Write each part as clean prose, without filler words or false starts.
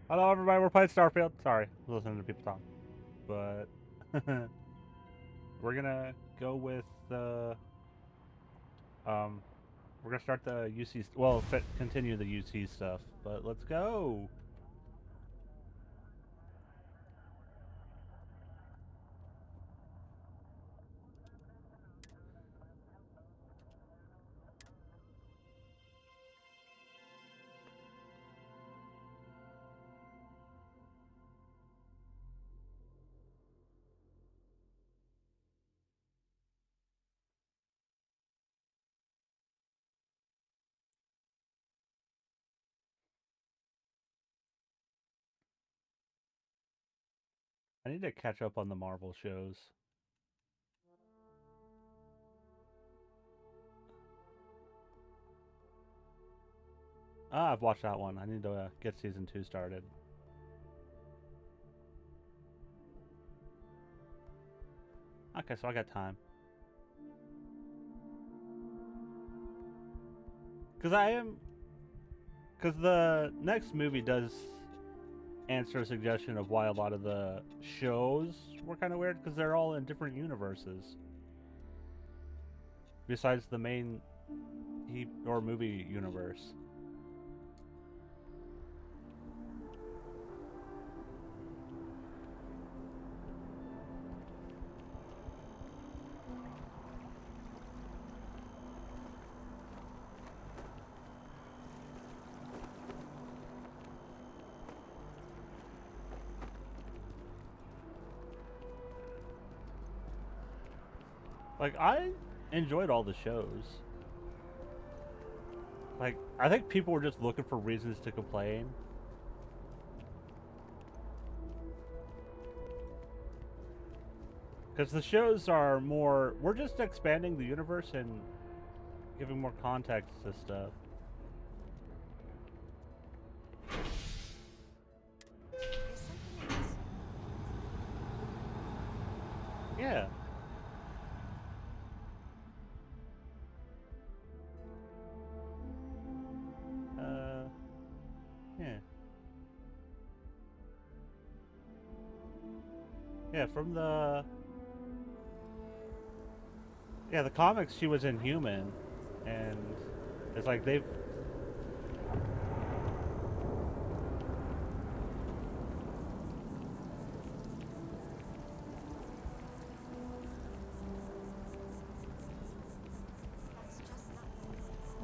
Hello, everybody. We're playing Starfield. Sorry, listening to people talk, but we're gonna go with the we're gonna start the UC. Well, continue the UC stuff, but let's go. I need to catch up on the Marvel shows. Ah, I've watched that one. I need to get season 2 started. Okay, so I got time. Cause I am, cause the next movie does answer a suggestion of why a lot of the shows were kind of weird, because they're all in different universes besides the main or movie universe. Like, I enjoyed all the shows. Like, I think people were just looking for reasons to complain. Because the shows are more, we're just expanding the universe and giving more context to stuff. Yeah. Uh, yeah. Yeah, from the, yeah, the comics, she was Inhuman. And it's like they've,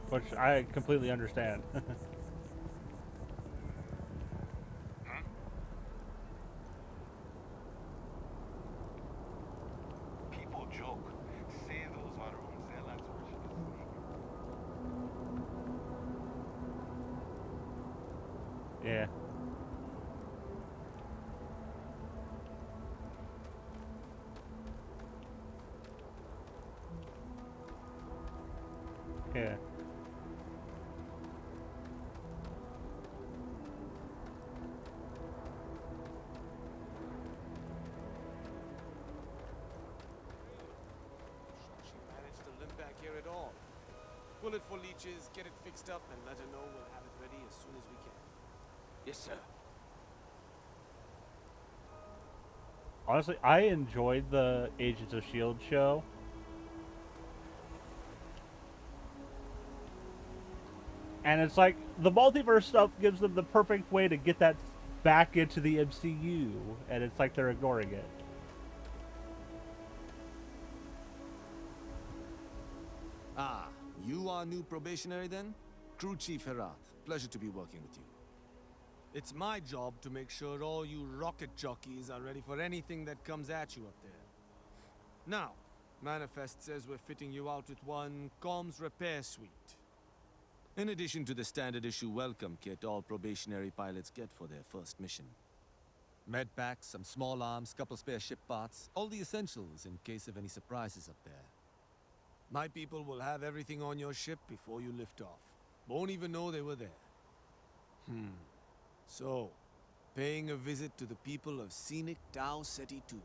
which I completely understand. People joke, say those are Umzella's version of Sneak. Yeah. Yeah. She managed to limp back here at all. Pull it for leeches, get it fixed up, and let her know we'll have it ready as soon as we can. Yes, sir. Honestly, I enjoyed the Agents of S.H.I.E.L.D. show. And it's like the multiverse stuff gives them the perfect way to get that back into the MCU, and it's like they're ignoring it. Ah, you are new probationary then? Crew Chief Herat, pleasure to be working with you. It's my job to make sure all you rocket jockeys are ready for anything that comes at you up there. Now, Manifest says we're fitting you out with one comms repair suite. In addition to the standard issue welcome kit all probationary pilots get for their first mission. Med packs, some small arms, couple spare ship parts, all the essentials in case of any surprises up there. My people will have everything on your ship before you lift off. Won't even know they were there. So, paying a visit to the people of scenic Tau Ceti 2.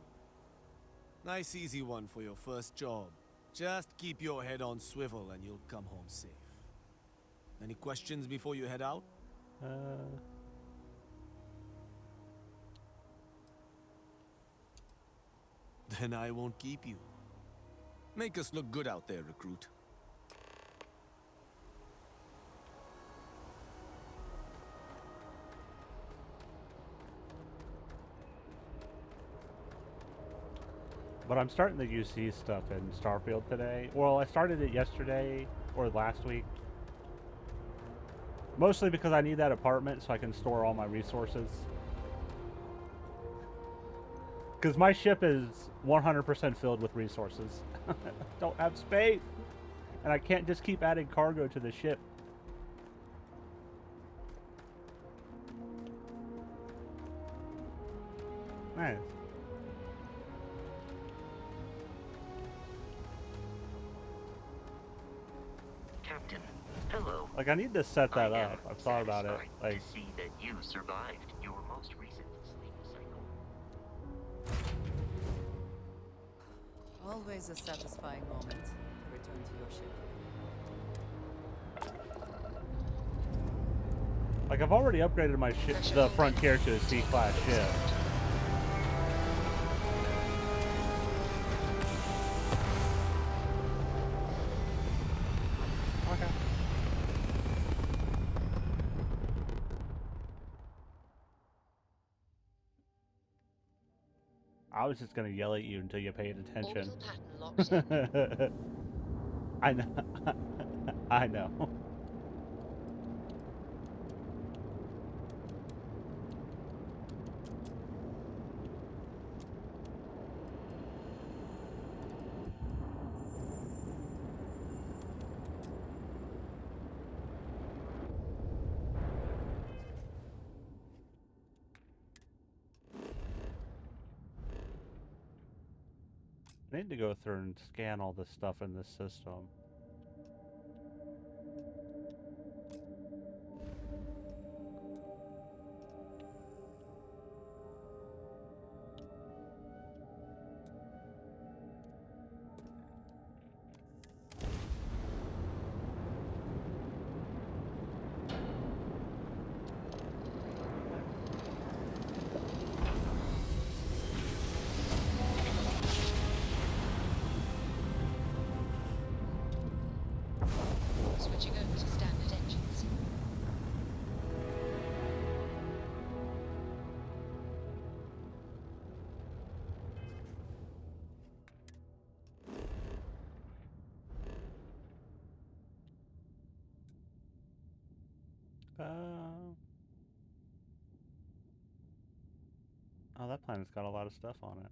Nice easy one for your first job. Just keep your head on swivel and you'll come home safe. Any questions before you head out? Uh, then I won't keep you. Make us look good out there, recruit. But I'm starting the UC stuff in Starfield today. Well, I started it yesterday or last week. Mostly because I need that apartment so I can store all my resources. Because my ship is 100% filled with resources. Don't have space. And I can't just keep adding cargo to the ship. Nice. Captain, hello. Like, I need to set that I am up. I've thought about it. satisfied Like, to see that you survived your most recent sleep cycle. Always a satisfying moment to return to your ship. like I've already upgraded my ship, the Frontier, to a C-class ship. Okay. I was just gonna yell at you until you paid attention. Orbital pattern locked in. I know. I know. I need to go through and scan all this stuff in this system. Switching over to standard engines. Oh, that planet's got a lot of stuff on it.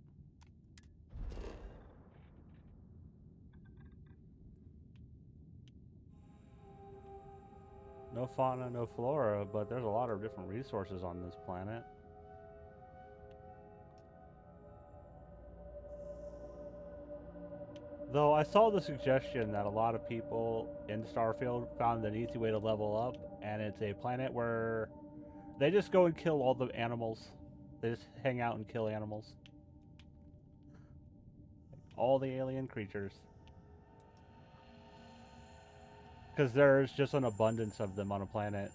No fauna, no flora, but there's a lot of different resources on this planet. Though I saw the suggestion that a lot of people in Starfield found an easy way to level up, and it's a planet where they just go and kill all the animals. They just hang out and kill animals. All the alien creatures. Because there's just an abundance of them on a planet.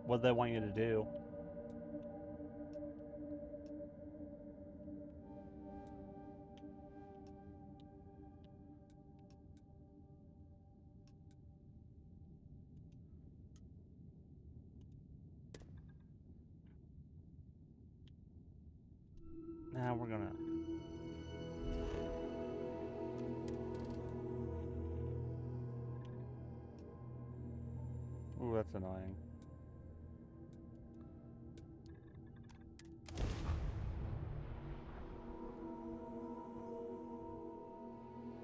What do they want you to do? Now we're gonna... Ooh, that's annoying.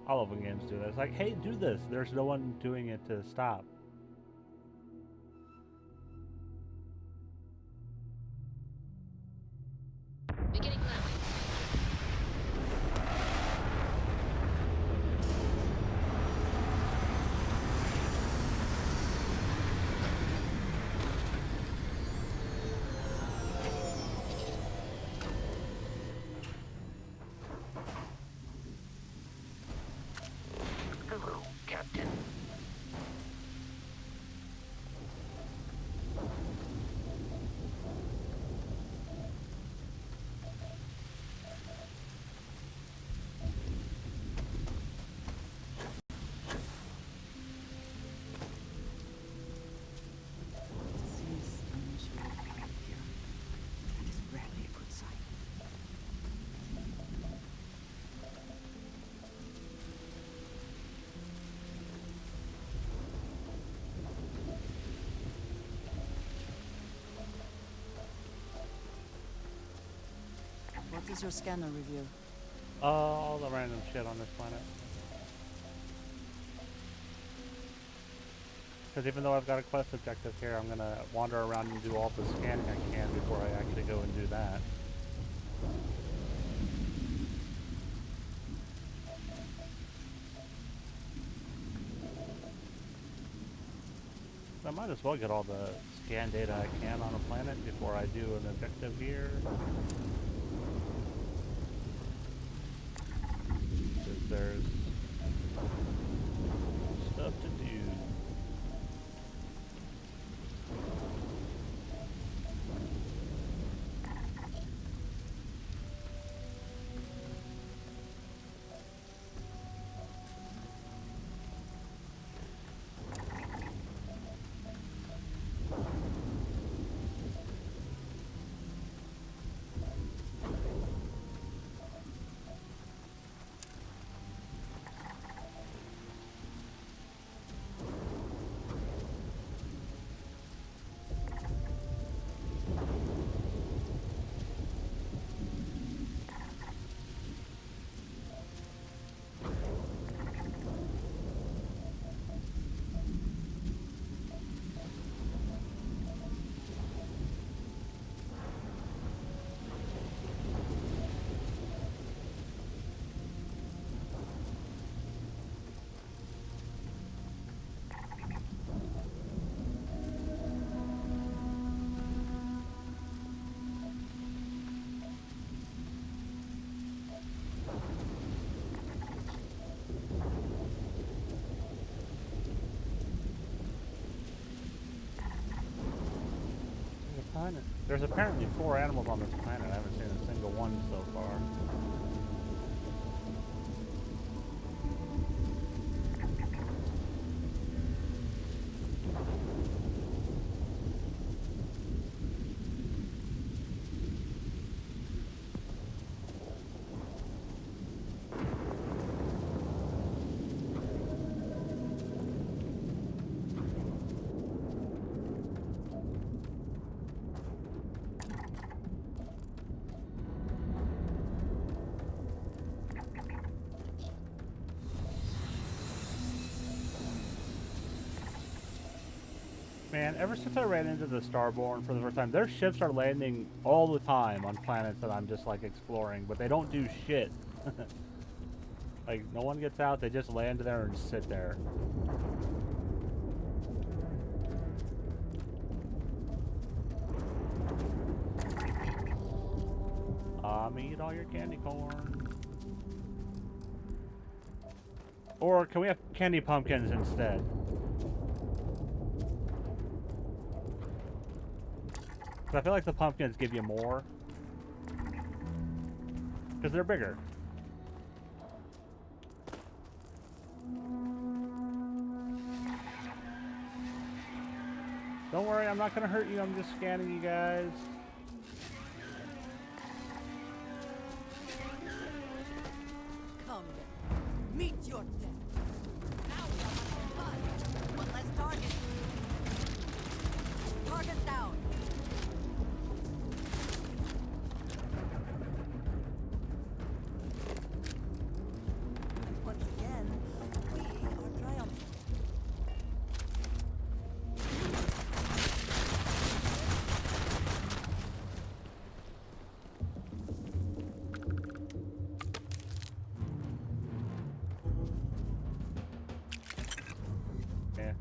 I love when games do that. It's like, hey, do this. There's no one doing it to stop. Beginning landing. Bravo, Captain. It seems unusual behavior. That is rarely a good sign. What is your scanner review? All the random shit on this planet. Because even though I've got a quest objective here, I'm gonna wander around and do all the scanning I can before I actually go and do that. I might as well get all the scan data I can on a planet before I do an objective here. Because there's stuff to do. There's apparently 4 animals on this planet. I haven't seen a single one so far. Man, ever since I ran into the Starborn for the first time, their ships are landing all the time on planets that I'm just like exploring, but they don't do shit. Like, no one gets out, they just land there and sit there. Eat all your candy corn. Or can we have candy pumpkins instead? I feel like the pumpkins give you more. Because they're bigger. Don't worry, I'm not going to hurt you. I'm just scanning you guys. Come then. Meet your death. Now we are on one less target. Target down. And once again, we are triumphant. Yeah.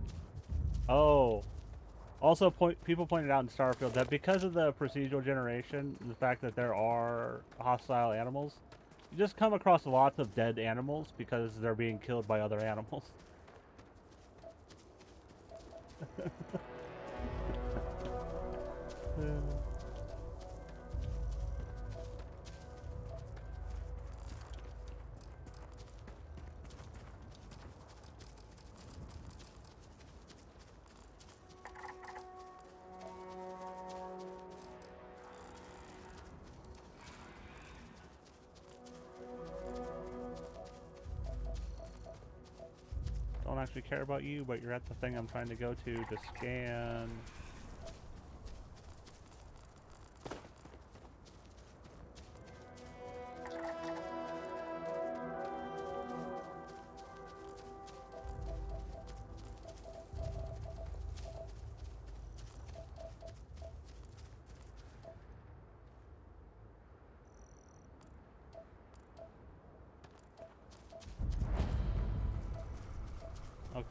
Oh. Also, people pointed out in Starfield that because of the procedural generation, the fact that there are hostile animals, You just come across lots of dead animals because they're being killed by other animals. Don't actually care about you, but you're at the thing I'm trying to go to scan.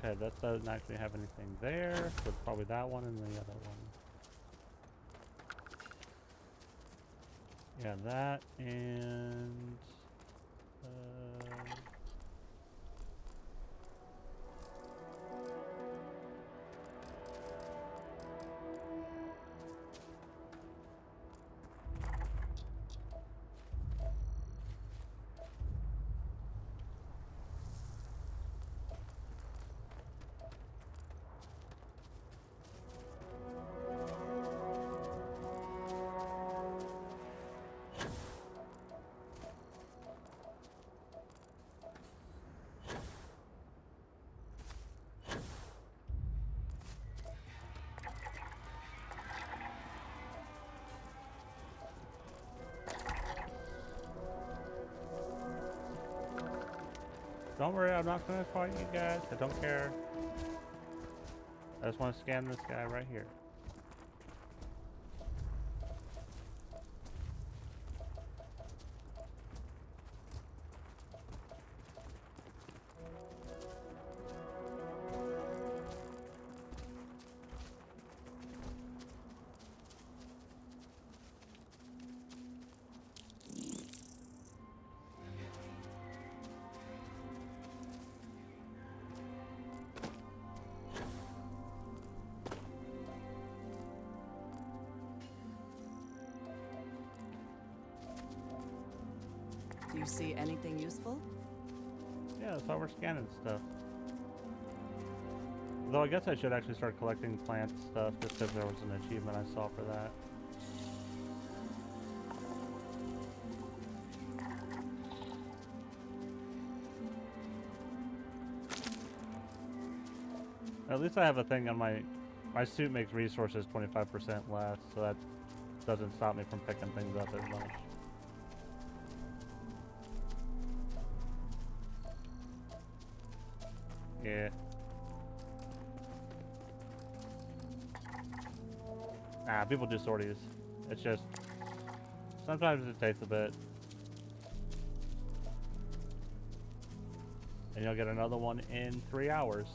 Okay, that doesn't actually have anything there, so it's probably that one and the other one. Yeah, that and don't worry, I'm not gonna fight you guys. I don't care. I just want to scan this guy right here. Do you see anything useful? Yeah, that's why we're scanning stuff. Though I guess I should actually start collecting plant stuff just because there was an achievement I saw for that. At least I have a thing on my suit makes resources 25% less, so that doesn't stop me from picking things up as much. Yeah. Nah, people do sorties. It's just sometimes it takes a bit. And you'll get another one in 3 hours.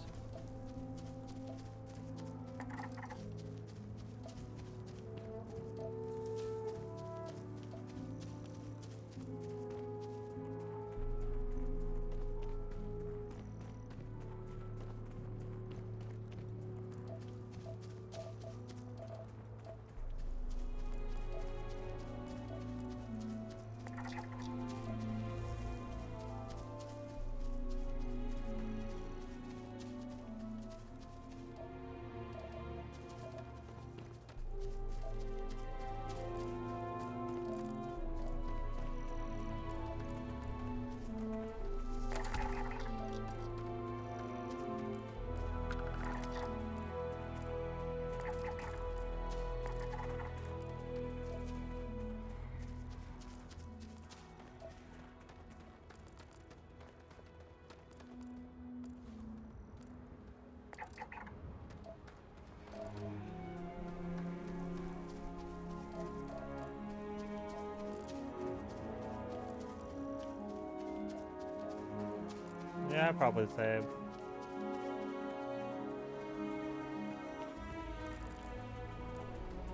Yeah, I'd probably save.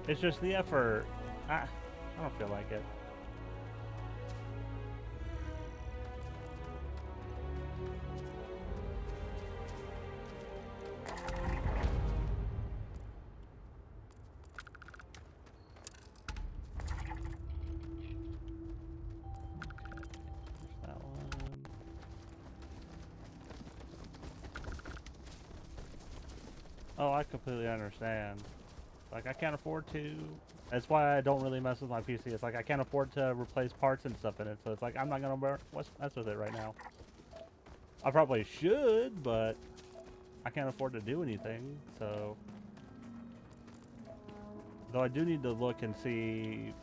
It's just the effort. I don't feel like it. Oh, I completely understand. Like, I can't afford to. That's why I don't really mess with my PC. It's like I can't afford to replace parts and stuff in it, so it's like I'm not gonna mess with it right now. I probably should, but I can't afford to do anything, so. Though I do need to look and see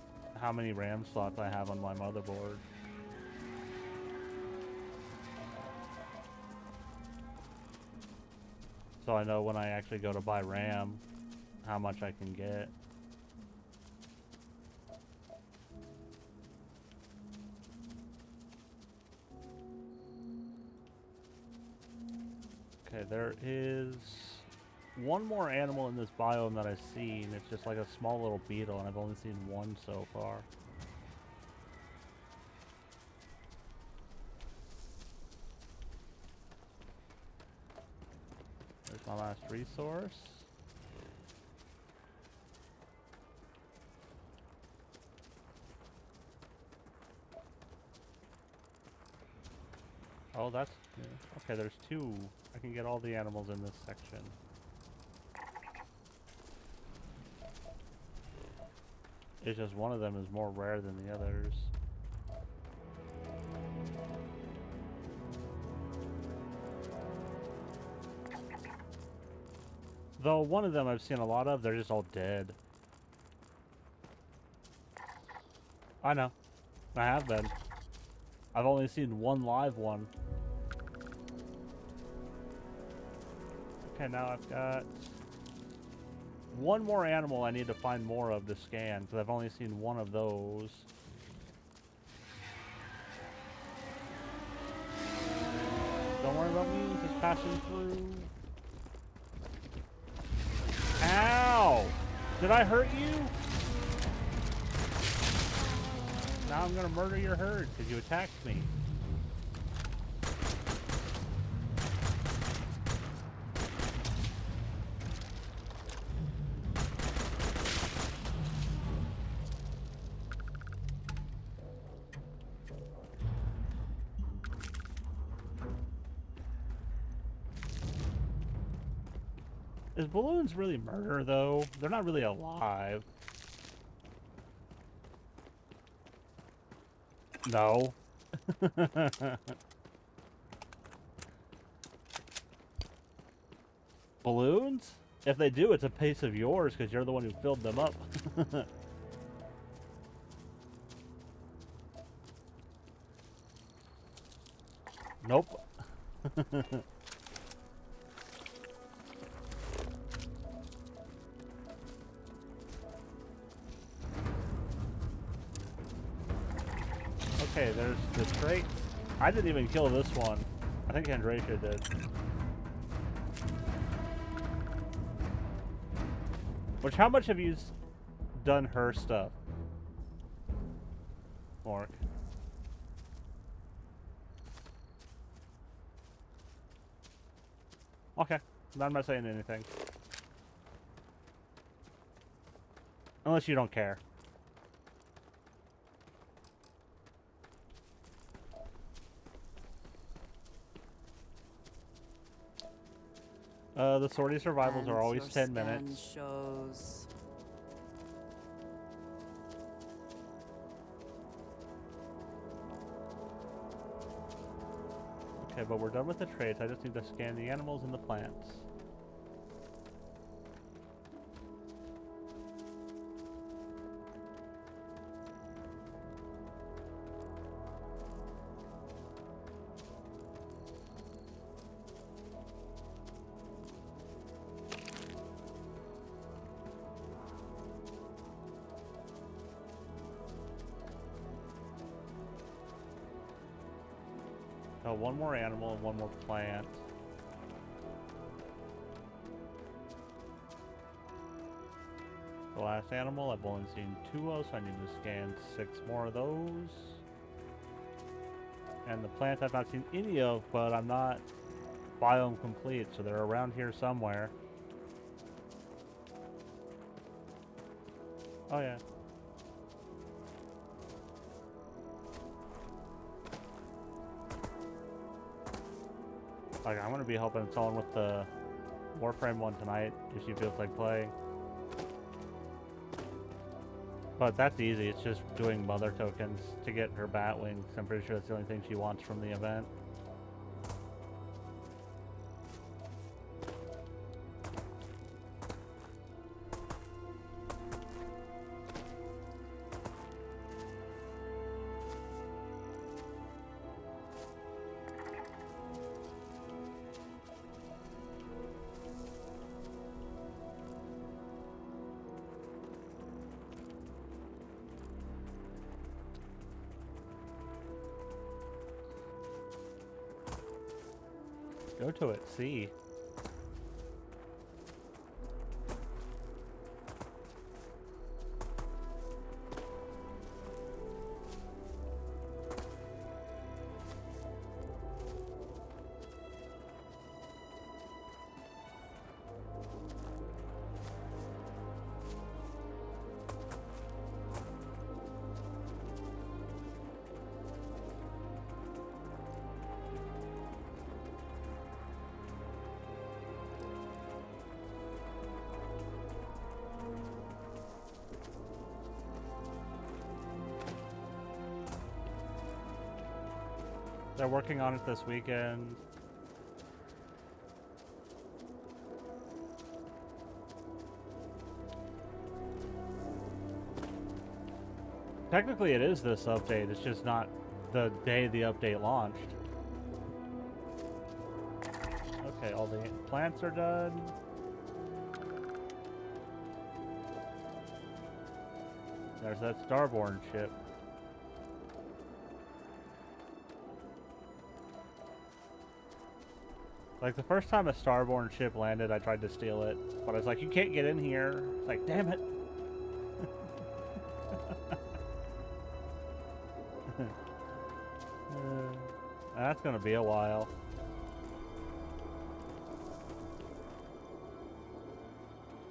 how many RAM slots I have on my motherboard. So I know when I actually go to buy RAM, how much I can get. Okay, there is one more animal in this biome that I've seen. It's just like a small little beetle, and I've only seen one so far. There's my last resource. Oh, that's... Okay, there's two. I can get all the animals in this section. It's just one of them is more rare than the others. Though one of them I've seen a lot of, they're just all dead. I know. I have been. I've only seen one live one. Okay, now I've got one more animal I need to find more of to scan, because I've only seen one of those. Don't worry about me, just passing through. Ow! Did I hurt you? Now I'm gonna murder your herd because you attacked me. Is balloons really murder though? They're not really alive. No. Balloons? If they do, it's a pace of yours because you're the one who filled them up. Nope. Okay, there's the trait. I didn't even kill this one. I think Andracia did. Which, how much have you done her stuff? Mark. Okay, I'm not saying anything. Unless you don't care. The sortie survivals are always 10 minutes. Shows. Okay, but we're done with the traits. I just need to scan the animals and the plants. Oh, one more animal and one more plant. The last animal, I've only seen 2 of, so I need to scan 6 more of those. And the plant I've not seen any of, but I'm not biome complete, so they're around here somewhere. Oh yeah. Like, I'm gonna be helping someone with the Warframe one tonight if she feels like playing. But that's easy. It's just doing mother tokens to get her bat wings. I'm pretty sure that's the only thing she wants from the event. Go to it, see. They're working on it this weekend. Technically it is this update, it's just not the day the update launched. Okay, all the plants are done. There's that Starborn ship. Like, the first time a Starborn ship landed, I tried to steal it. But I was like, you can't get in here. It's like, damn it. That's gonna be a while.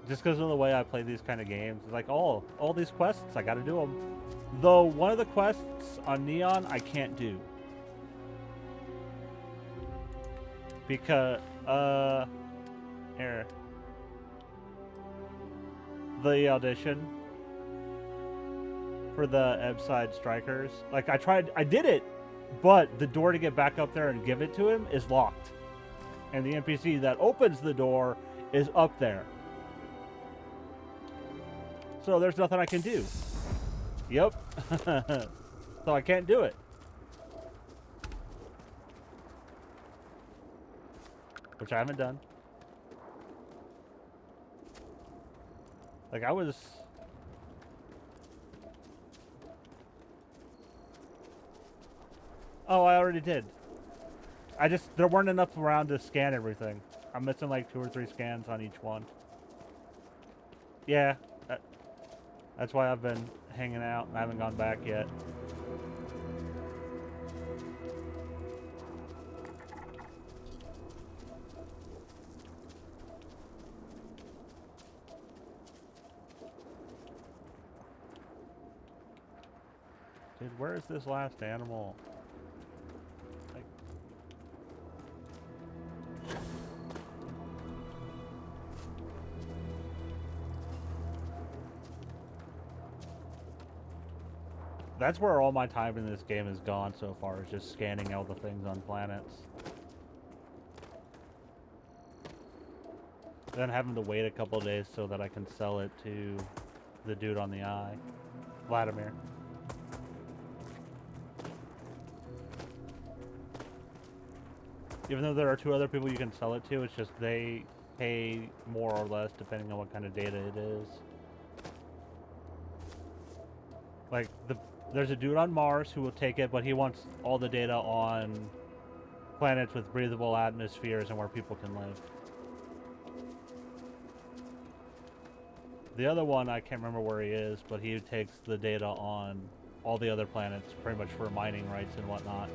Just because of the way I play these kind of games. It's like, oh, all these quests, I gotta do them. Though, one of the quests on Neon, I can't do. Because, here. The audition for the Ebside Strikers. Like, I did it, but the door to get back up there and give it to him is locked. And the NPC that opens the door is up there. So there's nothing I can do. Yep. So I can't do it. Which I haven't done. Like, I was... Oh, I already did. There weren't enough around to scan everything. I'm missing like 2 or 3 scans on each one. Yeah. That's why I've been hanging out and I haven't gone back yet. Dude, where is this last animal? Like... That's where all my time in this game has gone so far, is just scanning all the things on planets. Then having to wait a couple days so that I can sell it to the dude on the eye, Vladimir. Even though there are 2 other people you can sell it to, it's just they pay more or less depending on what kind of data it is. Like, there's a dude on Mars who will take it, but he wants all the data on planets with breathable atmospheres and where people can live. The other one, I can't remember where he is, but he takes the data on all the other planets, pretty much for mining rights and whatnot.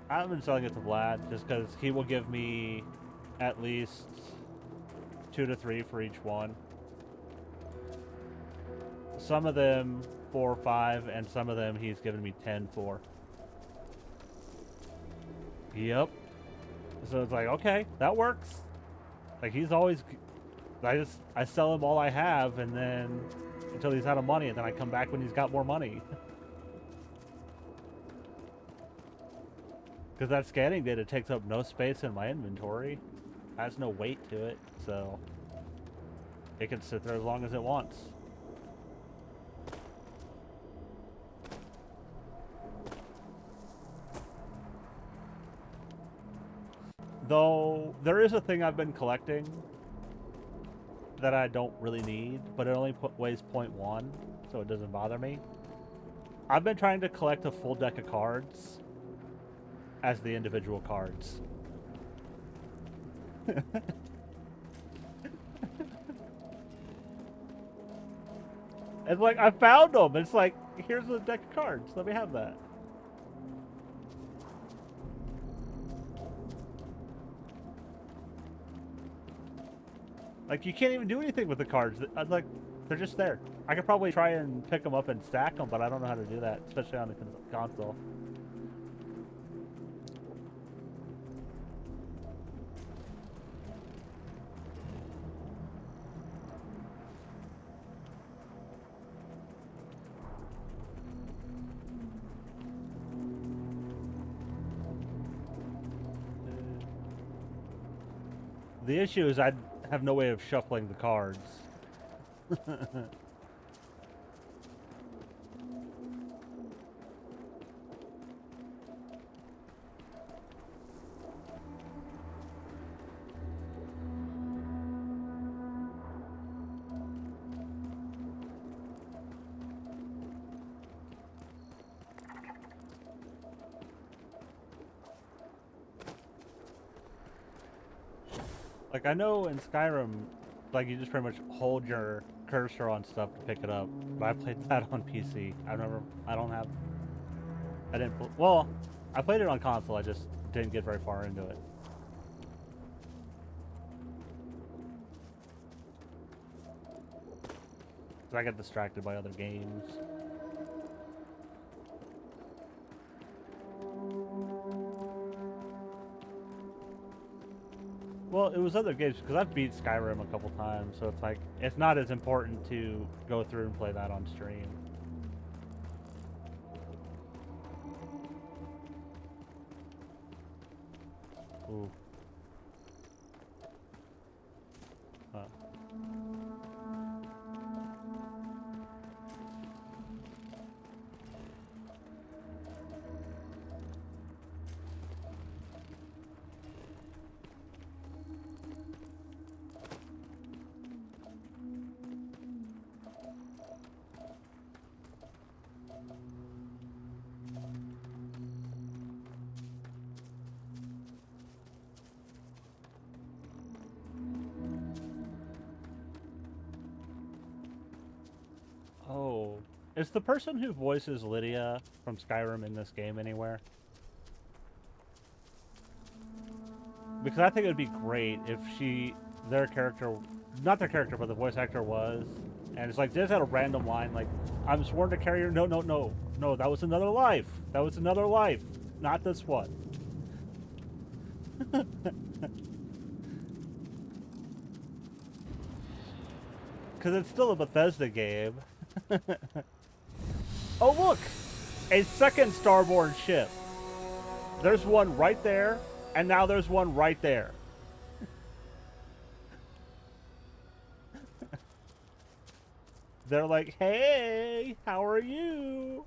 I haven't been selling it to Vlad, just because he will give me at least 2 to 3 for each one. Some of them 4 or 5, and some of them he's given me 10 for. Yep. So it's like, okay, that works. Like he's always, I sell him all I have, and then until he's out of money, and then I come back when he's got more money. Because that scanning data takes up no space in my inventory, has no weight to it, so it can sit there as long as it wants. Though there is a thing I've been collecting that I don't really need, but it only weighs 0.1, so it doesn't bother me. I've been trying to collect a full deck of cards as the individual cards. It's like, I found them. It's like, here's a deck of cards. Let me have that. Like, you can't even do anything with the cards. Like, they're just there. I could probably try and pick them up and stack them, but I don't know how to do that, especially on the console. The issue is I have no way of shuffling the cards. Like, I know in Skyrim, like, you just pretty much hold your cursor on stuff to pick it up. But I played that on PC. I didn't, well, I played it on console, I just didn't get very far into it. So I got distracted by other games. Well, it was other games, because I've beat Skyrim a couple times, so it's like, it's not as important to go through and play that on stream. Ooh. Oh. Is the person who voices Lydia from Skyrim in this game anywhere? Because I think it would be great if their character, not their character, but the voice actor was, and it's like, they just had a random line, like, I'm sworn to carry your, no, that was another life. That was another life. Not this one. Because it's still a Bethesda game. Oh, look! A second Starborn ship. There's one right there, and now there's one right there. They're like, hey, how are you?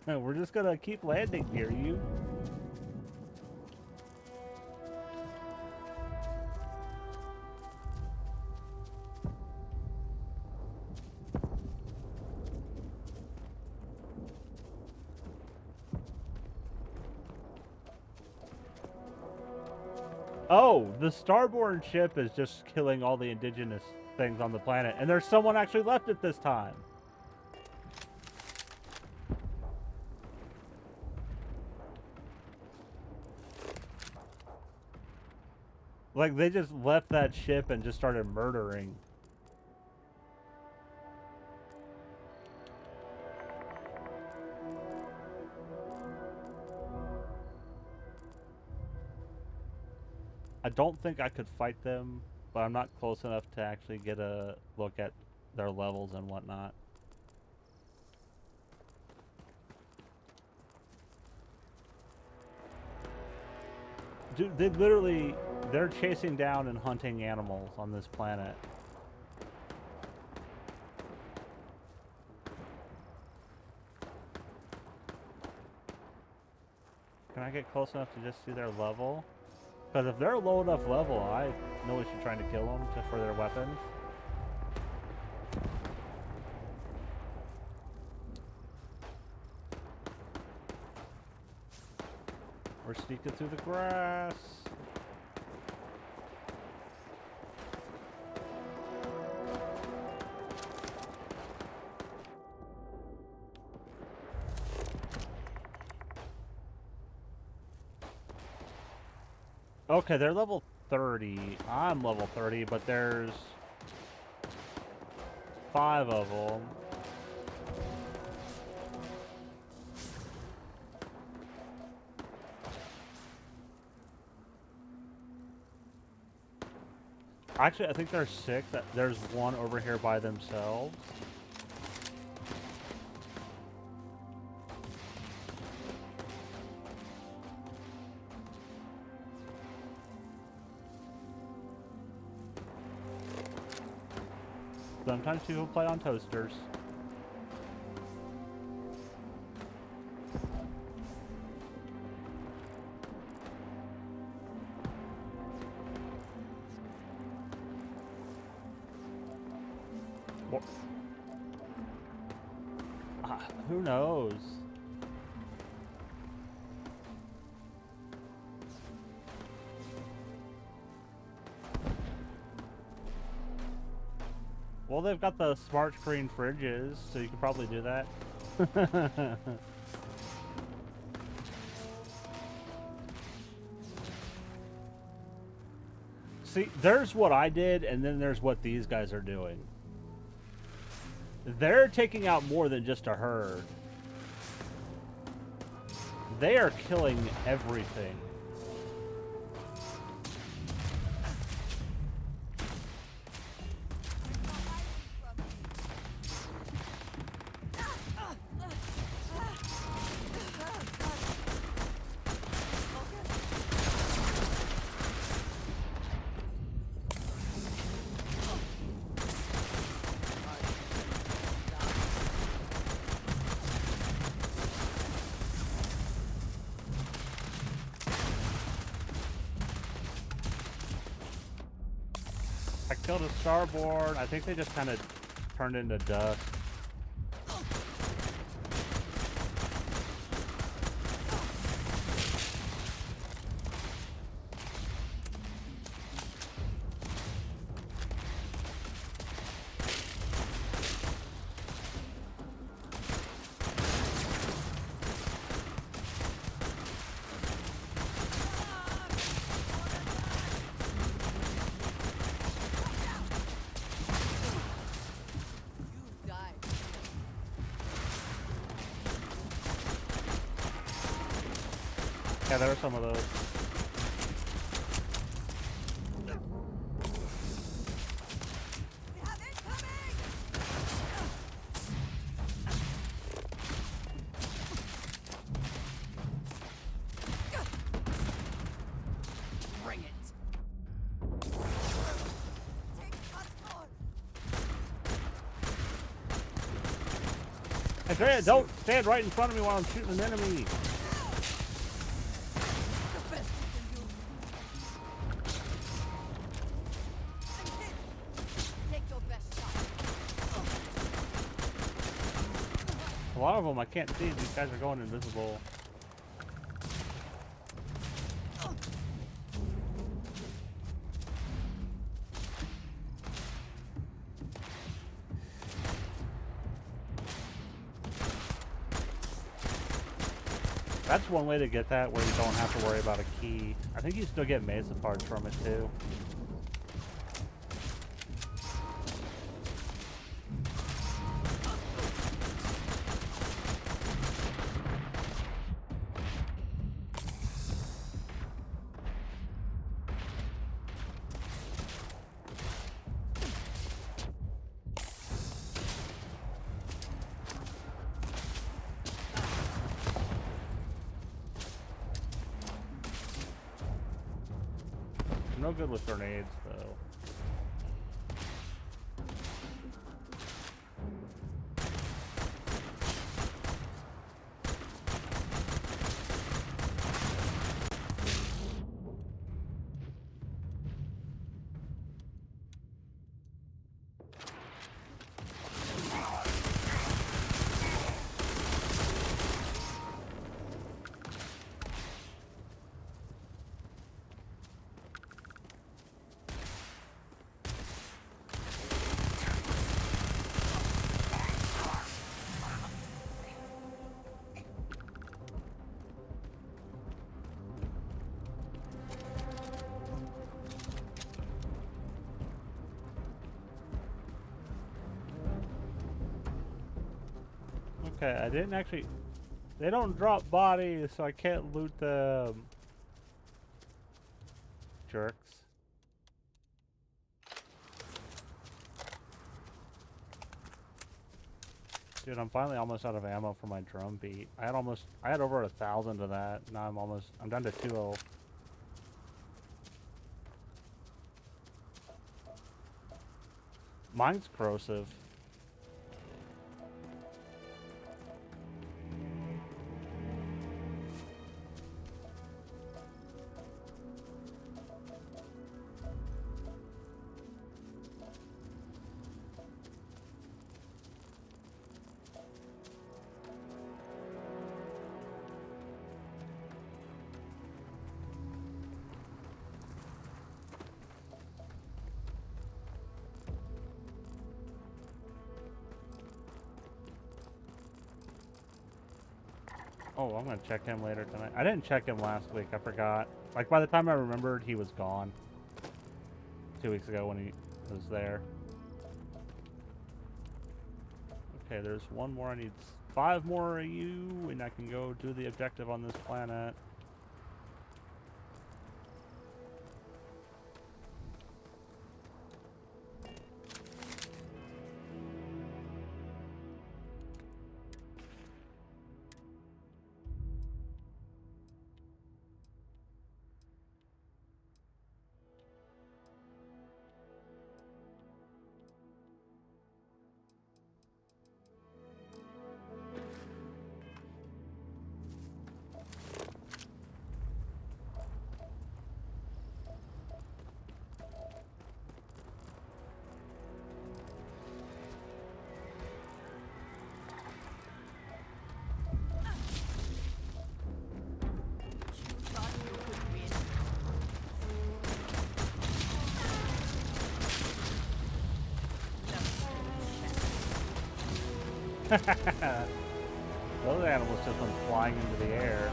We're just gonna keep landing near you. Oh, the Starborn ship is just killing all the indigenous things on the planet, and there's someone actually left it this time. Like, they just left that ship and just started murdering. I don't think I could fight them, but I'm not close enough to actually get a look at their levels and whatnot. Dude, they're chasing down and hunting animals on this planet. Can I get close enough to just see their level? Because if they're low enough level, I no issue trying to kill them for their weapons. We're sneaking through the grass. Okay, they're level 30. I'm level 30, but there's 5 of them. Actually, I think there's 6. There's one over here by themselves. Sometimes people play on toasters. What? Who knows? Well, they've got the smart screen fridges, so you could probably do that. See, there's what I did, and then there's what these guys are doing. They're taking out more than just a herd. They are killing everything. I killed a starboard. I think they just kind of turned into dust. Yeah, there are some of those. Bring it. Andrea, don't stand right in front of me while I'm shooting an enemy. A lot of them I can't see. These guys are going invisible. That's one way to get that, where you don't have to worry about a key. I think you still get mesa parts from it too. no good with grenades, though. Okay, I didn't actually... They don't drop bodies, so I can't loot them. Jerks. Dude, I'm finally almost out of ammo for my drum beat. I had over 1,000 of that. Now I'm down to 2. Mine's corrosive. Oh, I'm gonna check him later tonight. I didn't check him last week. I forgot. Like, by the time I remembered, he was gone. 2 weeks ago when he was there. Okay, there's one more. I need 5 more of you, and I can go do the objective on this planet. Thought you could win. Those animals just went flying into the air.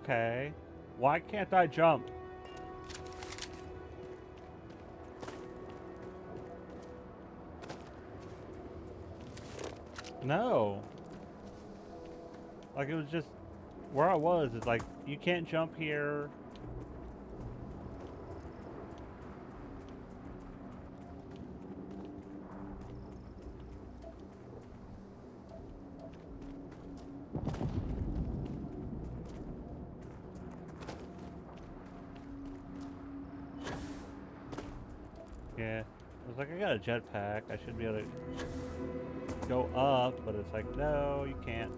Okay. Why can't I jump? No. Like, it was just... Where I was, it's like, you can't jump here. Yeah. I was like, I got a jetpack. I should be able to go up, but it's like, no, you can't.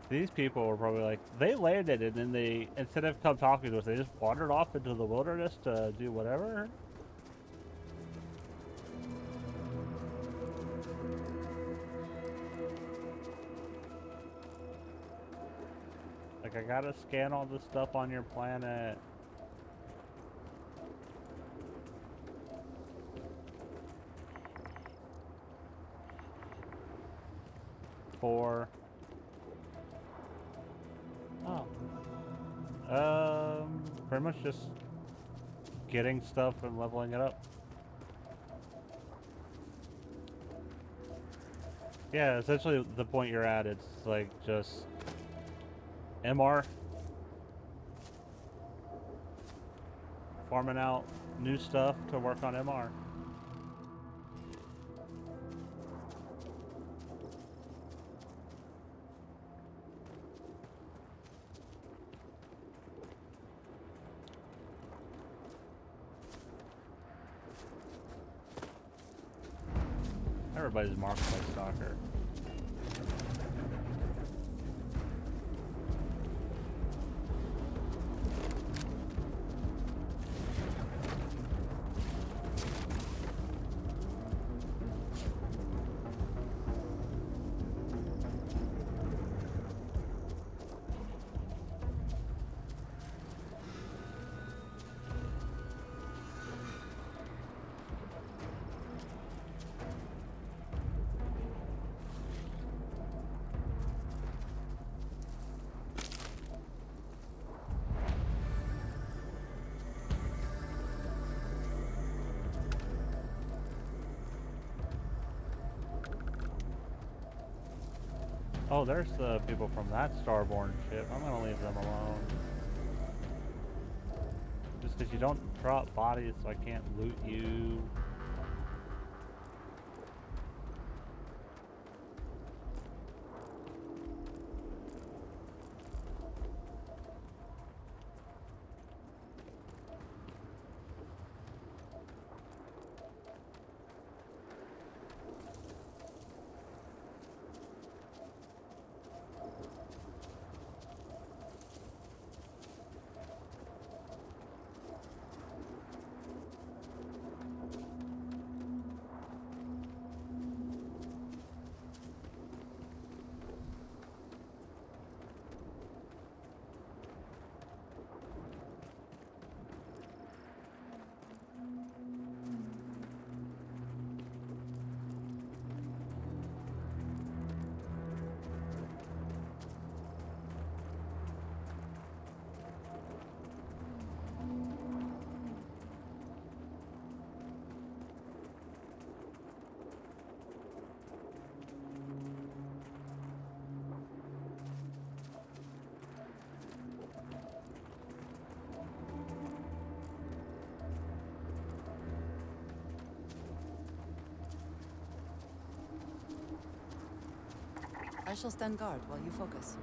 These people were probably like, they landed and then they, instead of come talking to us, they just wandered off into the wilderness to do whatever. Like, I gotta scan all this stuff on your planet. For... Oh. Pretty much just getting stuff and leveling it up. Yeah, essentially the point you're at, it's like just MR, farming out new stuff to work on MR. Everybody's marked by Stalker. Oh, there's the people from that Starborn ship. I'm gonna leave them alone. Just because you don't drop bodies, so I can't loot you. I shall stand guard while you focus.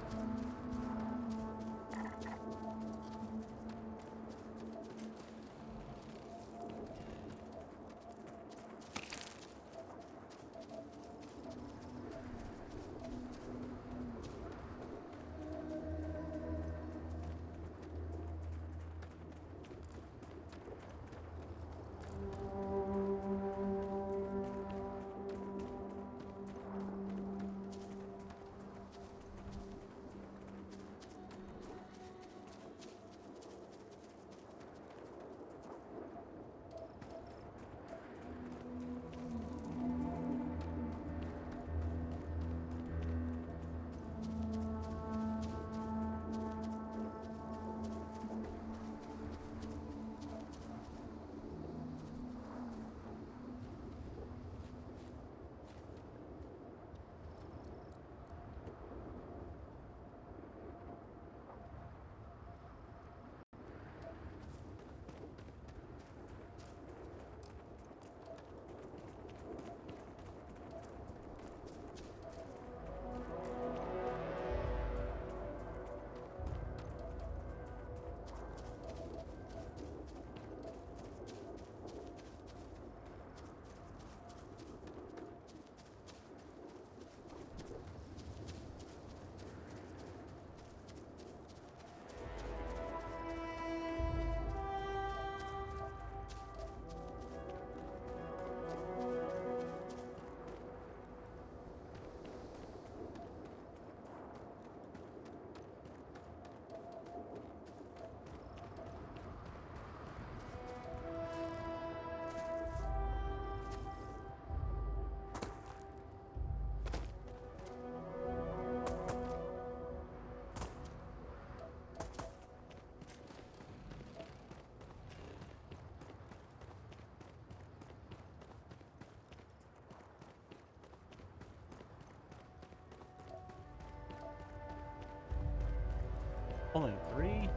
Only 3?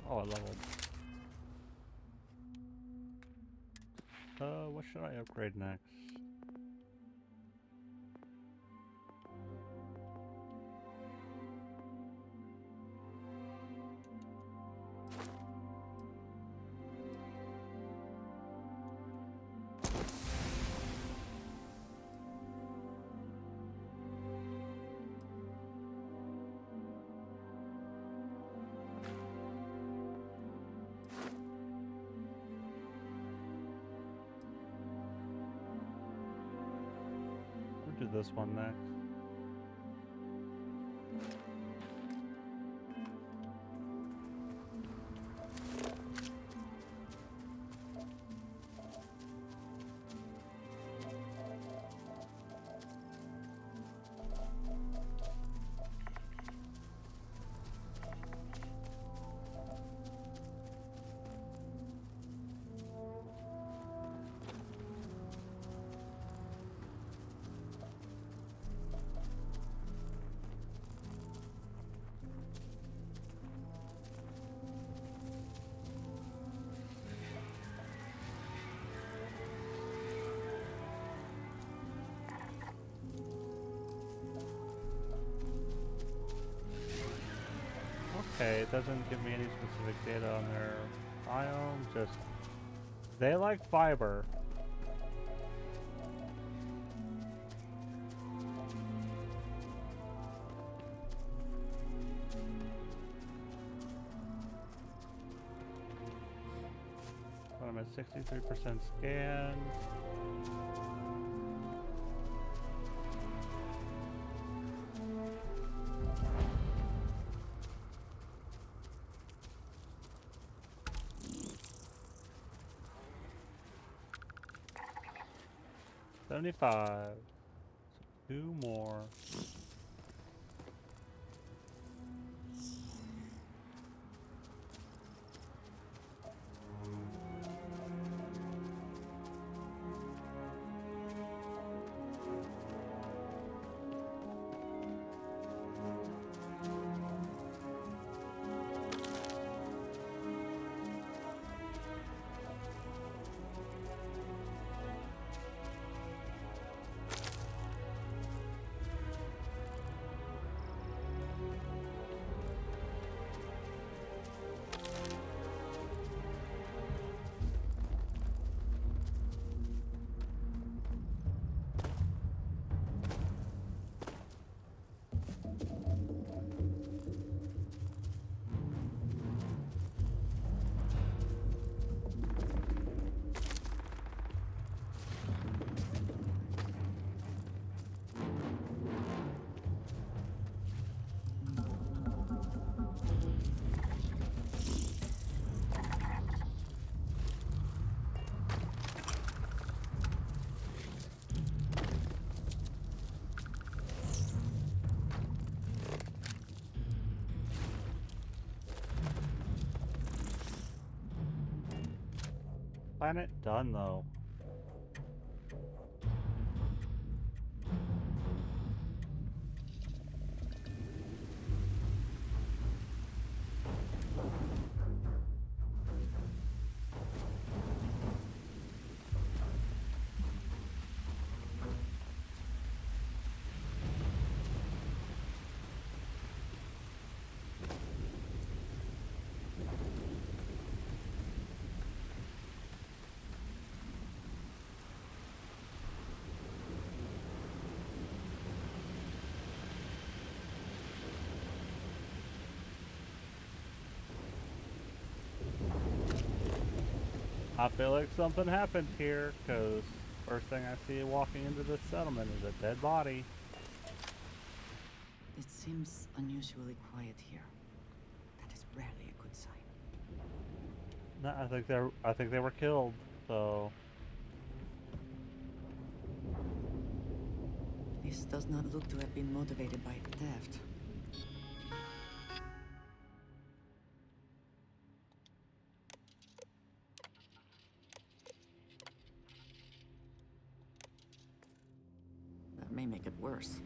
Oh, I love it. What should I upgrade next? We'll do this one next. Okay, it doesn't give me any specific data on their biome, just they like fiber. But I'm at 63% scan. $75. So 2 more. Planet done though. I feel like something happened here, because first thing I see walking into this settlement is a dead body. It seems unusually quiet here. That is rarely a good sign. No, I think they were killed, so This does not look to have been motivated by theft. That may make it worse.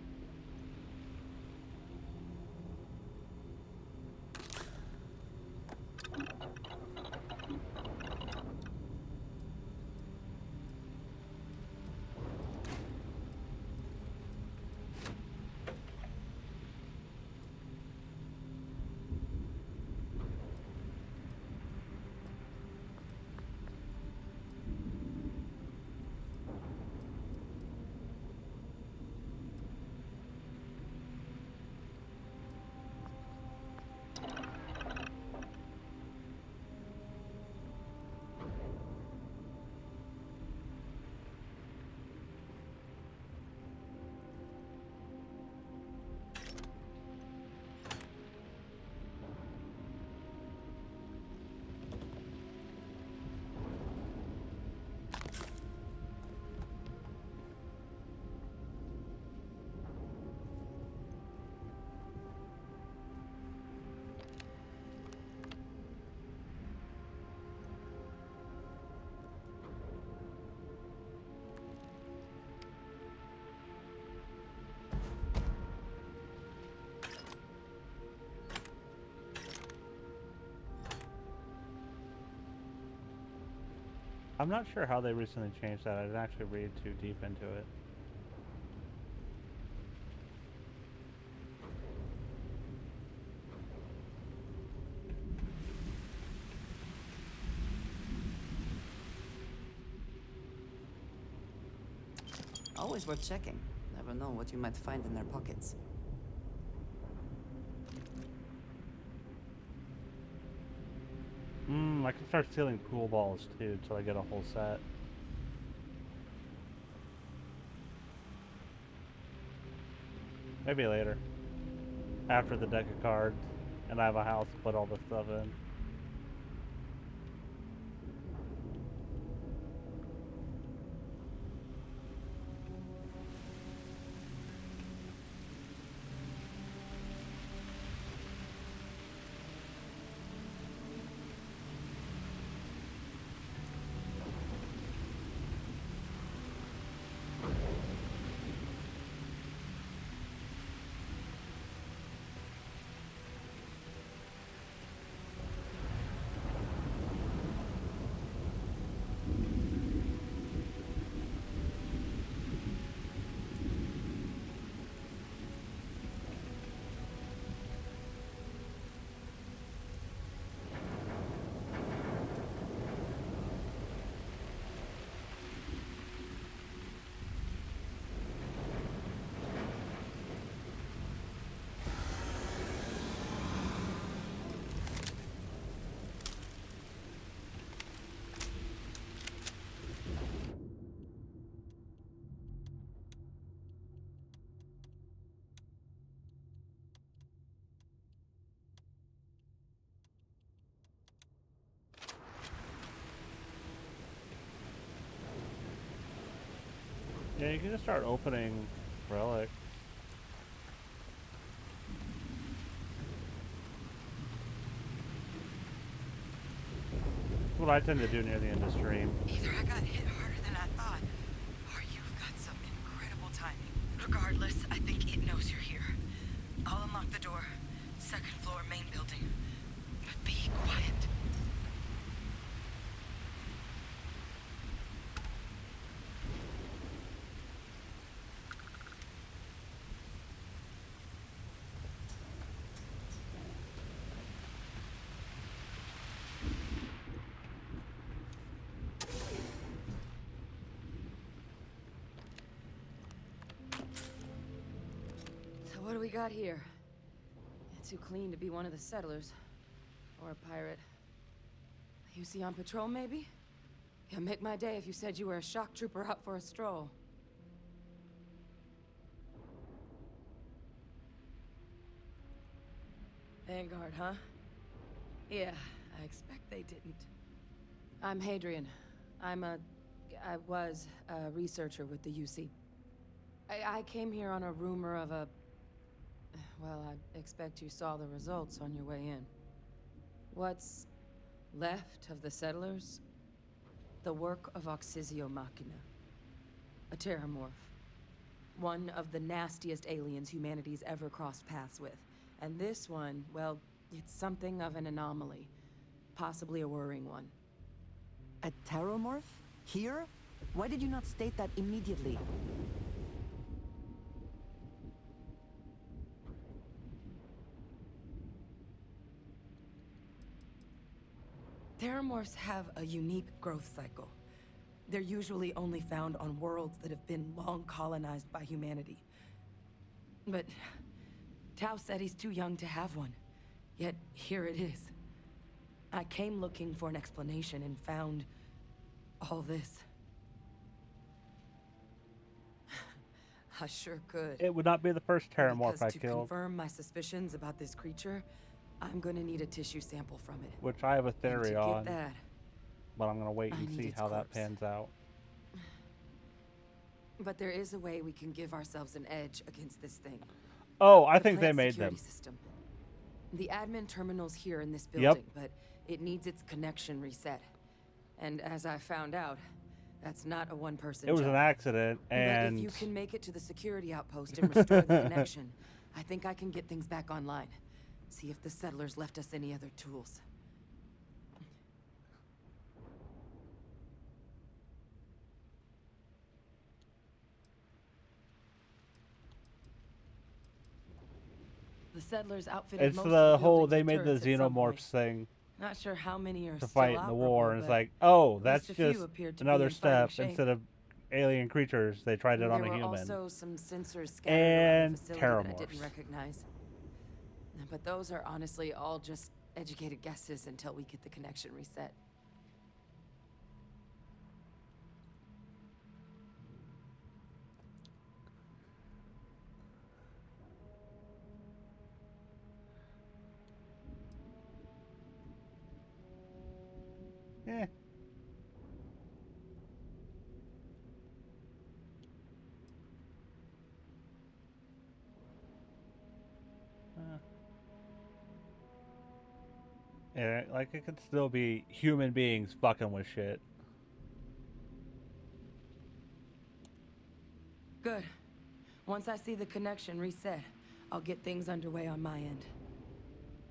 I'm not sure how they recently changed that. I didn't actually read too deep into it. Always worth checking. Never know what you might find in their pockets. I can start stealing pool balls too until I get a whole set. Maybe later. After the deck of cards, and I have a house to put all this stuff in. Yeah, you can just start opening relics. That's what I tend to do near the end of stream. Either I got hit harder than I thought, or you've got some incredible timing. Regardless, I think it knows you're here. I'll unlock the door. Second floor, main building. But be quiet. So what do we got here? Too clean to be one of the settlers. Or a pirate. You see on patrol, maybe? You'll make my day if you said you were a shock trooper out for a stroll. Vanguard, huh? Yeah, I expect they didn't. I'm Hadrian. I was a researcher with the UC. I came here on a rumor of a... Well, I expect you saw the results on your way in. What's left of the settlers? The work of Oxysio Machina. A terramorph. One of the nastiest aliens humanity's ever crossed paths with. And this one, well, it's something of an anomaly. Possibly a worrying one. A terramorph? Here? Why did you not state that immediately? Terramorphs have a unique growth cycle. They're usually only found on worlds that have been long colonized by humanity. But Tao said he's too young to have one. Yet here it is. I came looking for an explanation and found all this. I sure could. It would not be the first terramorph I Because to killed, confirm my suspicions about this creature, I'm gonna need a tissue sample from it. which I have a And theory to get on, that, but I'm gonna wait I and need see its how that corpse. pans out. but there is a way we can give ourselves an edge against this thing. Oh, I The think they plant made security them. System. The admin terminal's here in this Yep. building, but it needs its connection reset. And as I found out, that's not a one-person It was job. an accident, and But if you can make it to the security outpost and restore the connection, I think I can get things back online. See if the settlers left us any other tools. The settlers outfitted it's most of the the whole buildings they with made the turrets at some point. xenomorphs thing Not sure how many are to still fight in the war, operable, and it's but like, oh, at that's least a few just appeared to be another in fighting step. shape. Instead of alien creatures, they tried it on There a were human. also some sensors scattered around And the facility that I terramorphs. didn't recognize. But those are honestly all just educated guesses until we get the connection reset. Eh. Yeah, like it could still be human beings fucking with shit. Good. Once I see the connection reset, I'll get things underway on my end.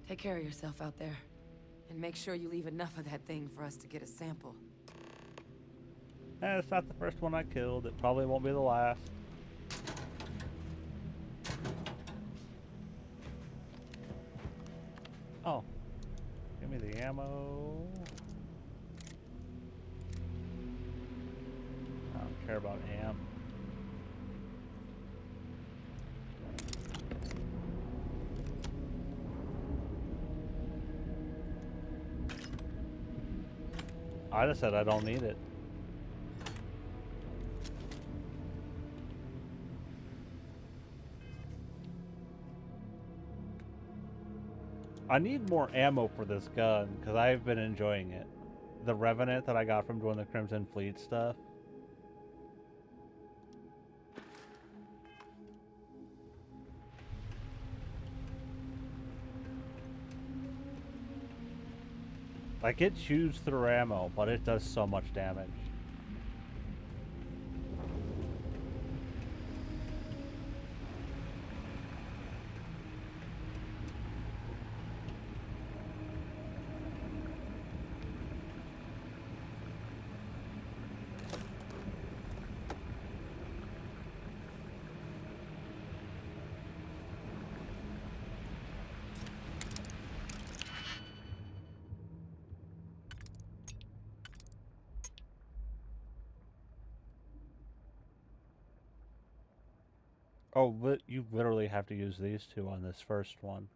Take care of yourself out there. And make sure you leave enough of that thing for us to get a sample. It's not the first one I killed. It probably won't be the last. Oh. Give me the ammo. I don't care about amp. I just said I don't need it. I need more ammo for this gun, because I've been enjoying it. The Revenant that I got from doing the Crimson Fleet stuff. Like, it chews through ammo, but it does so much damage. Oh, you literally have to use these two on this first one.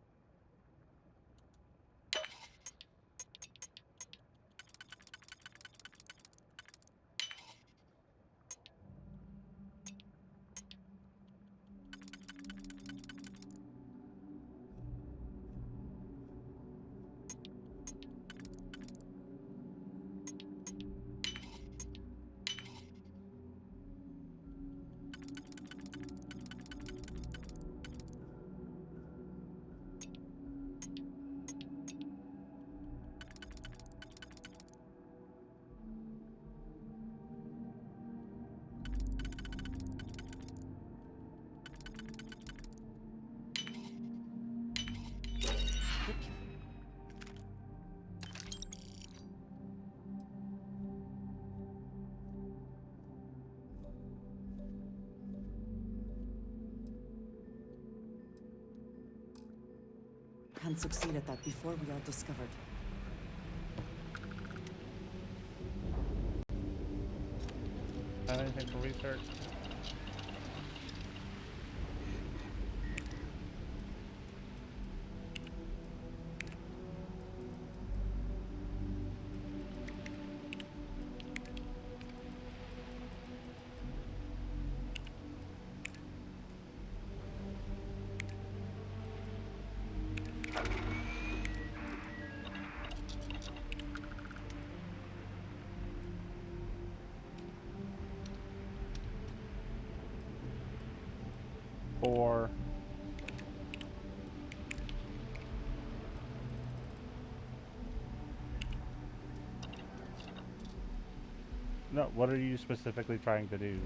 can succeed at that before we are discovered. Anything for research? Or no, what are you specifically trying to do?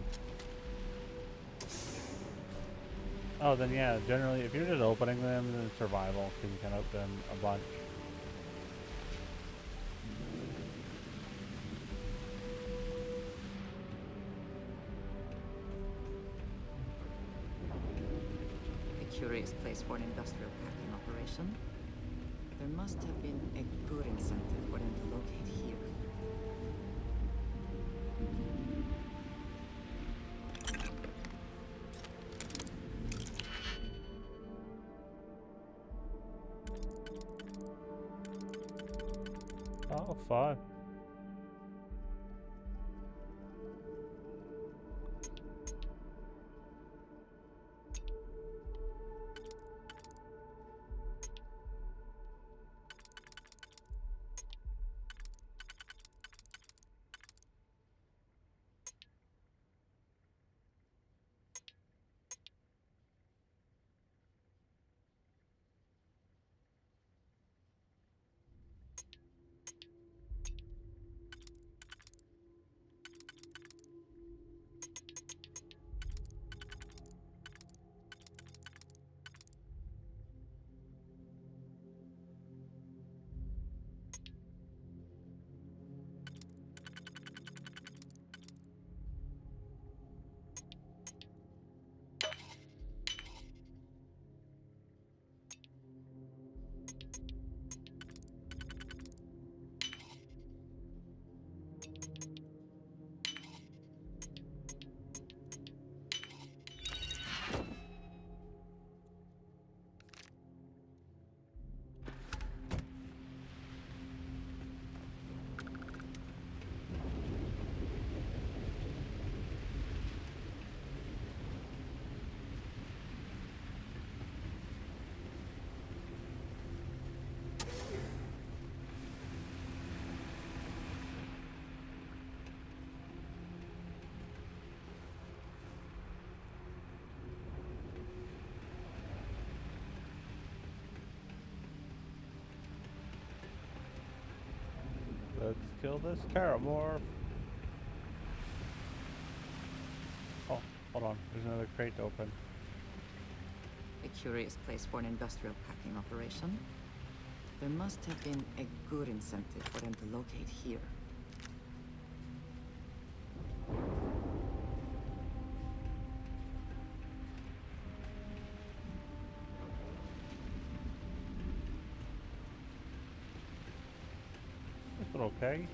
Oh, then yeah, generally if you're just opening them, then survival, because you can open a bunch. A curious place for an industrial packing operation. There must have been a good incentive for them to locate here. Oh, fun. Let's kill this Terramorph. Oh, hold on. There's another crate to open. A curious place for an industrial packing operation. There must have been a good incentive for them to locate here. Is it okay?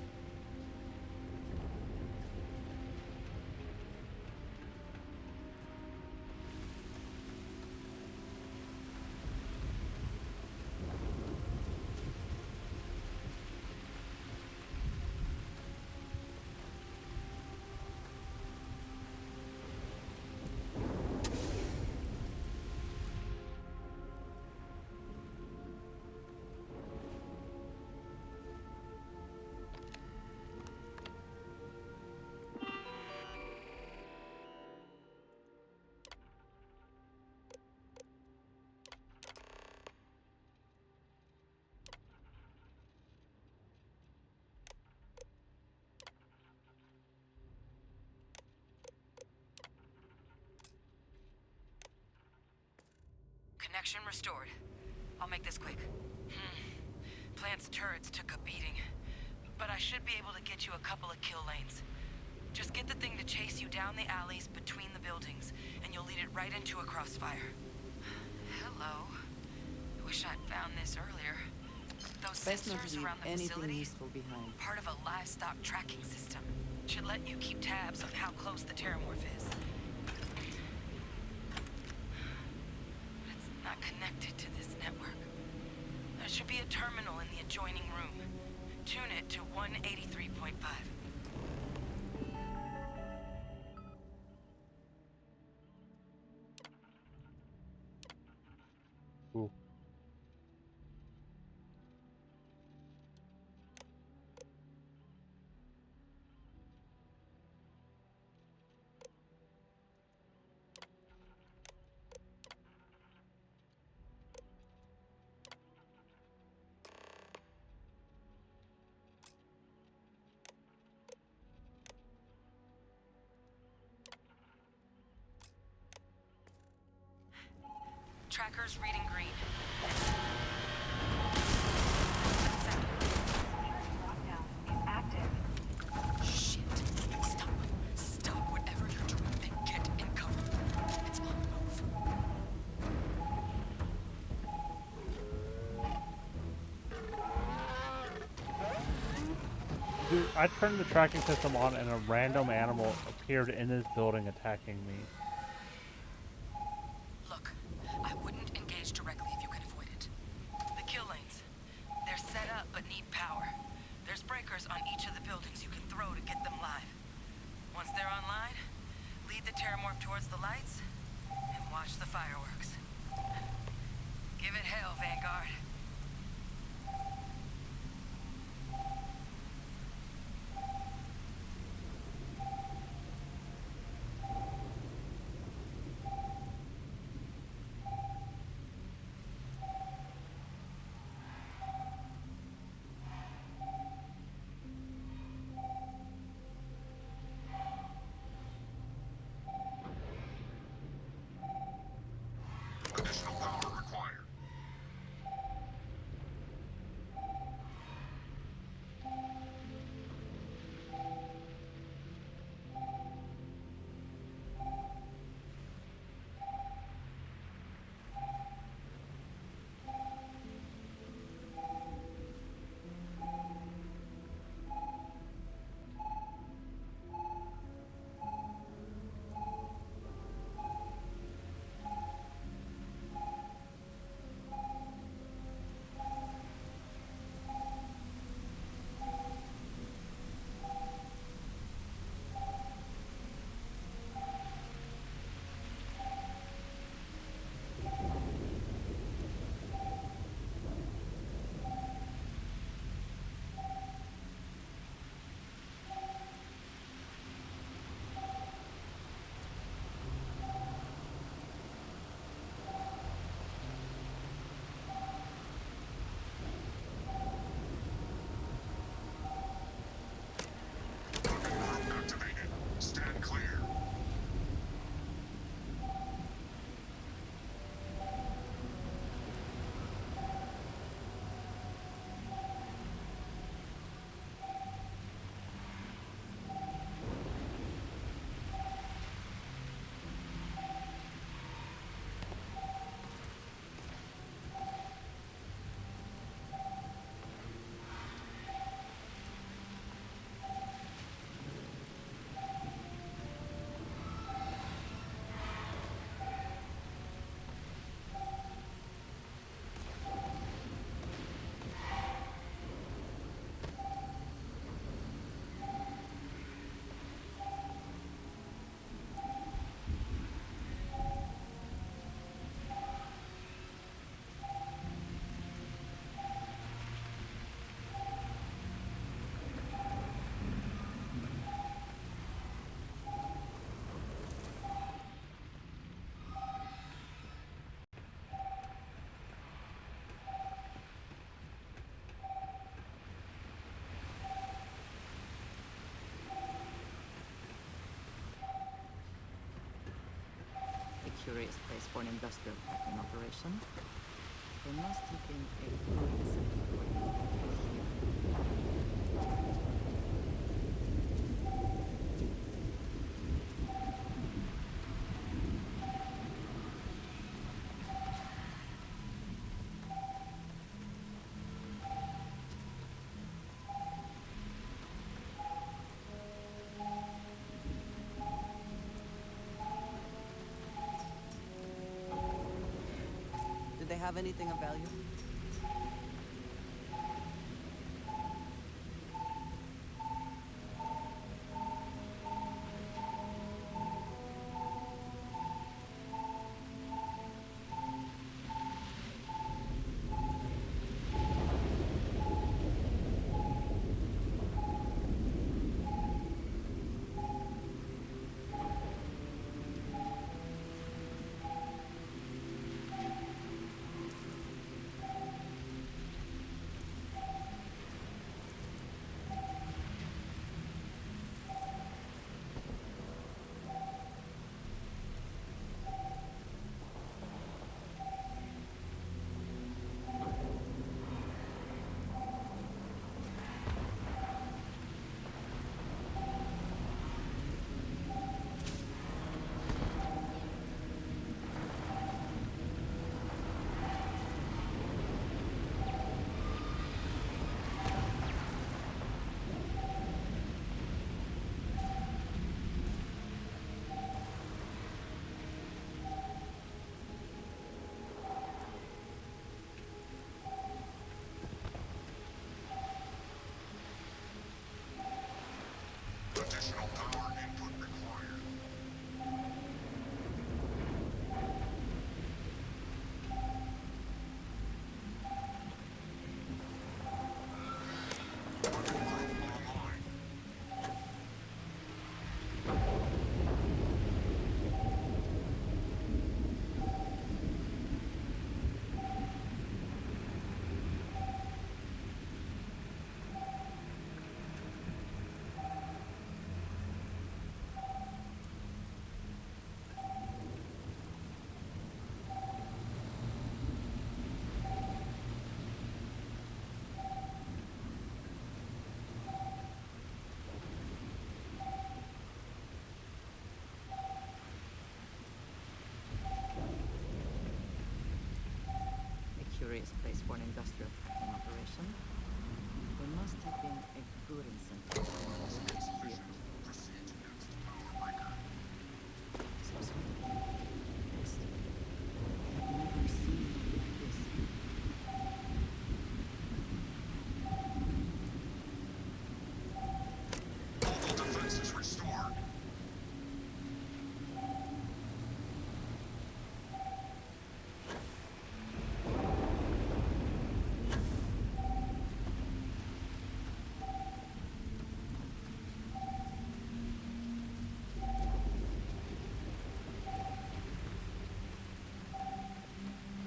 Connection restored. I'll make this quick. Plant's turrets took a beating, but I should be able to get you a couple of kill lanes. Just get the thing to chase you down the alleys between the buildings, and you'll lead it right into a crossfire. Hello. Wish I'd found this earlier. Those Best not sensors to leave around the anything facility, useful behind. part of a livestock tracking system. Should let you keep tabs on how close the terramorph is. But it's not connected to this network. There should be a terminal in the adjoining room. Tune it to 183.5. Ooh. Tracker's reading green. Shit. Stop. Stop whatever you're doing and get in cover. It's on the move. Dude, I turned the tracking system on and a random animal appeared in this building attacking me. Look, I wouldn't engage directly if you can avoid it. The kill lanes. They're set up but need power. There's breakers on each of the buildings you can throw to get them live. Once they're online, lead the terramorph towards the lights and watch the fireworks. Give it hell, Vanguard. Additional power required. Activated. Stand clear. A curious place for an industrial packing operation. There must have been a good incentive for them to be here. they have anything of value? Additional power input required. Online. A curious place for an industrial packing operation. There must have been a good incentive for them to locate here. Proceed to next power breaker. Some sort of nest. I've never seen one like this. Mobile defenses restored.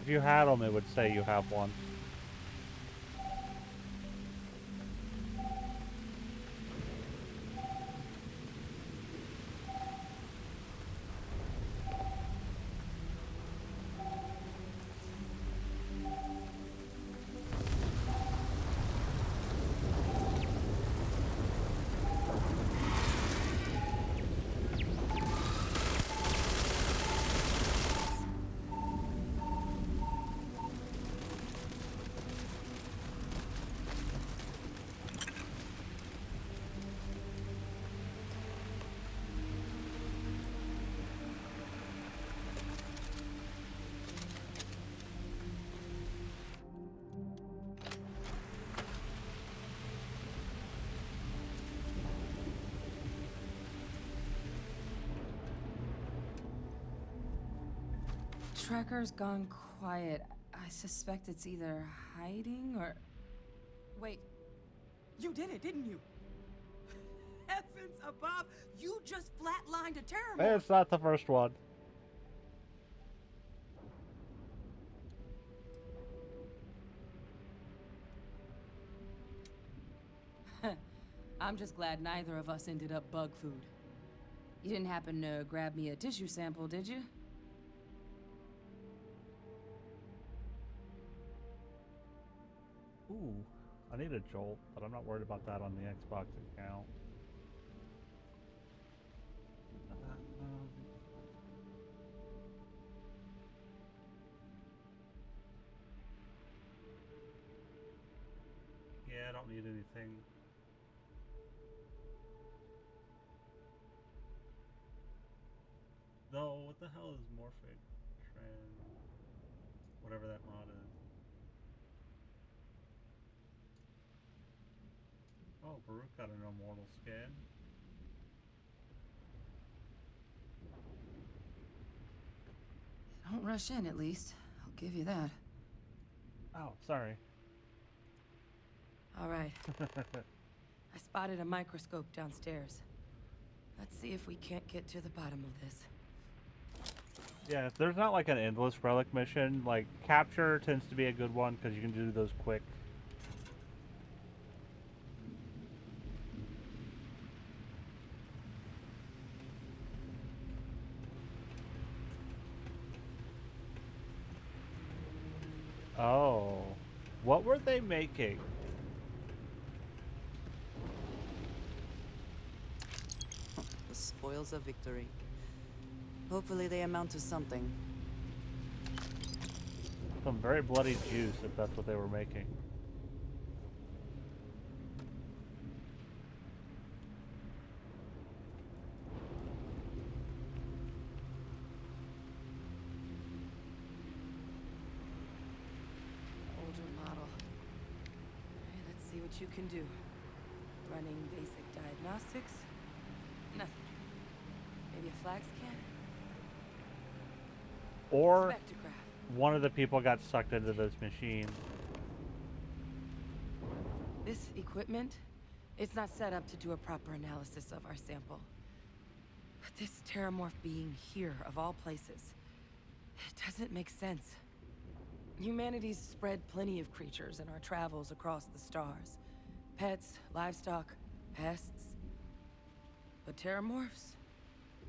If you had them, it would say you have one. Tracker's gone quiet. I suspect it's either hiding or... Wait. You did it, didn't you? Heavens above! You just flatlined a terror morph! It's not the first one. I'm just glad neither of us ended up bug food. You didn't happen to grab me a tissue sample, did you? Ooh, I need a jolt, but I'm not worried about that on the Xbox account. Yeah, I don't need anything. No, what the hell is morphic trend? Whatever that mod is. Oh, Baruch got an immortal skin. Don't rush in, at least. I'll give you that. Oh, sorry. All right. I spotted a microscope downstairs. Let's see if we can't get to the bottom of this. Yeah, if there's not like an endless relic mission, like capture tends to be a good one because you can do those quick. Oh, what were they making? The spoils of victory. Hopefully they amount to something. Some very bloody juice, if that's what they were making. Older model. Alright, let's see what you can do. Running basic diagnostics. Nothing. Maybe a flax can? Or Spectrograph. one of the people got sucked into this machine. This equipment, it's not set up to do a proper analysis of our sample. But this terramorph being here, of all places, it doesn't make sense. Humanity's spread plenty of creatures in our travels across the stars. Pets, livestock, pests. But terramorphs,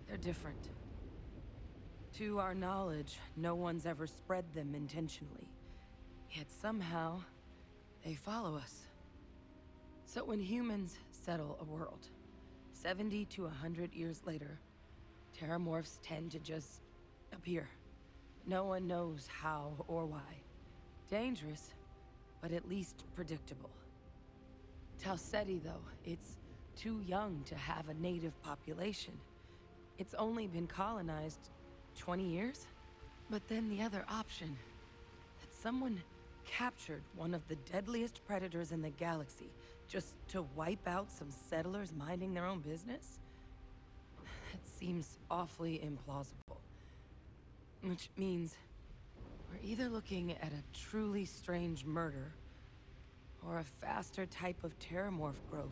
they're different. To our knowledge, no one's ever spread them intentionally. Yet somehow, they follow us. So when humans settle a world, 70 to 100 years later, terramorphs tend to just appear. No one knows how or why. Dangerous, but at least predictable. Tau Ceti, though, it's too young to have a native population. It's only been colonized 20 years? But then the other option, that someone captured one of the deadliest predators in the galaxy just to wipe out some settlers minding their own business? That seems awfully implausible. Which means we're either looking at a truly strange murder or a faster type of terramorph growth,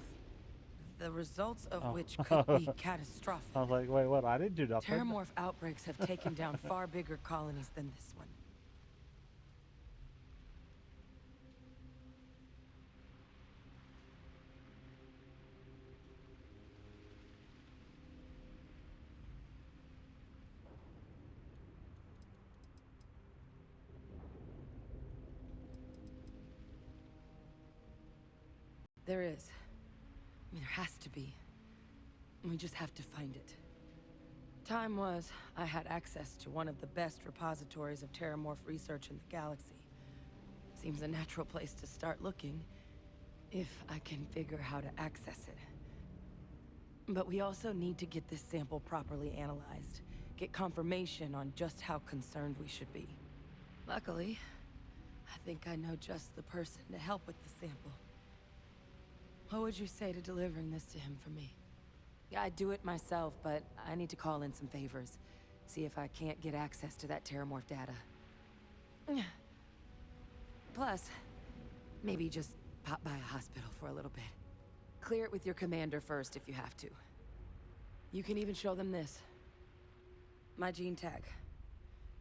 the results of which could be catastrophic. I was like, wait, what? I didn't do nothing. Terramorph outbreaks have taken down far bigger colonies than this one. There is. I mean, there has to be. We just have to find it. Time was, I had access to one of the best repositories of terramorph research in the galaxy. Seems a natural place to start looking, if I can figure how to access it. But we also need to get this sample properly analyzed, get confirmation on just how concerned we should be. Luckily, I think I know just the person to help with the sample. What would you say to delivering this to him for me? Yeah, I'd do it myself, but I need to call in some favors. See if I can't get access to that terramorph data. Plus, maybe just pop by a hospital for a little bit. Clear it with your commander first if you have to. You can even show them this. My gene tag.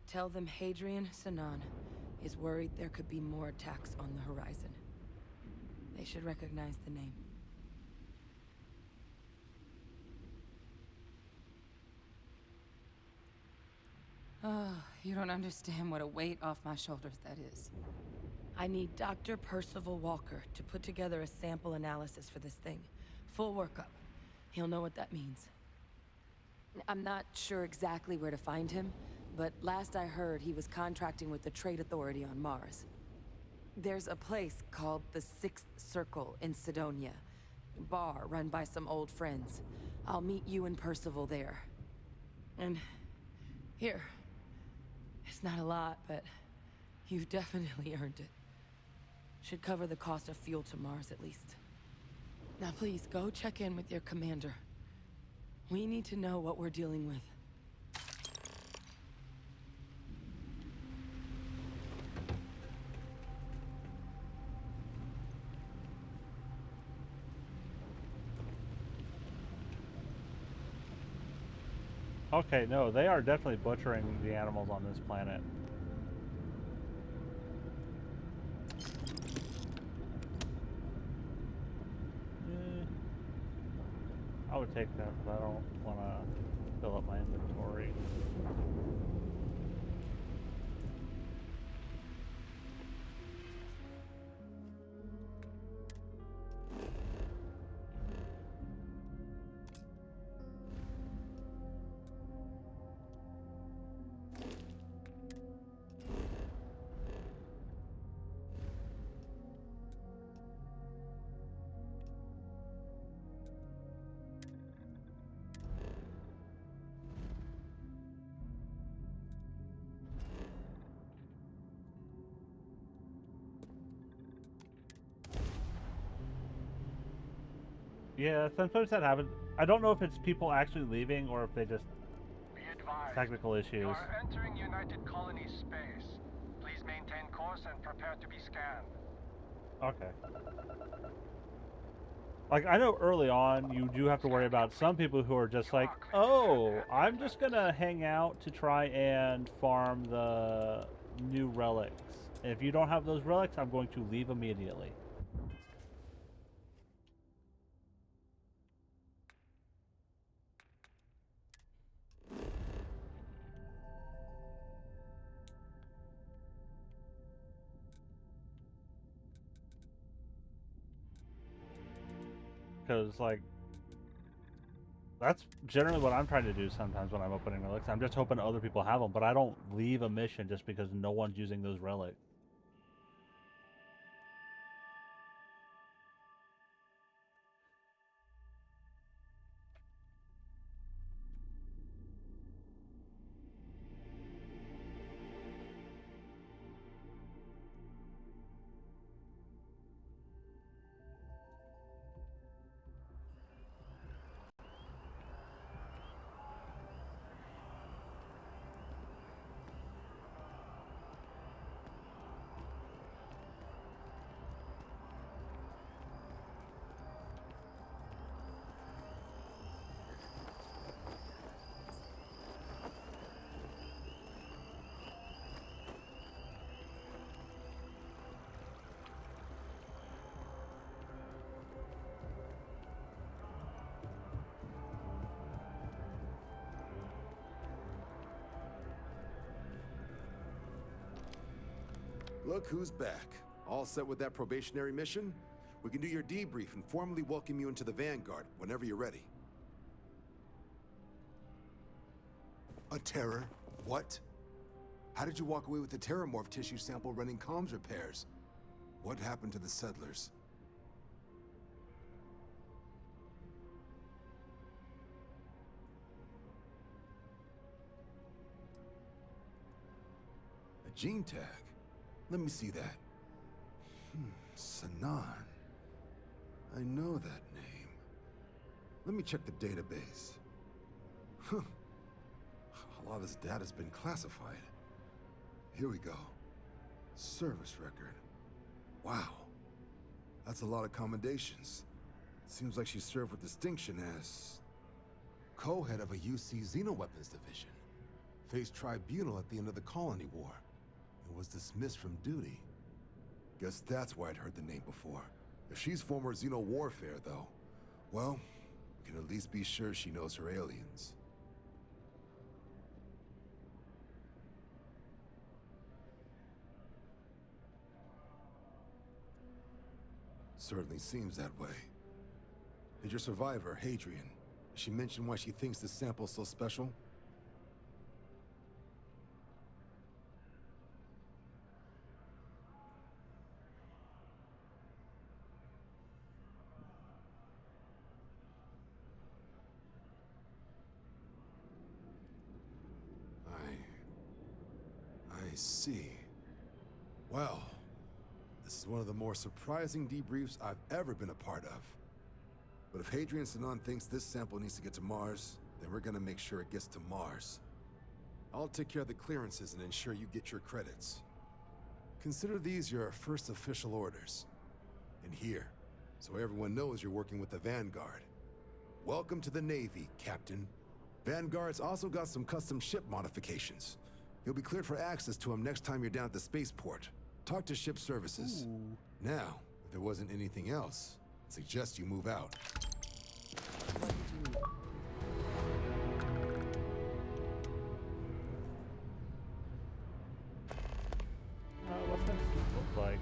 Tell them Hadrian Sinan is worried there could be more attacks on the horizon. They should recognize the name. Oh, you don't understand what a weight off my shoulders that is. I need Dr. Percival Walker to put together a sample analysis for this thing. Full workup. He'll know what that means. I'm not sure exactly where to find him, but last I heard he was contracting with the Trade Authority on Mars. There's a place called the Sixth Circle in Sidonia. Bar run by some old friends. I'll meet you and Percival there. And here. It's not a lot, but You've definitely earned it. Should cover the cost of fuel to Mars at least. Now please, go check in with your commander. We need to know what we're dealing with. Okay, no, they are definitely butchering the animals on this planet. I would take that, but I don't want to fill up my inventory. Yeah, sometimes that happens. I don't know if it's people actually leaving or if they just technical issues. You are entering United Colony space. Please maintain course and prepare to be scanned. Okay. Like, I know early on you do have to worry about some people who are just like, oh, I'm just gonna hang out to try and farm the new relics. If you don't have those relics, I'm going to leave immediately. Because, like, that's generally what I'm trying to do sometimes when I'm opening relics. I'm just hoping other people have them, but I don't leave a mission just because no one's using those relics. Look who's back. All set with that probationary mission? We can do your debrief and formally welcome you into the Vanguard whenever you're ready. A terror? What? How did you walk away with the terramorph tissue sample running comms repairs? What happened to the settlers? A gene tag? Let me see that. Sanan. I know that name. Let me check the database. Huh. A lot of this data's been classified. Here we go. Service record. Wow. That's a lot of commendations. Seems like she served with distinction as co-head of a UC Xenoweapons division. Faced tribunal at the end of the Colony War. And was dismissed from duty. Guess that's why I'd heard the name before. If she's former Xeno warfare, though, well, we can at least be sure she knows her aliens. Certainly seems that way. Did your survivor, Hadrian, did she mention why she thinks this sample's so special? I see. Well, this is one of the more surprising debriefs I've ever been a part of. But if Hadrian Sinon thinks this sample needs to get to Mars, then we're gonna make sure it gets to Mars. I'll take care of the clearances and ensure you get your credits. Consider these your first official orders. And here, so everyone knows you're working with the Vanguard. Welcome to the Navy, Captain. Vanguard's also got some custom ship modifications. You'll be cleared for access to them next time you're down at the spaceport. Talk to ship services. Ooh. Now, if there wasn't anything else, I suggest you move out. What's that suit look like?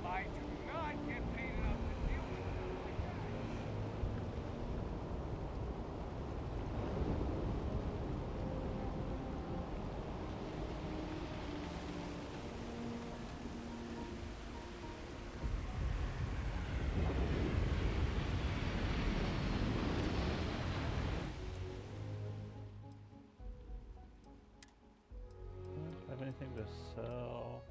I do not get paid enough to deal with stuff like that. Have anything to sell?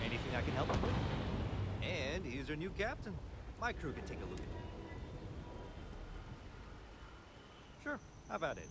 Anything I can help you with? And here's our new captain. My crew can take a look at it. Sure, how about it?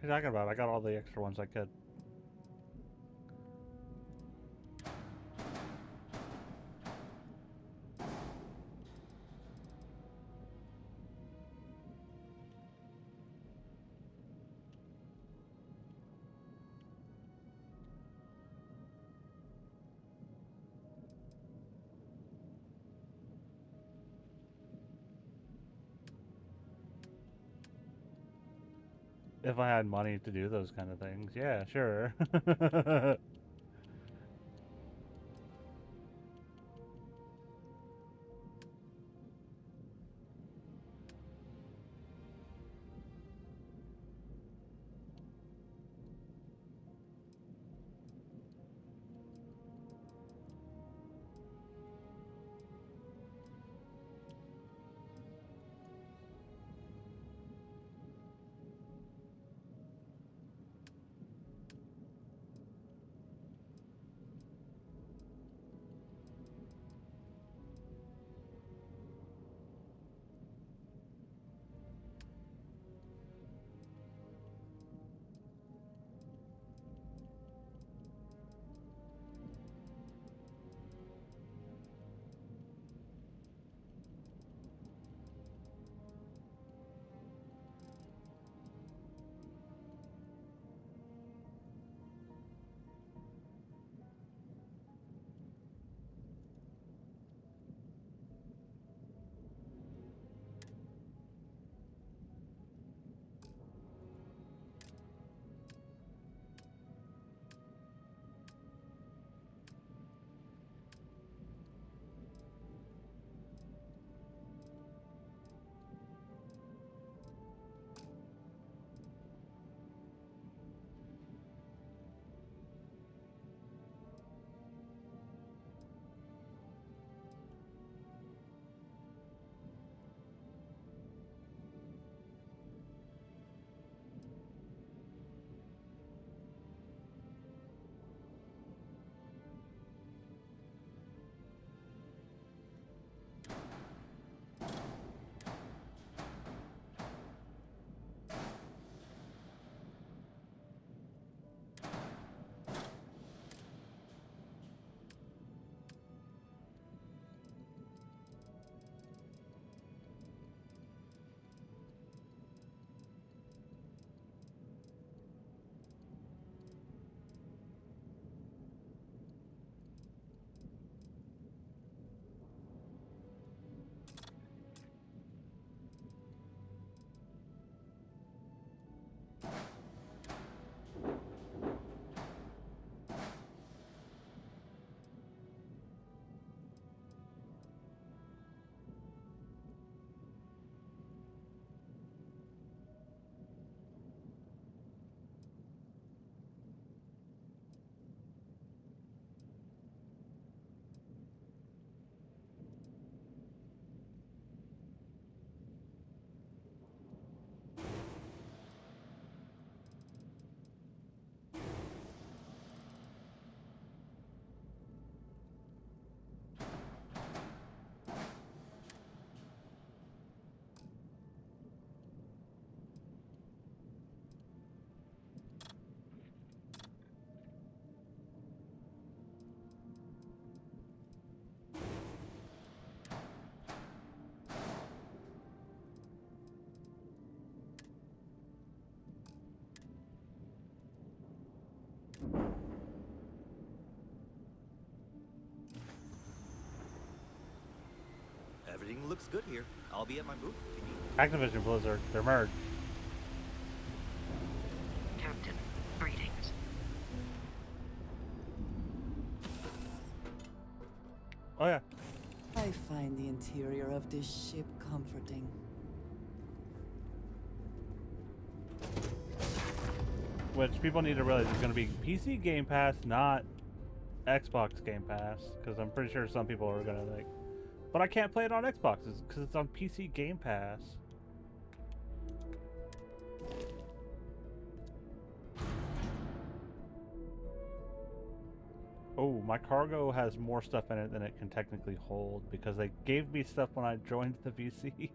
What are you talking about? I got all the extra ones I could. If I had money to do those kind of things, yeah, sure. Everything looks good here. I'll be at my booth if you need. Activision Blizzard, they're merged. Captain, greetings. Oh yeah. I find the interior of this ship comforting. Which people need to realize is going to be PC Game Pass, not Xbox Game Pass, because I'm pretty sure some people are going to like, but I can't play it on Xbox because it's on PC Game Pass. Oh, my cargo has more stuff in it than it can technically hold because they gave me stuff when I joined the VC.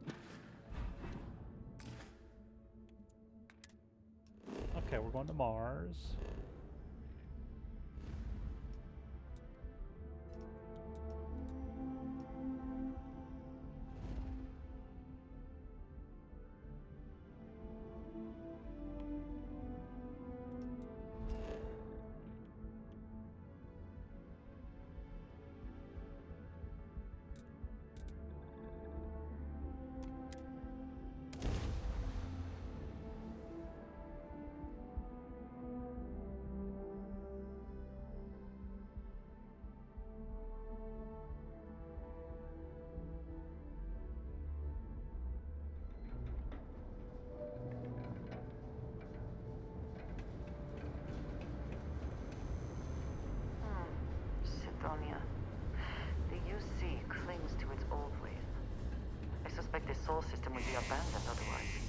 Oh, Okay, we're going to Mars. Sidonia. The UC clings to its old ways. I suspect the soul system would be abandoned otherwise.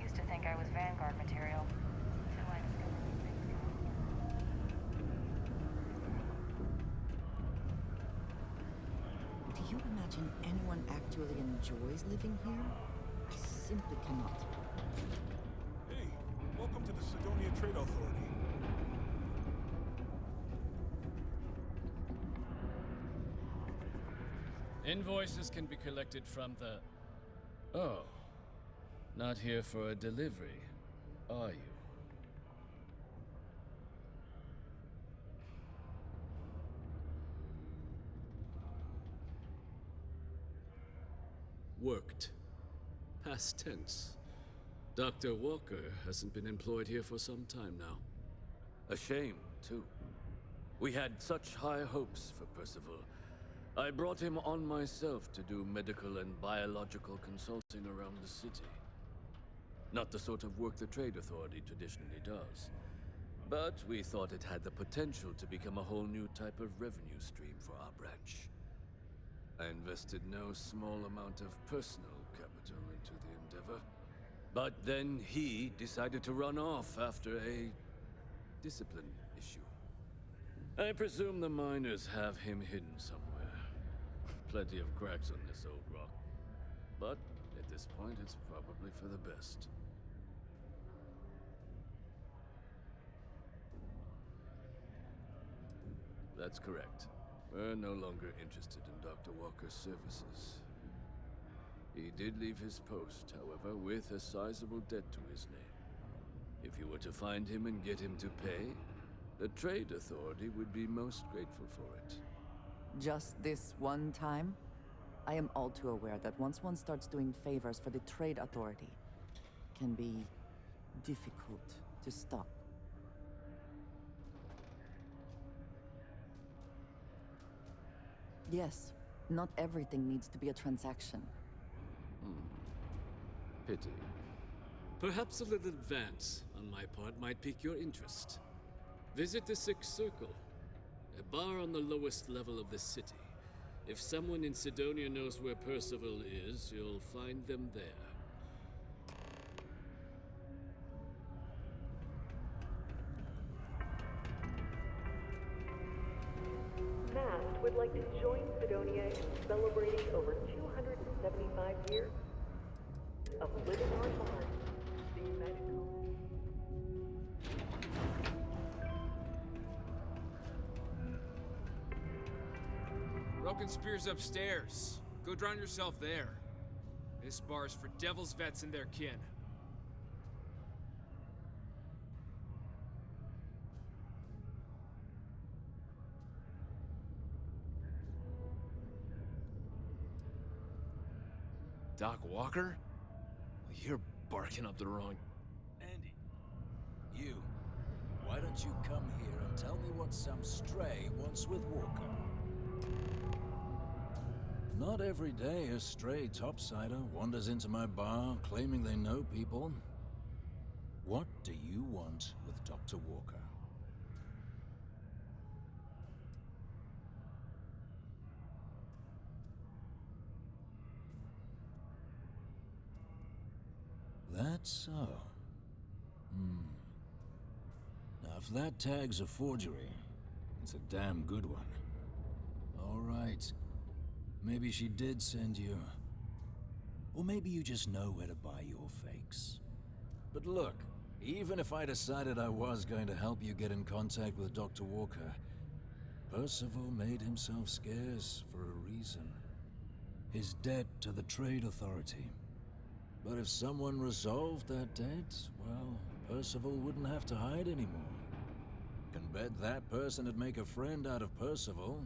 Used to think I was Vanguard material. Till I discovered these things Do you imagine anyone actually enjoys living here? I simply cannot. Hey, welcome to the Sidonia Trade Authority. Invoices can be collected from the... Oh. Not here for a delivery, are you? Worked. Past tense. Dr. Walker hasn't been employed here for some time now. A shame, too. We had such high hopes for Percival. I brought him on myself to do medical and biological consulting around the city. Not the sort of work the Trade Authority traditionally does. But we thought it had the potential to become a whole new type of revenue stream for our branch. I invested no small amount of personal capital into the endeavor. But then he decided to run off after a discipline issue. I presume the miners have him hidden somewhere. Plenty of cracks on this old rock. But at this point, it's probably for the best. That's correct. We're no longer interested in Dr. Walker's services. He did leave his post, however, with a sizable debt to his name. If you were to find him and get him to pay, the Trade Authority would be most grateful for it. Just this one time? I am all too aware that once one starts doing favors for the Trade Authority, it can be difficult to stop. Yes, not everything needs to be a transaction. Pity. Perhaps a little advance on my part might pique your interest. Visit the Sixth Circle, a bar on the lowest level of the city. If someone in Sidonia knows where Percival is, you'll find them there. Mast would like to join Sidonia in celebrating over 275 years of living on Mars. The United Broken Spear's upstairs. Go drown yourself there. This bar's for Devil's vets and their kin. Doc Walker? You're barking up the wrong... Andy, you. Why don't you come here and tell me what some stray wants with Walker? Not every day a stray topsider wanders into my bar claiming they know people. What do you want with Dr. Walker? That's so. Now, if that tag's a forgery, it's a damn good one. All right. Maybe she did send you. Or maybe you just know where to buy your fakes. But look, even if I decided I was going to help you get in contact with Dr. Walker, Percival made himself scarce for a reason. His debt to the Trade Authority. But if someone resolved that debt, well, Percival wouldn't have to hide anymore. Can bet that person would make a friend out of Percival,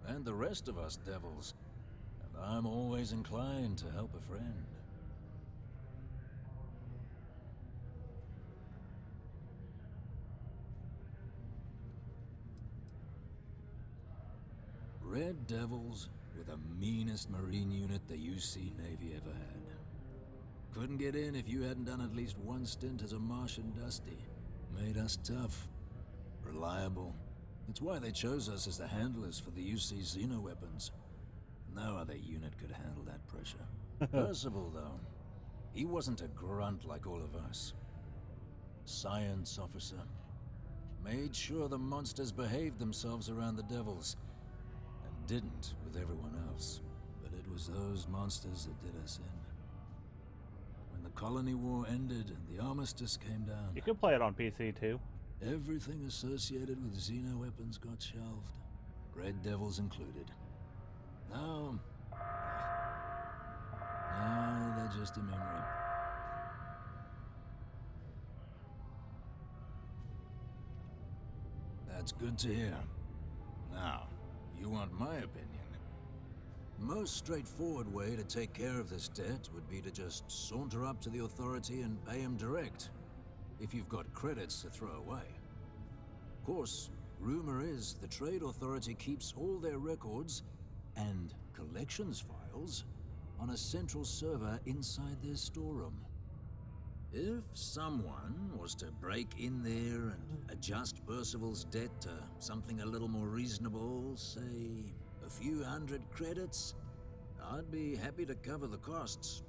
and the rest of us devils. And I'm always inclined to help a friend. Red Devils were the meanest Marine unit the UC Navy ever had. Couldn't get in if you hadn't done at least one stint as a Martian Dusty. Made us tough, reliable. It's why they chose us as the handlers for the UC Xeno-weapons. No other unit could handle that pressure. Percival, though, he wasn't a grunt like all of us. Science officer. Made sure the monsters behaved themselves around the Devils, and didn't with everyone else. But it was those monsters that did us in. When the colony war ended and the armistice came down... You can play it on PC too. Everything associated with Xeno-weapons got shelved. Red Devils included. Now they're just a memory. That's good to hear. Now, you want my opinion? Most straightforward way to take care of this debt would be to just saunter up to the Authority and pay him direct, if you've got credits to throw away. Of course, rumor is the Trade Authority keeps all their records and collections files on a central server inside their storeroom. If someone was to break in there and adjust Percival's debt to something a little more reasonable, say a few hundred credits, I'd be happy to cover the costs.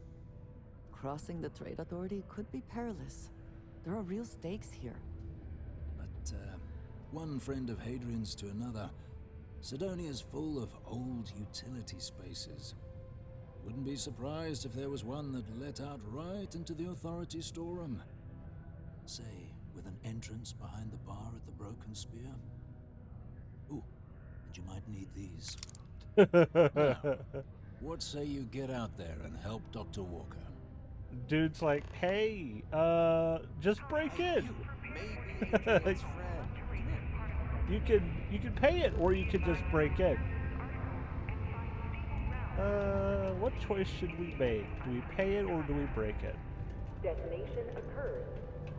Crossing the Trade Authority could be perilous. There are real stakes here. But, one friend of Hadrian's to another, Sidonia's full of old utility spaces. Wouldn't be surprised if there was one that let out right into the Authority storeroom. Say, with an entrance behind the bar at the Broken Spear. Ooh, and you might need these. Now, what say you get out there and help Dr. Walker? Dude's like, hey, just break in. You can pay it, or you could just break in. What choice should we make? Do we pay it or do we break it? Detonation occurs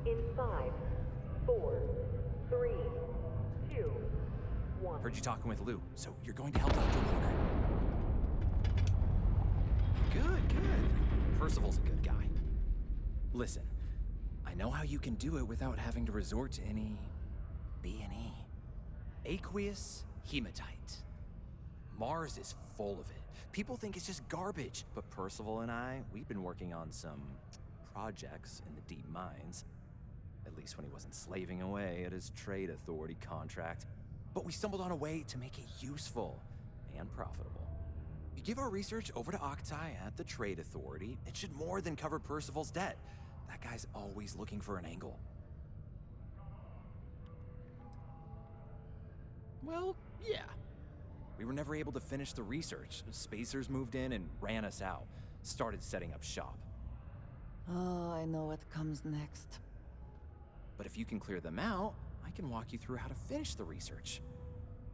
in 5, 4, 3, 2, 1. Heard you talking with Lou, so you're going to help Dr. Walker. Good. Percival's a good guy. Listen, I know how you can do it without having to resort to any B&E. Aqueous hematite. Mars is full of it. People think it's just garbage, but Percival and I, we've been working on some projects in the deep mines. At least when he wasn't slaving away at his Trade Authority contract. But we stumbled on a way to make it useful and profitable. You give our research over to Octai at the Trade Authority, it should more than cover Percival's debt. That guy's always looking for an angle. Well, yeah. We were never able to finish the research. Spacers moved in and ran us out. Started setting up shop. Oh, I know what comes next. But if you can clear them out, I can walk you through how to finish the research.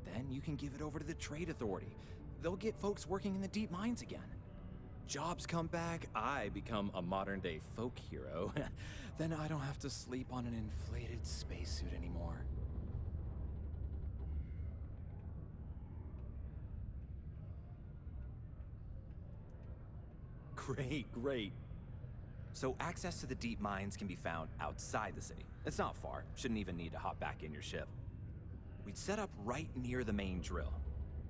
Then you can give it over to the Trade Authority. They'll get folks working in the deep mines again. Jobs come back, I become a modern-day folk hero. Then I don't have to sleep on an inflated spacesuit anymore. Great. So access to the deep mines can be found outside the city. It's not far. Shouldn't even need to hop back in your ship. We'd set up right near the main drill.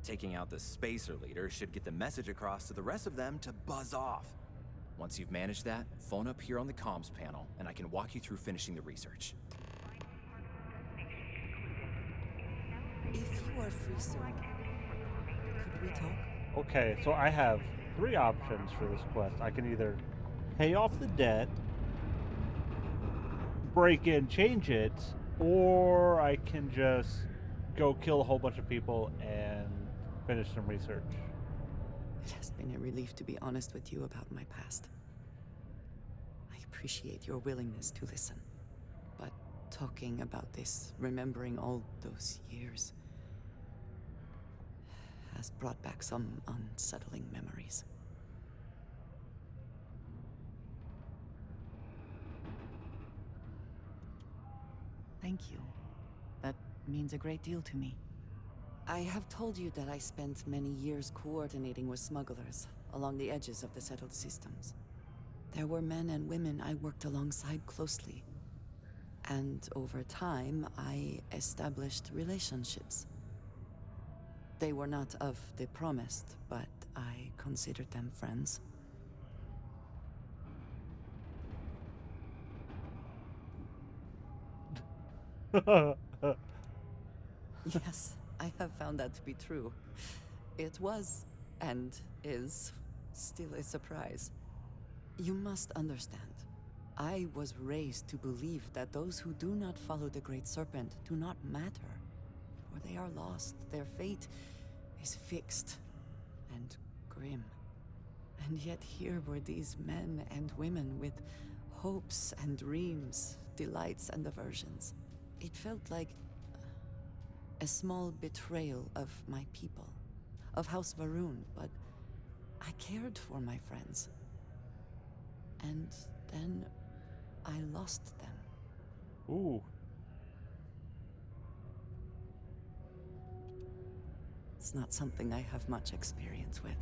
Taking out the spacer leader should get the message across to the rest of them to buzz off. Once you've managed that, phone up here on the comms panel, and I can walk you through finishing the research. If you are free soon, could we talk? Okay, so I have 3 options for this quest. I can either pay off the debt, break in, change it, or I can just go kill a whole bunch of people and finish some research. It has been a relief to be honest with you about my past. I appreciate your willingness to listen. But talking about this, remembering all those years, has brought back some unsettling memories. Thank you. That means a great deal to me. I have told you that I spent many years coordinating with smugglers along the edges of the settled systems. There were men and women I worked alongside closely. And over time, I established relationships. They were not of the promised, but I considered them friends. Yes, I have found that to be true. It was, and is, still a surprise. You must understand, I was raised to believe that those who do not follow the Great Serpent do not matter, for they are lost. Their fate is fixed and grim. And yet here were these men and women with hopes and dreams, delights and aversions. It felt like a small betrayal of my people, of House Varun, but I cared for my friends. And then I lost them. Ooh. It's not something I have much experience with.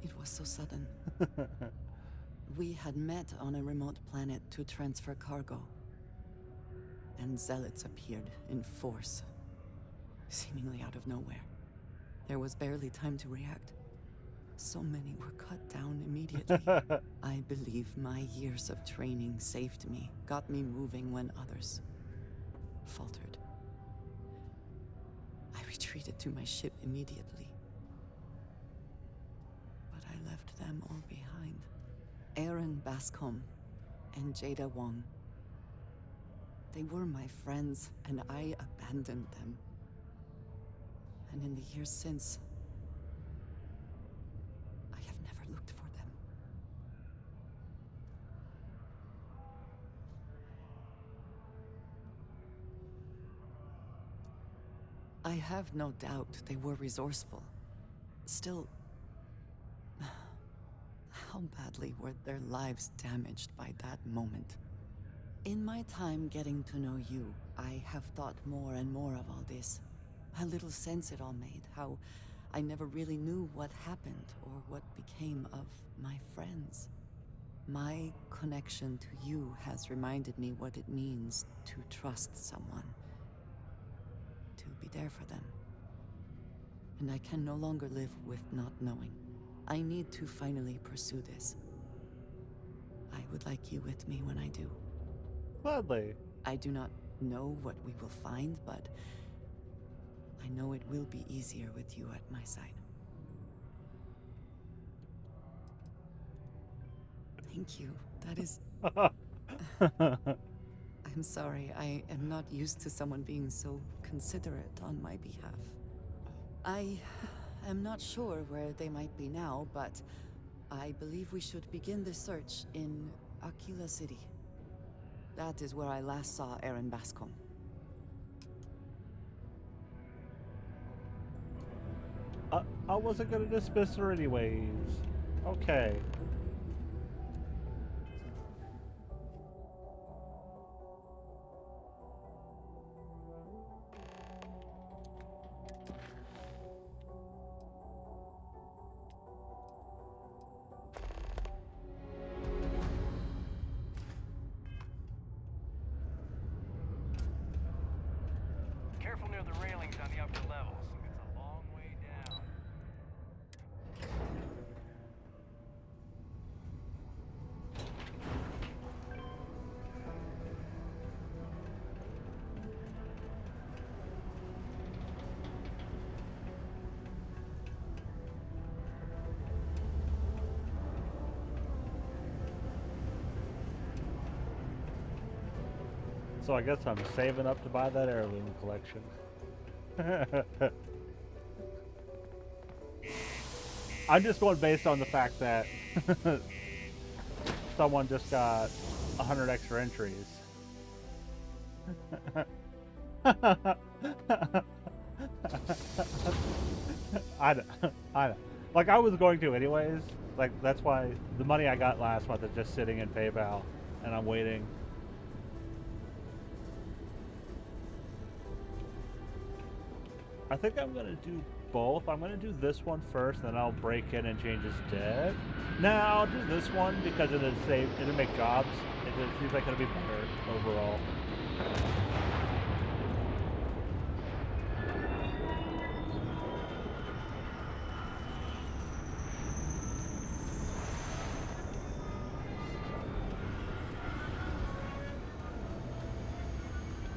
It was so sudden. We had met on a remote planet to transfer cargo. And zealots appeared in force, seemingly out of nowhere. There was barely time to react. So many were cut down immediately. I believe my years of training saved me, got me moving when others faltered. I retreated to my ship immediately. But I left them all behind. Aaron Bascom and Jada Wong. They were my friends, and I abandoned them. And in the years since, I have never looked for them. I have no doubt they were resourceful. Still, how badly were their lives damaged by that moment? In my time getting to know you, I have thought more and more of all this. How little sense it all made, how I never really knew what happened or what became of my friends. My connection to you has reminded me what it means to trust someone, to be there for them. And I can no longer live with not knowing. I need to finally pursue this. I would like you with me when I do. Gladly. I do not know what we will find, but I know it will be easier with you at my side. Thank you. That is... I'm sorry, I am not used to someone being so considerate on my behalf. I am not sure where they might be now, but I believe we should begin the search in Aquila City. That is where I last saw Aaron Bascom. I wasn't gonna dismiss her anyways. Okay. Careful near the railings on the upper levels. It's a long way down. So I guess I'm saving up to buy that heirloom collection. I'm just going based on the fact that someone just got 100 extra entries. I know. I know. Like, I was going to anyways. Like, that's why the money I got last month is just sitting in PayPal, and I'm waiting. I think I'm gonna do both. I'm gonna do this one first, then I'll break in and change his debt. No, I'll do this one because it'll save, it'll make jobs. It seems like it'll be better overall.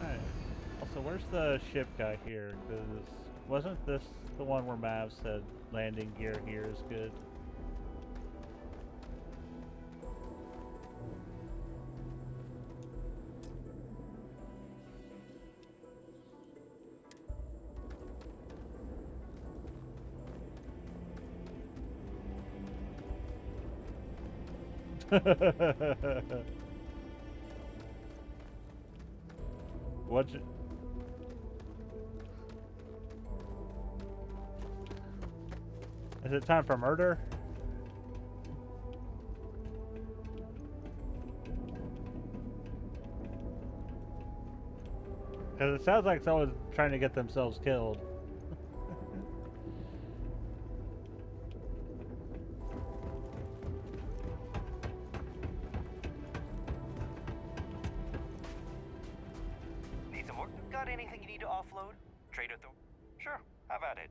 Alright. Also, where's the ship guy here? Because wasn't this the one where Mav said landing gear here is good? What's it? Is it time for murder? Because it sounds like someone's trying to get themselves killed. Need some work? Got anything you need to offload? Trader though? Sure, have at it.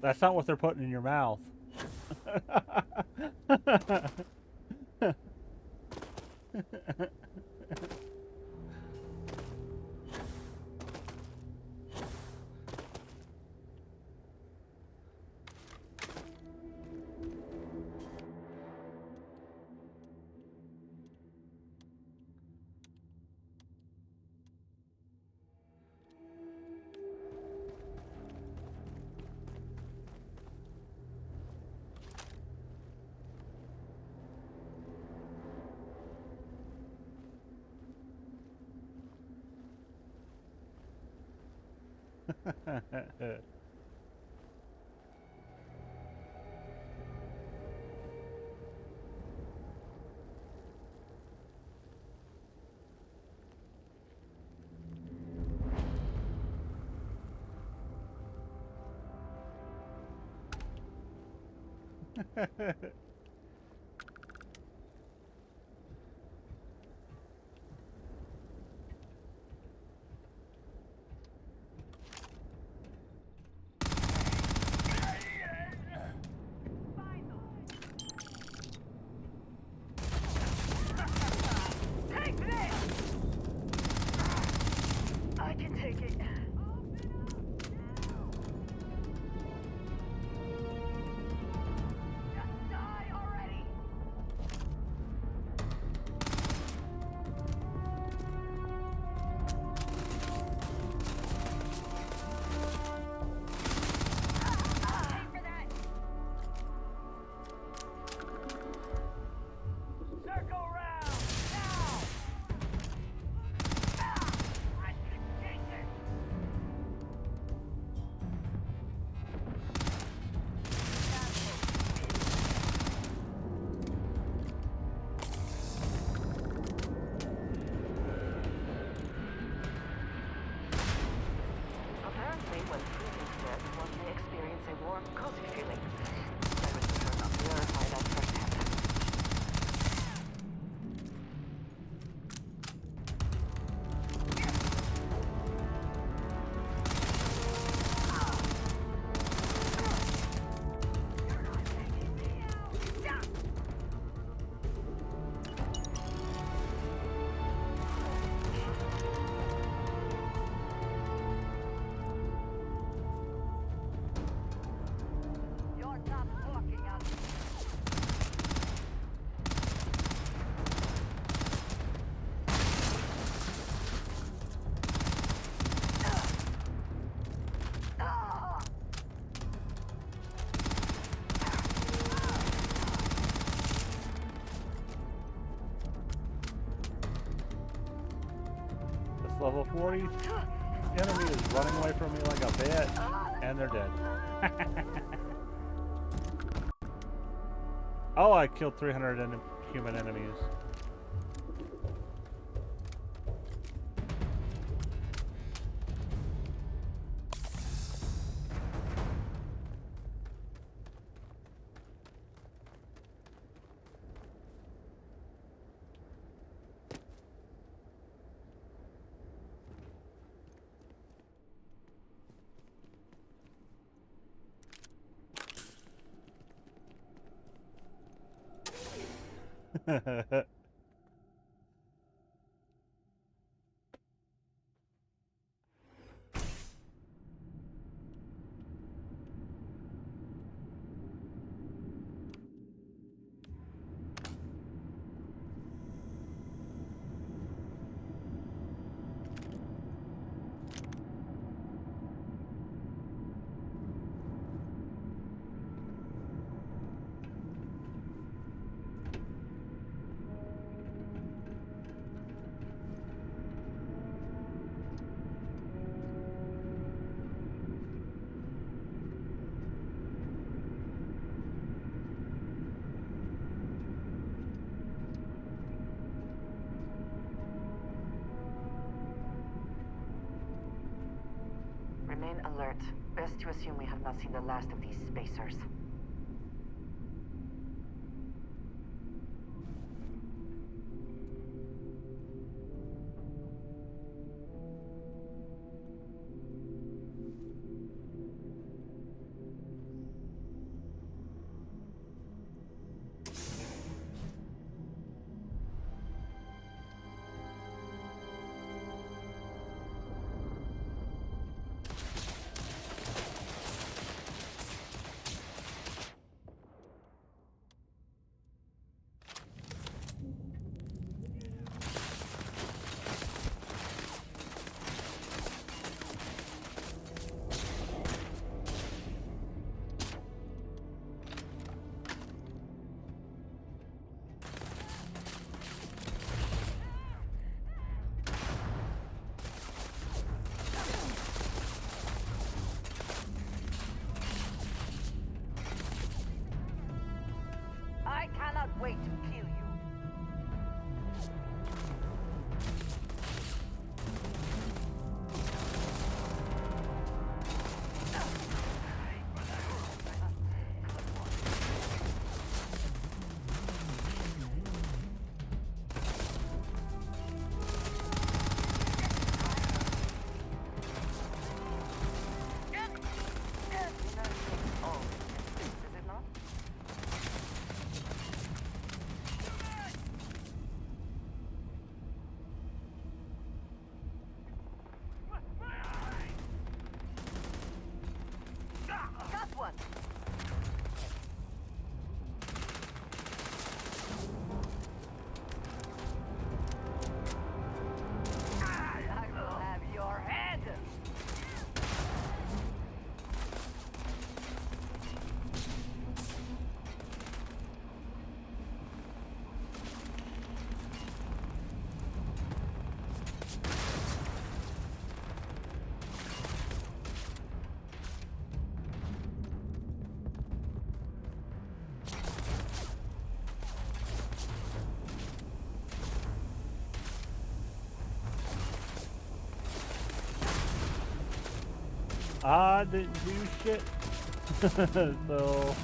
That's not what they're putting in your mouth. Take this! I can take it. Just die already! Pay for that! Circle round! Now! I can take it! Apparently, when freezing to death, one may experience a warm, cozy feeling. I would prefer not to verify that firsthand. You're not walking out. This level 40 enemy is running away from me like a bitch, and they're dead. Oh, I killed 300 human enemies. Remain alert. Best to assume we have not seen the last of these spacers. I didn't do shit. So.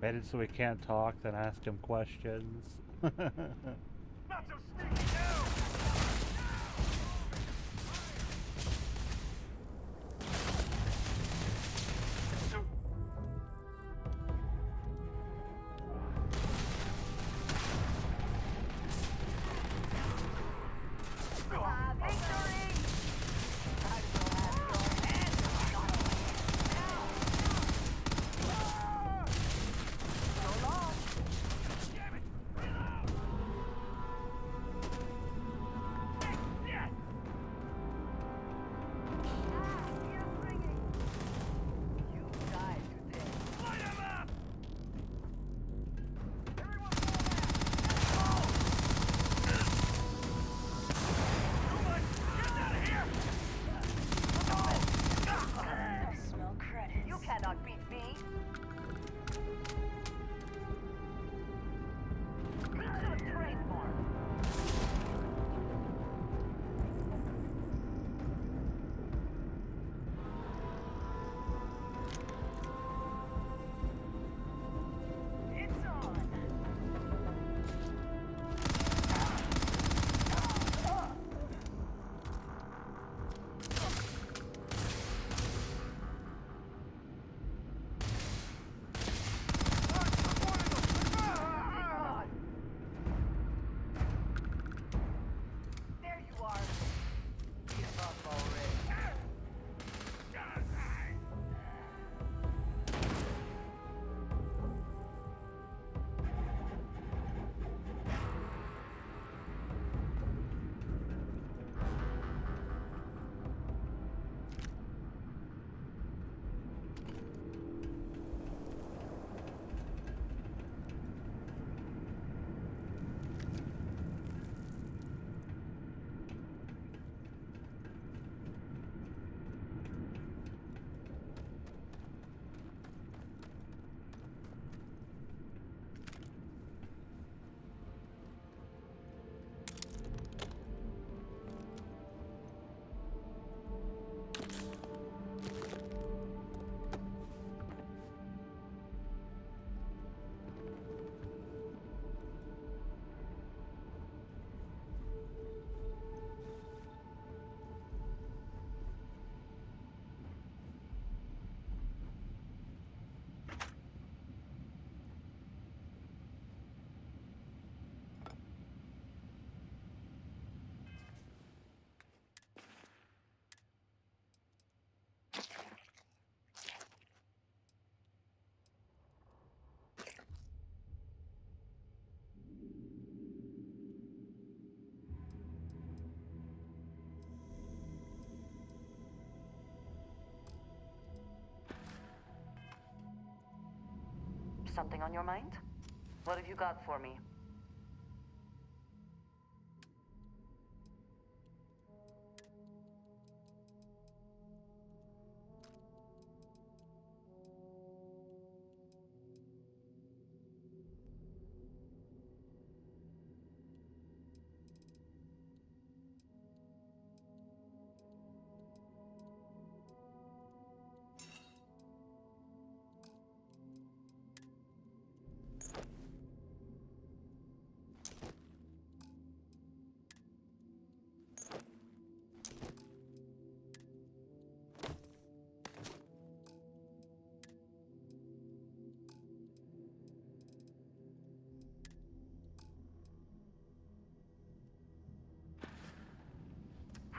Made it so we can't talk, then ask him questions. Not so sneaky now! Something on your mind? What have you got for me?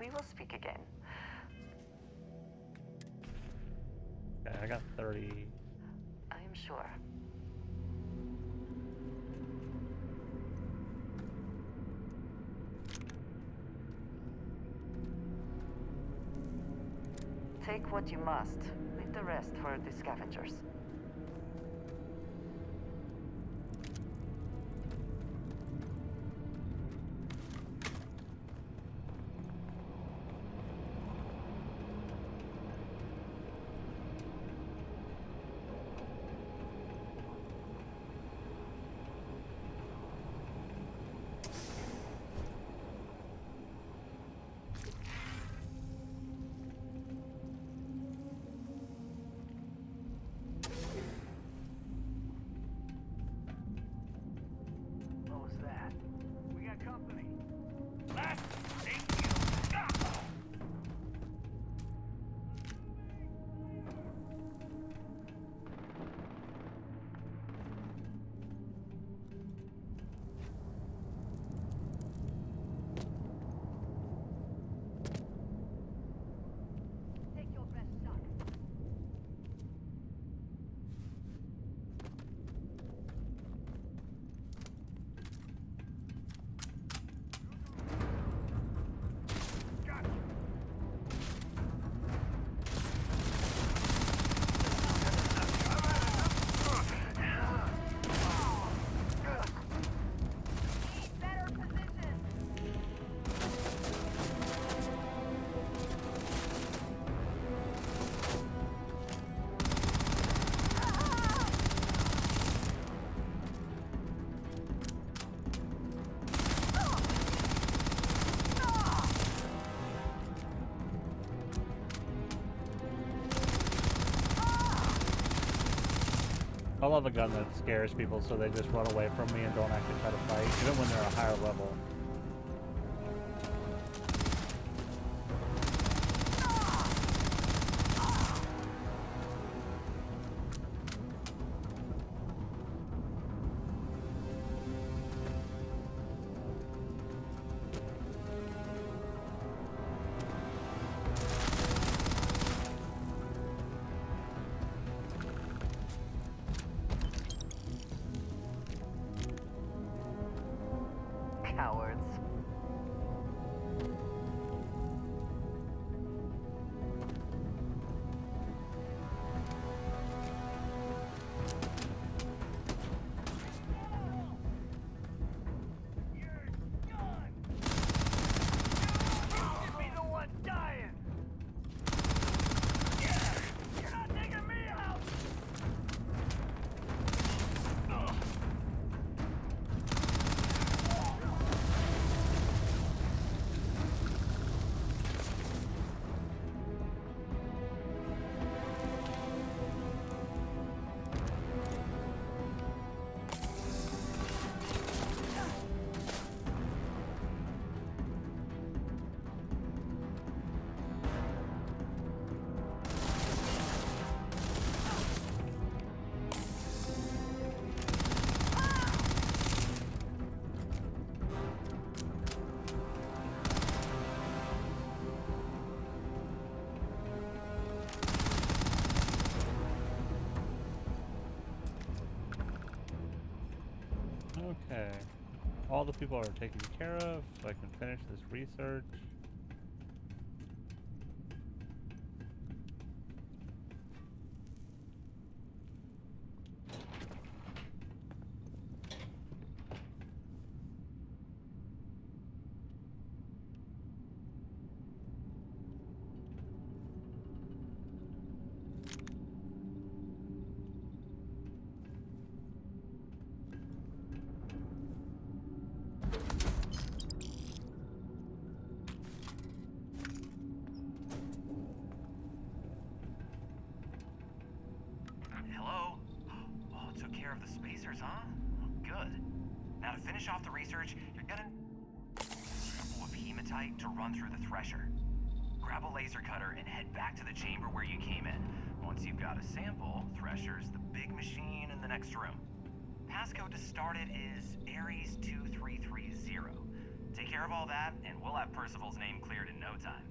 we will speak again. Okay, I got 30. I am sure. Take what you must. Leave the rest for the scavengers. What was that? We got company. Take your best shot. I love a gun that scares people so they just run away from me and don't actually try to fight, even when they're a higher level. Cowards. Should be the one dying. Yeah, you're not taking me out. Okay. All the people are taken care of, so I can finish this research. Hello? Oh, took care of the spacers, huh? Oh, good. Now to finish off the research, you're gonna sample of hematite to run through the thresher. Grab a laser cutter and head back to the chamber where you came in. Once you've got a sample, thresher's the big machine in the next room. Passcode to start it is Ares 2330. Take care care of all that, and we'll have Percival's name cleared in no time.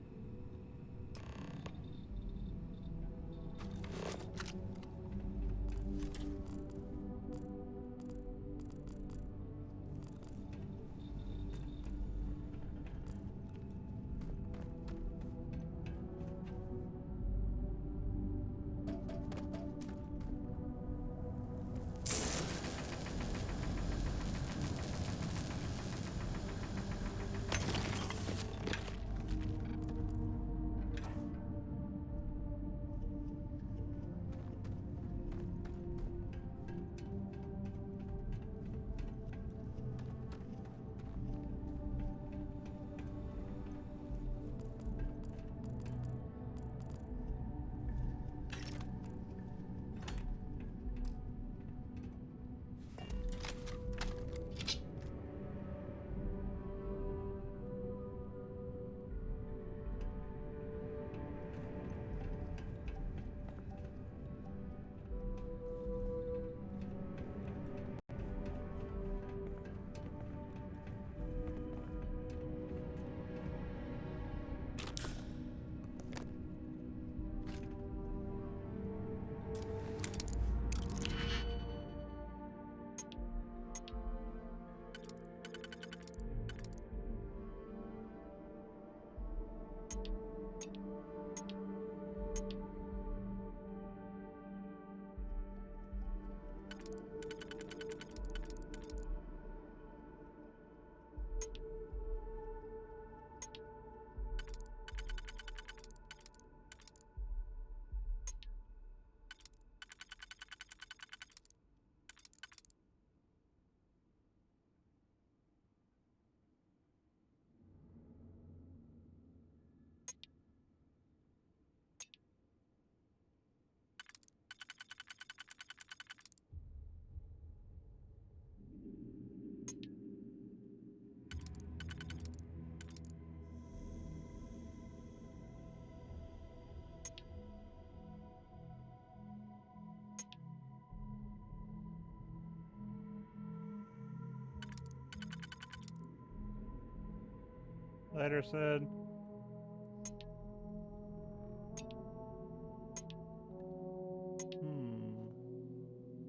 Later, Sid.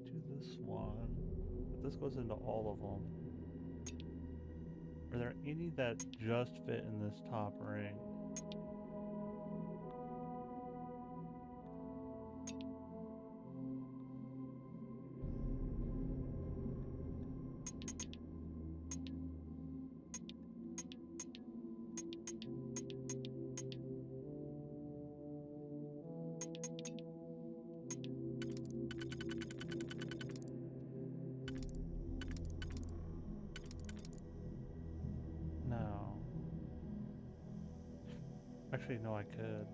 Do this one. But this goes into all of them. Are there any that just fit in this top ring? No. Actually, no, I could.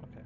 Okay.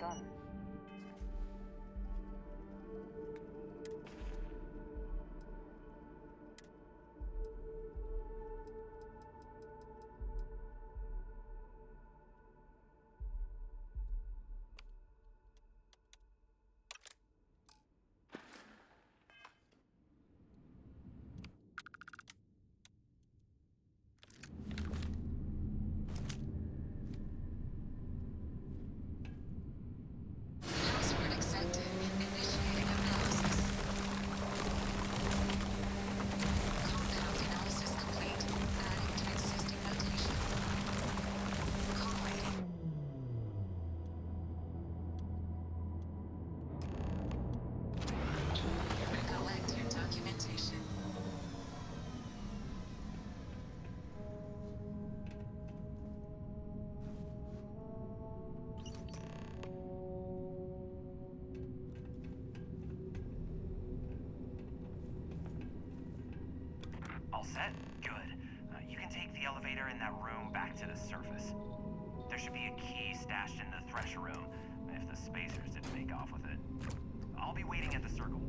done. Password accepted. Initiating analysis. Compound analysis complete. Adding to existing notation. Collating. Collect your documentation. All set? Good. You can take the elevator in that room back to the surface. There should be a key stashed in the thresher room, if the spacers didn't make off with it. I'll be waiting at the circle.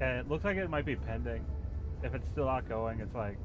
Yeah, it looks like it might be pending. If it's still not going, it's like...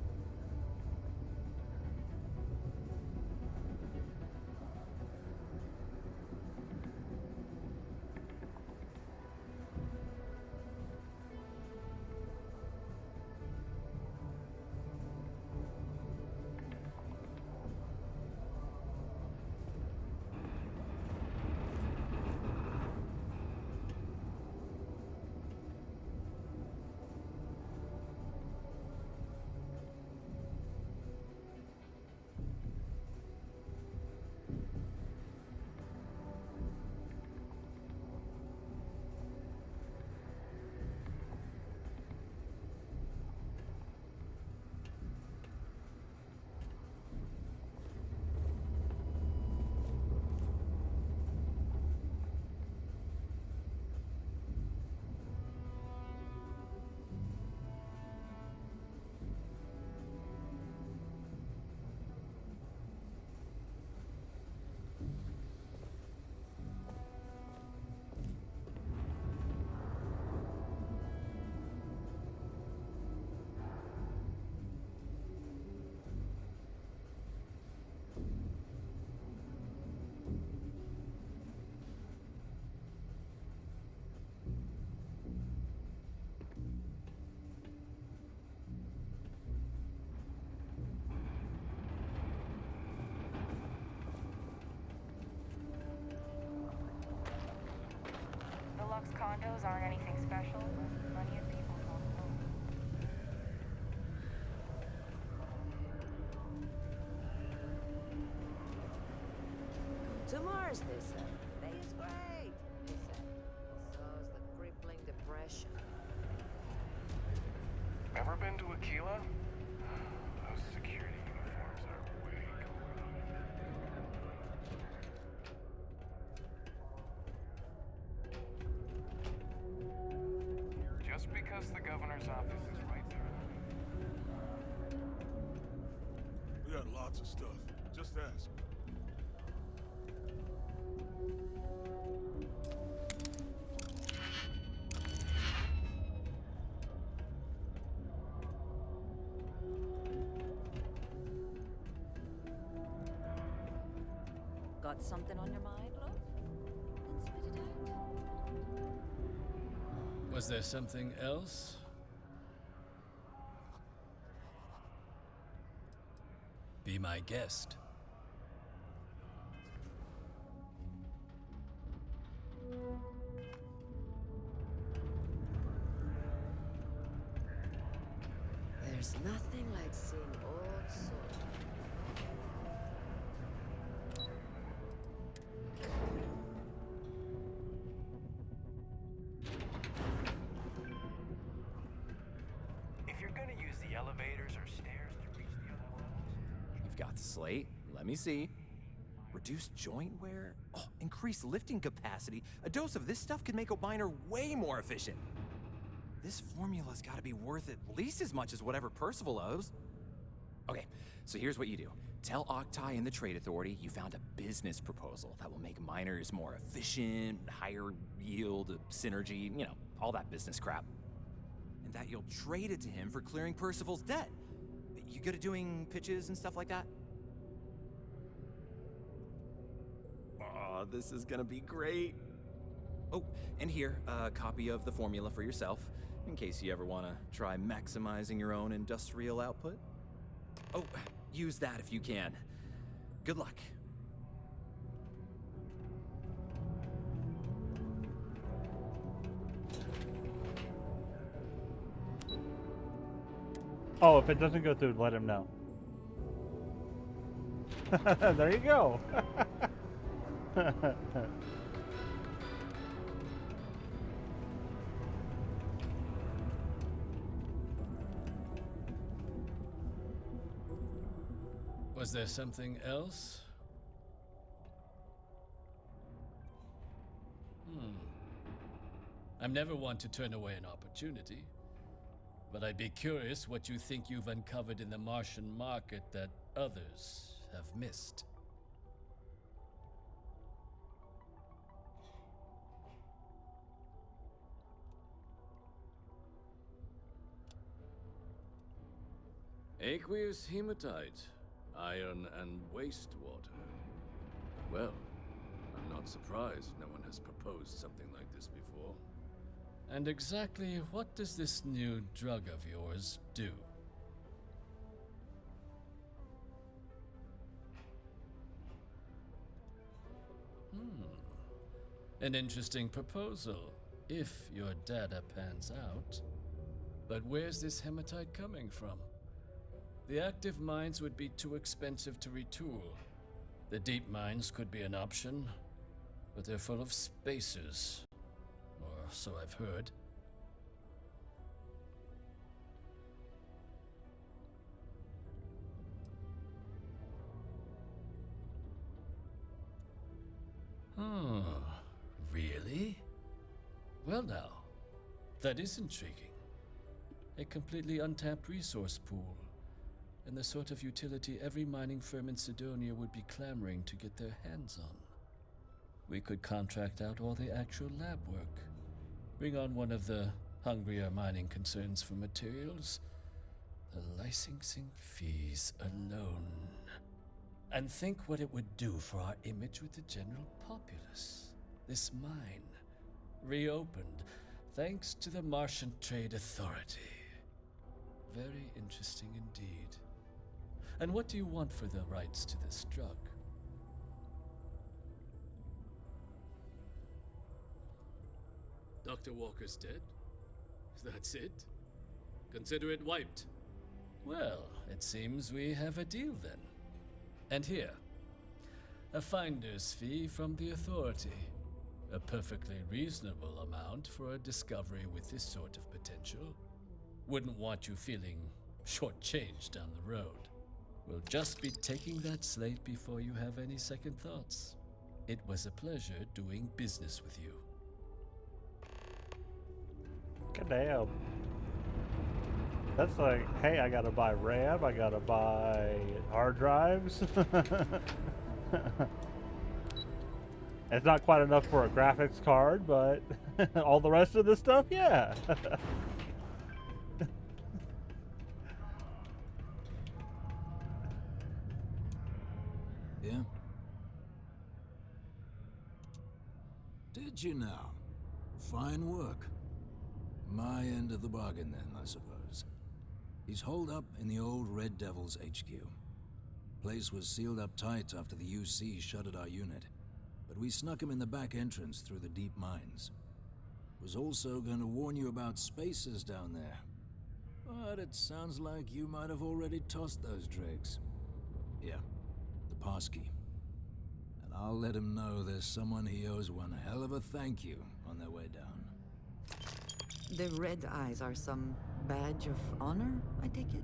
Mars, they said. They is great, they said. So's the crippling depression. Ever been to Aquila? Those security uniforms are way cool. Just because the governor's office is right there. We got lots of stuff. Just ask. Got something on your mind, love? Then spit it out. Was there something else? Be my guest. There's nothing like seeing old soul. If you're gonna use the elevators or stairs to reach the other levels, You've got the slate. Let me see. Reduce joint wear? Oh, increase lifting capacity. A dose of this stuff could make a miner way more efficient. This formula's gotta be worth at least as much as whatever Percival owes. Okay, so here's what you do. Tell Octai and the Trade Authority you found a business proposal that will make miners more efficient, higher yield, synergy, you know, all that business crap. And that you'll trade it to him for clearing Percival's debt. You good at doing pitches and stuff like that? Oh, this is gonna be great. Oh, and here, a copy of the formula for yourself, in case you ever want to try maximizing your own industrial output. Oh, use that if you can. Good luck. Oh, if it doesn't go through, let him know. There you go. Was there something else? I'm never one to turn away an opportunity, but I'd be curious what you think you've uncovered in the Martian market that others have missed. Aqueous hematite, iron and wastewater. Well, I'm not surprised no one has proposed something like this before. And exactly what does this new drug of yours do? An interesting proposal, if your data pans out. But where's this hematite coming from? The active mines would be too expensive to retool. The deep mines could be an option, but they're full of spacers. Or so I've heard. Really? Well now, that is intriguing. A completely untapped resource pool, and the sort of utility every mining firm in Sidonia would be clamoring to get their hands on. We could contract out all the actual lab work, bring on one of the hungrier mining concerns for materials, the licensing fees alone. And think what it would do for our image with the general populace. This mine, reopened thanks to the Martian Trade Authority. Very interesting indeed. And what do you want for the rights to this drug? Dr. Walker's dead? That's it? Consider it wiped. Well, it seems we have a deal then. And here, A finder's fee from the authority. A perfectly reasonable amount for a discovery with this sort of potential. Wouldn't want you feeling shortchanged down the road. We'll just be taking that slate before you have any second thoughts. It was a pleasure doing business with you. God damn. That's like, hey, I gotta buy RAM, I gotta buy hard drives. It's not quite enough for a graphics card, but all the rest of the stuff, yeah. Yeah? Did you now? Fine work. My end of the bargain then, I suppose. He's holed up in the old Red Devil's HQ. Place was sealed up tight after the UC shuttered our unit, but we snuck him in the back entrance through the deep mines. Was also going to warn you about spacers down there. But it sounds like you might have already tossed those dregs. Here, the passkey. And I'll let him know there's someone he owes one hell of a thank you on their way down. The red eyes are some badge of honor, I take it?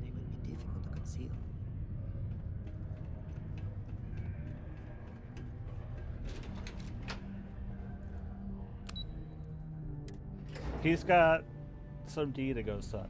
They would be difficult to conceal. He's got some D to go, son.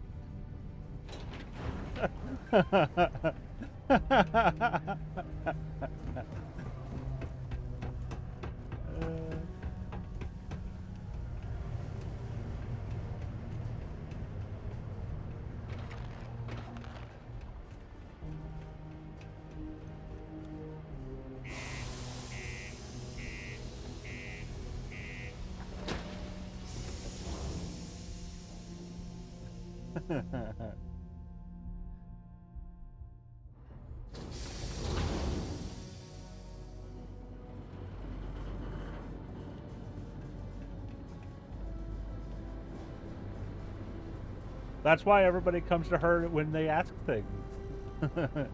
That's why everybody comes to her when they ask things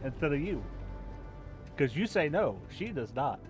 instead of you. Because you say no, she does not.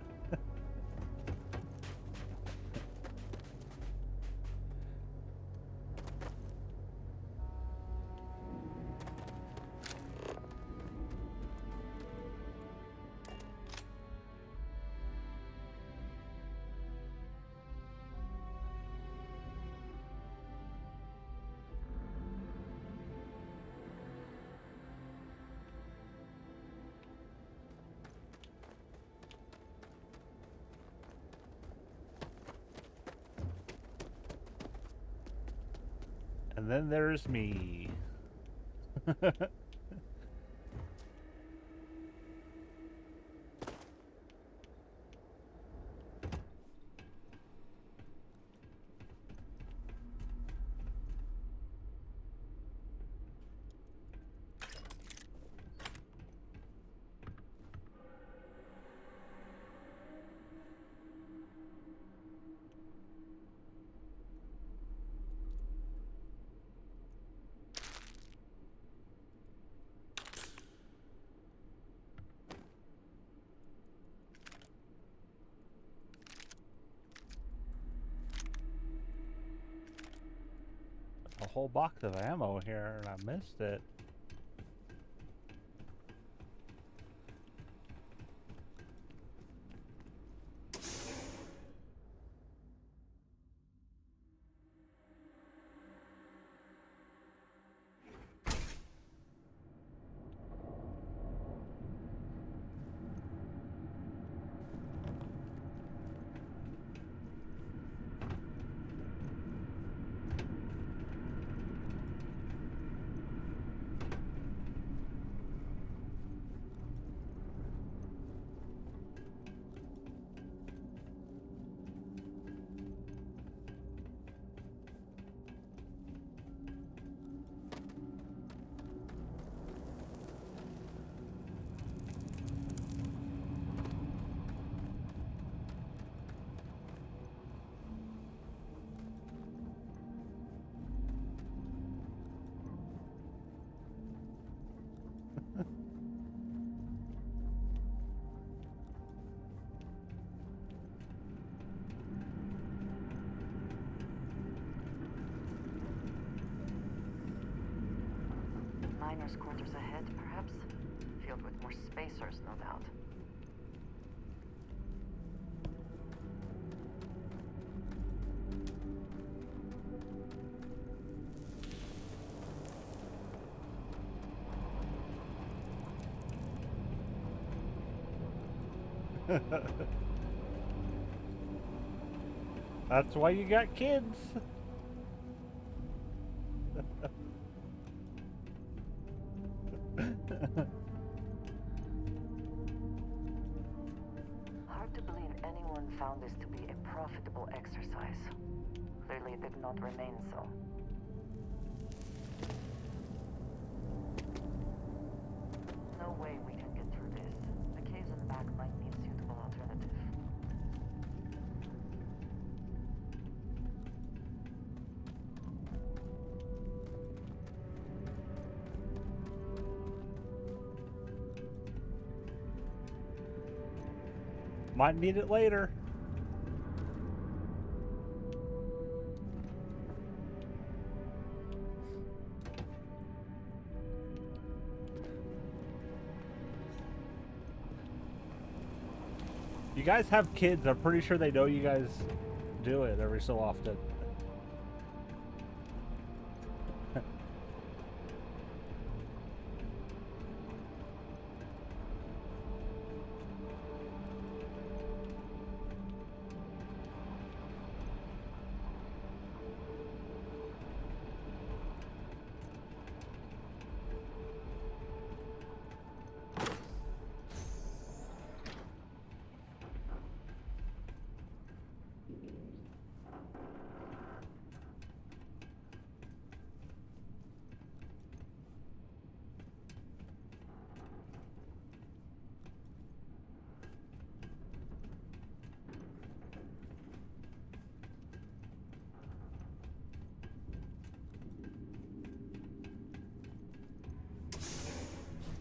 And then there's me. A whole box of ammo here and I missed it. miners' quarters ahead, perhaps? Filled with more spacers, no doubt. That's why you got kids. Hard to believe anyone found this to be a profitable exercise. Clearly it did not remain so. No way we can get through this. The caves in the back might be a suitable alternative. Might need it later. You guys have kids. I'm pretty sure they know you guys do it every so often.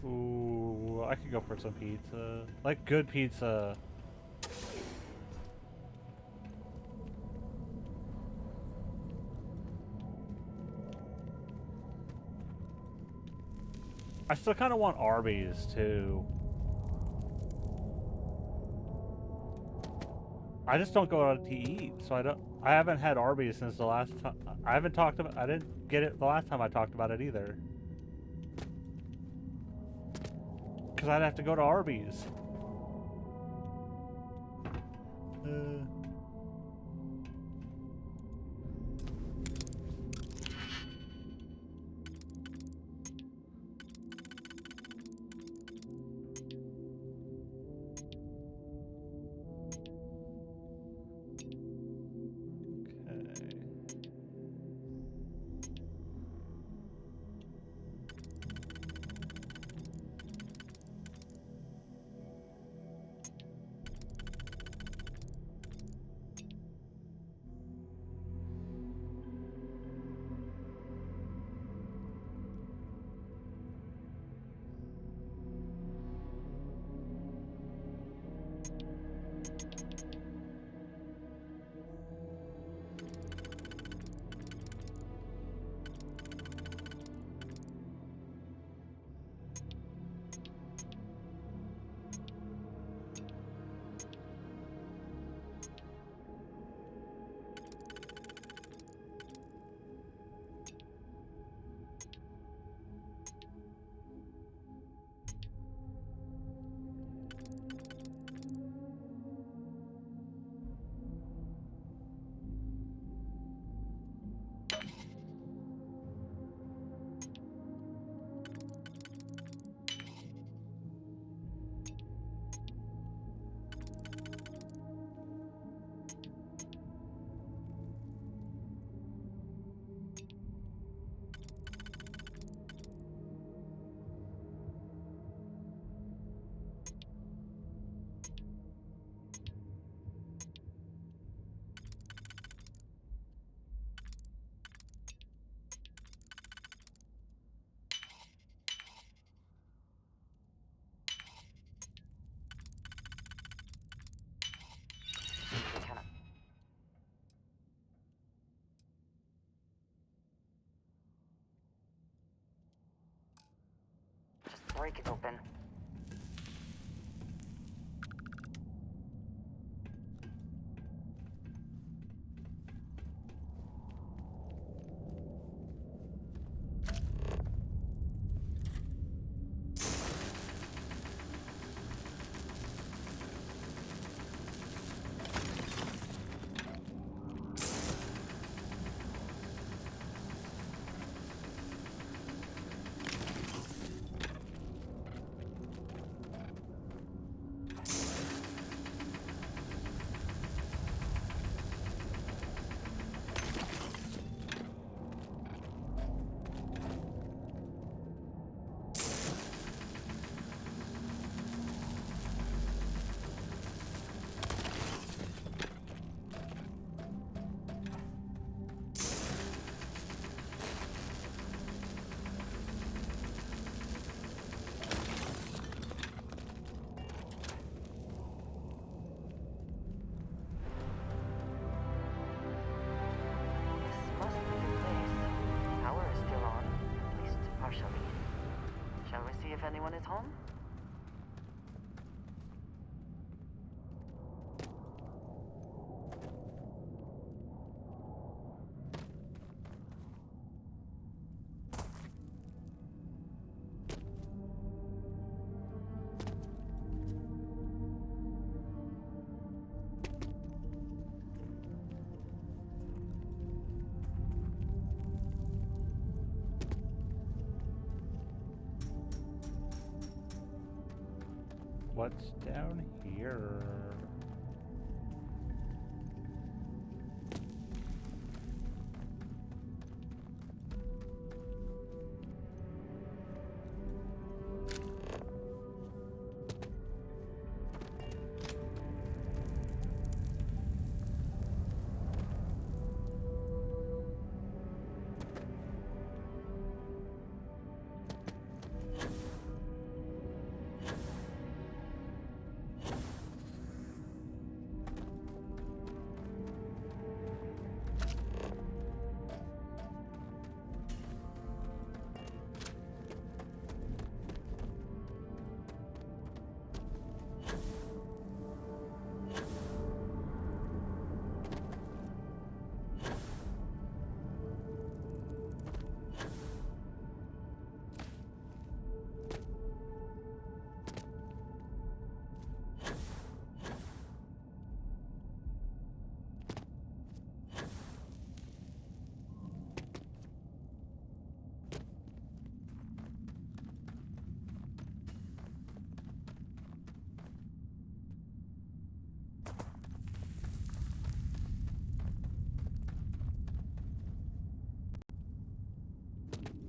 Ooh, I could go for some pizza. Like good pizza. I still kind of want Arby's too. I just don't go out to eat, so I haven't had Arby's since the last time. I haven't talked about. I didn't get it the last time I talked about it either. Because I'd have to go to Arby's. break it open. See if anyone is home? What's down here?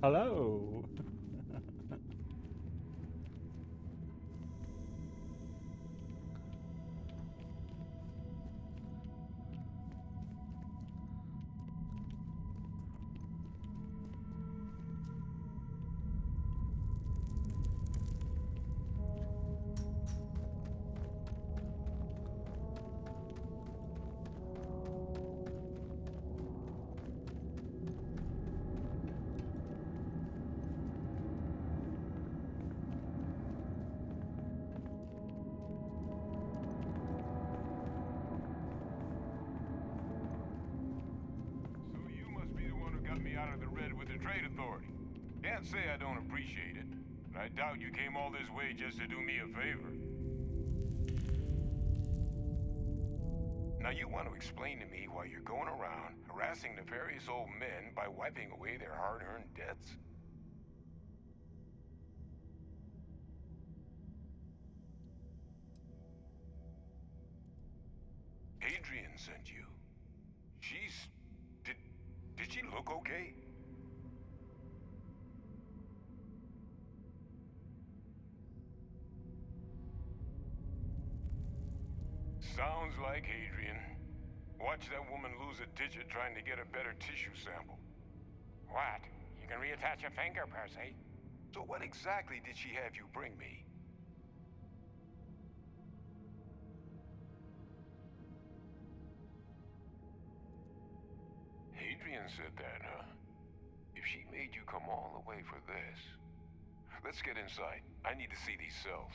Hello. Out of the red with the trade authority. Can't say I don't appreciate it, but I doubt you came all this way just to do me a favor. Now you want to explain to me why you're going around harassing nefarious old men by wiping away their hard-earned debts? Adrian sent you. Did she look okay? Sounds like Adrian. Watch that woman lose a digit trying to get a better tissue sample. What? You can reattach a finger, Percy. So what exactly did she have you bring me? Adrian said that, huh? If she made you come all the way for this, Let's get inside. I need to see these cells.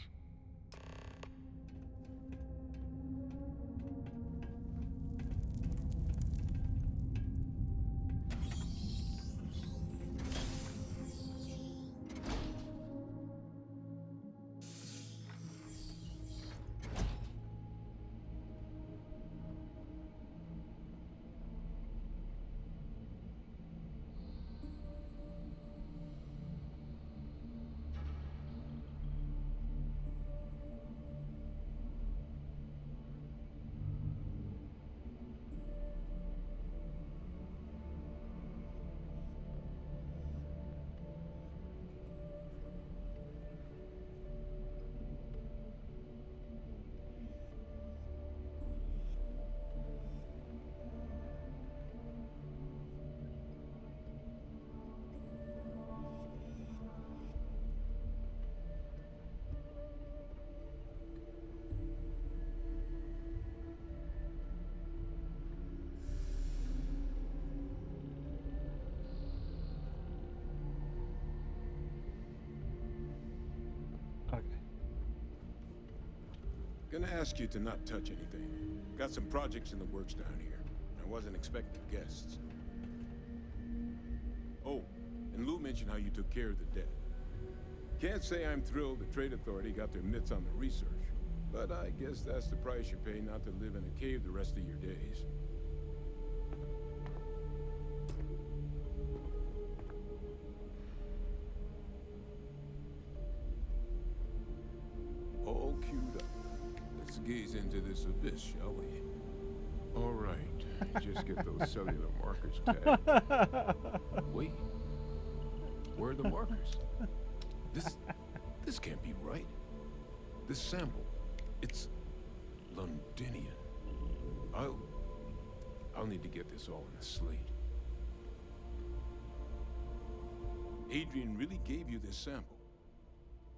Okay. Gonna ask you to not touch anything. Got some projects in the works down here. I wasn't expecting guests. Oh, and Lou mentioned how you took care of the dead. Can't say I'm thrilled the Trade Authority got their mitts on the research, but I guess that's the price you pay not to live in a cave the rest of your days. All queued up. Let's gaze into this abyss, shall we? All right, just get those cellular markers tagged. Wait, where are the markers? This can't be right. This sample, it's Londinian. I'll need to get this all in a slate. Adrian really gave you this sample.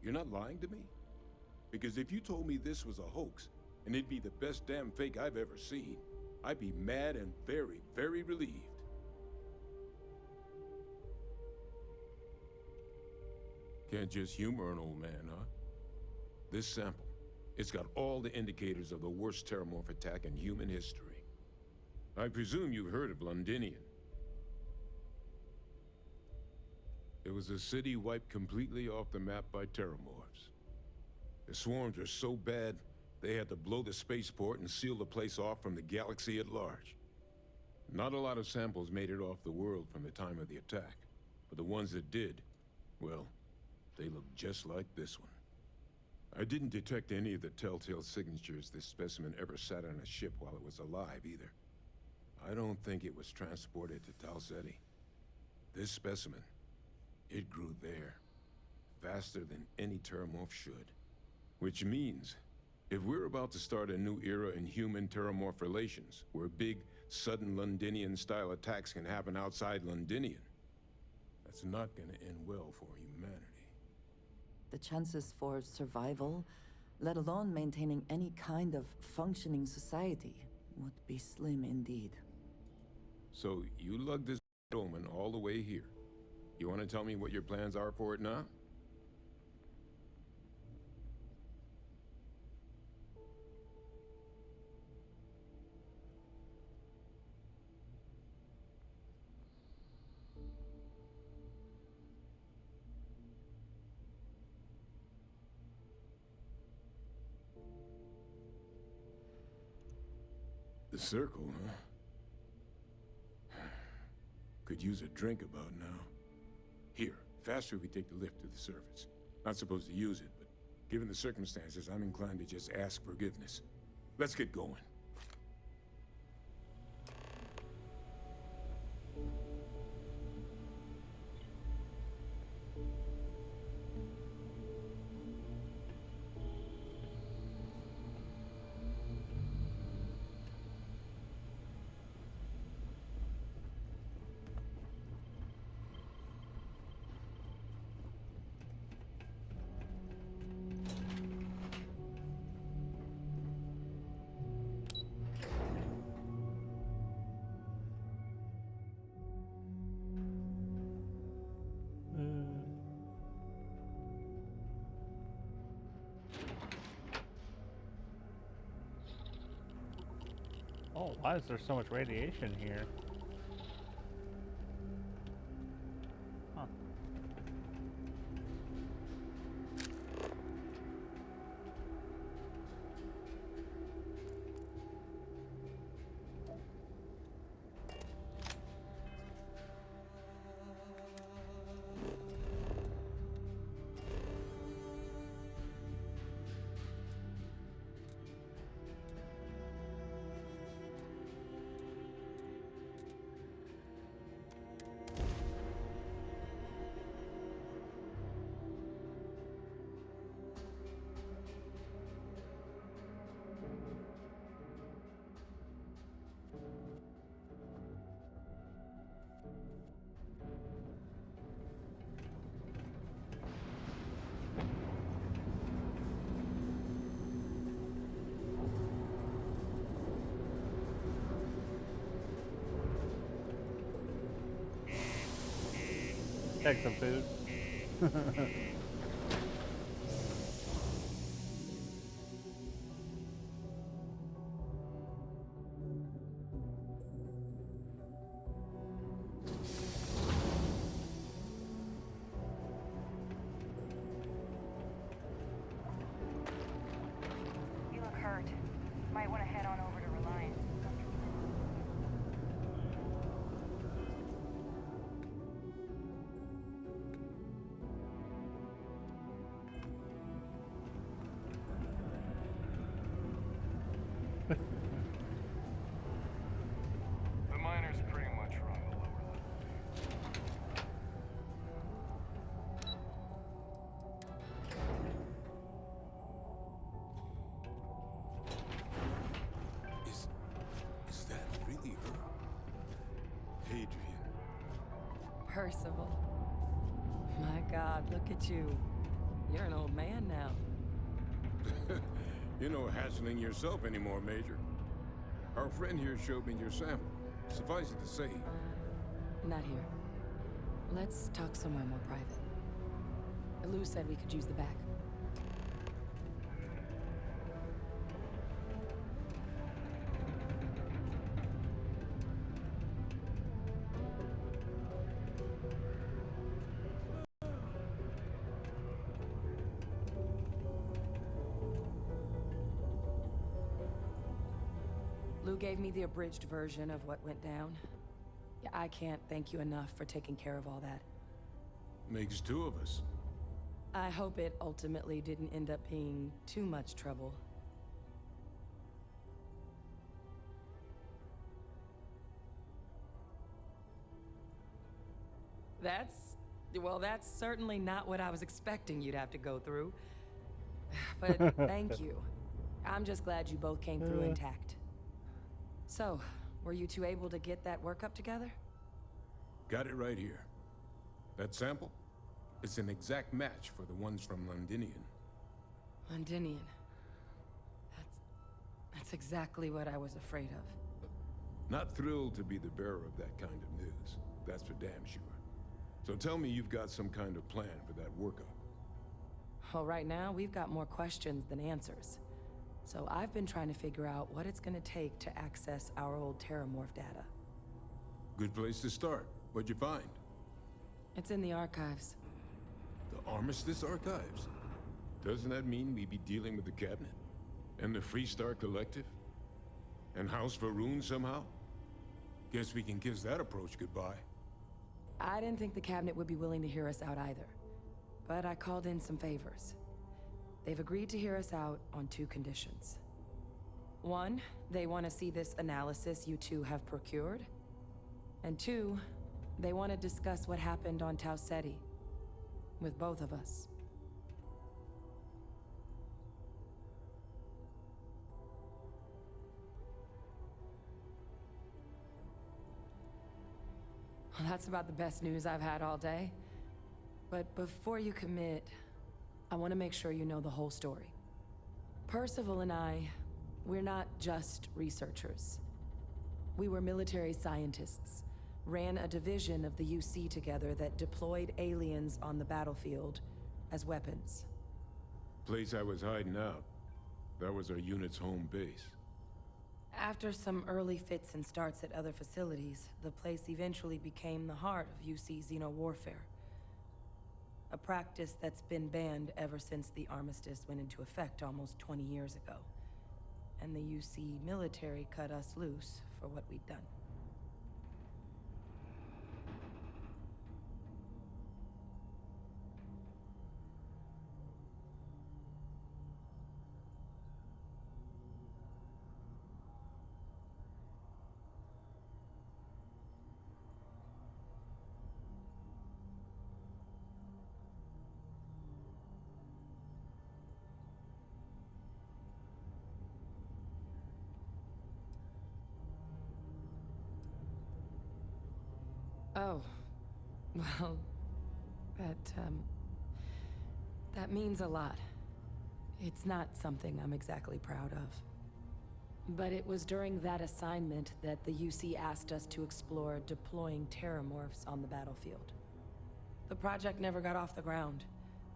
You're not lying to me? Because if you told me this was a hoax, and it'd be the best damn fake I've ever seen, I'd be mad and very, very relieved. Can't just humor an old man, huh? This sample, it's got all the indicators of the worst terramorph attack in human history. I presume you've heard of Londinian. It was a city wiped completely off the map by terramorphs. The swarms were so bad, they had to blow the spaceport and seal the place off from the galaxy at large. Not a lot of samples made it off the world from the time of the attack, but the ones that did, well, they look just like this one. I didn't detect any of the telltale signatures this specimen ever sat on a ship while it was alive, either. I don't think it was transported to Tau Ceti. This specimen, it grew there, faster than any terramorph should. Which means, if we're about to start a new era in human-terramorph relations, where big, sudden Londinian-style attacks can happen outside Londinian, that's not gonna end well for humanity. The chances for survival, let alone maintaining any kind of functioning society, would be slim indeed. So, you lugged this omen all the way here. You want to tell me what your plans are for it now? The circle, huh? Could use a drink about now. Here, faster we take the lift to the surface. Not supposed to use it, but given the circumstances, I'm inclined to just ask forgiveness. Let's get going. Oh, why is there so much radiation here? Huh. Take some food. You look hurt. Might want to head on over to Reliance. The miners pretty much run the lower level. Is that really her? Adrian. Percival. My God, look at you. You're an old man now. You're no hassling yourself anymore, Major. Our friend here showed me your sample. Suffice it to say, Not here. Let's talk somewhere more private. Lou said we could use the back. Lou gave me the abridged version of what went down. Yeah, I can't thank you enough for taking care of all that. makes two of us. I hope it ultimately didn't end up being too much trouble. That's certainly not what I was expecting you'd have to go through. But thank you. I'm just glad you both came through intact. So, were you two able to get that workup together? Got it right here. That sample? It's an exact match for the ones from Londinian. Londinian. That's exactly what I was afraid of. Not thrilled to be the bearer of that kind of news. That's for damn sure. So tell me you've got some kind of plan for that workup. Well, right now, we've got more questions than answers. So I've been trying to figure out what it's gonna take to access our old Terramorph data. Good place to start. What'd you find? It's in the archives. The Armistice Archives? Doesn't that mean we'd be dealing with the Cabinet? And the Freestar Collective? And House Varun somehow? Guess we can kiss that approach goodbye. I didn't think the Cabinet would be willing to hear us out either. But I called in some favors. They've agreed to hear us out on two conditions. One, they want to see this analysis you two have procured. And two, they want to discuss what happened on Tau Ceti. With both of us. Well, that's about the best news I've had all day. But before you commit, I want to make sure you know the whole story. Percival and I, we're not just researchers. We were military scientists, ran a division of the UC together that deployed aliens on the battlefield as weapons. Place I was hiding out. That was our unit's home base. After some early fits and starts at other facilities, the place eventually became the heart of UC xeno-warfare. A practice that's been banned ever since the armistice went into effect almost 20 years ago. And the UC military cut us loose for what we'd done. Oh, well, that means a lot. It's not something I'm exactly proud of. But it was during that assignment that the UC asked us to explore deploying terramorphs on the battlefield. The project never got off the ground,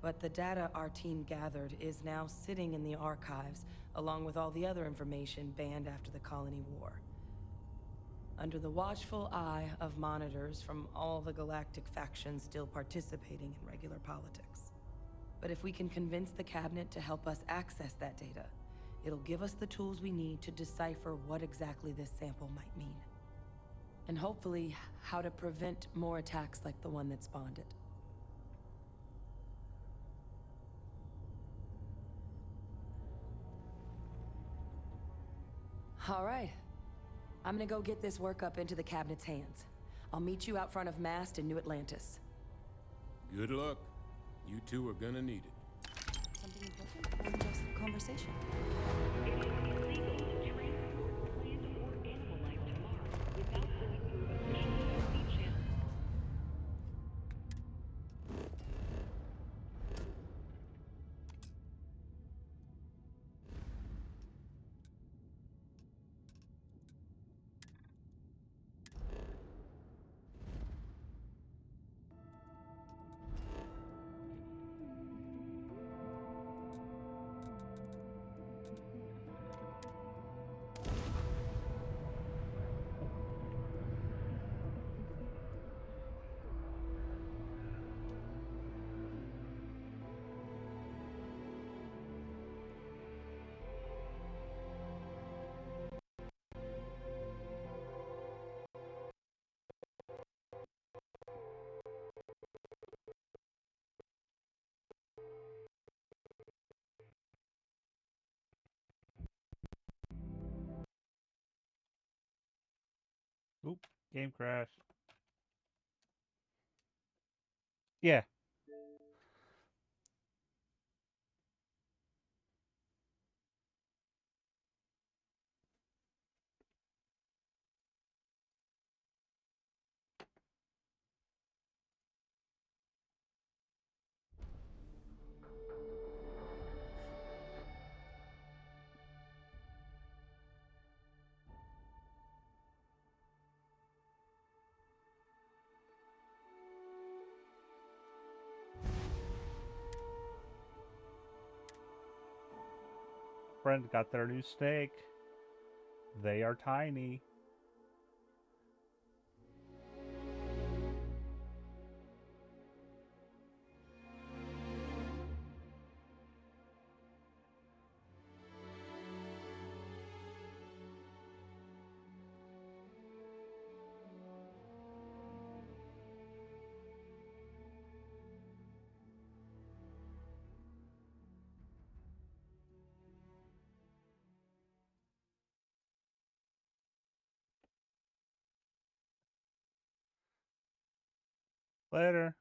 but the data our team gathered is now sitting in the archives, along with all the other information banned after the Colony War. Under the watchful eye of monitors from all the galactic factions still participating in regular politics. But if we can convince the cabinet to help us access that data, it'll give us the tools we need to decipher what exactly this sample might mean. And hopefully, how to prevent more attacks like the one that spawned it. All right. I'm gonna go get this work up into the cabinet's hands. I'll meet you out front of Mast in New Atlantis. Good luck. You two are gonna need it. Something important or just conversation? It is illegal to transport plant or animal life to Mars without going through official sea channels. Oop, game crash. Yeah. Friends got their new steak. They are tiny. Later.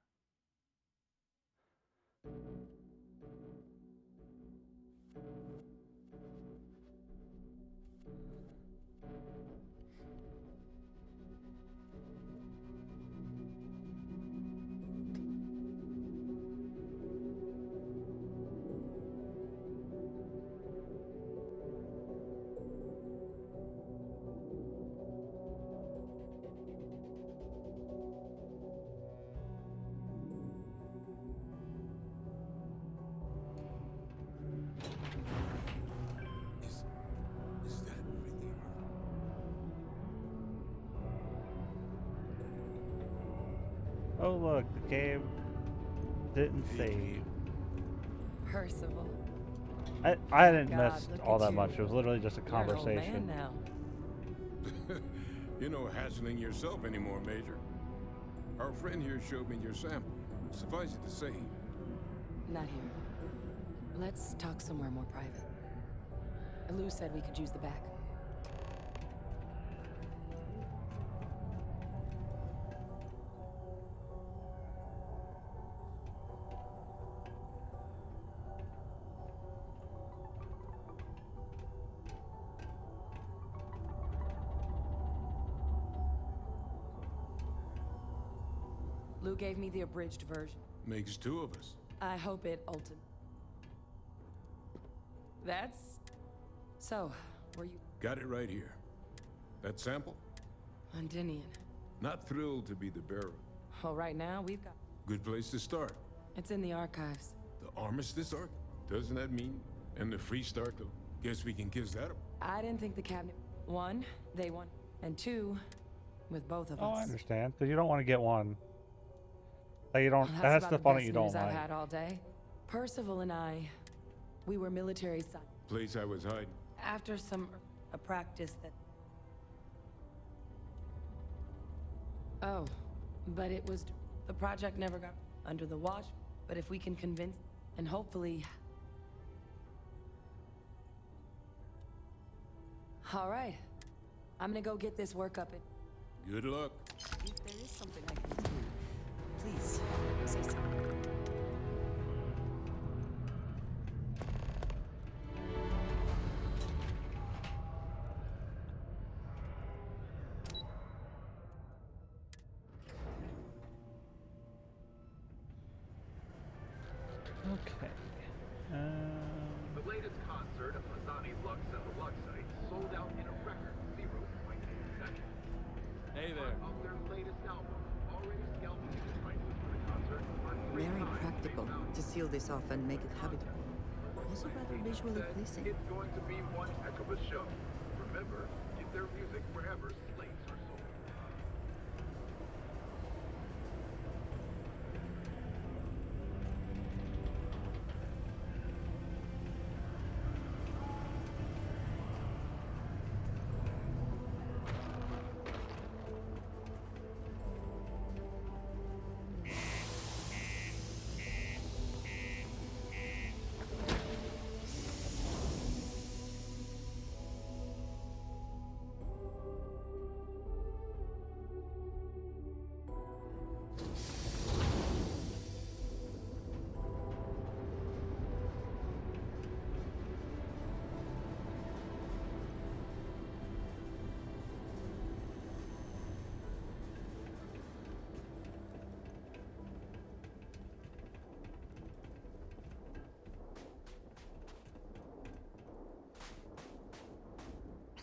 Oh look, the game didn't save. Percival. I didn't God, miss look all at that you. much. It was literally just a You're an old man conversation. now. You're no hassling yourself anymore, Major. Our friend here showed me your sample. Suffice it to say, Not here. Let's talk somewhere more private. Lou said we could use the back. Lou gave me the abridged version. makes two of us. I hope it ultimately. That's... So, were you... Got it right here. That sample? Londinian. Not thrilled to be the bearer. Well, right now, we've got... Good place to start. It's in the archives. The Armistice Arc? Doesn't that mean? And the Free Start, though? Guess we can kiss that up. I didn't think the cabinet... One, they won. And two, with both of Oh, I us. understand. Because you don't want to get one. Like you don't. Well, That's about the fun that you don't best news like. I've had all day. Percival and I, we were military side. Place I was hiding. After a practice that... Oh, but it was... The project never got under the watch, but if we can convince... And hopefully... All right. I'm gonna go get this work up and... Good luck. If there is something I can do, please say so. Okay. The latest concert of Masani Lux and the Luxite sold out in a record 0.8 seconds. Hey there. Of their latest album, already scalping ticket prices for the concert are three Very times practical the amount. to seal this off and make it habitable. Also rather visually pleasing. It's going to be one heck of a show. Remember, get their music wherever slates are sold.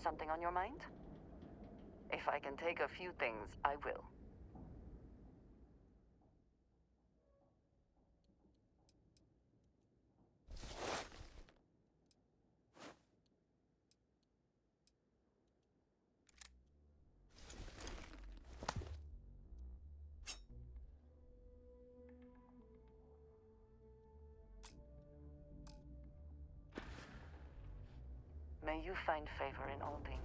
Something on your mind? If I can take a few things, I will. May you find favor in all things.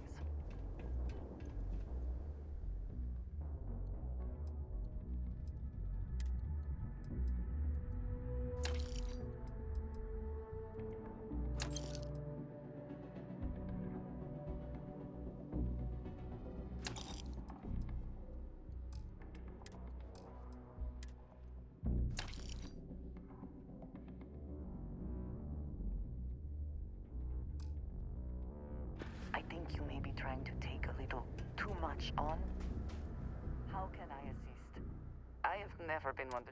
I think you may be trying to take a little too much on. How can I assist? I have never been one to...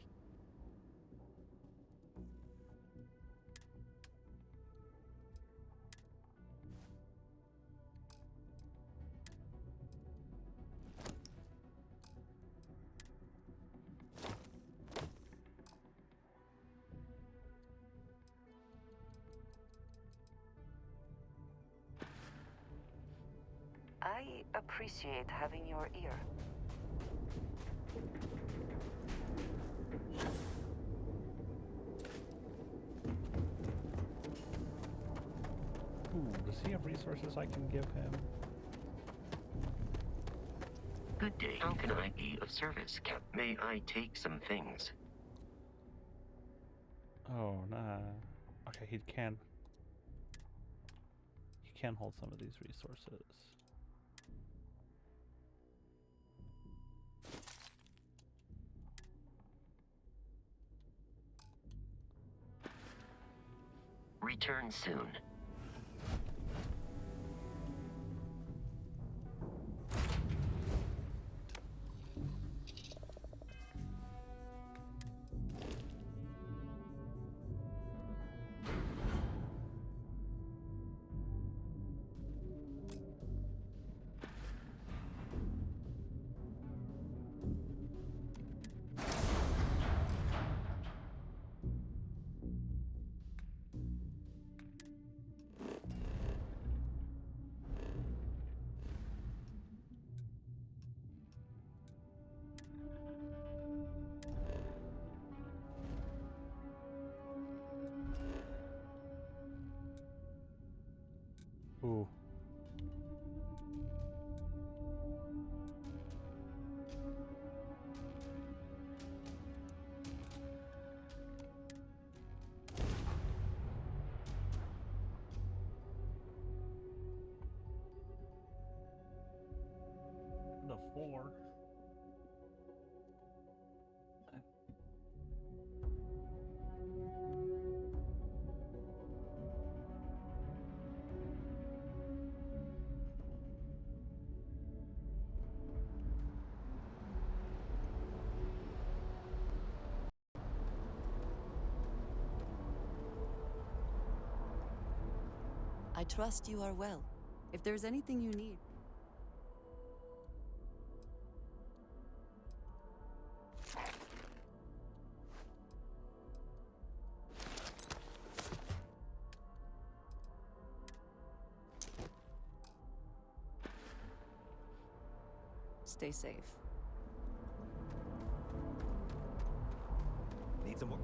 I appreciate having your ear. Ooh, does he have resources I can give him? Good day. How can I be of service, Cap? May I take some things? Oh, nah. Okay, he can. He can hold some of these resources. Return soon. Ooh. The 4. I trust you are well. If there's anything you need. Stay safe. Need some more?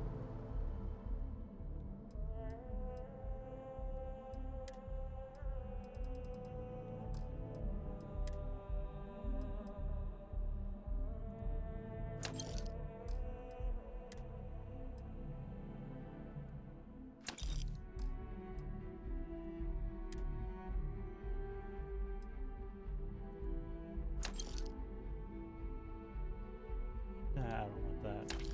Nah, I don't want that.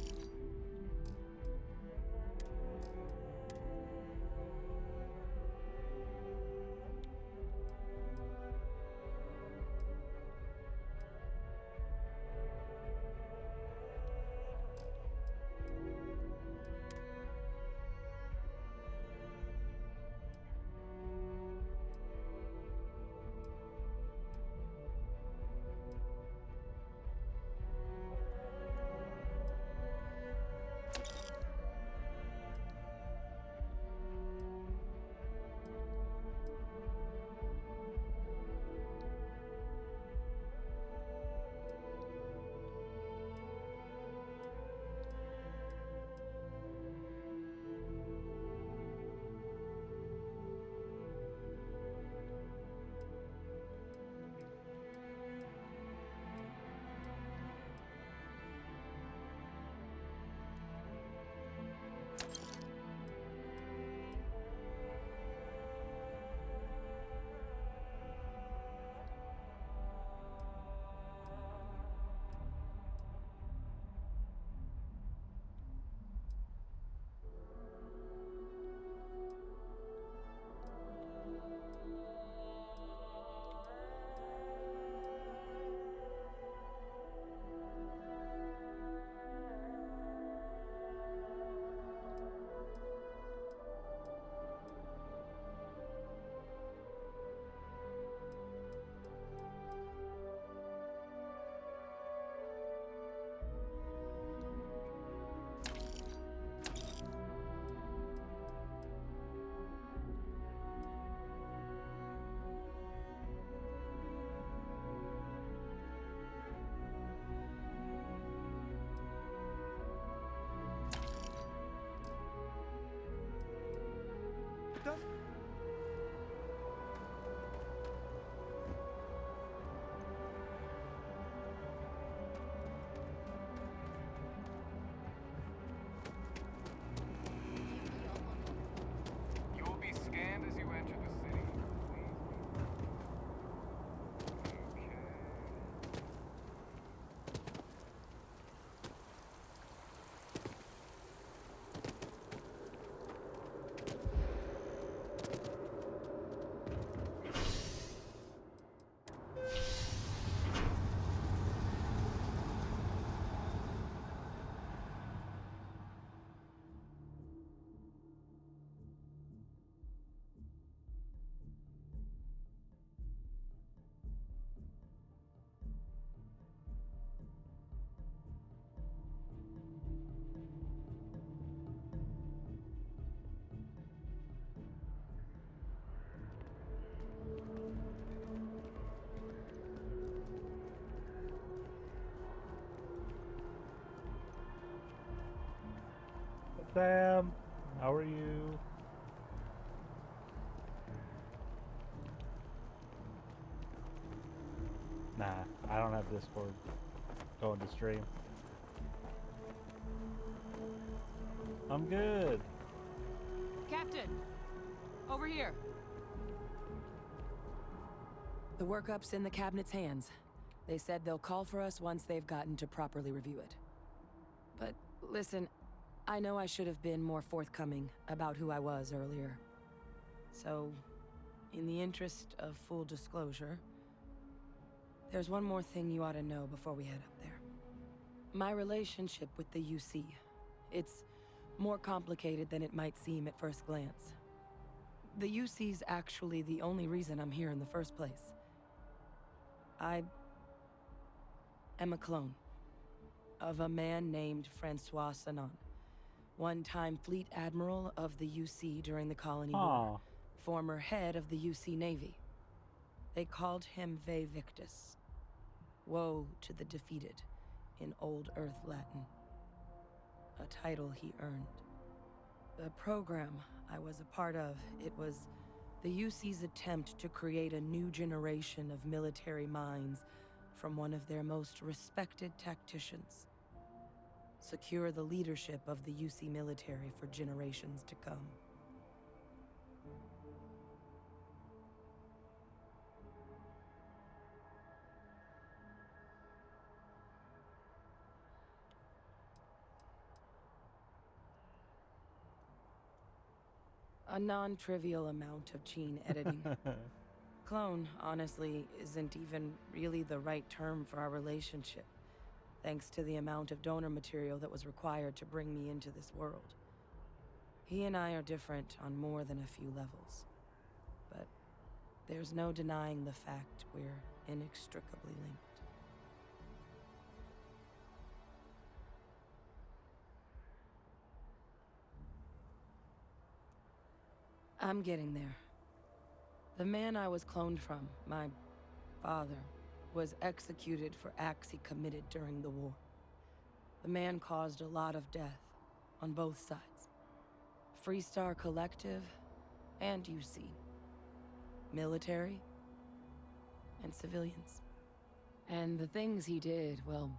Sam, how are you? Nah, I don't have Discord going to stream. I'm good. Captain! Over here! The workup's in the cabinet's hands. They said they'll call for us once they've gotten to properly review it. But listen, I know I should have been more forthcoming about who I was earlier. So, in the interest of full disclosure, there's one more thing you ought to know before we head up there. My relationship with the UC. It's more complicated than it might seem at first glance. The UC's actually the only reason I'm here in the first place. I am a clone of a man named Francois Sanon, one-time fleet admiral of the UC during the Colony War, former head of the UC Navy. They called him Ve Victus, woe to the defeated, in Old Earth Latin, a title he earned. The program I was a part of, it was the UC's attempt to create a new generation of military minds from one of their most respected tacticians. Secure the leadership of the UC military for generations to come. A non-trivial amount of gene editing. Clone, honestly, isn't even really the right term for our relationship, thanks to the amount of donor material that was required to bring me into this world. He and I are different on more than a few levels, but there's no denying the fact we're inextricably linked. I'm getting there. The man I was cloned from, my father, was executed for acts he committed during the war. The man caused a lot of death, on both sides. Freestar Collective and UC. Military and civilians. And the things he did, well,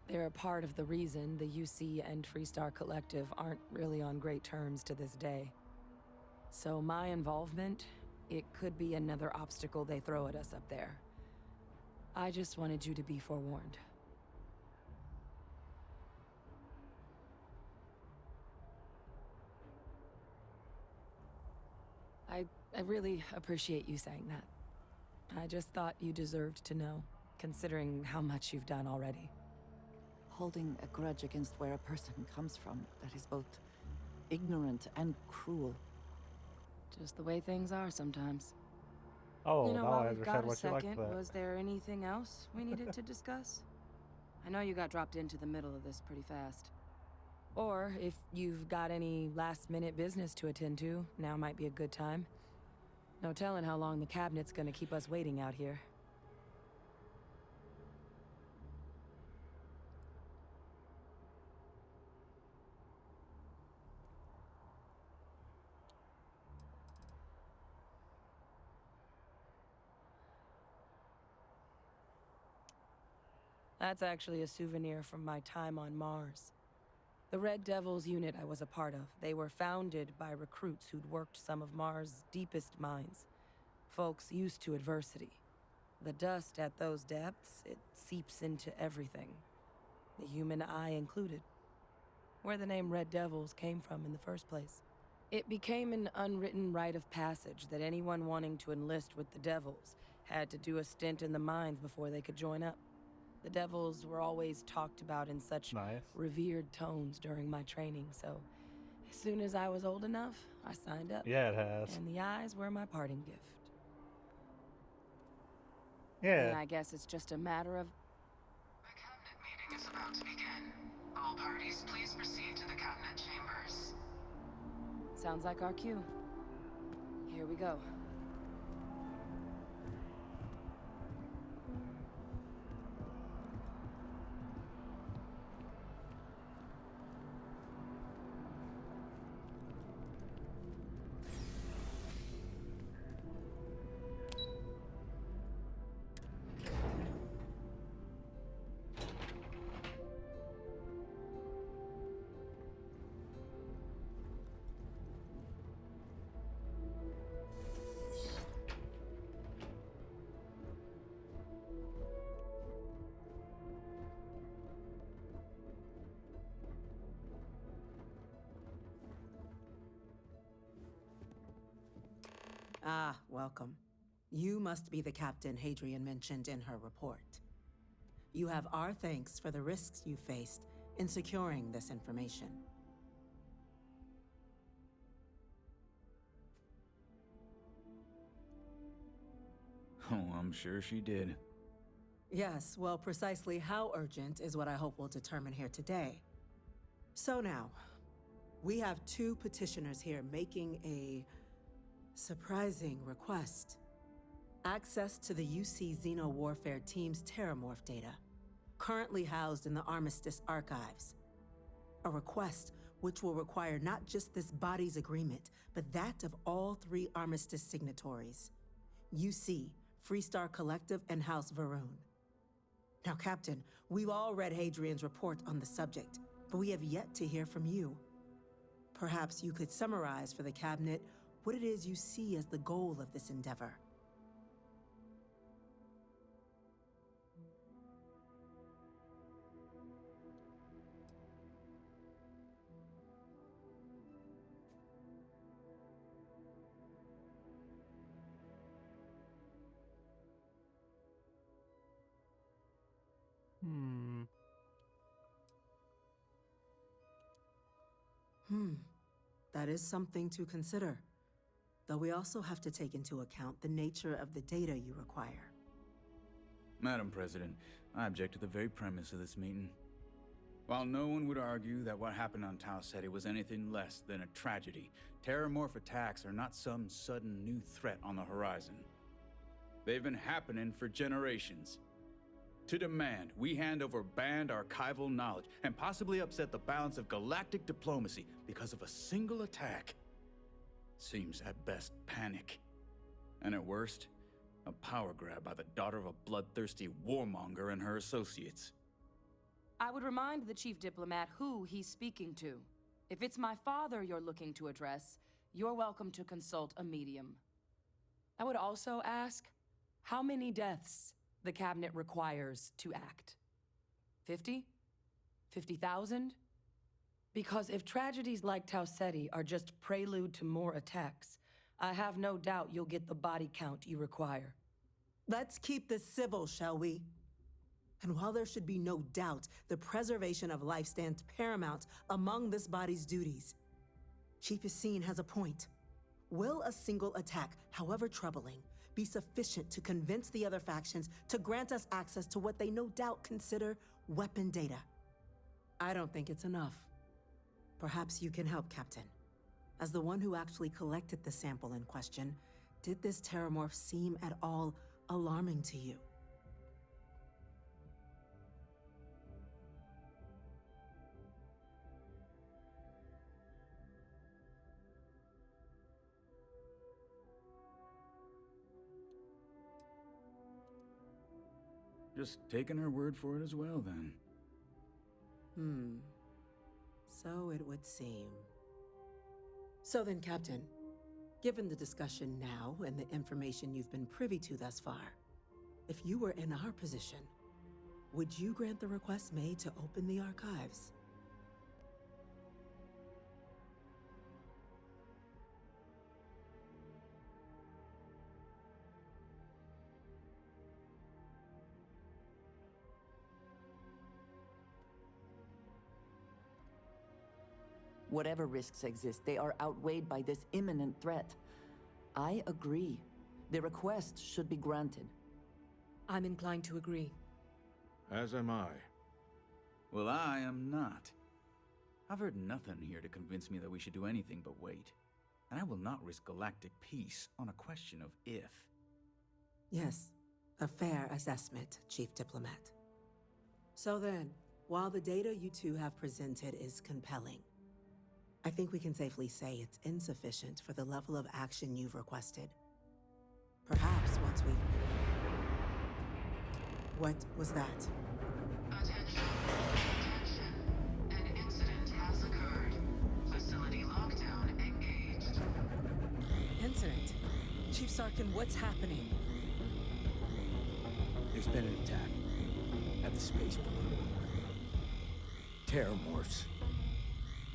they're a part of the reason the UC and Freestar Collective aren't really on great terms to this day. So my involvement, it could be another obstacle they throw at us up there. I just wanted you to be forewarned. I really appreciate you saying that. I just thought you deserved to know, considering how much you've done already. Holding a grudge against where a person comes from that is both ignorant and cruel. Just the way things are sometimes. Oh, You know, now while I we've got understand a what you like second, that. was there anything else we needed to discuss? I know you got dropped into the middle of this pretty fast. Or, if you've got any last-minute business to attend to, now might be a good time. No telling how long the cabinet's gonna keep us waiting out here. That's actually a souvenir from my time on Mars. The Red Devils unit I was a part of, they were founded by recruits who'd worked some of Mars' deepest mines. Folks used to adversity. The dust at those depths, it seeps into everything. The human eye included. Where the name Red Devils came from in the first place. It became an unwritten rite of passage that anyone wanting to enlist with the Devils had to do a stint in the mines before they could join up. The Devils were always talked about in such revered tones during my training, so as soon as I was old enough, I signed up. Yeah, it has. And the eyes were my parting gift. Yeah. And I guess it's just a matter of... The cabinet meeting is about to begin. All parties, please proceed to the cabinet chambers. Sounds like our cue. Here we go. Ah, welcome. You must be the captain Hadrian mentioned in her report. You have our thanks for the risks you faced in securing this information. Oh, I'm sure she did. Yes, well, precisely how urgent is what I hope we'll determine here today. So now, we have two petitioners here making a surprising request. Access to the UC Xeno Warfare Team's Terramorph data, currently housed in the Armistice archives. A request which will require not just this body's agreement, but that of all three Armistice signatories. UC, Freestar Collective, and House Varun. Now, Captain, we've all read Hadrian's report on the subject, but we have yet to hear from you. Perhaps you could summarize for the Cabinet what it is you see as the goal of this endeavor. That is something to consider. Though we also have to take into account the nature of the data you require. Madam President, I object to the very premise of this meeting. While no one would argue that what happened on Tau Ceti was anything less than a tragedy, Terramorph attacks are not some sudden new threat on the horizon. They've been happening for generations. To demand we hand over banned archival knowledge and possibly upset the balance of galactic diplomacy because of a single attack seems at best panic. And at worst, a power grab by the daughter of a bloodthirsty warmonger and her associates. I would remind the chief diplomat who he's speaking to. If it's my father you're looking to address, you're welcome to consult a medium. I would also ask, how many deaths the Cabinet requires to act? 50? 50,000? Because if tragedies like Tau Ceti are just prelude to more attacks, I have no doubt you'll get the body count you require. Let's keep this civil, shall we? And while there should be no doubt the preservation of life stands paramount among this body's duties, Chief Yassine has a point. Will a single attack, however troubling, be sufficient to convince the other factions to grant us access to what they no doubt consider weapon data? I don't think it's enough. Perhaps you can help, Captain. As the one who actually collected the sample in question, did this Terramorph seem at all alarming to you? Just taking her word for it as well, then. So it would seem. So then, Captain, given the discussion now and the information you've been privy to thus far, if you were in our position, would you grant the request made to open the archives? Whatever risks exist, they are outweighed by this imminent threat. I agree. The request should be granted. I'm inclined to agree. As am I. Well, I am not. I've heard nothing here to convince me that we should do anything but wait. And I will not risk galactic peace on a question of if. Yes, a fair assessment, Chief Diplomat. So then, while the data you two have presented is compelling, I think we can safely say it's insufficient for the level of action you've requested. Perhaps once we've... What was that? Attention. An incident has occurred. Facility lockdown engaged. Incident? Chief Sarkin, what's happening? There's been an attack at the spaceport. Terramorphs.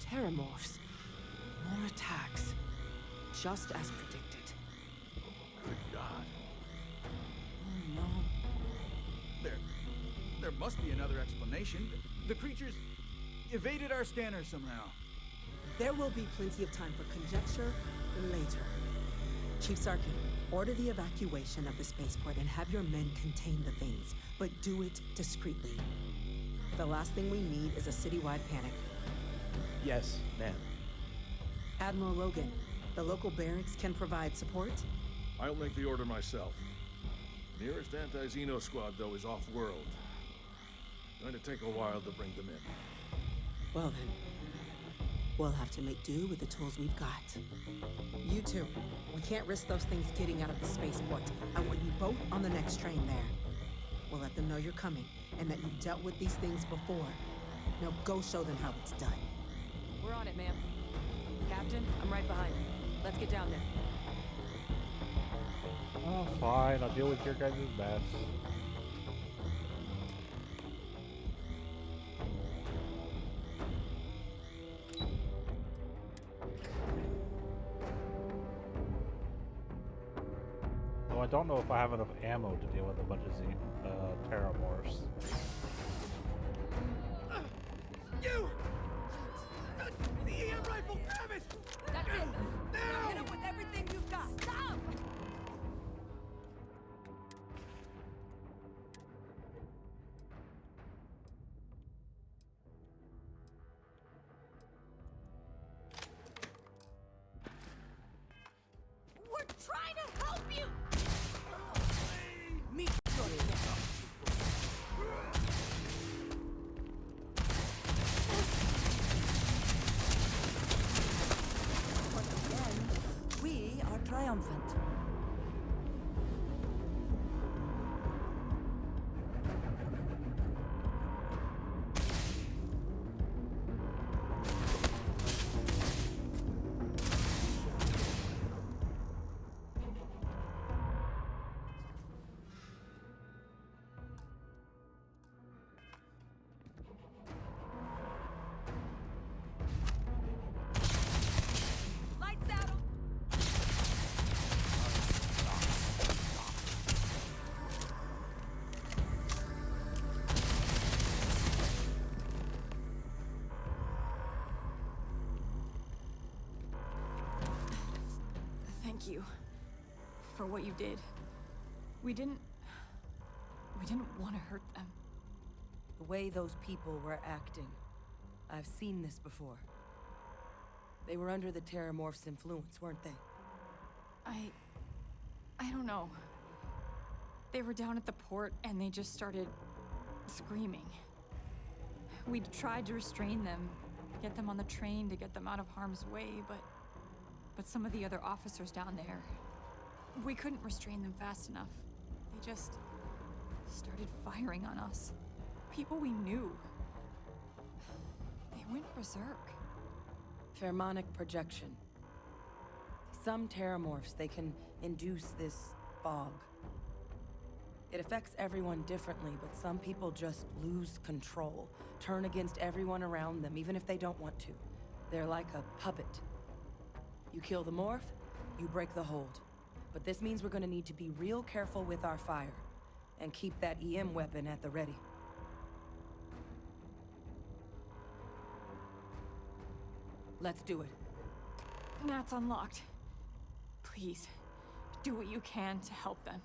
Terramorphs. More attacks. Just as predicted. God. Oh no. There must be another explanation. The creatures evaded our scanner somehow. There will be plenty of time for conjecture later. Chief Sarkin, order the evacuation of the spaceport and have your men contain the things, but do it discreetly. The last thing we need is a citywide panic. Yes, ma'am. Admiral Rogan, the local barracks can provide support? I'll make the order myself. Nearest anti-Xeno squad, though, is off-world. Going to take a while to bring them in. Well then, we'll have to make do with the tools we've got. You two, we can't risk those things getting out of the spaceport. I want you both on the next train there. We'll let them know you're coming, and that you've dealt with these things before. Now go show them how it's done. We're on it, ma'am. Captain, I'm right behind you. Let's get down there. Oh, fine. I'll deal with your guys' mess. Though I don't know if I have enough ammo to deal with a bunch of terramorphs. You! The EM rifle, grab it! That's it! Now! Hit him with everything you've got! Stop! We're trying to help you! Me Once again, we are triumphant. Lights out! Thank you for what you did. We didn't want to hurt them. The way those people were acting, I've seen this before. They were under the Terramorph's influence, weren't they? I don't know. They were down at the port and they just started screaming. We tried to restrain them, get them on the train to get them out of harm's way, but some of the other officers down there, we couldn't restrain them fast enough. They just started firing on us. People we knew. They went berserk. Pheromonic projection. Some terramorphs, they can induce this fog. It affects everyone differently, but some people just lose control, turn against everyone around them, even if they don't want to. They're like a puppet. You kill the morph, you break the hold. But this means we're gonna need to be real careful with our fire, and keep that EM weapon at the ready. Let's do it. Nat's unlocked. Please, do what you can to help them.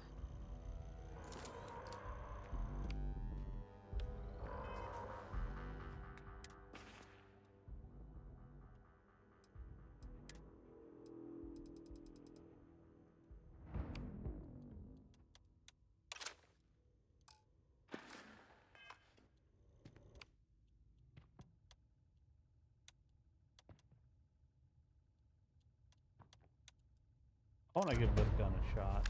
I want to give this gun a shot.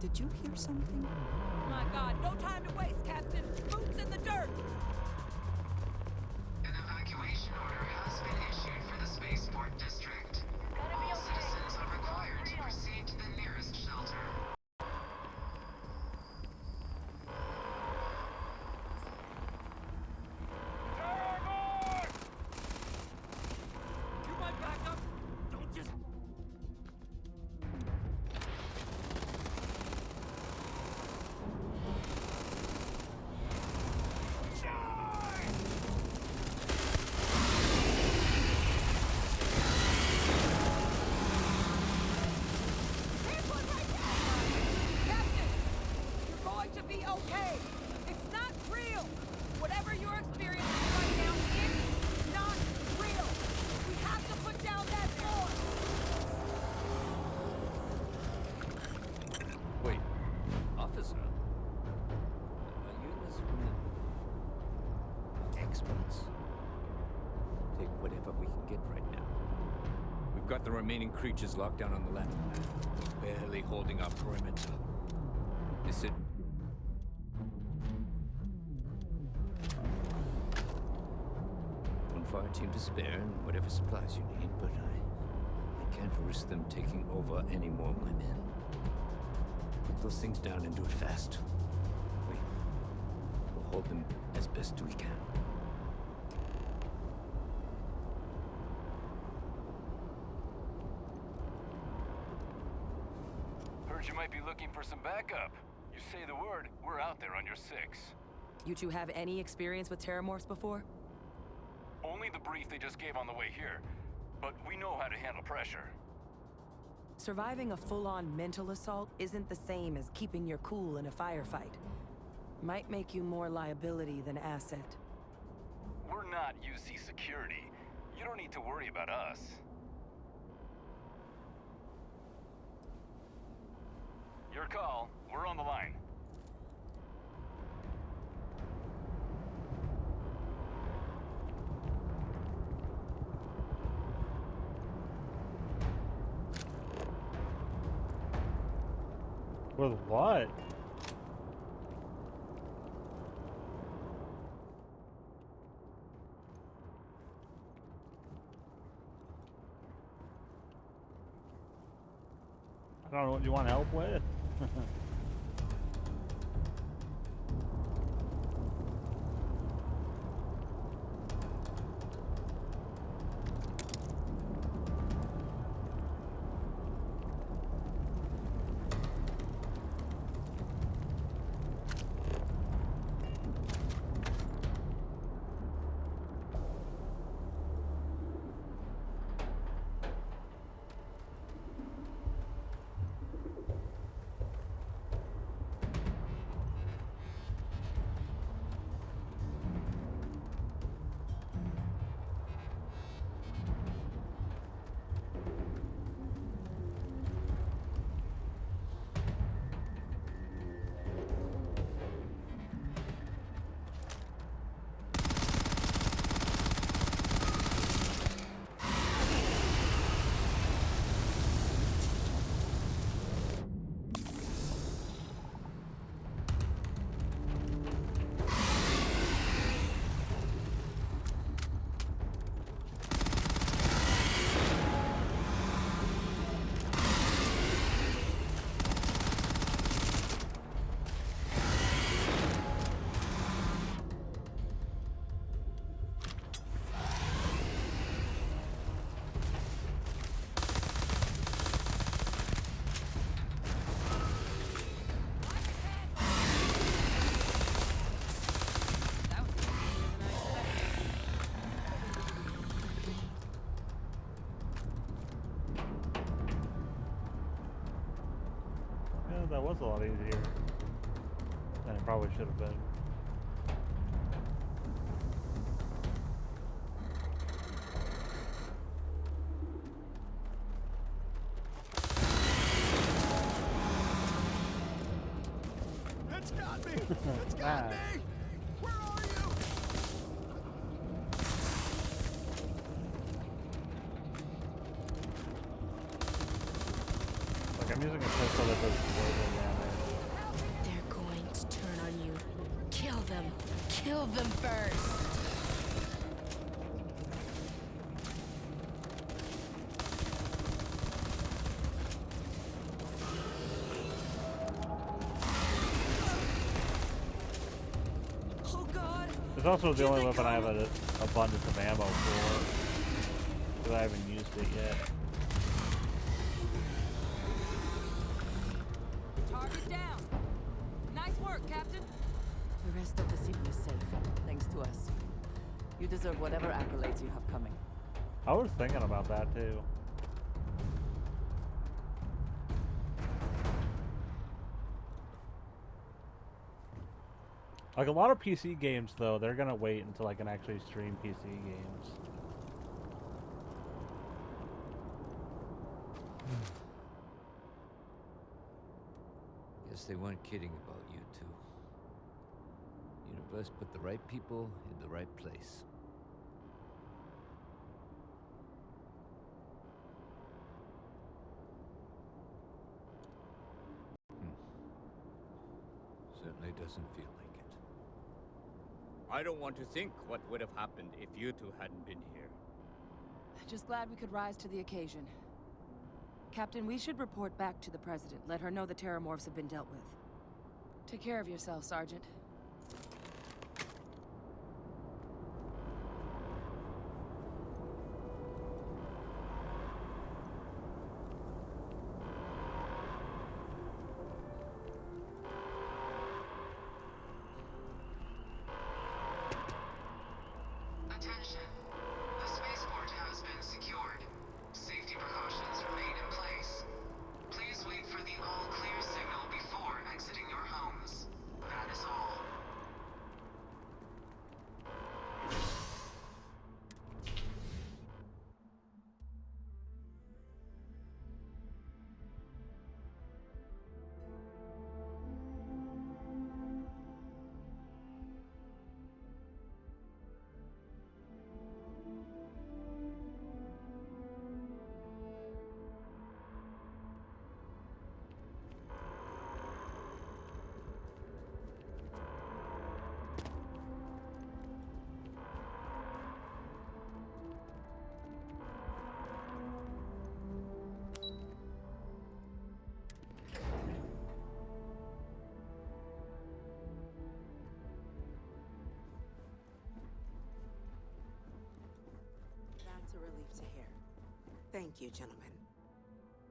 Did you hear something? My God, no time to waste, Captain! Boots in the dirt! Evacuation order has been issued for the spaceport district. All citizens are required to proceed to the nearest shelter. You might back up. Don't just. Captain, you're going to be okay. It's not real. Whatever you're experiencing right now, it's not real. We have to put down that door. Wait, officer? Are you in this with experts? Take whatever we can get right now. We've got the remaining creatures locked down on the land, barely holding our perimeter. Is it? One fire team to spare and whatever supplies you need, but I can't risk them taking over any more of my men. Put those things down and do it fast. We'll hold them as best we can. Heard you might be looking for some backup. You say the word, we're out there on your 6. You two have any experience with terramorphs before? Only the brief they just gave on the way here, but we know how to handle pressure. Surviving a full-on mental assault isn't the same as keeping your cool in a firefight. Might make you more liability than asset. We're not UC security. You don't need to worry about us. Your call. We're on the line. With what? I don't know what you want help with. That was a lot easier than it probably should have been. It's got me! It's got me! Where are you? Like, I'm using a pistol that does poison damage. They're going to turn on you. Kill them. Kill them first. It's also the only weapon I have an abundance of ammo for, because I haven't used it yet. Target down. Nice work, Captain. The rest of the city is safe, thanks to us. You deserve whatever accolades you have coming. I was thinking about that too. Like a lot of PC games though, they're gonna wait until I can actually stream PC games. Guess they weren't kidding about you two. Universe put the right people in the right place. Certainly doesn't feel like it. I don't want to think what would have happened if you two hadn't been here. Just glad we could rise to the occasion. Captain, we should report back to the President. Let her know the Terramorphs have been dealt with. Take care of yourself, Sergeant. Attention. The spaceport has been secured. Safety precautions remain in place. Please wait for the all-clear signal before exiting your homes. That is all. That's a relief to hear. Thank you, gentlemen.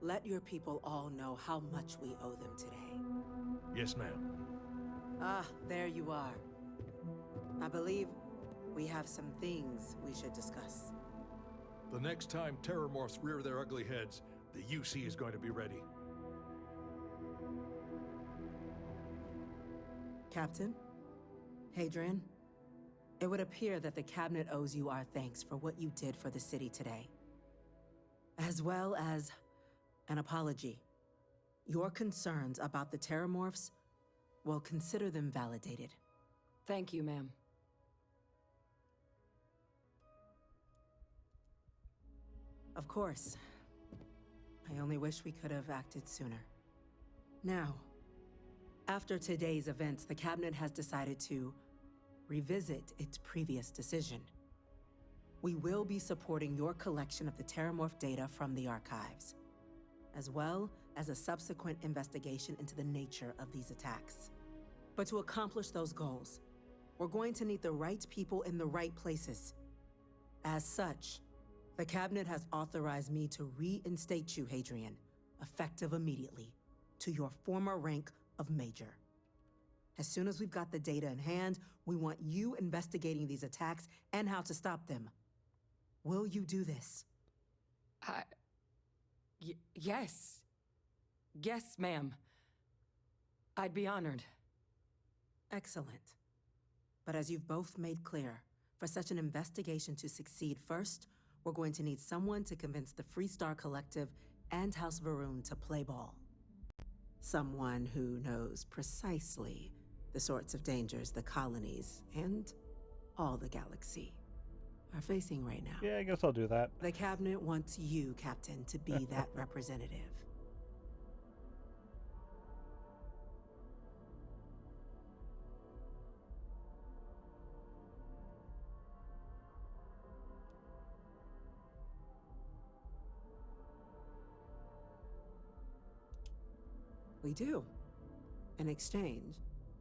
Let your people all know how much we owe them today. Yes, ma'am. Ah, there you are. I believe we have some things we should discuss. The next time Terramorphs rear their ugly heads, the UC is going to be ready. Captain? Hadrian? It would appear that the Cabinet owes you our thanks for what you did for the city today. As well as an apology. Your concerns about the Terramorphs, well, consider them validated. Thank you, ma'am. Of course. I only wish we could have acted sooner. Now, after today's events, the Cabinet has decided to revisit its previous decision. We will be supporting your collection of the Terramorph data from the archives, as well as a subsequent investigation into the nature of these attacks. But to accomplish those goals, we're going to need the right people in the right places. As such, the Cabinet has authorized me to reinstate you, Hadrian, effective immediately, to your former rank of Major. As soon as we've got the data in hand, we want you investigating these attacks and how to stop them. Will you do this? Yes. Yes, ma'am. I'd be honored. Excellent. But as you've both made clear, for such an investigation to succeed, first, we're going to need someone to convince the Freestar Collective and House Varun to play ball. Someone who knows precisely the sorts of dangers the colonies and all the galaxy are facing right now. Yeah, I guess I'll do that. The Cabinet wants you, Captain, to be that representative. We do. In exchange,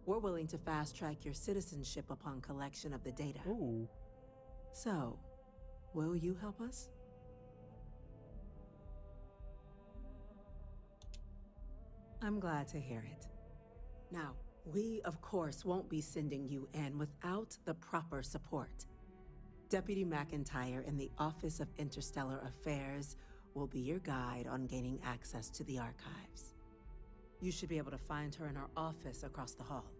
We're willing to fast-track your citizenship upon collection of the data. Ooh. So, will you help us? I'm glad to hear it. Now, we, of course, won't be sending you in without the proper support. Deputy McIntyre in the Office of Interstellar Affairs will be your guide on gaining access to the archives. You should be able to find her in our office across the hall.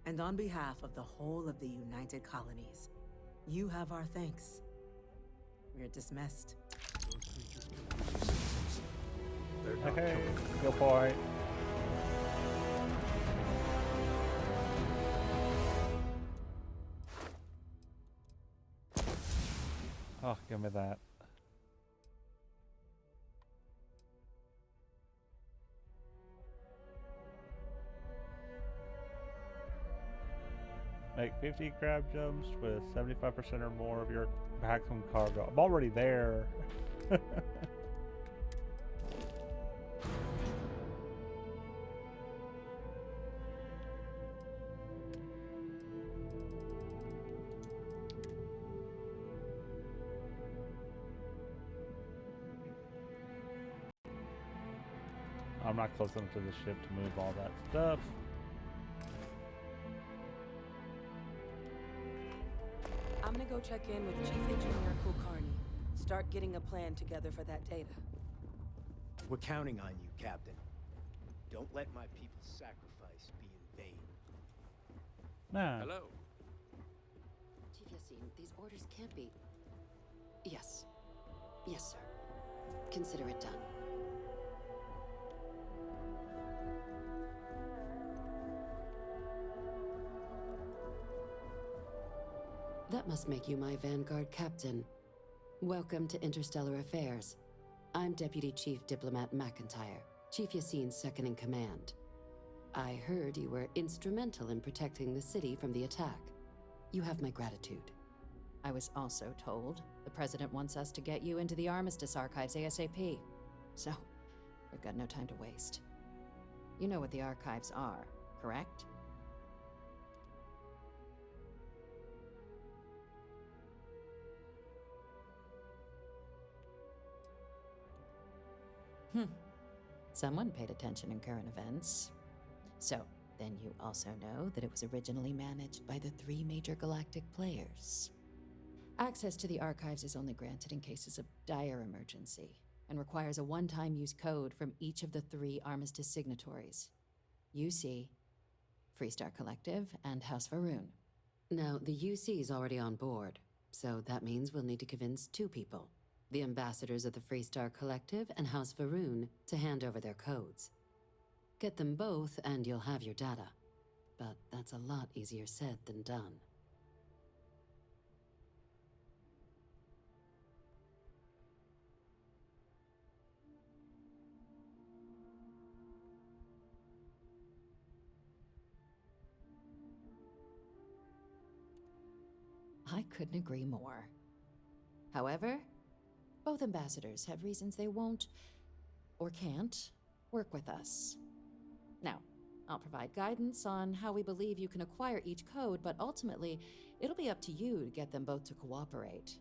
And on behalf of the whole of the United Colonies, you have our thanks. We're dismissed. Okay, go for it. Oh, give me that. Make 50 crab jumps with 75% or more of your maximum cargo. I'm already there. I'm not close enough to the ship to move all that stuff. I'm gonna go check in with Chief Engineer Kulkarni. Start getting a plan together for that data. We're counting on you, Captain. Don't let my people's sacrifice be in vain. Nah. Hello. Chief Yassine, these orders can't be... Yes. Yes, sir. Consider it done. That must make you my Vanguard captain. Welcome to Interstellar Affairs. I'm Deputy Chief Diplomat McIntyre, Chief Yassine's second in command. I heard you were instrumental in protecting the city from the attack. You have my gratitude. I was also told the President wants us to get you into the Armistice archives ASAP. So, we've got no time to waste. You know what the archives are, correct? Someone paid attention in current events. So, then you also know that it was originally managed by the 3 major galactic players. Access to the archives is only granted in cases of dire emergency, and requires a one-time use code from each of the 3 Armistice signatories. UC, Freestar Collective, and House Varun. Now, the UC is already on board, so that means we'll need to convince 2 people. The ambassadors of the Freestar Collective and House Varun to hand over their codes. Get them both and you'll have your data. But that's a lot easier said than done. I couldn't agree more. However, both ambassadors have reasons they won't, or can't, work with us. Now, I'll provide guidance on how we believe you can acquire each code, but ultimately, it'll be up to you to get them both to cooperate.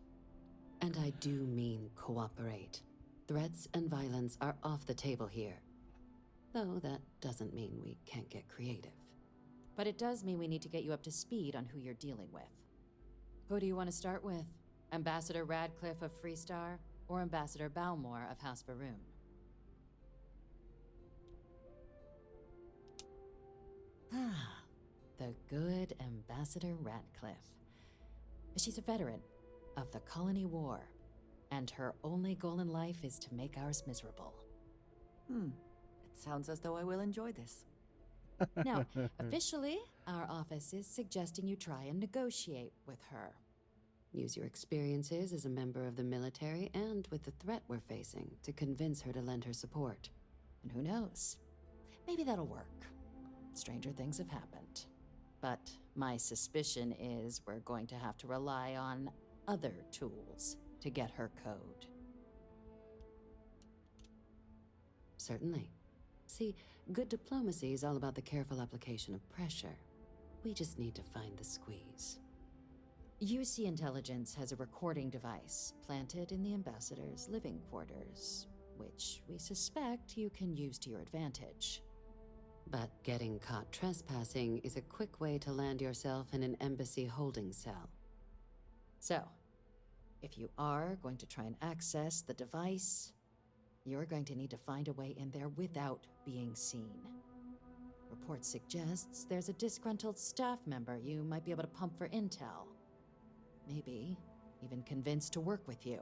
And I do mean cooperate. Threats and violence are off the table here. Though that doesn't mean we can't get creative. But it does mean we need to get you up to speed on who you're dealing with. Who do you want to start with? Ambassador Radcliffe of Freestar, or Ambassador Balmore of House Varun? Ah, the good Ambassador Radcliffe. She's a veteran of the Colony War, and her only goal in life is to make ours miserable. It sounds as though I will enjoy this. Now, officially, our office is suggesting you try and negotiate with her. Use your experiences as a member of the military and with the threat we're facing to convince her to lend her support. And who knows? Maybe that'll work. Stranger things have happened. But my suspicion is we're going to have to rely on other tools to get her code. Certainly. See, good diplomacy is all about the careful application of pressure. We just need to find the squeeze. UC Intelligence has a recording device planted in the ambassador's living quarters, which we suspect you can use to your advantage. But getting caught trespassing is a quick way to land yourself in an embassy holding cell. So, if you are going to try and access the device, you're going to need to find a way in there without being seen. Report suggests there's a disgruntled staff member you might be able to pump for intel. Maybe even convince to work with you.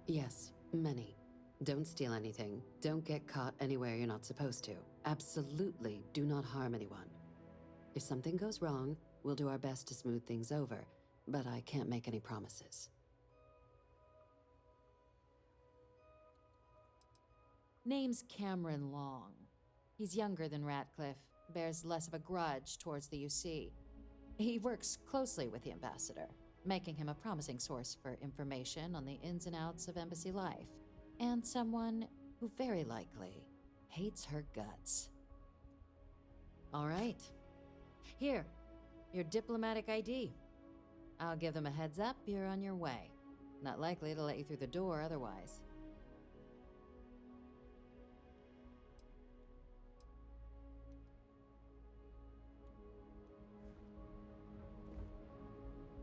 Yes, many. Don't steal anything. Don't get caught anywhere you're not supposed to. Absolutely do not harm anyone. If something goes wrong, we'll do our best to smooth things over, but I can't make any promises. Name's Cameron Long. He's younger than Ratcliffe, bears less of a grudge towards the UC. He works closely with the ambassador, making him a promising source for information on the ins and outs of embassy life, and someone who very likely hates her guts. All right. Here, your diplomatic ID. I'll give them a heads up you're on your way. Not likely to let you through the door otherwise.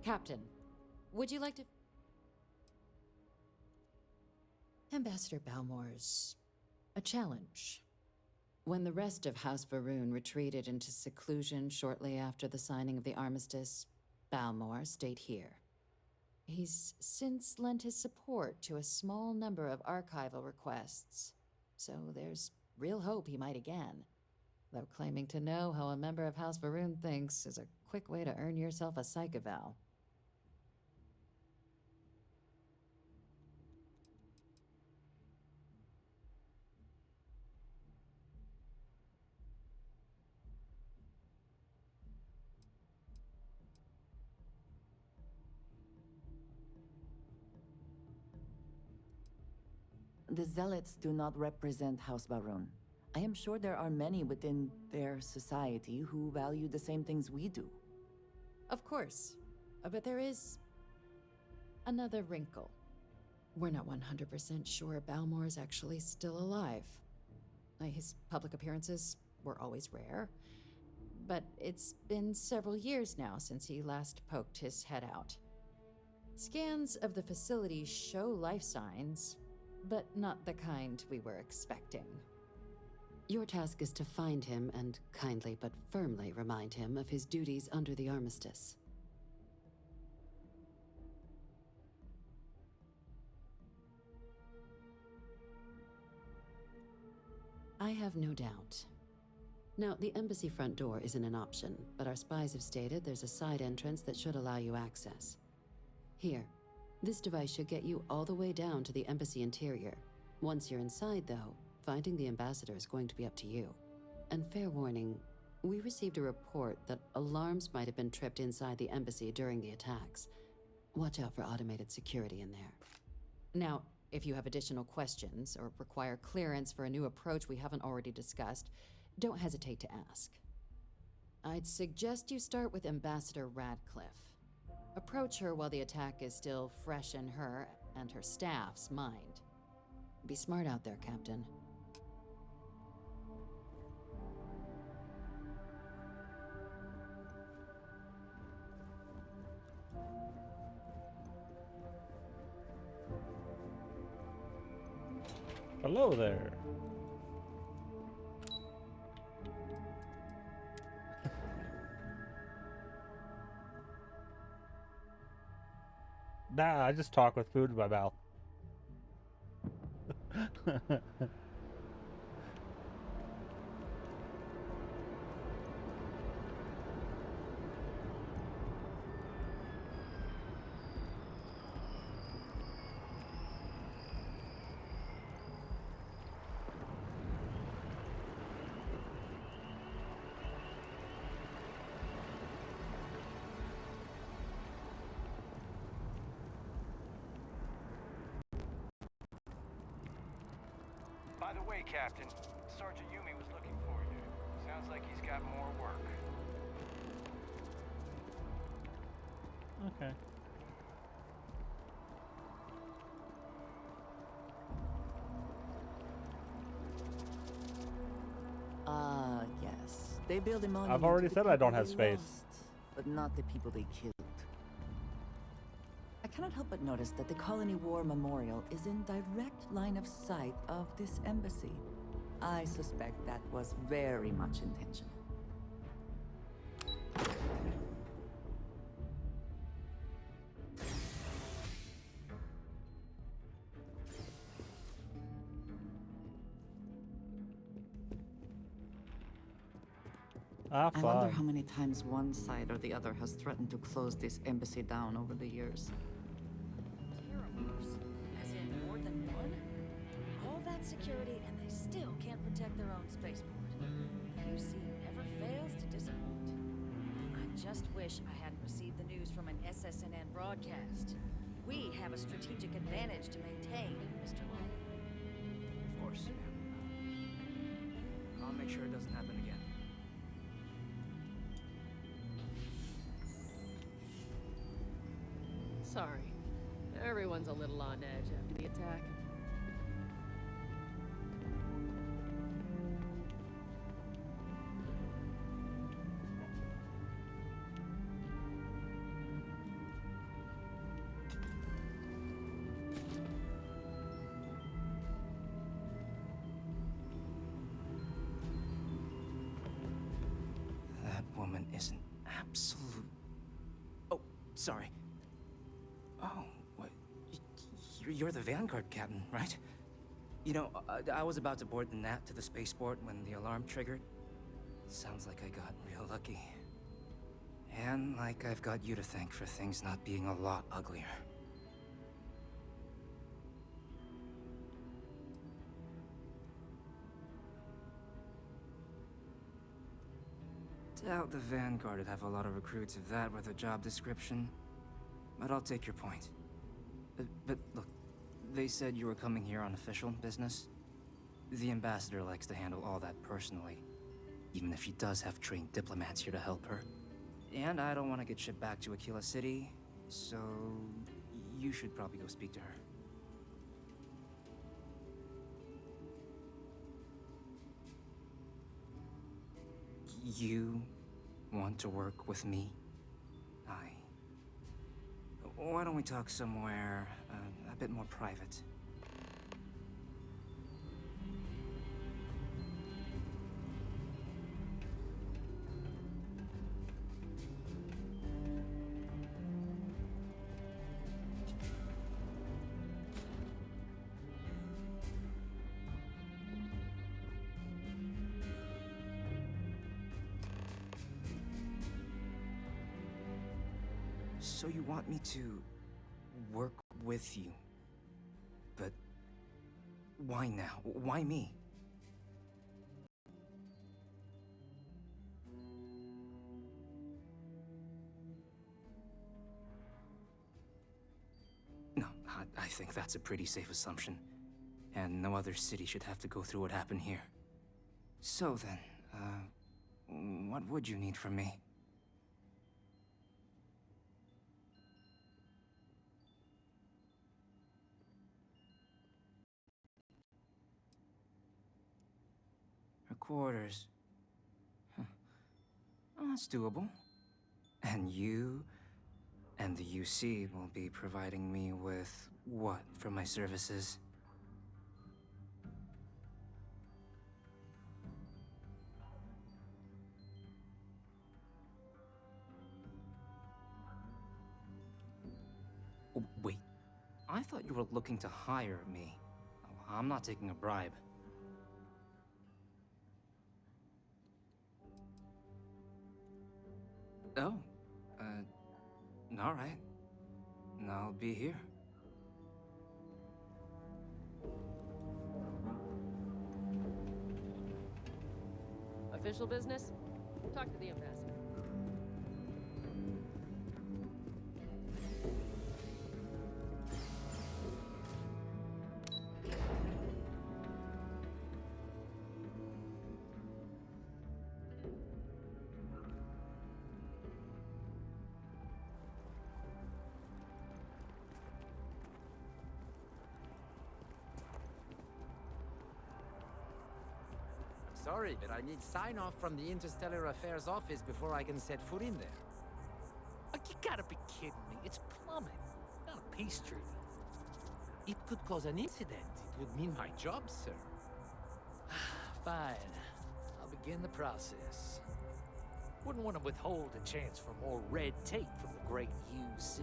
Captain, would you like to... Ambassador Balmore's a challenge. When the rest of House Varun retreated into seclusion shortly after the signing of the armistice, Balmore stayed here. He's since lent his support to a small number of archival requests, so there's real hope he might again. Though claiming to know how a member of House Varun thinks is a quick way to earn yourself a psych eval. The Zealots do not represent House Varun. I am sure there are many within their society who value the same things we do. Of course, but there is another wrinkle. We're not 100% sure Balmore's actually still alive. His public appearances were always rare, but it's been several years now since he last poked his head out. Scans of the facility show life signs, but not the kind we were expecting. Your task is to find him and kindly but firmly remind him of his duties under the armistice. I have no doubt. Now, the embassy front door isn't an option, but our spies have stated there's a side entrance that should allow you access. Here, this device should get you all the way down to the embassy interior. Once you're inside, though, finding the ambassador is going to be up to you. And fair warning, we received a report that alarms might have been tripped inside the embassy during the attacks. Watch out for automated security in there. Now, if you have additional questions or require clearance for a new approach we haven't already discussed, don't hesitate to ask. I'd suggest you start with Ambassador Radcliffe. Approach her while the attack is still fresh in her and her staff's mind. Be smart out there, Captain. Hello there. Nah, I just talk with food in my mouth. By the way, Captain, Sergeant Yumi was looking for you. Sounds like he's got more work. Okay. Ah, yes. They build a monument. I've already to the said I don't people have they space. lost, but not the people they killed. I cannot help but notice that the Colony War Memorial is in direct line of sight of this embassy. I suspect that was very much intentional. Ah, I wonder fun. how many times one side or the other has threatened to close this embassy down over the years. Terramorphs? As in more than one? All that security and they still can't protect their own spaceport. The UC never fails to disappoint. I just wish I hadn't received the news from an SSNN broadcast. We have a strategic advantage to maintain, Mr. Long. Of course, ma'am. I'll make sure it doesn't happen again. Sorry. Everyone's a little on edge after the attack. That woman is an absolute... Oh, sorry. Oh, what? You're the Vanguard captain, right? You know, I was about to board the Nat to the spaceport when the alarm triggered. Sounds like I got real lucky. And like I've got you to thank for things not being a lot uglier. Doubt the Vanguard would have a lot of recruits if that were the job description. But I'll take your point. But look, they said you were coming here on official business. The ambassador likes to handle all that personally, even if she does have trained diplomats here to help her. And I don't want to get shipped back to Aquila City, so you should probably go speak to her. You want to work with me? Why don't we talk somewhere a bit more private? So you want me to work with you? But why now? Why me? No, I think that's a pretty safe assumption. And no other city should have to go through what happened here. So then, what would you need from me? Quarters. Huh. Oh, that's doable. And you and the UC will be providing me with what for my services? Oh, wait, I thought you were looking to hire me. I'm not taking a bribe. Oh, all right. I'll be here. Official business? Talk to the ambassador. sorry, but I need sign-off from the Interstellar Affairs office before I can set foot in there. Oh, you gotta be kidding me. It's plumbing, not a peace treaty. It could cause an incident. It would mean my job, sir. Fine. I'll begin the process. Wouldn't want to withhold a chance for more red tape from the great UC.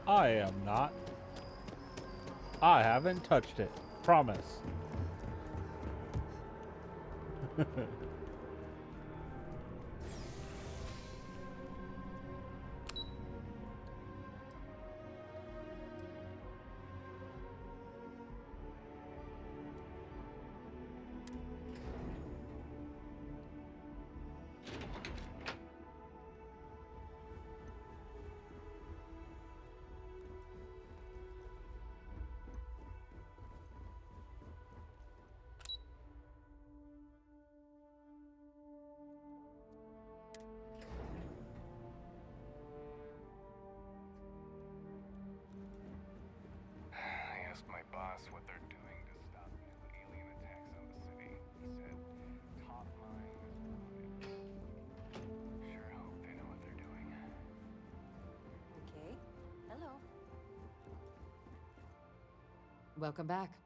I am not. I haven't touched it. Promise. I asked my boss what they're doing to stop new alien attacks on the city. He said, top mine is wanted. Sure hope they know what they're doing. Okay. Hello. Welcome back.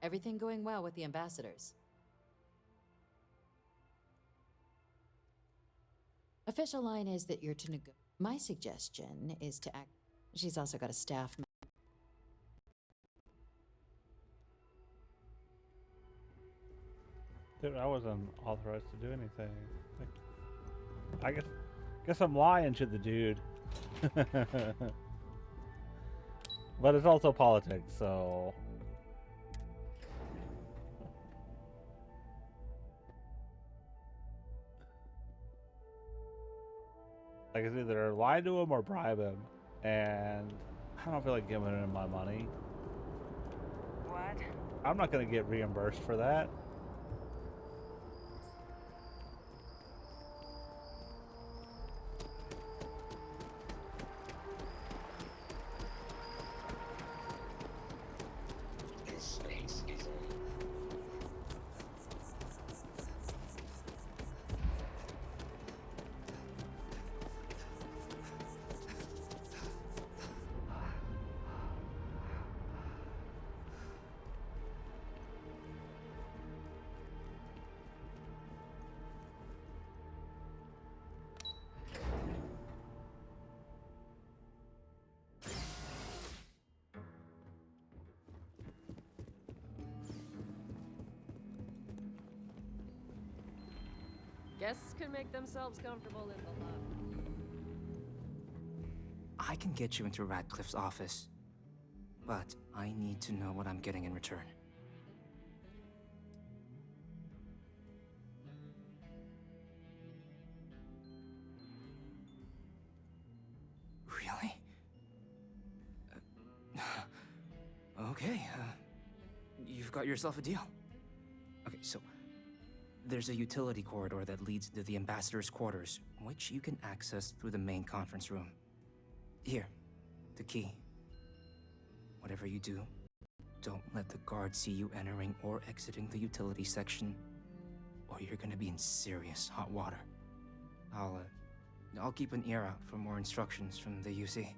Everything going well with the ambassadors? Official line is that you're to negotiate. My suggestion is to act. She's also got a staff member. Dude, I wasn't authorized to do anything. I guess I'm lying to the dude. But it's also politics, so like it's either lie to him or bribe him, and I don't feel like giving him my money. What? I'm not gonna get reimbursed for that. Guests can make themselves comfortable in the lobby. I can get you into Radcliffe's office, but I need to know what I'm getting in return. Really? Okay, you've got yourself a deal. Okay, so there's a utility corridor that leads to the ambassador's quarters, which you can access through the main conference room. Here, the key. Whatever you do, don't let the guards see you entering or exiting the utility section, or you're gonna be in serious hot water. I'll keep an ear out for more instructions from the UC.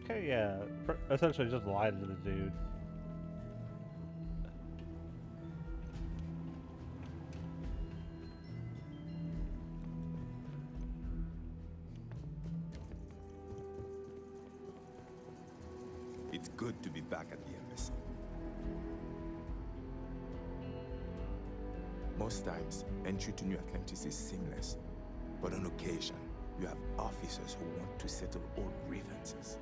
Okay, yeah. Essentially just lied to the dude. It's good to be back at the embassy. Most times, entry to New Atlantis is seamless. But on occasion, you have officers who want to settle old grievances.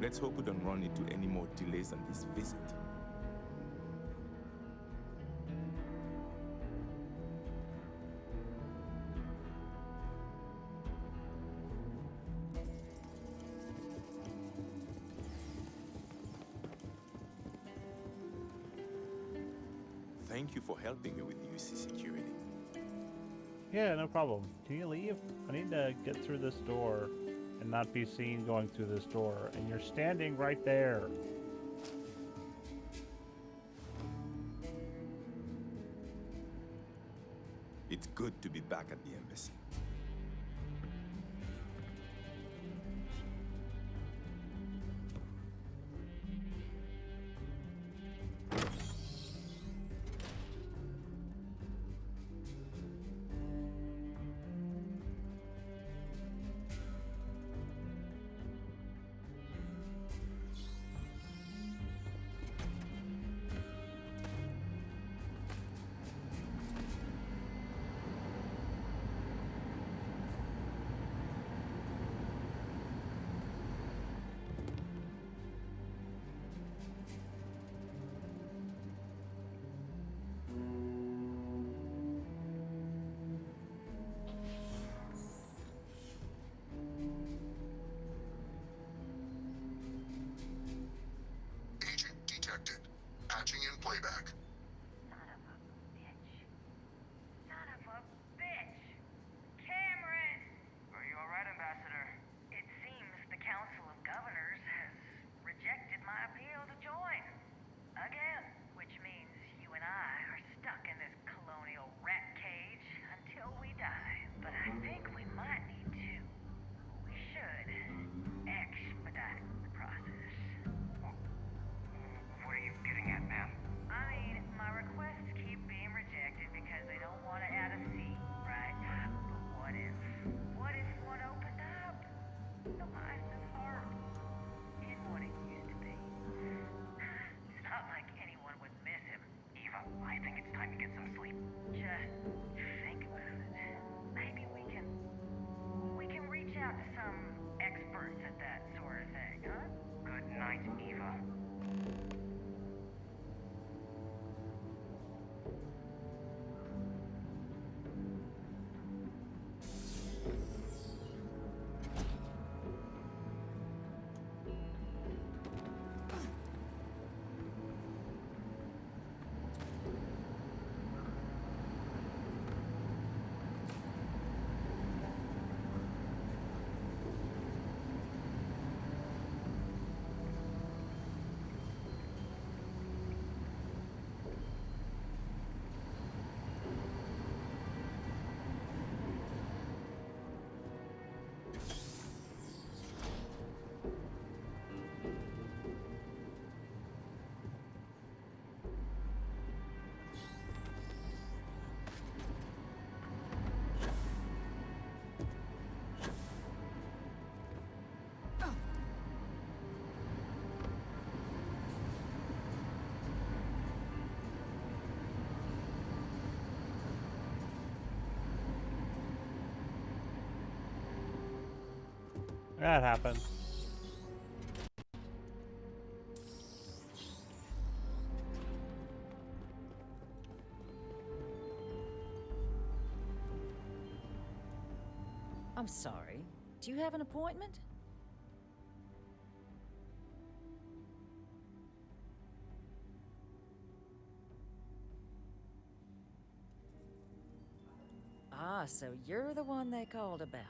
Let's hope we don't run into any more delays on this visit. Thank you for helping me with UC security. Yeah, no problem. Can you leave? I need to get through this door and not be seen going through this door. And you're standing right there. It's good to be back at the embassy. Agent detected. Patching in playback. Son of a bitch. Son of a bitch! Cameron! Are you alright, Ambassador? It seems the Council of Governors has rejected my appeal to join. Again. Which means you and I are stuck in this colonial rat cage until we die. But I think we might need to. We should expedite the process. What are you getting at, ma'am? I mean, my requests keep being rejected because they don't want to add a seat, right? But what if one opened up? The minds and heart in what it used to be. It's not like anyone would miss him. Eva, I think it's time to get some sleep. Just think about it. Maybe we can reach out to some experts at that sort of thing, huh? Good night, Eva. That happened. I'm sorry. Do you have an appointment? Ah, so you're the one they called about.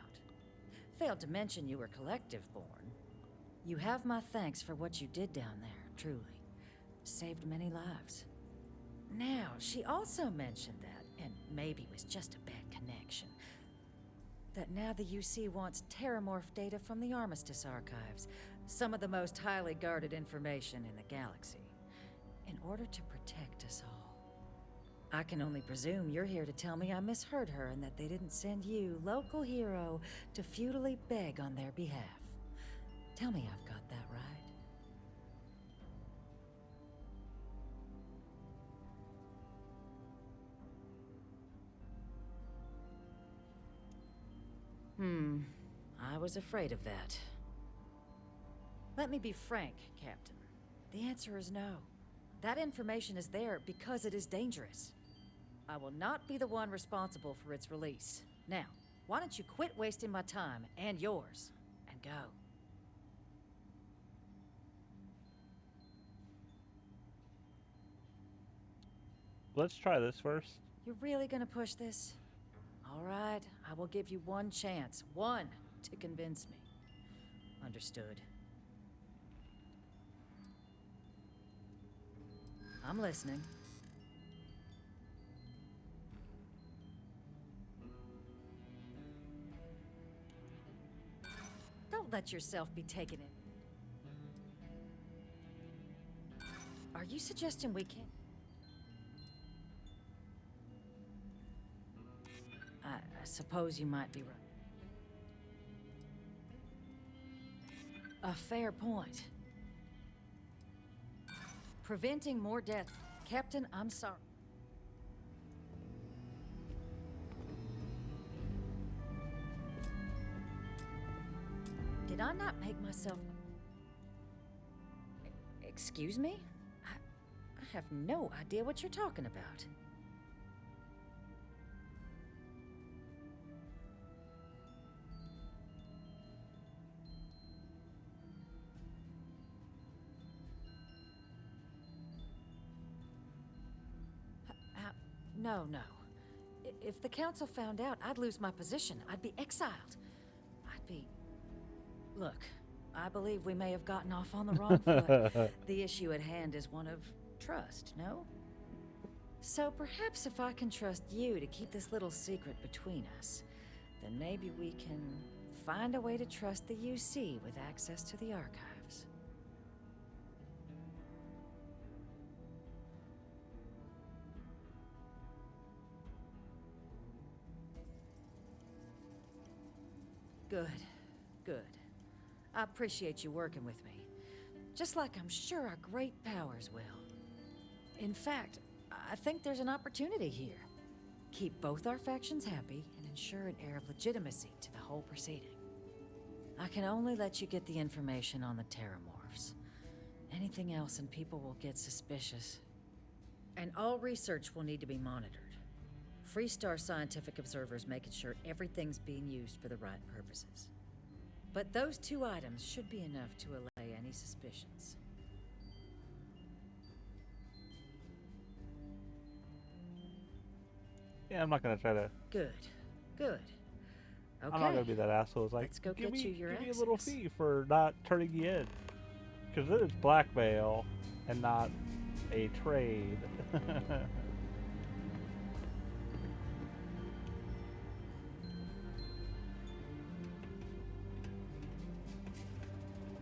Failed to mention you were collective-born. You have my thanks for what you did down there, truly. Saved many lives. Now, she also mentioned that, and maybe it was just a bad connection, that now the UC wants terramorph data from the Armistice archives, some of the most highly guarded information in the galaxy, in order to protect us all. I can only presume you're here to tell me I misheard her and that they didn't send you, local hero, to futilely beg on their behalf. Tell me I've got that right. I was afraid of that. Let me be frank, Captain. The answer is no. That information is there because it is dangerous. I will not be the one responsible for its release. Now, why don't you quit wasting my time and yours, and go? Let's try this first. You're really gonna push this? All right, I will give you one chance. One to convince me. Understood. I'm listening. Don't let yourself be taken in. Are you suggesting we can't? I suppose you might be right. A fair point. Preventing more deaths. Captain, I'm sorry. Did I not make myself... Excuse me? I have no idea what you're talking about. No, no. If the council found out, I'd lose my position. I'd be exiled. I'd be... Look, I believe we may have gotten off on the wrong foot. The issue at hand is one of trust, no? So perhaps if I can trust you to keep this little secret between us, then maybe we can find a way to trust the UC with access to the archives. Good, good. I appreciate you working with me. Just like I'm sure our great powers will. In fact, I think there's an opportunity here. Keep both our factions happy and ensure an air of legitimacy to the whole proceeding. I can only let you get the information on the Terramorphs. Anything else and people will get suspicious. And all research will need to be monitored. Freestar scientific observers making sure everything's being used for the right purposes. But those two items should be enough to allay any suspicions. Yeah, I'm not gonna try to. Good, good. Okay. I'm not gonna be that asshole. It's like, let's go give get me, you your give me a access. little fee for not turning you in, because then it's blackmail and not a trade.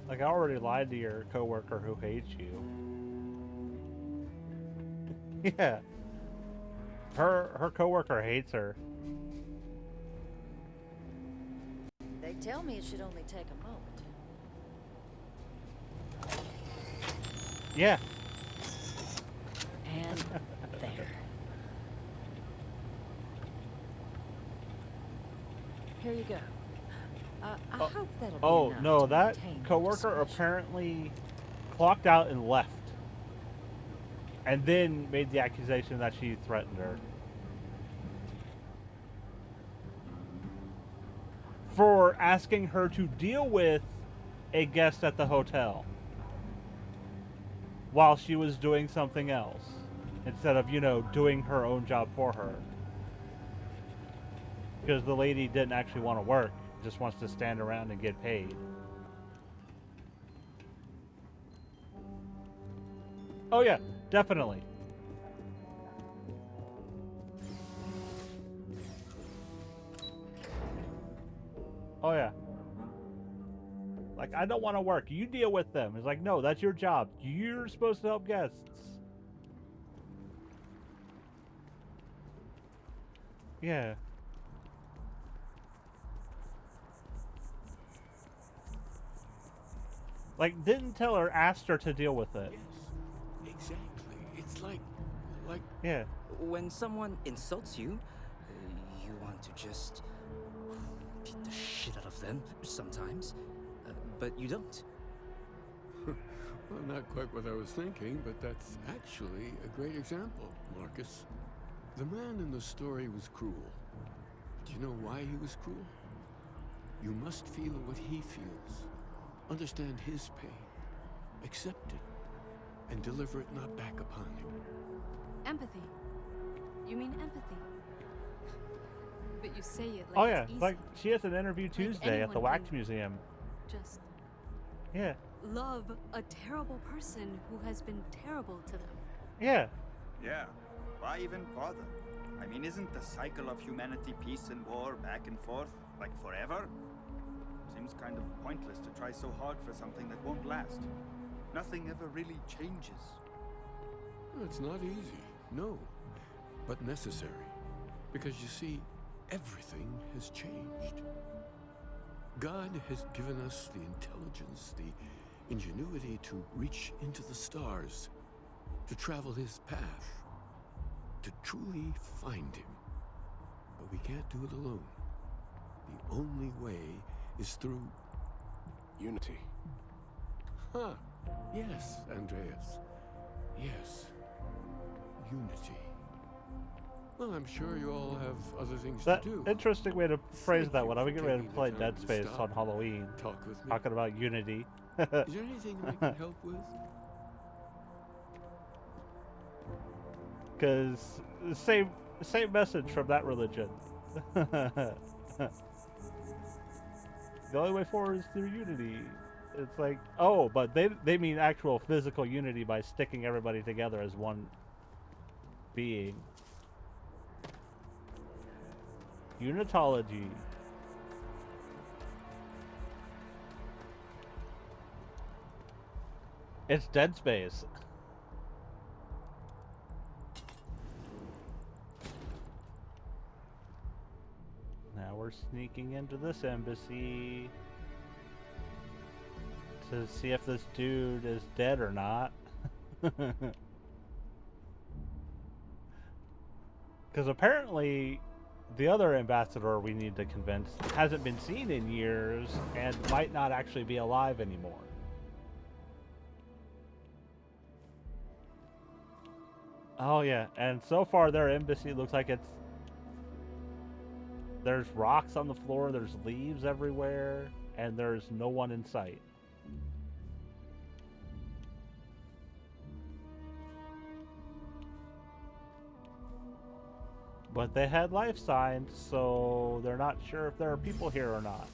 Like, I already lied to your coworker who hates you. Yeah. Her coworker hates her. They tell me it should only take a moment. Yeah. And there. Here you go. I hope that'll be Oh, enough no, to that maintain your coworker discretion. apparently clocked out and left. And then made the accusation that she threatened her. For asking her to deal with a guest at the hotel while she was doing something else. Instead of, doing her own job for her. Because the lady didn't actually want to work. Just wants to stand around and get paid. Oh yeah, definitely. Oh yeah. Like, I don't want to work. You deal with them. It's like, no, that's your job. You're supposed to help guests. Yeah. Like, didn't tell her, asked her to deal with it. Yes, exactly. It's like... Yeah. When someone insults you, you want to just beat the shit out of them sometimes, but you don't. Well, not quite what I was thinking, but that's actually a great example, Marcus. The man in the story was cruel. Do you know why he was cruel? You must feel what he feels. Understand his pain. Accept it. And deliver it not back upon him. Empathy. You mean empathy? But you say it like Oh it's yeah, easy. like she has an interview Tuesday at the anyone Wax can Museum. Just Yeah, love a terrible person who has been terrible to them. yeah. Yeah, why even bother? I mean, isn't the cycle of humanity peace and war back and forth, like forever? Seems kind of pointless to try so hard for something that won't last. Nothing ever really changes. It's not easy, no, but necessary. Because you see, everything has changed. God has given us the intelligence, the ingenuity to reach into the stars, to travel his path, to truly find him. But we can't do it alone. The only way is through Unity. Huh. Yes, Andreas. Yes. Unity. Well, I'm sure you all have other things That to do. interesting way to phrase that one. I'm for getting ready to taking the play time Dead to Space stop on Halloween. Talk with me. Talking about Unity. Is there anything I can help with? Because same message from that religion. The only way forward is through unity. It's like, oh, but they mean actual physical unity by sticking everybody together as one being. Unitology. It's Dead Space. Now we're sneaking into this embassy to see if this dude is dead or not. Because apparently the other ambassador we need to convince hasn't been seen in years and might not actually be alive anymore. Oh yeah, and so far their embassy looks like there's rocks on the floor, there's leaves everywhere, and there's no one in sight. But they had life signs, so they're not sure if there are people here or not.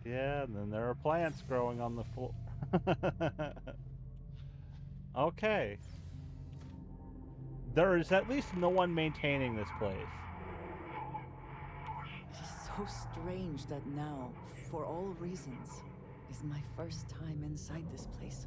Yeah, and then there are plants growing on the floor. Okay. There is at least no one maintaining this place. It is so strange that now, for all reasons, is my first time inside this place.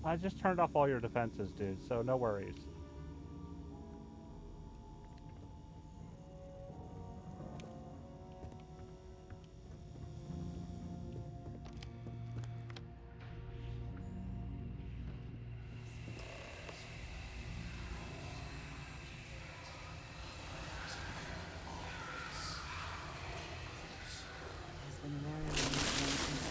I just turned off all your defenses, dude, so no worries. There's been an area where these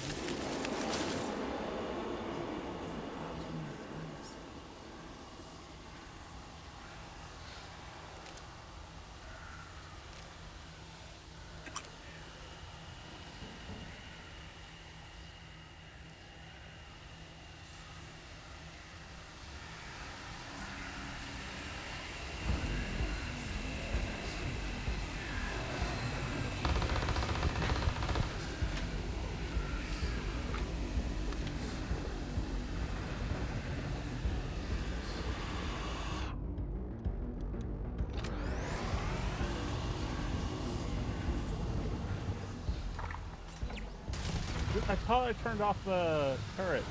I thought I turned off the turret.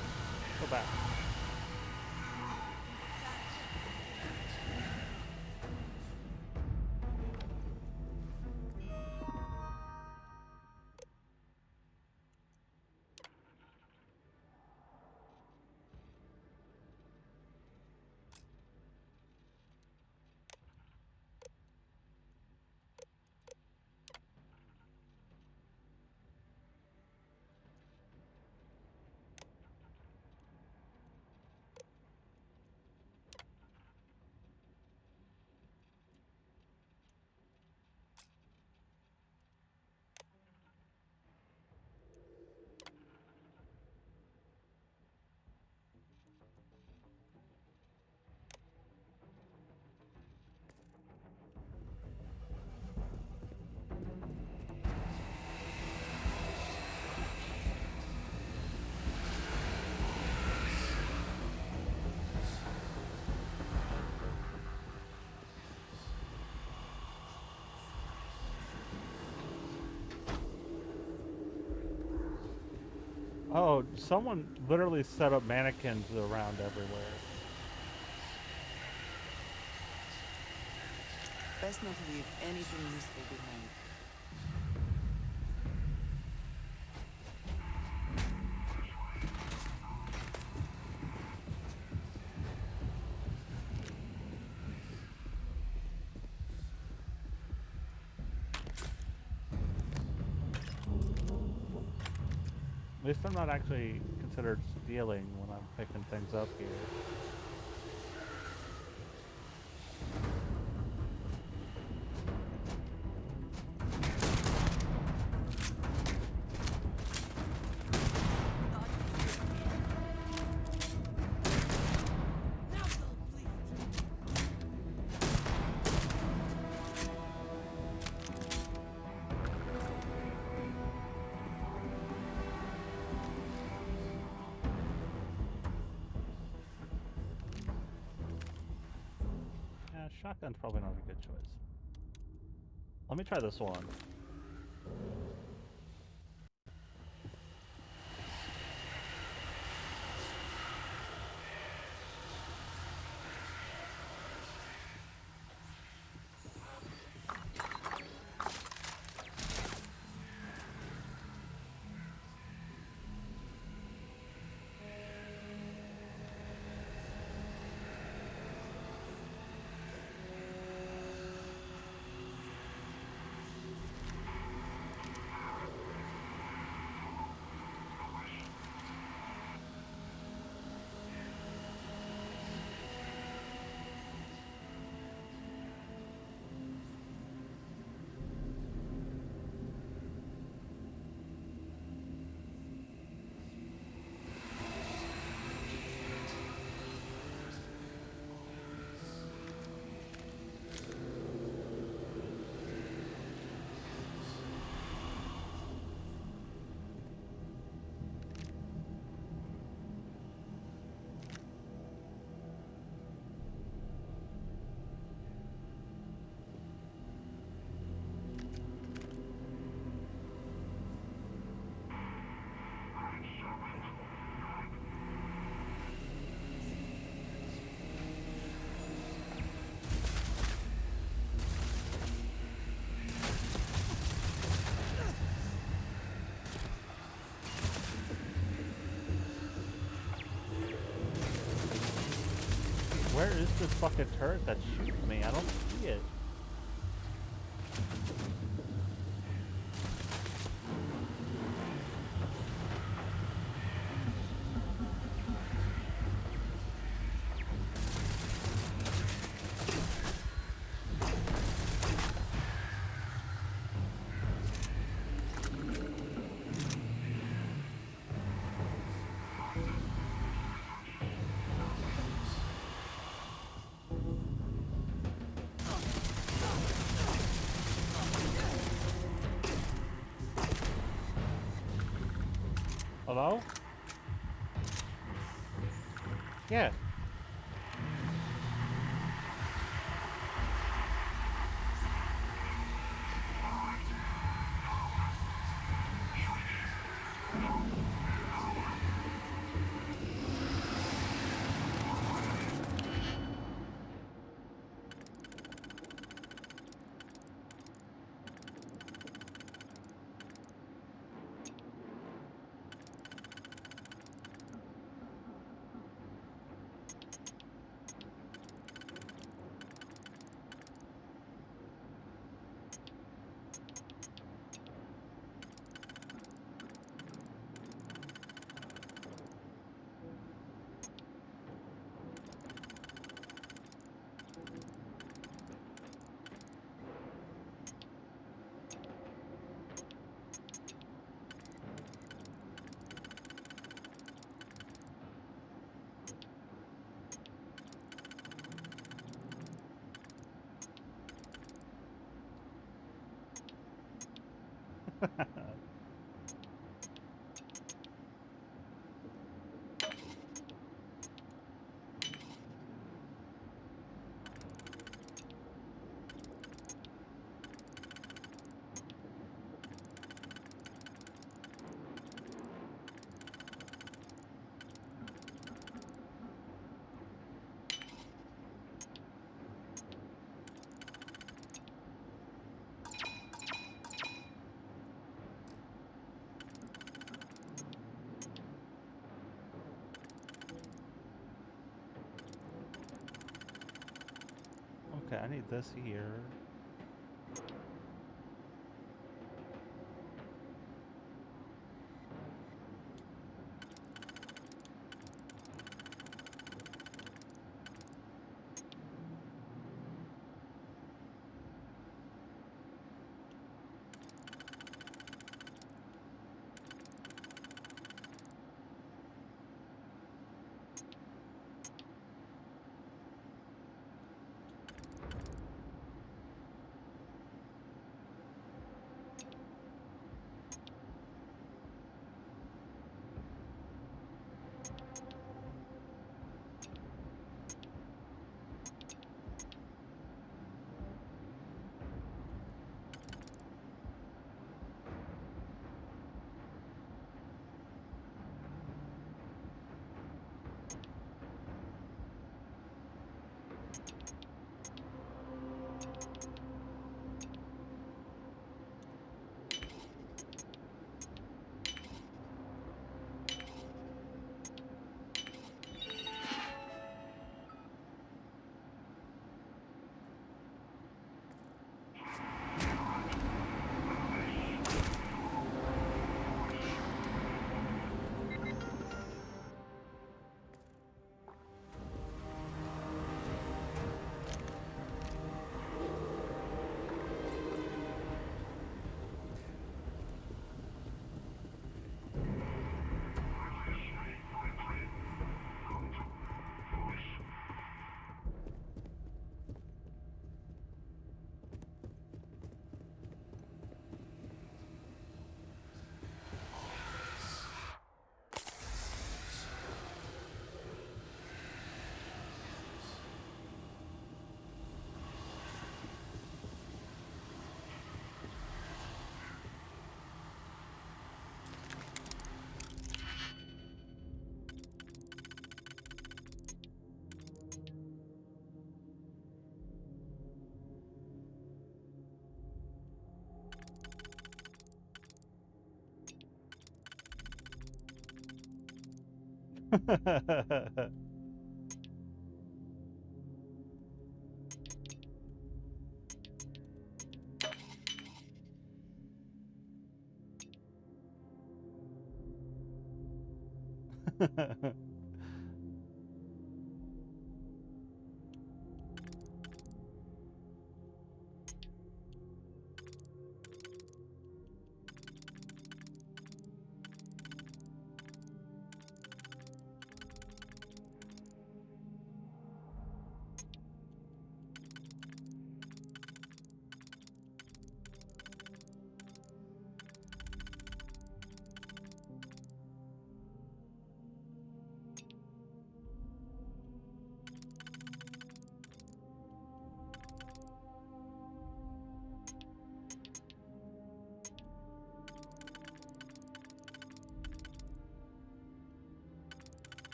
Go back. Oh, someone literally set up mannequins around everywhere. Best not to leave anything useful behind. At least I'm not actually considered stealing when I'm picking things up here. Shotgun's probably not a good choice. Let me try this one. Where is this fucking turret that's shooting me? I don't see it. Hello? Yeah. Okay, I need this here.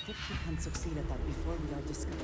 Hope we can succeed at that before we are discovered.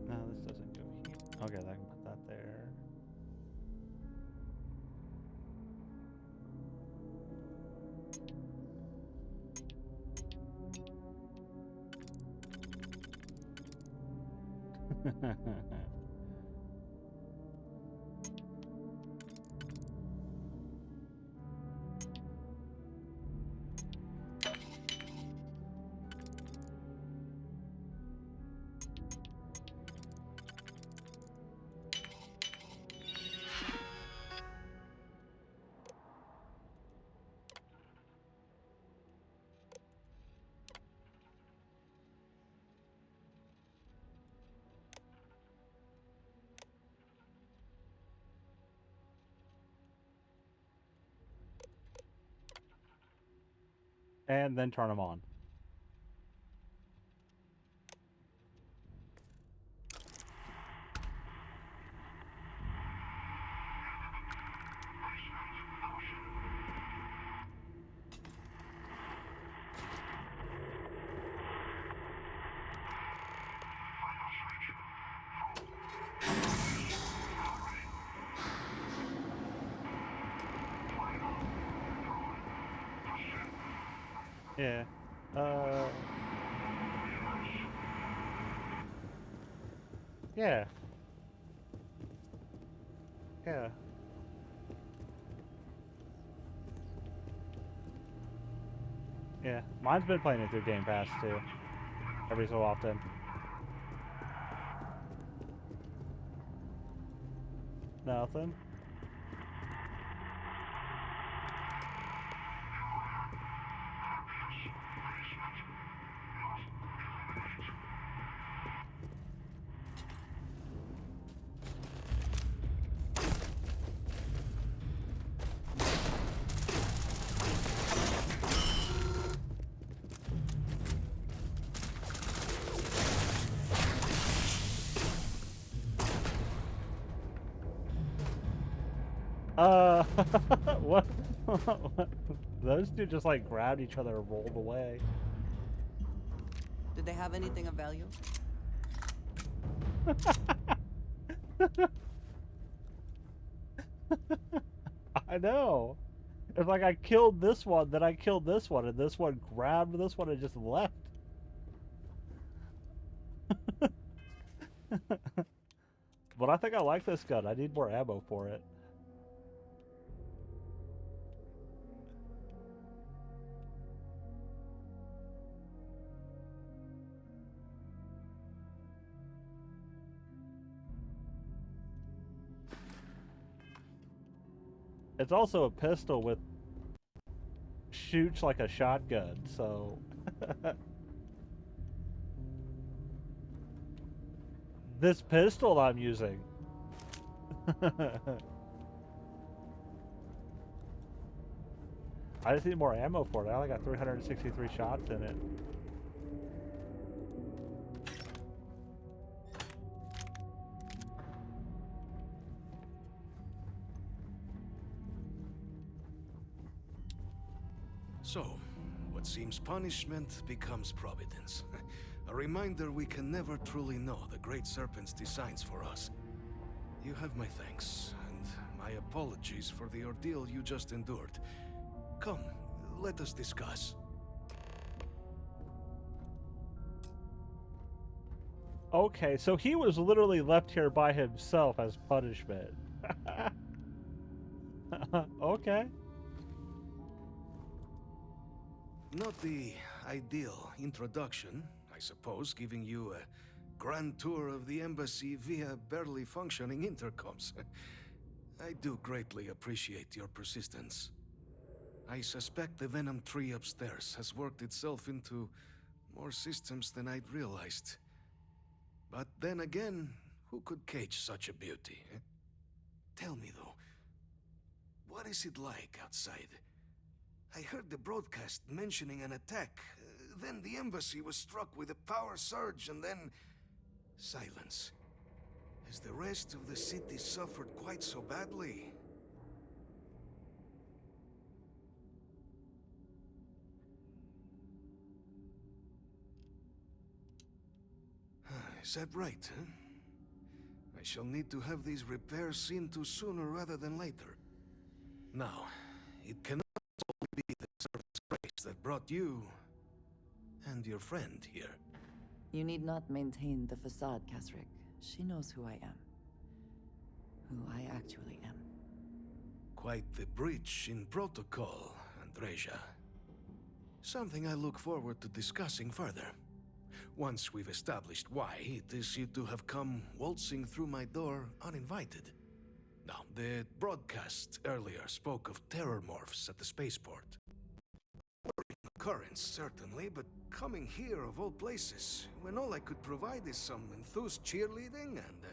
No, this doesn't go here. Okay, I can put that there. And then turn them on. Yeah. Yeah. Yeah. Yeah. Mine's been playing it through Game Pass too. Every so often. Nothing. What? Those two just like grabbed each other and rolled away. Did they have anything of value? I know. It's like I killed this one, then I killed this one, and this one grabbed this one and just left. But I think I like this gun. I need more ammo for it. It's also a pistol with shoots like a shotgun, so this pistol I'm using. I just need more ammo for it. I only got 363 shots in it. So, what seems punishment becomes providence. A reminder we can never truly know the Great Serpent's designs for us. You have my thanks, and my apologies for the ordeal you just endured. Come, let us discuss. Okay, so he was literally left here by himself as punishment. Okay. Not the ideal introduction, I suppose, giving you a grand tour of the embassy via barely functioning intercoms. I do greatly appreciate your persistence. I suspect the Venom tree upstairs has worked itself into more systems than I'd realized. But then again, who could cage such a beauty? Eh? Tell me though, what is it like outside? I heard the broadcast mentioning an attack. Then the embassy was struck with a power surge and then... silence. Has the rest of the city suffered quite so badly? Is that right, huh? I shall need to have these repairs seen to sooner rather than later. Now, it cannot only be the Servant's grace that brought you and your friend here. You need not maintain the facade, Kasric. She knows who I am. Who I actually am. Quite the breach in protocol, Andreja. Something I look forward to discussing further. Once we've established why it is you two have come waltzing through my door uninvited. Now, the broadcast earlier spoke of terror morphs at the spaceport. Worrying occurrence, certainly, but coming here of all places, when all I could provide is some enthused cheerleading and...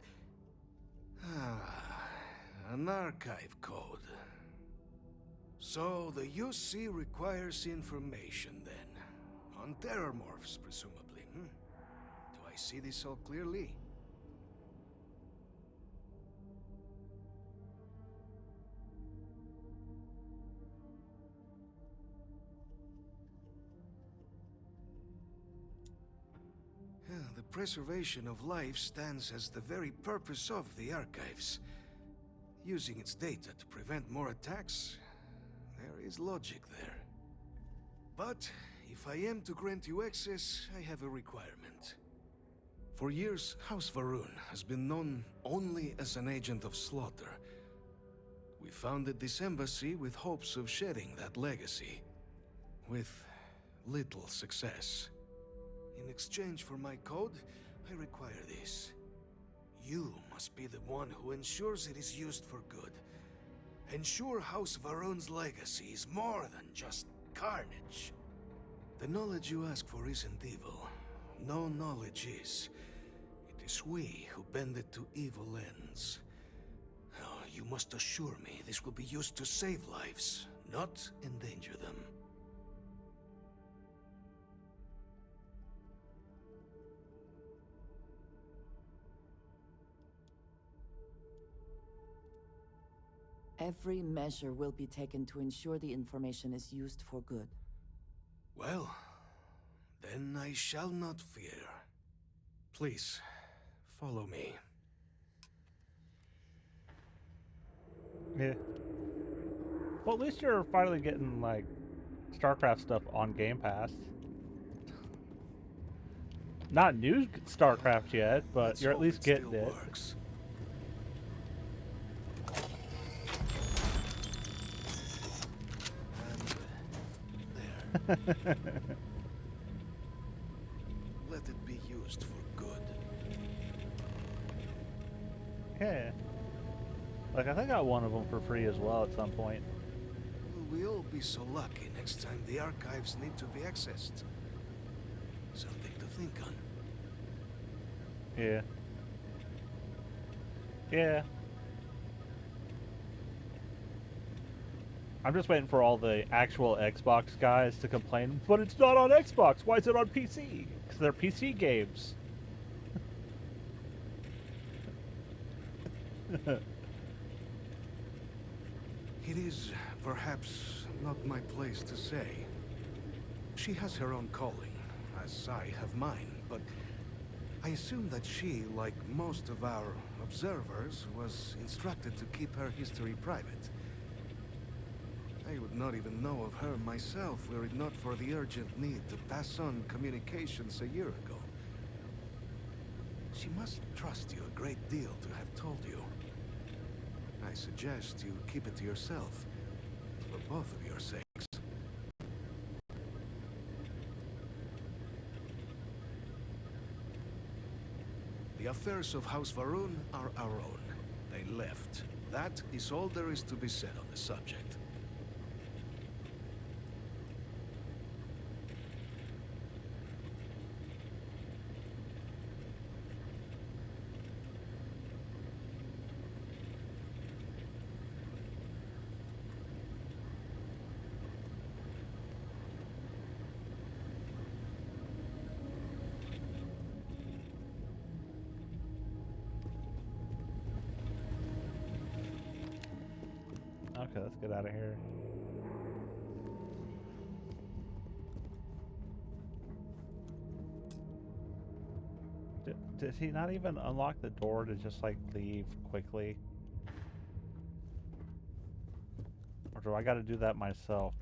an archive code. So, the UC requires information, then. On terror morphs, presumably, Do I see this all clearly? The preservation of life stands as the very purpose of the archives. Using its data to prevent more attacks, there is logic there. But if I am to grant you access, I have a requirement. For years, House Varun has been known only as an agent of slaughter. We founded this embassy with hopes of shedding that legacy. With little success. In exchange for my code, I require this. You must be the one who ensures it is used for good. Ensure House Varun's legacy is more than just carnage. The knowledge you ask for isn't evil. No knowledge is. It is we who bend it to evil ends. Oh, you must assure me this will be used to save lives, not endanger them. Every measure will be taken to ensure the information is used for good. Well, then I shall not fear. Please, follow me. Yeah. Well, at least you're finally getting, like, StarCraft stuff on Game Pass. Not new StarCraft yet, but Let's you're at hope least it getting still it. Works. And there. Let it be used for good. Yeah. Like, I think I got one of them for free as well at some point. Will we all be so lucky next time the archives need to be accessed? Something to think on. Yeah. Yeah. I'm just waiting for all the actual Xbox guys to complain, but it's not on Xbox. Why is it on PC? Because they're PC games. It is perhaps not my place to say. She has her own calling, as I have mine, but I assume that she, like most of our observers, was instructed to keep her history private. I would not even know of her myself were it not for the urgent need to pass on communications a year ago. She must trust you a great deal to have told you. I suggest you keep it to yourself, for both of your sakes. The affairs of House Varun are our own. They left. That is all there is to be said on the subject. Okay, let's get out of here. Did he not even unlock the door to just, like, leave quickly? Or do I gotta do that myself?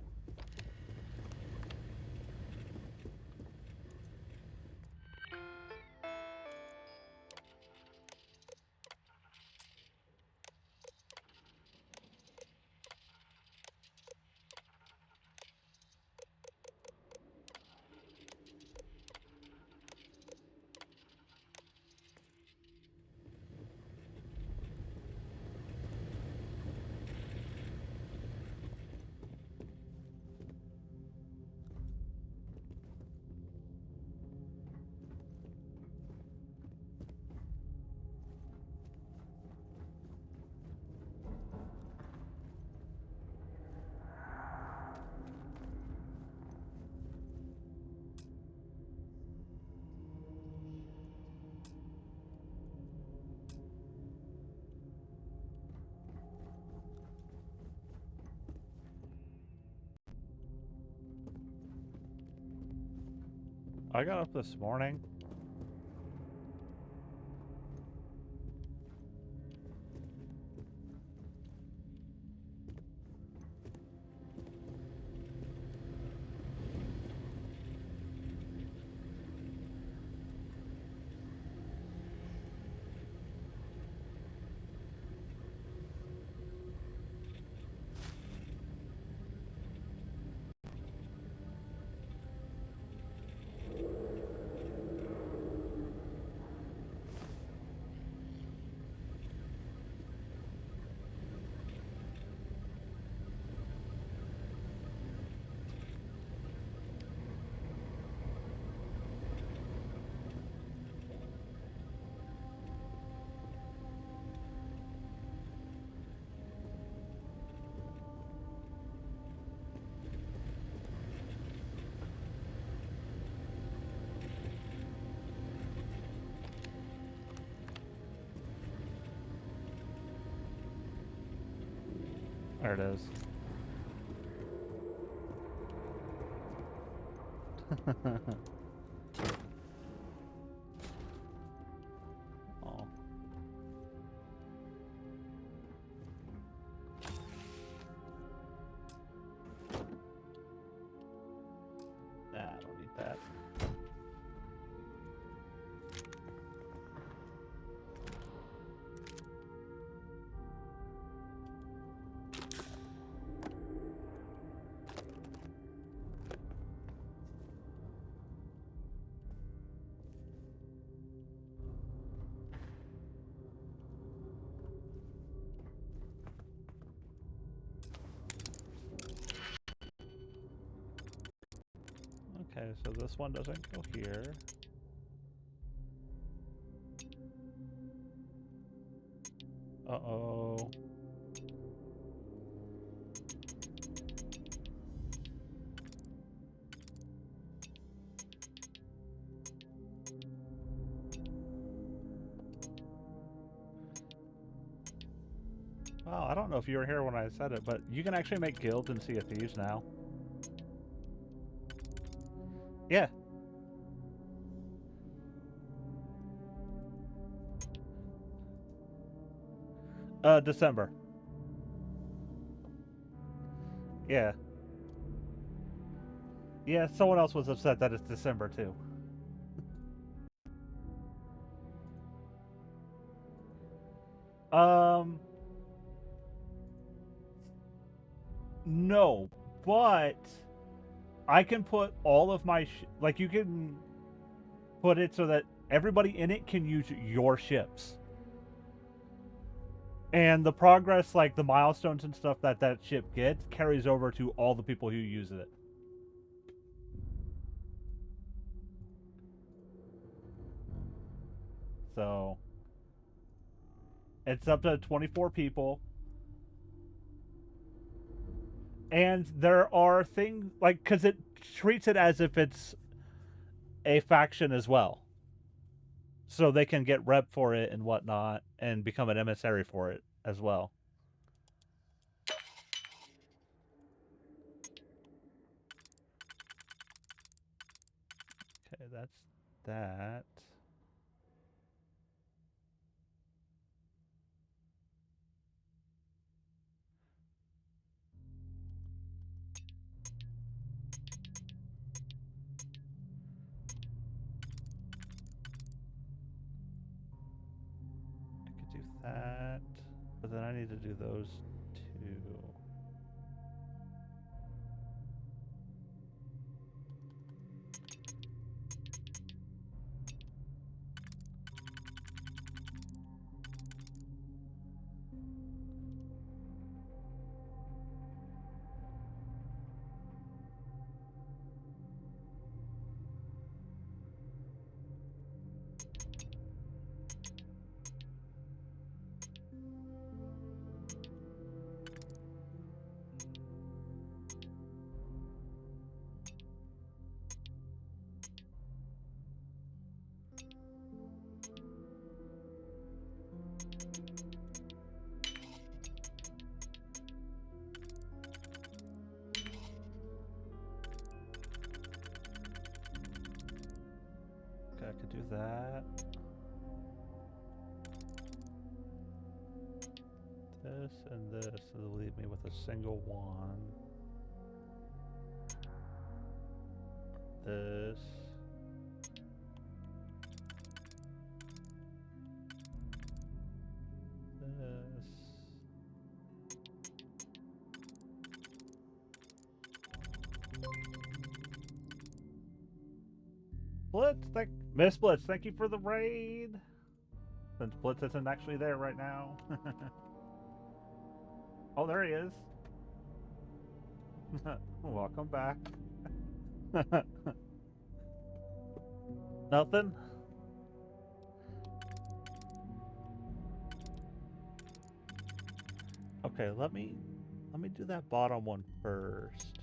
I got up this morning. There it is. Oh. Nah, I don't need that. so this one doesn't go here. Uh-oh. Well, I don't know if you were here when I said it, but you can actually make guilds in Sea of Thieves now. Yeah. December. Yeah. Yeah, someone else was upset that it's December too. No, but I can put all of my like you can put it so that everybody in it can use your ships. And the progress, like the milestones and stuff that that ship gets, carries over to all the people who use it. So it's up to 24 people. And there are things like, because it treats it as if it's a faction as well. So they can get rep for it and whatnot and become an emissary for it as well. Okay, that's that. I could do that, but then I need to do those two. Okay, I could do that. This and this, and it'll leave me with a single one. This. This. Blitz, Miss Blitz, thank you for the raid. Since Blitz isn't actually there right now. Oh, there he is. Welcome back. Nothing? Okay, let me do that bottom one first.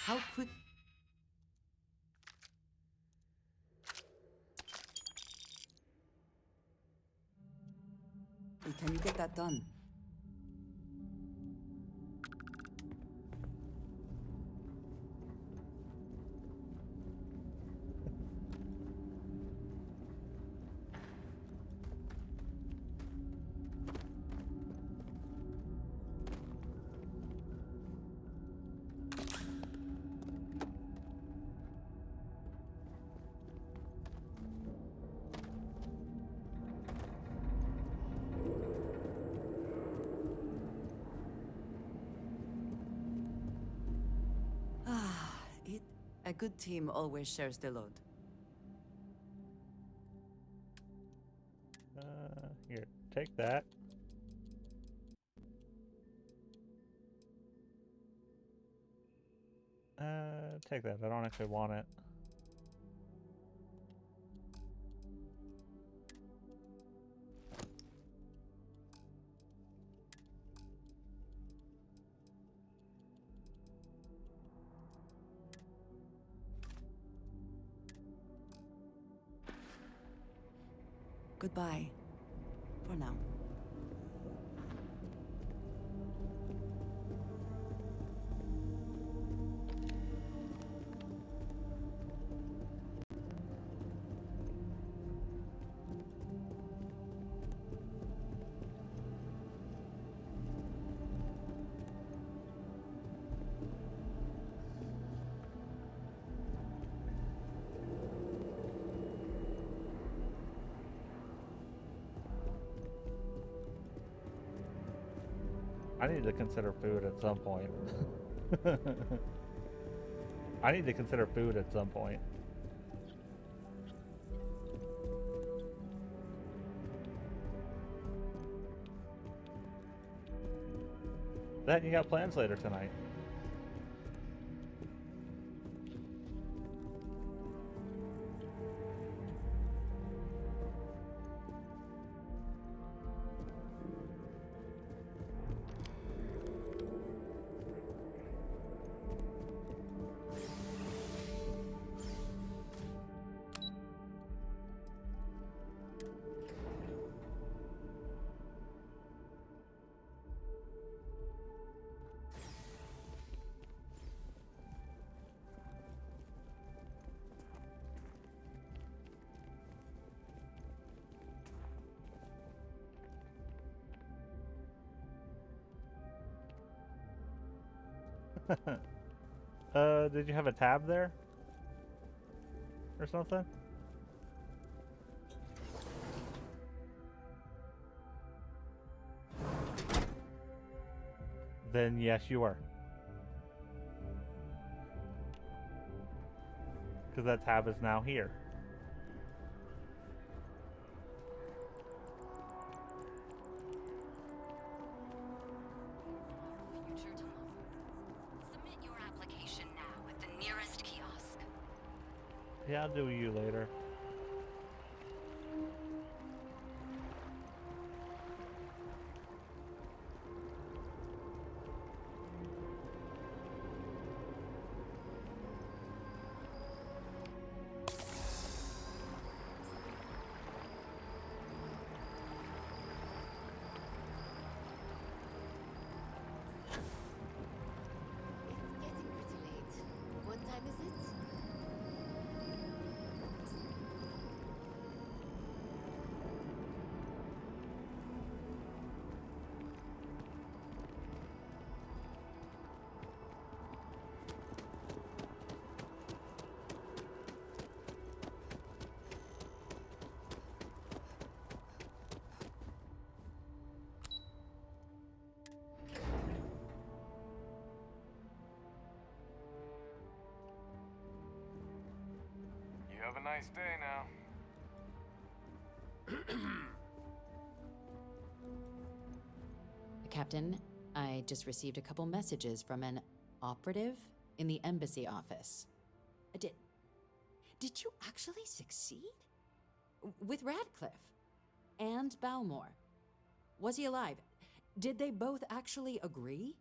How quick? Can you get that done? A good team always shares the load. Here, take that. Take that. I don't actually want it. Goodbye. For now. I need to consider food at some point. I need to consider food at some point. Then you got plans later tonight. Did you have a tab there? Or something? Then yes, you are. Because that tab is now here. Yeah, I'll do you later. You have a nice day now. Captain, I just received a couple messages from an operative in the embassy office. Did you actually succeed? With Radcliffe and Balmore. Was he alive? Did they both actually agree?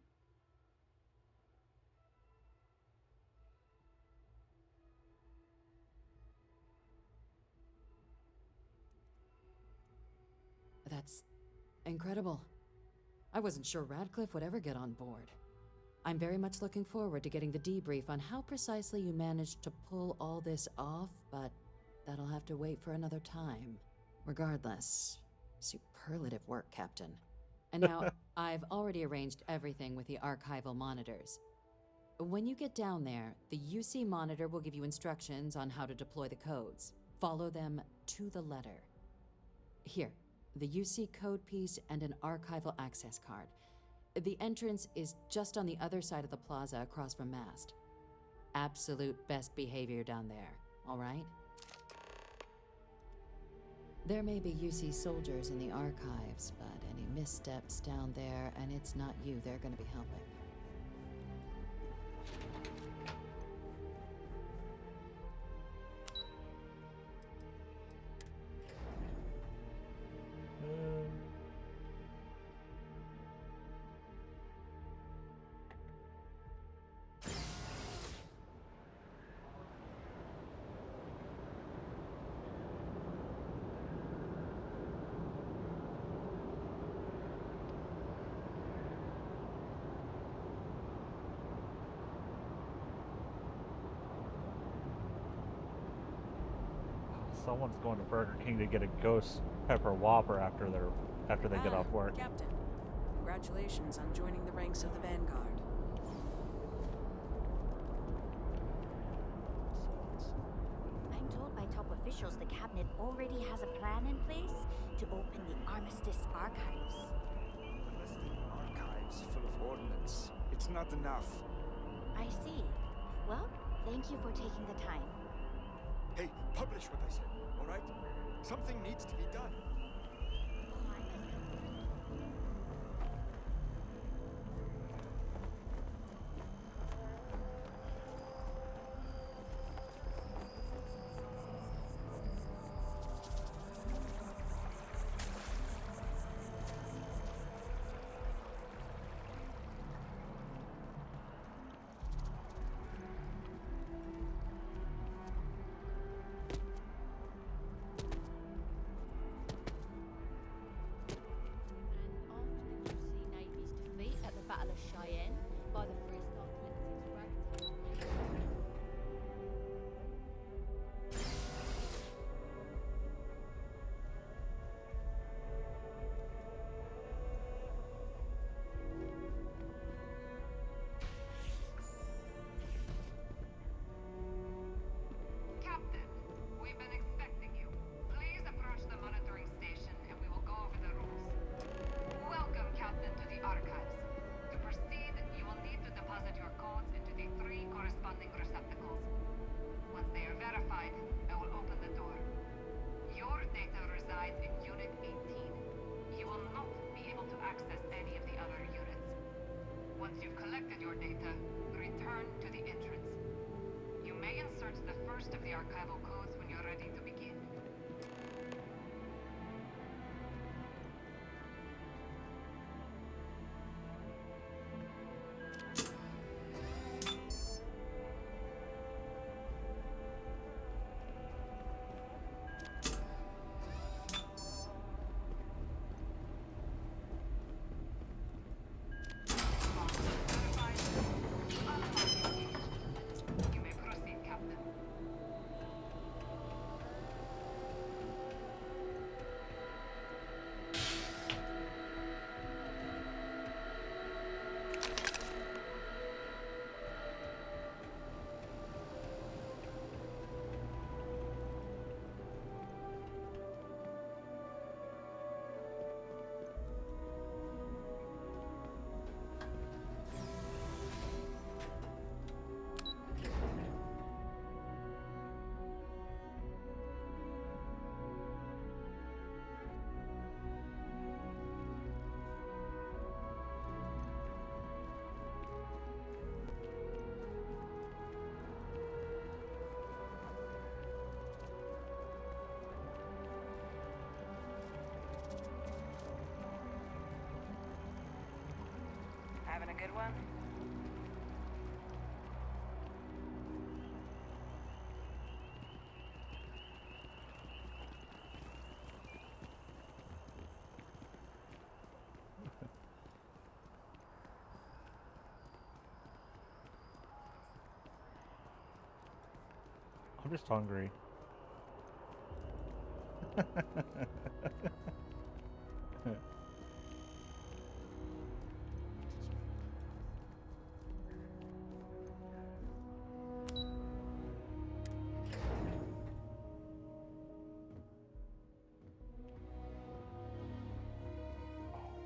Incredible. I wasn't sure Radcliffe would ever get on board. I'm very much looking forward to getting the debrief on how precisely you managed to pull all this off, but that'll have to wait for another time. Regardless, superlative work, Captain. And now, I've already arranged everything with the archival monitors. When you get down there, the UC monitor will give you instructions on how to deploy the codes. Follow them to the letter. Here, the UC code piece and an archival access card. The entrance is just on the other side of the plaza across from Mast. Absolute best behavior down there, all right? There may be UC soldiers in the archives, but any missteps down there, and it's not you they're gonna be helping. Someone's going to Burger King to get a ghost pepper Whopper after they get off work. Captain, congratulations on joining the ranks of the Vanguard. I'm told by top officials the cabinet already has a plan in place to open the Armistice archives. Archives full of ordnance. It's not enough. I see. Well, thank you for taking the time. Hey, publish what I said, all right? Something needs to be done. archival codes when you're ready to begin. You may proceed, Captain. Having a good one? just hungry.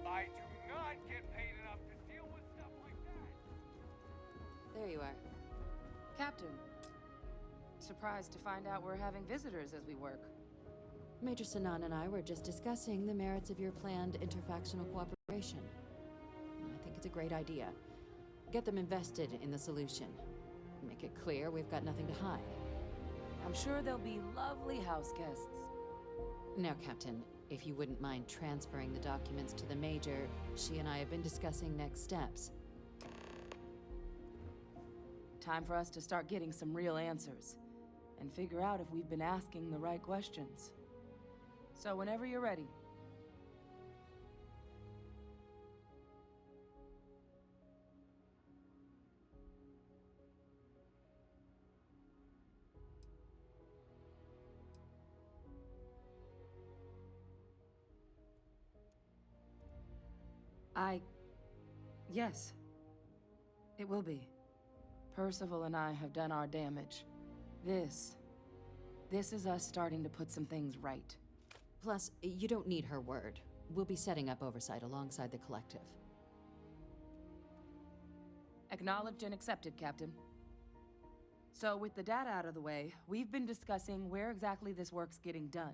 I do not get paid enough to deal with stuff like that. There you are. Captain. Surprised to find out we're having visitors as we work. Major Sanan and I were just discussing the merits of your planned interfactional cooperation. I think it's a great idea. Get them invested in the solution. Make it clear we've got nothing to hide. I'm sure they'll be lovely house guests. Now, Captain, if you wouldn't mind transferring the documents to the Major, she and I have been discussing next steps. Time for us to start getting some real answers, and figure out if we've been asking the right questions. So whenever you're ready. Yes. It will be. Percival and I have done our damage. This is us starting to put some things right. Plus, you don't need her word. We'll be setting up oversight alongside the collective. Acknowledged and accepted, Captain. So with the data out of the way, we've been discussing where exactly this work's getting done.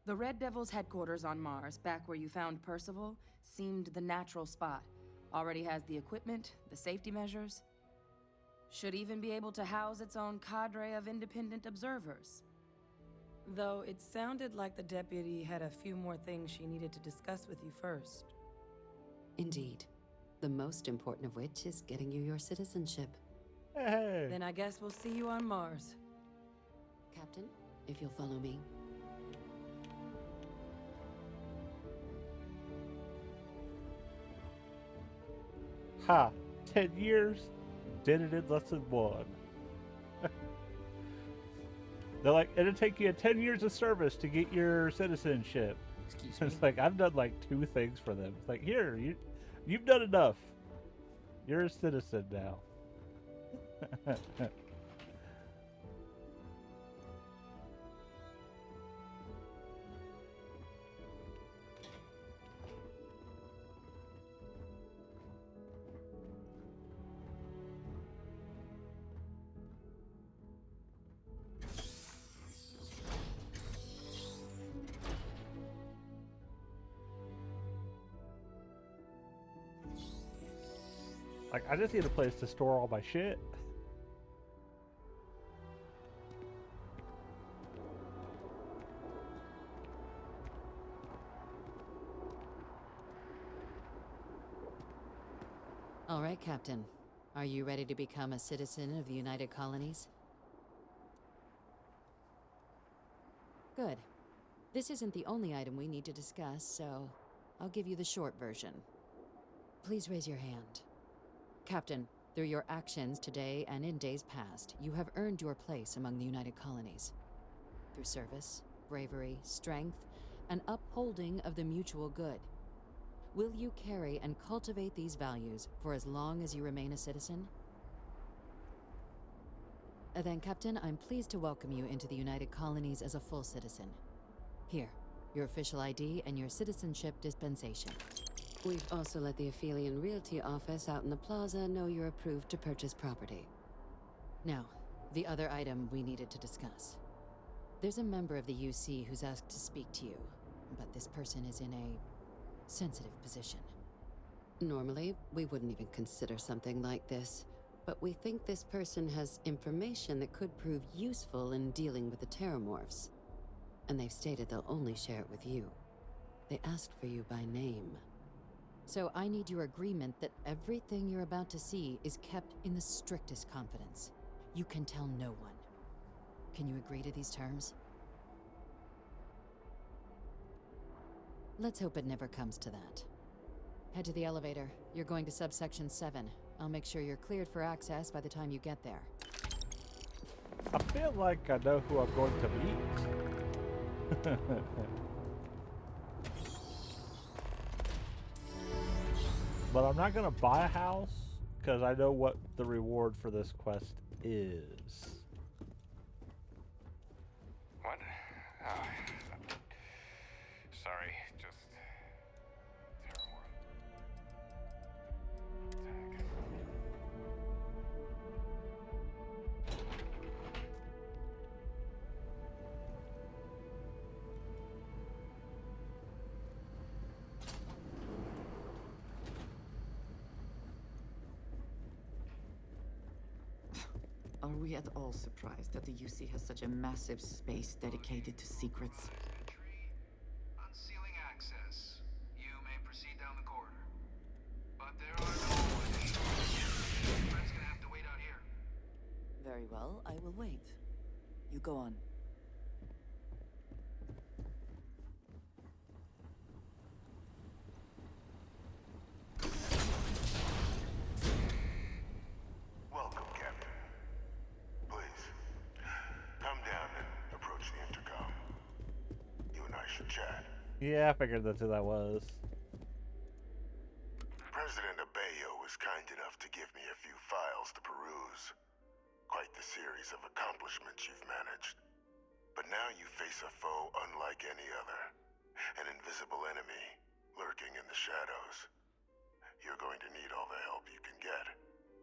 The Red Devil's headquarters on Mars, back where you found Percival, seemed the natural spot. Already has the equipment, the safety measures. Should even be able to house its own cadre of independent observers. Though it sounded like the deputy had a few more things she needed to discuss with you first. Indeed. The most important of which is getting you your citizenship. Hey. Then I guess we'll see you on Mars. Captain, if you'll follow me. Ha! 10 years? Did it in less than 1. They're like, it'll take you 10 years of service to get your citizenship. Excuse me? It's like, I've done like 2 things for them. It's like, here, you've done enough. You're a citizen now. Like, I just need a place to store all my shit. All right, Captain. Are you ready to become a citizen of the United Colonies? Good. This isn't the only item we need to discuss, so I'll give you the short version. Please raise your hand. Captain, through your actions today and in days past, you have earned your place among the United Colonies. Through service, bravery, strength, and upholding of the mutual good. Will you carry and cultivate these values for as long as you remain a citizen? Then, Captain, I'm pleased to welcome you into the United Colonies as a full citizen. Here, your official ID and your citizenship dispensation. We've also let the Aphelion Realty office out in the plaza know you're approved to purchase property. Now, the other item we needed to discuss. There's a member of the UC who's asked to speak to you, but this person is in a sensitive position. Normally, we wouldn't even consider something like this, but we think this person has information that could prove useful in dealing with the Terramorphs. And they've stated they'll only share it with you. They asked for you by name. So I need your agreement that everything you're about to see is kept in the strictest confidence. You can tell no one. Can you agree to these terms? Let's hope it never comes to that. Head to the elevator. You're going to subsection 7. I'll make sure you're cleared for access by the time you get there. I feel like I know who I'm going to meet. But I'm not gonna buy a house because I know what the reward for this quest is. What? Oh, sorry, just terrible. Are we at all surprised that the UC has such a massive space dedicated to secrets? Unsealing access. You may proceed down the corridor. But there are no additional doors. Friend's gonna have to wait out here. Very well, I will wait. You go on. Welcome, Captain. Please, come down and approach the intercom. You and I should chat. Yeah, I figured that's who that was. President Abeyo was kind enough to give me a few files to peruse. Quite the series of accomplishments you've managed. But now you face a foe unlike any other. An invisible enemy, lurking in the shadows. You're going to need all the help you can get.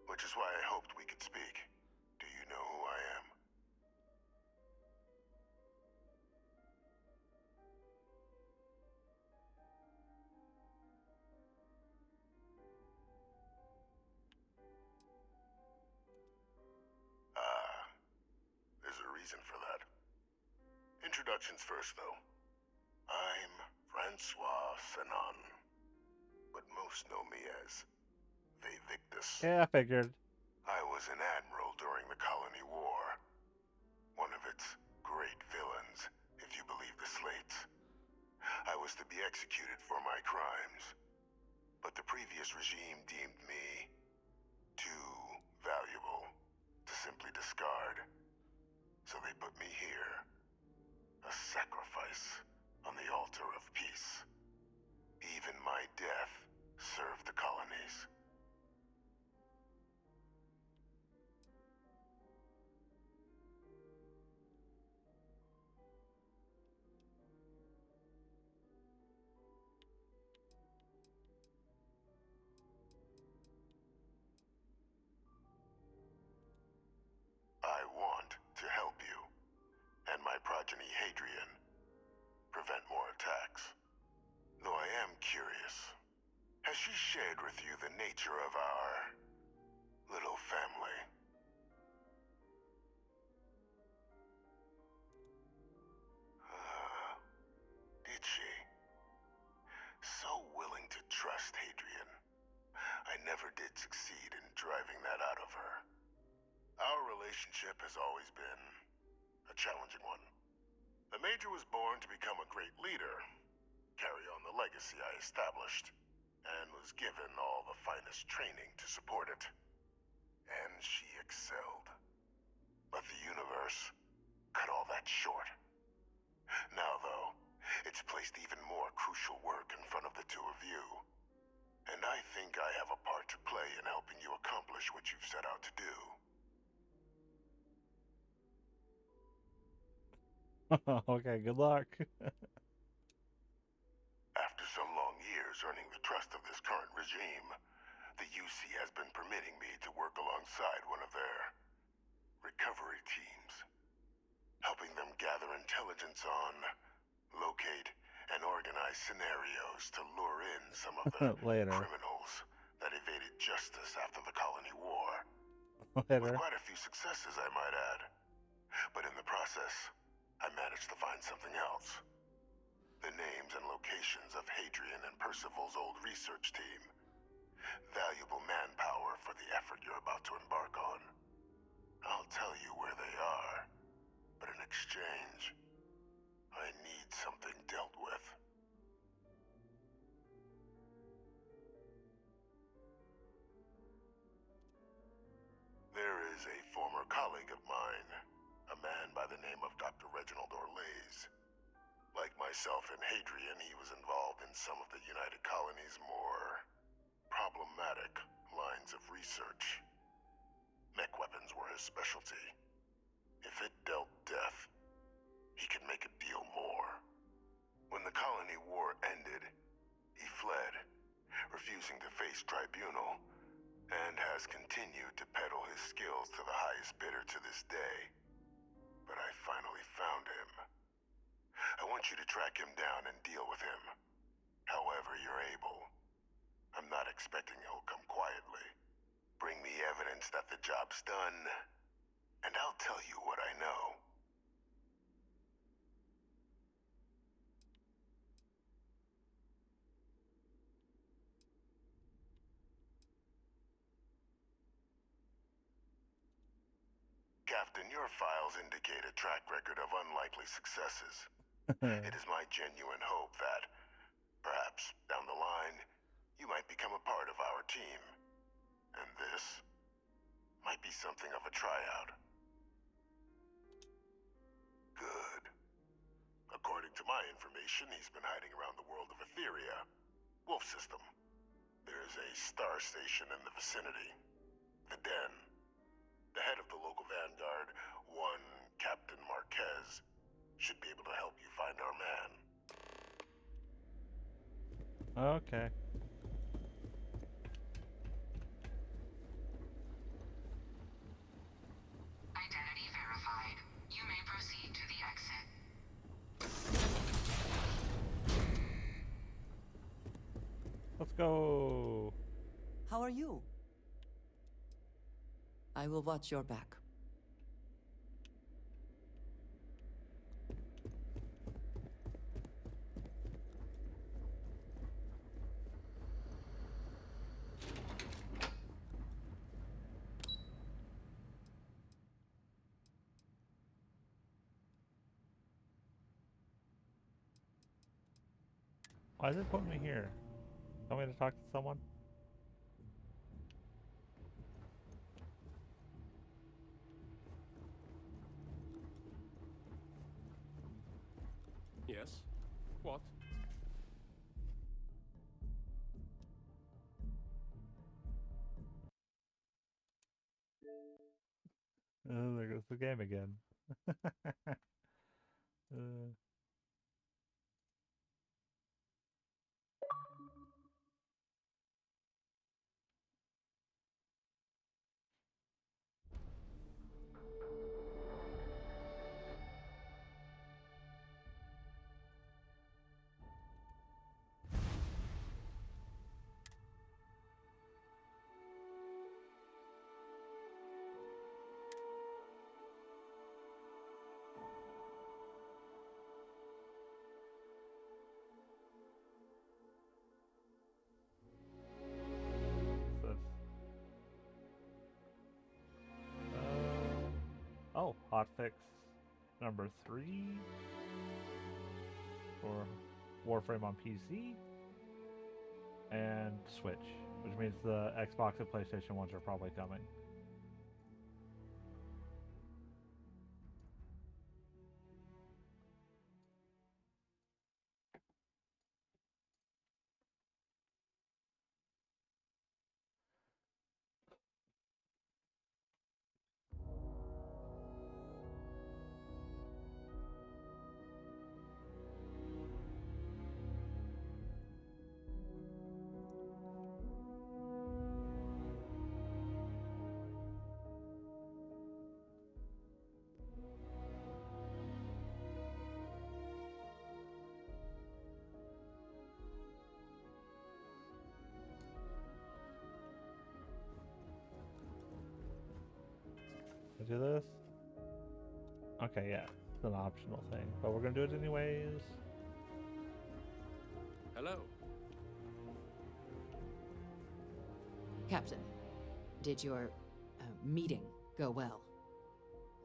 Which is why I hoped we could speak. Do you know who I am? There's a reason for that. Introductions first, though. I'm Francois Sanon, but most know me as Victus. Yeah, I figured. I was an admiral during the Colony War. One of its great villains, if you believe the slates. I was to be executed for my crimes, but the previous regime deemed me too valuable to simply discard. So they put me here, a sacrifice on the altar of peace. Even my death served the colonies. I want to help you, and my progeny Hadrian, prevent more attacks. Though I am curious, has she shared with you the nature of our little family? Did she? So willing to trust Hadrian. I never did succeed in driving that out of her. Our relationship has always been a challenging one. The Major was born to become a great leader, carry on the legacy I established, and was given all the finest training to support it. And she excelled. But the universe cut all that short. Now, though, it's placed even more crucial work in front of the two of you. And I think I have a part to play in helping you accomplish what you've set out to do. Okay, good luck. After some long years earning the trust of this current regime, the UC has been permitting me to work alongside one of their recovery teams, helping them gather intelligence on, locate, and organize scenarios to lure in some of the Later. criminals that evaded justice after the Colony War. Later. With quite a few successes, I might add. But in the process, I managed to find something else. The names and locations of Hadrian and Percival's old research team. Valuable manpower for the effort you're about to embark on. I'll tell you where they are, but in exchange, I need something dealt with. There is a former colleague of mine, by the name of Dr. Reginald Orlaise. Like myself and Hadrian, he was involved in some of the United Colony's more problematic lines of research. Mech weapons were his specialty. If it dealt death, he could make a deal more. When the colony war ended, he fled, refusing to face tribunal, and has continued to peddle his skills to the highest bidder to this day. But I finally found him. I want you to track him down and deal with him, however you're able. I'm not expecting he'll come quietly. Bring me evidence that the job's done, and I'll tell you what I know. Captain, your files indicate a track record of unlikely successes. It is my genuine hope that, perhaps down the line, you might become a part of our team. And this might be something of a tryout. Good. According to my information, he's been hiding around the world of Etheria. Wolf system. There's a star station in the vicinity. The Den. The head of the local vanguard, one Captain Marquez, should be able to help you find our man. Okay. Identity verified. You may proceed to the exit. Let's go. How are you? I will watch your back. Why did it put me here? Want me to talk to someone? Yes? What? Oh, there goes the game again. Oh, hotfix number 3 for Warframe on PC and Switch, which means the Xbox and PlayStation ones are probably coming. Do this? Okay, yeah, it's an optional thing, but we're gonna do it anyways. Hello. Captain, did your meeting go well?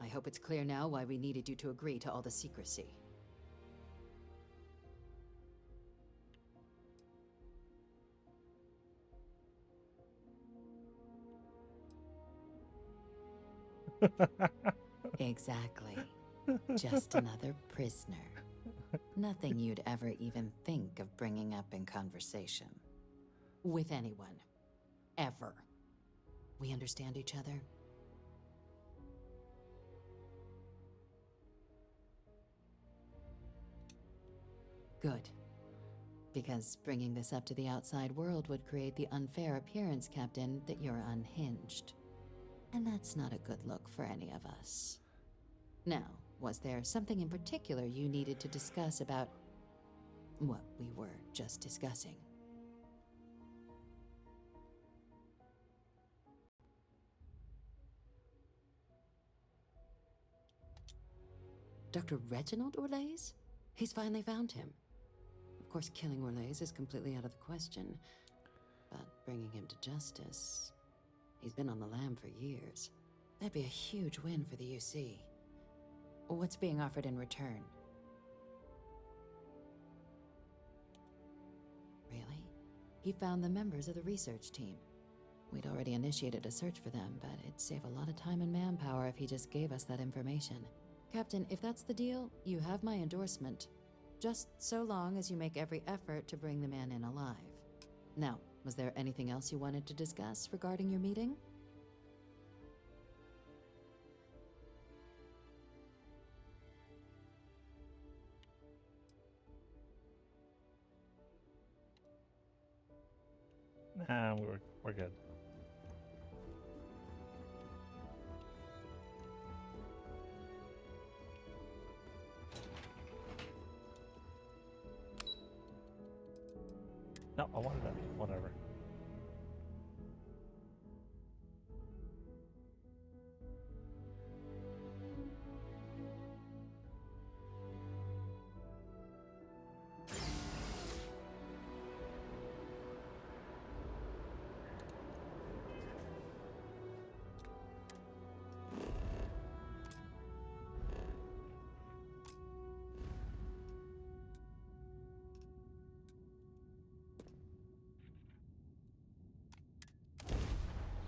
I hope it's clear now why we needed you to agree to all the secrecy. Exactly. Just another prisoner. Nothing you'd ever even think of bringing up in conversation. With anyone. Ever. We understand each other? Good. Because bringing this up to the outside world would create the unfair appearance, Captain, that you're unhinged. And that's not a good look for any of us. Now, was there something in particular you needed to discuss about what we were just discussing? Dr. Reginald Orlaise? He's finally found him. Of course, killing Orlaise is completely out of the question, but bringing him to justice... He's been on the lam for years. That'd be a huge win for the UC. What's being offered in return? Really? He found the members of the research team. We'd already initiated a search for them, but it'd save a lot of time and manpower if he just gave us that information. Captain, if that's the deal, you have my endorsement. Just so long as you make every effort to bring the man in alive. Now, was there anything else you wanted to discuss regarding your meeting? Nah, we're good. No, I wanted that. Whatever.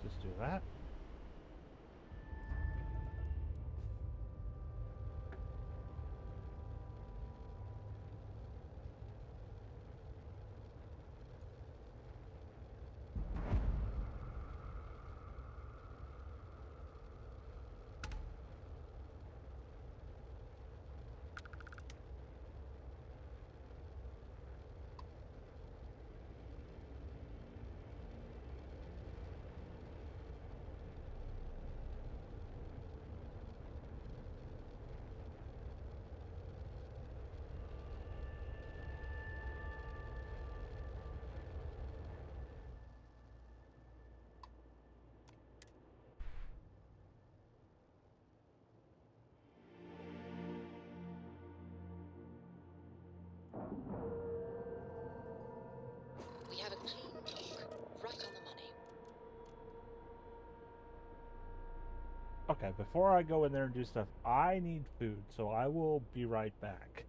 Just do that. We have a clean talk, right on the money. Okay, before I go in there and do stuff, I need food, so I will be right back.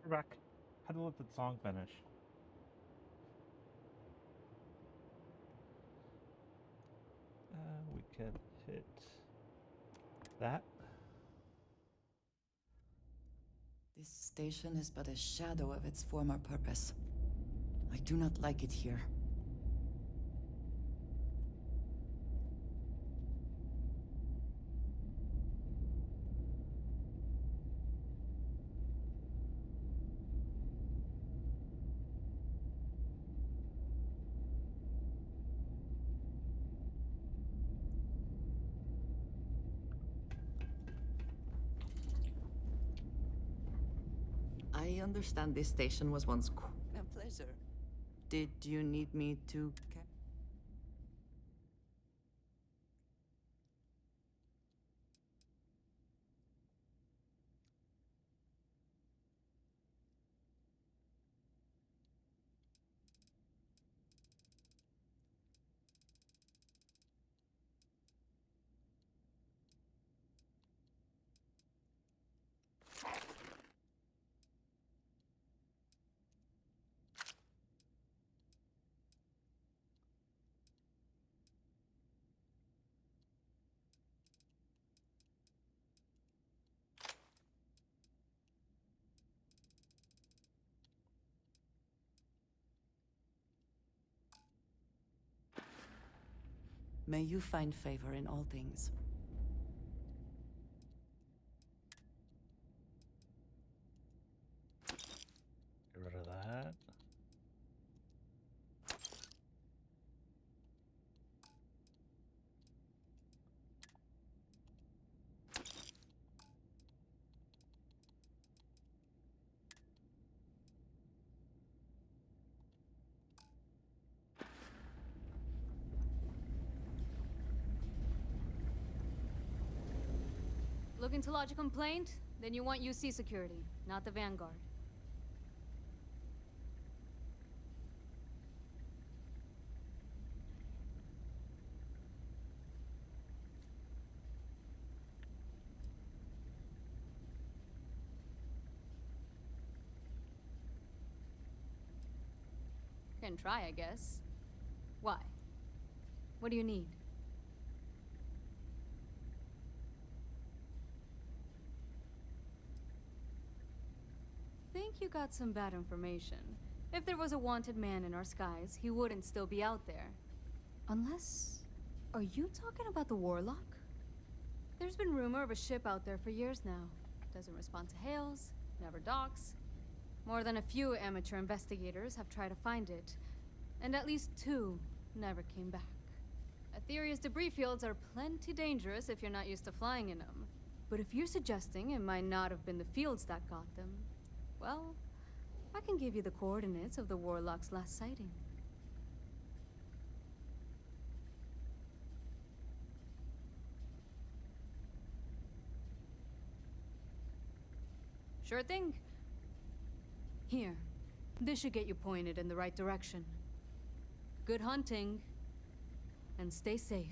Back. How to let the song finish? We can hit that. This station is but a shadow of its former purpose. I do not like it here. I understand this station was once a pleasure. Did you need me to... May you find favor in all things. Get rid of that. Looking to lodge a complaint? Then you want UC security, not the Vanguard. Can try, I guess. Why? What do you need? Think you got some bad information. If there was a wanted man in our skies, he wouldn't still be out there. Unless... Are you talking about the Warlock? There's been rumor of a ship out there for years now. Doesn't respond to hails, never docks. More than a few amateur investigators have tried to find it, and at least 2 never came back. Aetherius debris fields are plenty dangerous if you're not used to flying in them. But if you're suggesting it might not have been the fields that got them, well, I can give you the coordinates of the Warlock's last sighting. Sure thing. Here, this should get you pointed in the right direction. Good hunting, and stay safe.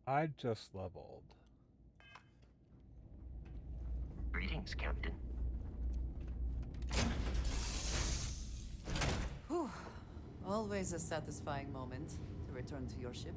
I just leveled. Greetings, Captain. Whew. Always a satisfying moment to return to your ship.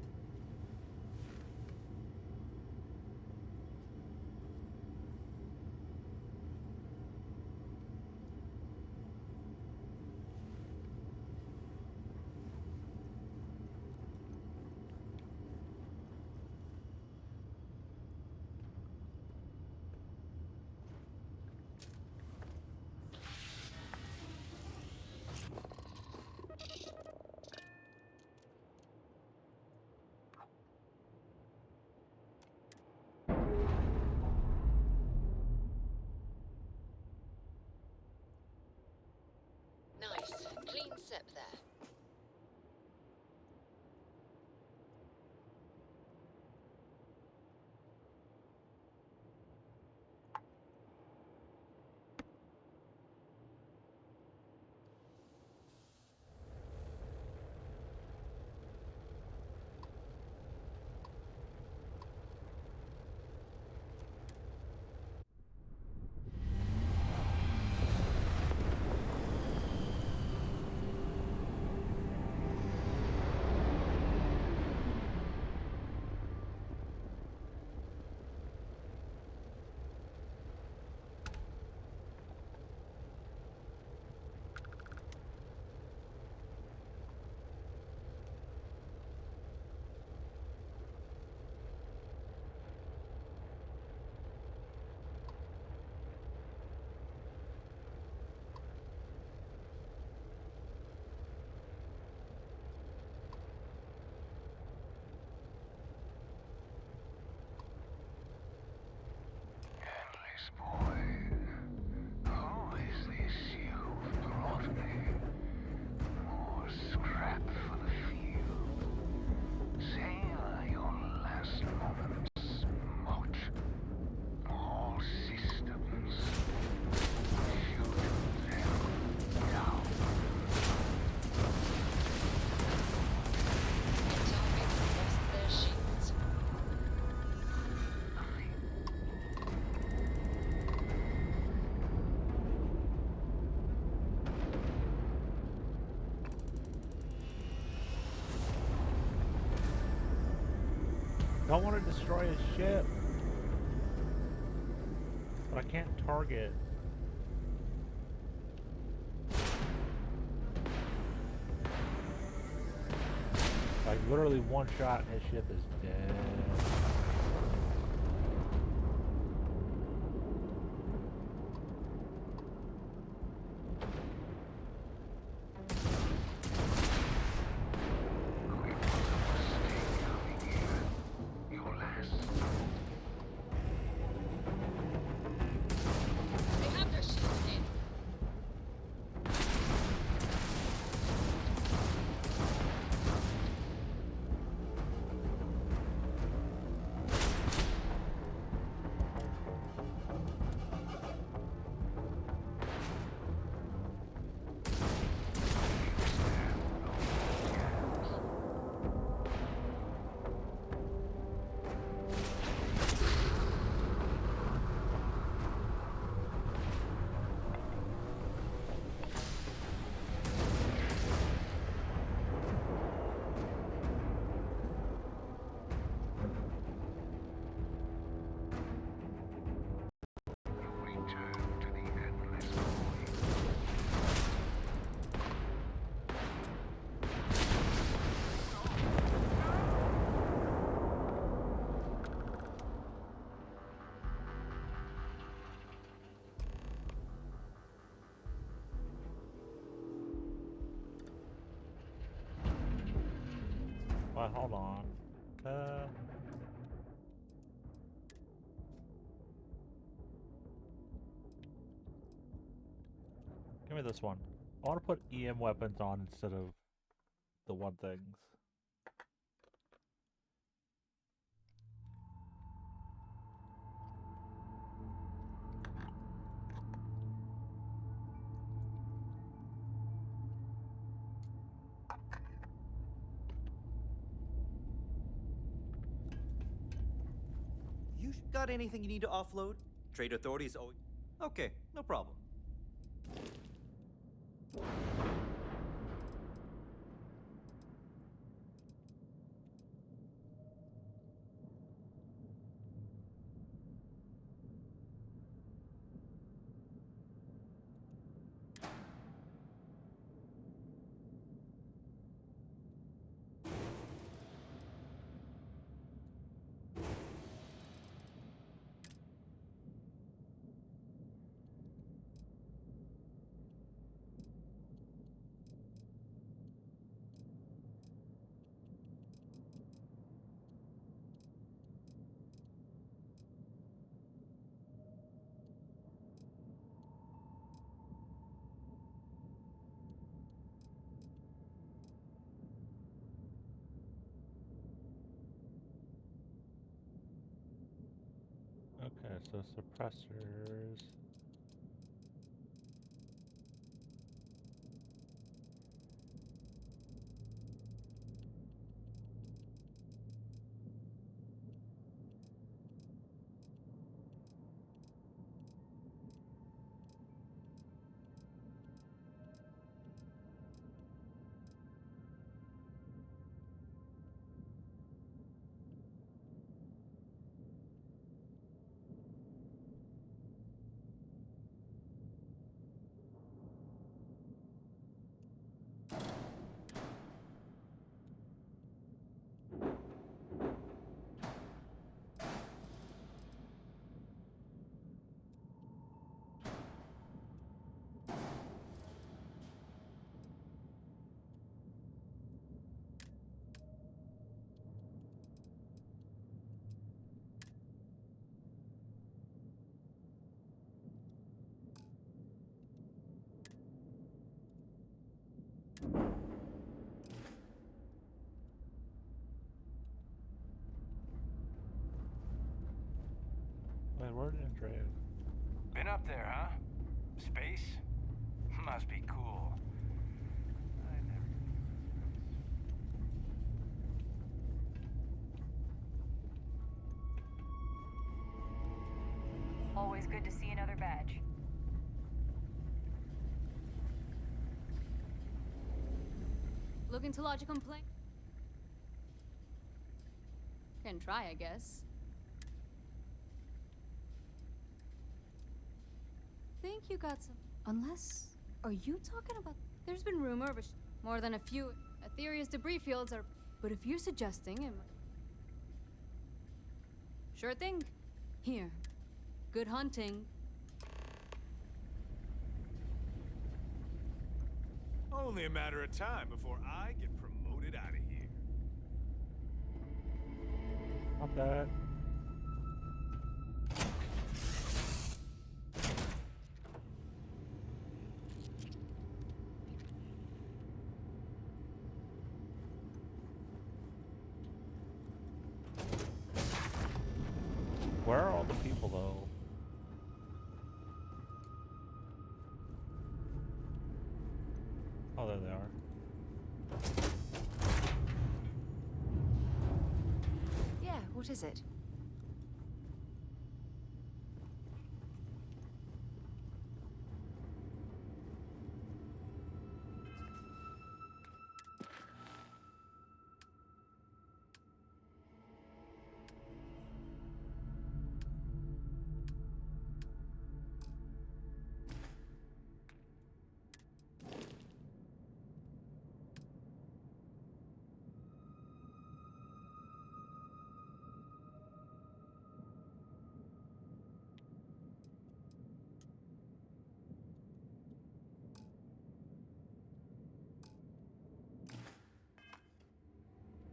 ship there. Endless boy, who is this you've brought me? More scrap for the field. Savor your last moments, Moch. All systems. Shoot them down. Tell me to rest their shields. Don't want to destroy his ship. But I can't target. Like literally one shot and his ship is dead. Your last. They have their shields in. Return to the endless void. Well, hold on. Give me this one. I want to put EM weapons on instead of the one things. You got anything you need to offload? Trade authorities always. Okay, no problem. so suppressors. Wait, where did Andrea? Been up there, huh? Space? Must be cool. I never. Always good to see another badge. Looking to lodge a complaint? Can try, I guess. Think you got some. Unless. Are you talking about. There's been rumor of more than a few. Aetherius debris fields are. But if you're suggesting it. Sure thing. Here. Good hunting. Only a matter of time before I get promoted out of here. Not bad. Where are all the people, though? Oh, there they are. Yeah, what is it?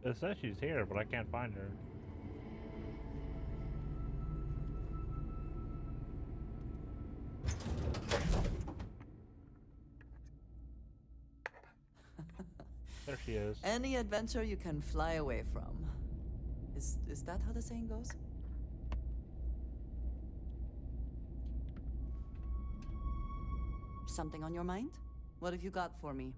It says she's here, but I can't find her. There she is. Any adventure you can fly away from. Is that how the saying goes? Something on your mind? What have you got for me?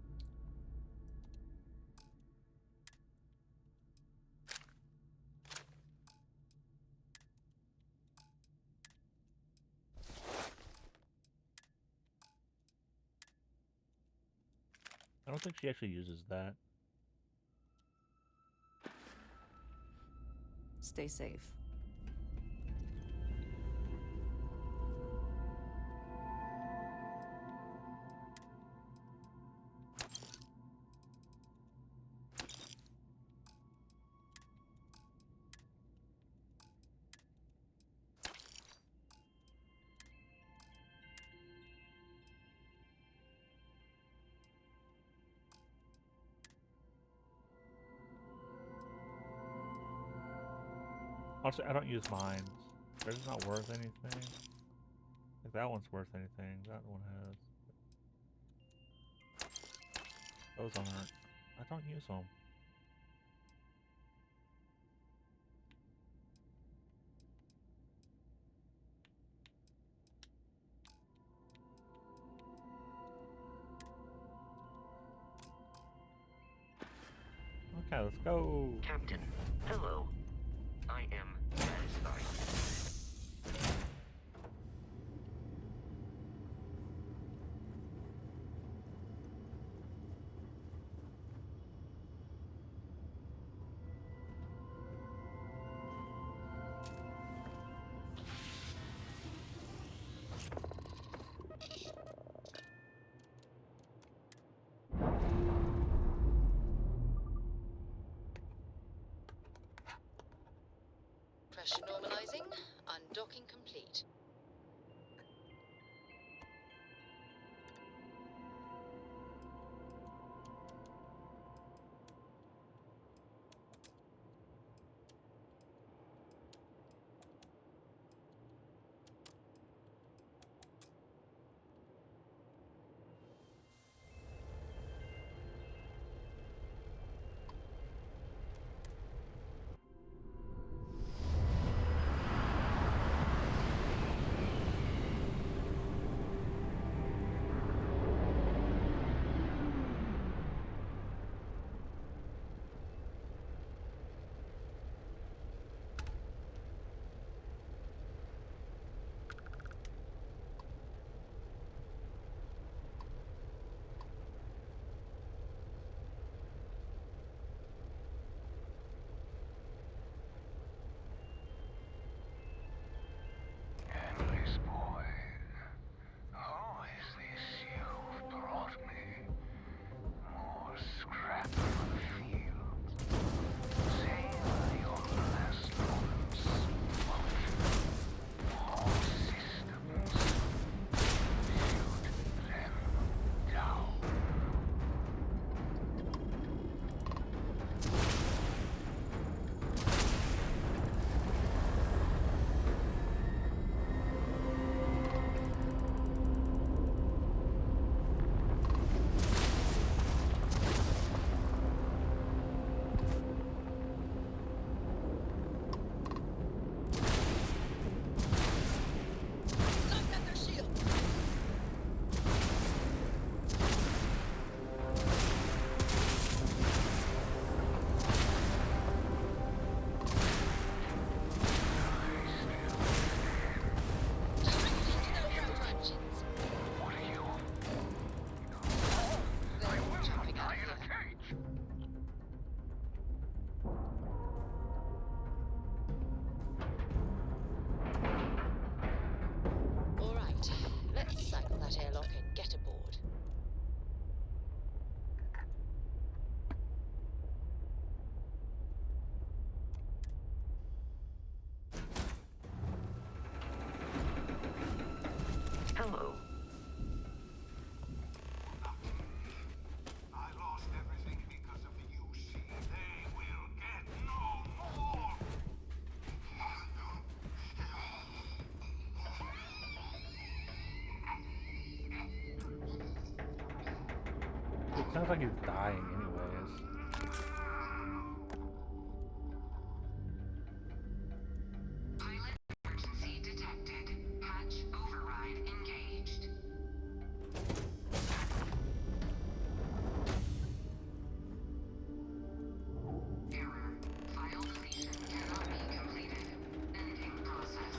I don't think she actually uses that. Stay safe. Honestly, I don't use mines. They're just not worth anything. Like that one's worth anything. That one has. Those aren't. I don't use them. let's go. Captain, hello. I am satisfied. Pressure normalizing. Undocking complete. Endless boy, who is this you've brought me? More scrap for the field. Savor your last moments. Watch all systems. Shoot them down. Knock at their shield. Straight into their hydro engines. What are you? They're jumping out of here. Cage. All right, let's cycle that airlock and get aboard. Hello. I lost everything because of the UC. They will get no more. It sounds like he's dying anyways. Pilot emergency detected. Hatch override engaged. Error. File deletion cannot be completed. Ending process.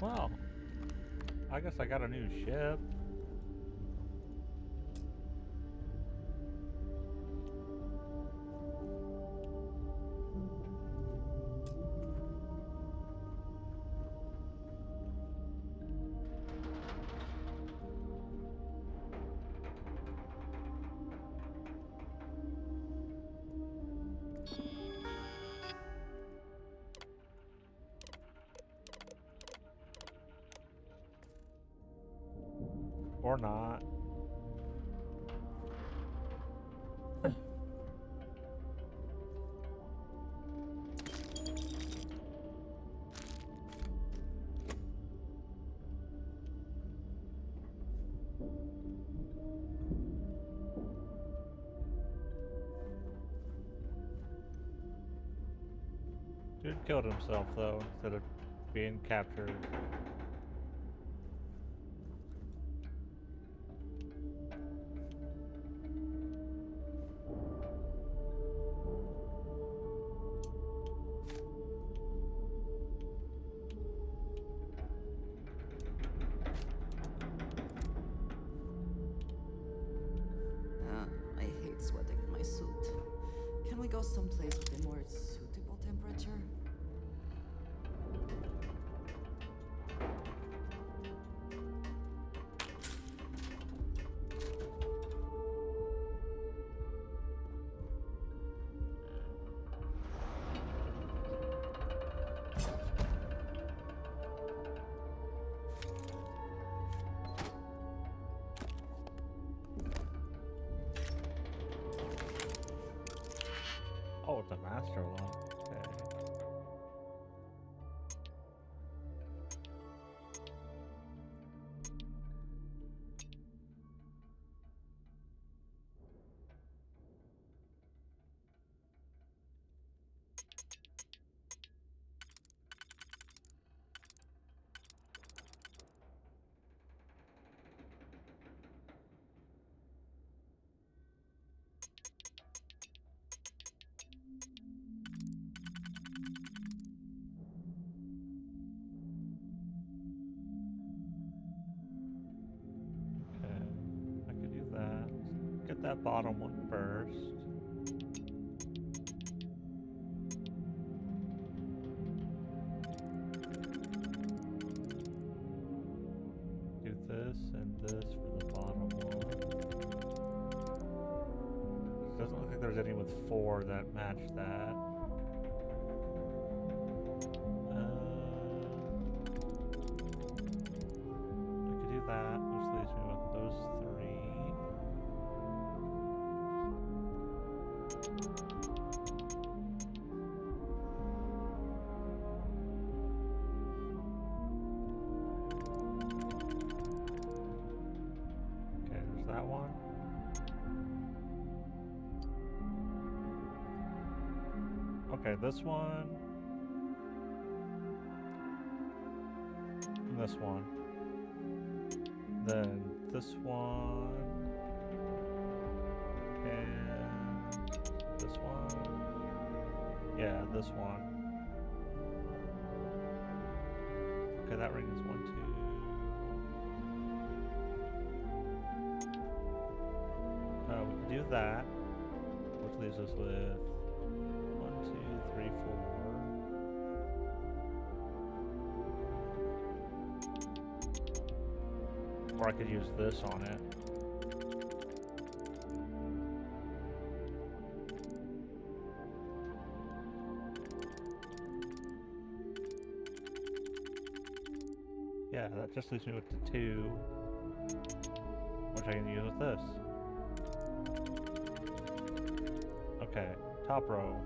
Well, I guess I got a new ship. Or not. Dude killed himself though, instead of being captured. someplace with a more suitable temperature? Oh, it's a master lock. Okay. Okay, I could do that. Get that bottom one first. Do this and this for the bottom one. Doesn't look like there's any with 4 that match that. I could do that, which leaves me with those 3. Okay, there's that one. Okay, this one. And this one. Then this one. And this one. Yeah, this one. Okay, that ring is 1, 2. We can do that, which leaves us with 1, 2, 3, 4. Or I could use this on it. Yeah, that just leaves me with the 2, which I can use with this. Okay, top row.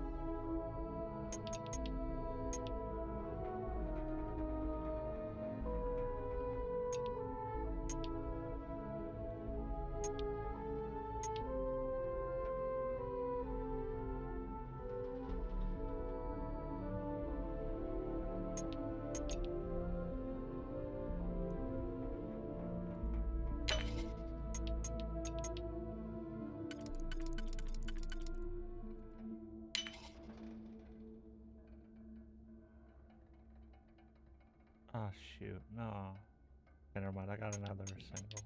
Ah, shoot, no. Okay, never mind, I got another single.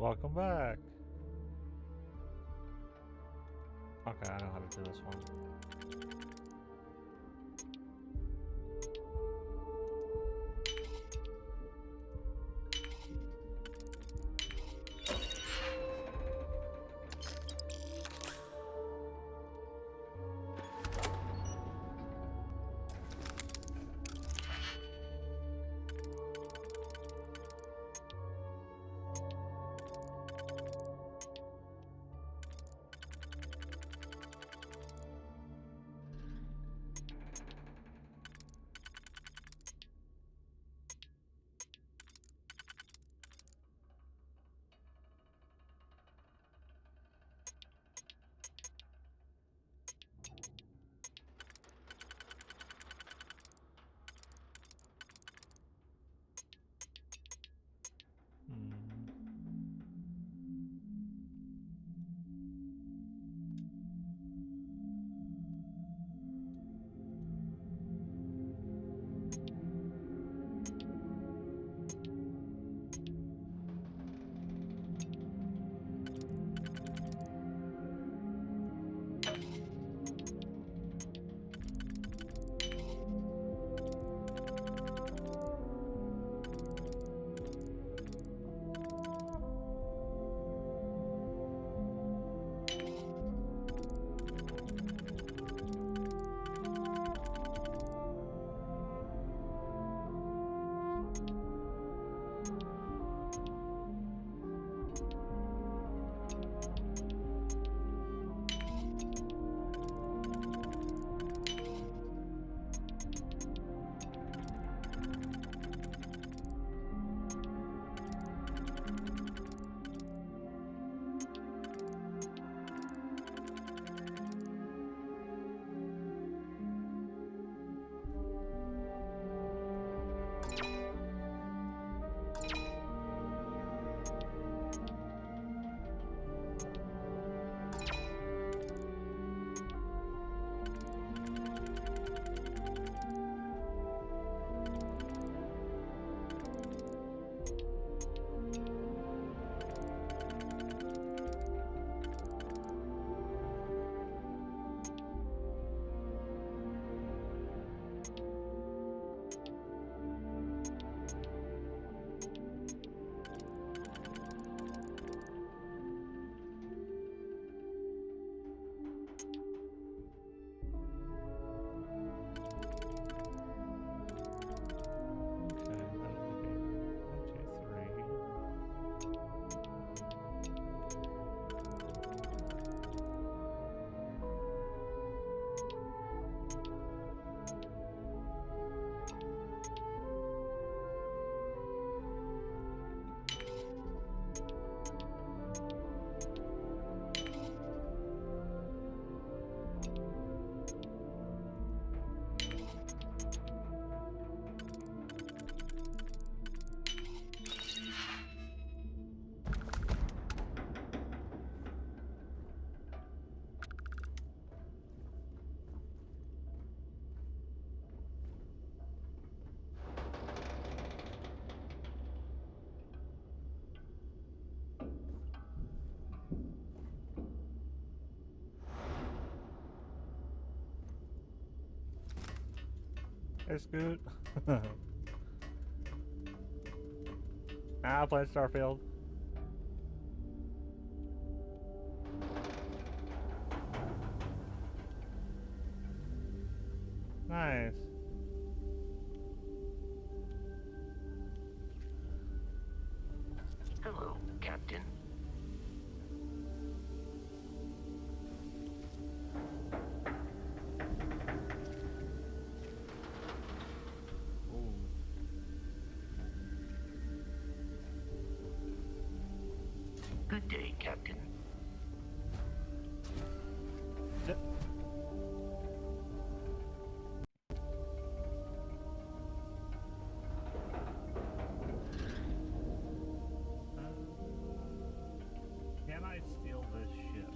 Welcome back. Okay, I know how to do this one. It's good. I played Starfield. Nice. Hello, Captain. Good day, Captain. Can I steal this ship?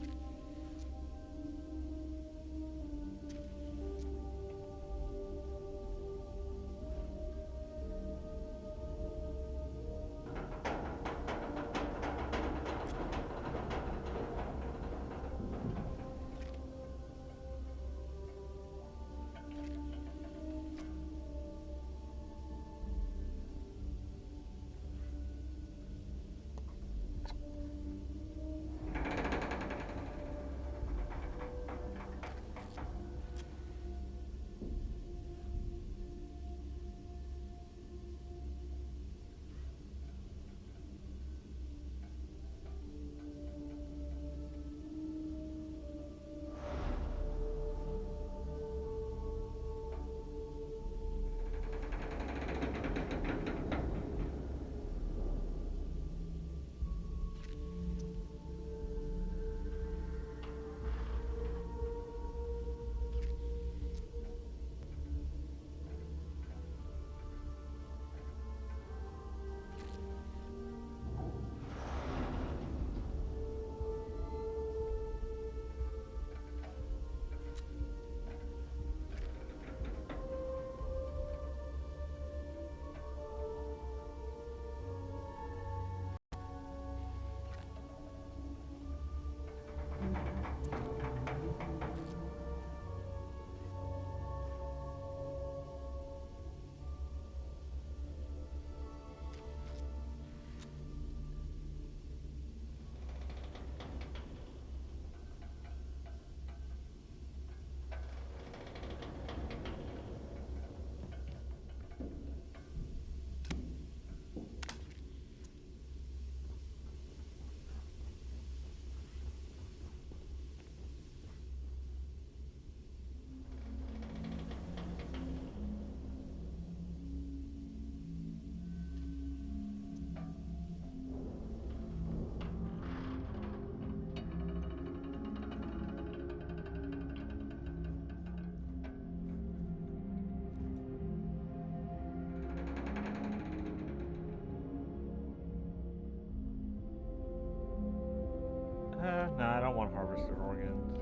No, I don't want harvested organs.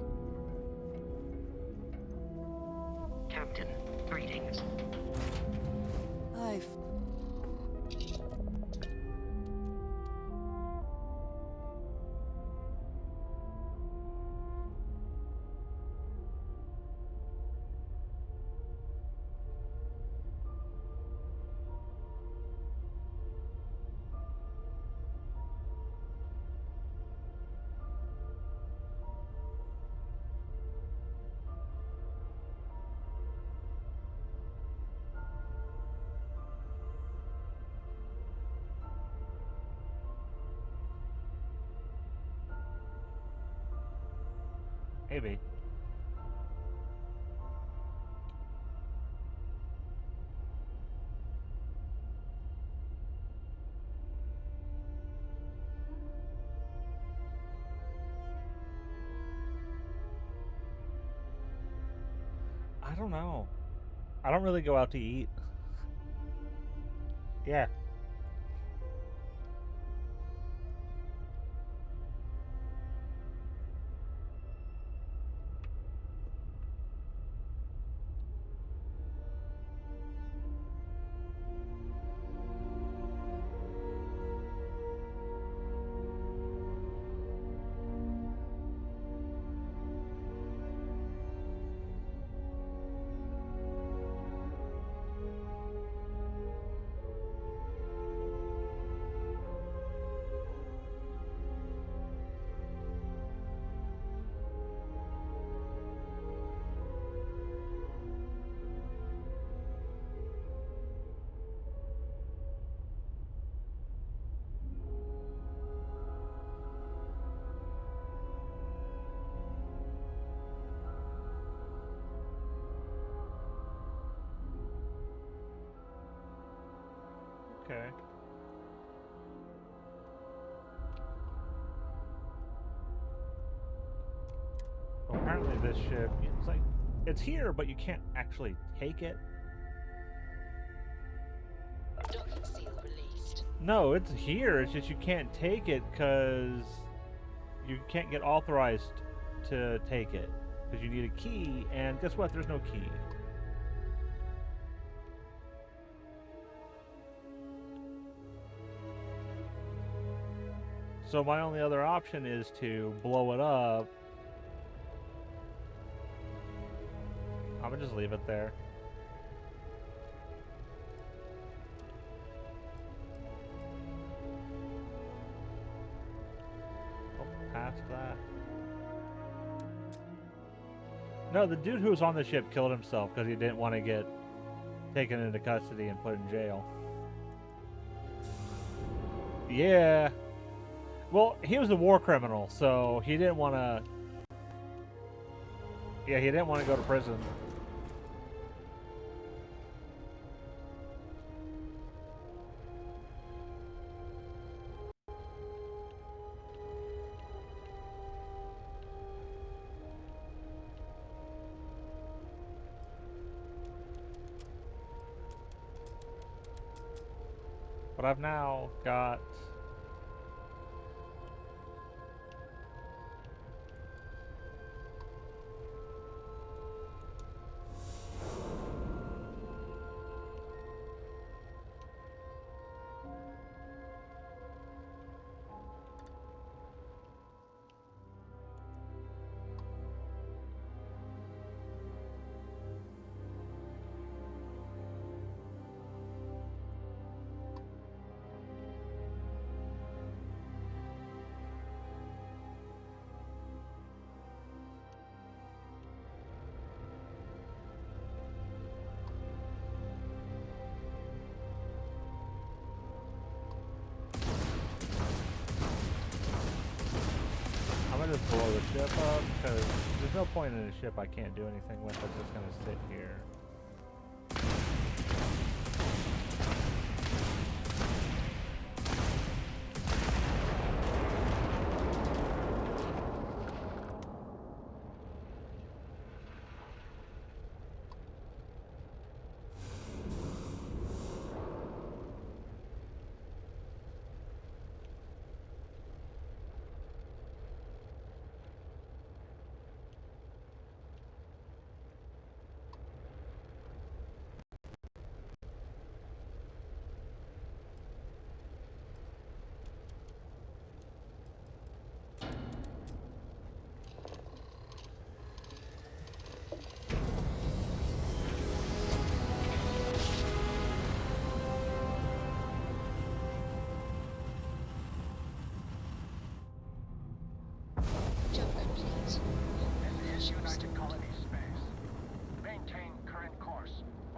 Captain, greetings. I've... Maybe. I don't know. I don't really go out to eat. Yeah. Okay. Well, apparently this ship, it's like, it's here, but you can't actually take it. Docking seal released. No, it's here. It's just you can't take it because you can't get authorized to take it because you need a key, and guess what? There's no key. So my only other option is to blow it up. I'm gonna just leave it there. Oh, past that. No, the dude who was on the ship killed himself because he didn't want to get taken into custody and put in jail. Yeah. Well, he was a war criminal, so he didn't want to... Yeah, he didn't want to go to prison. But I've now got... I'm gonna just blow the ship up, because there's no point in a ship I can't do anything with. It's just gonna sit here.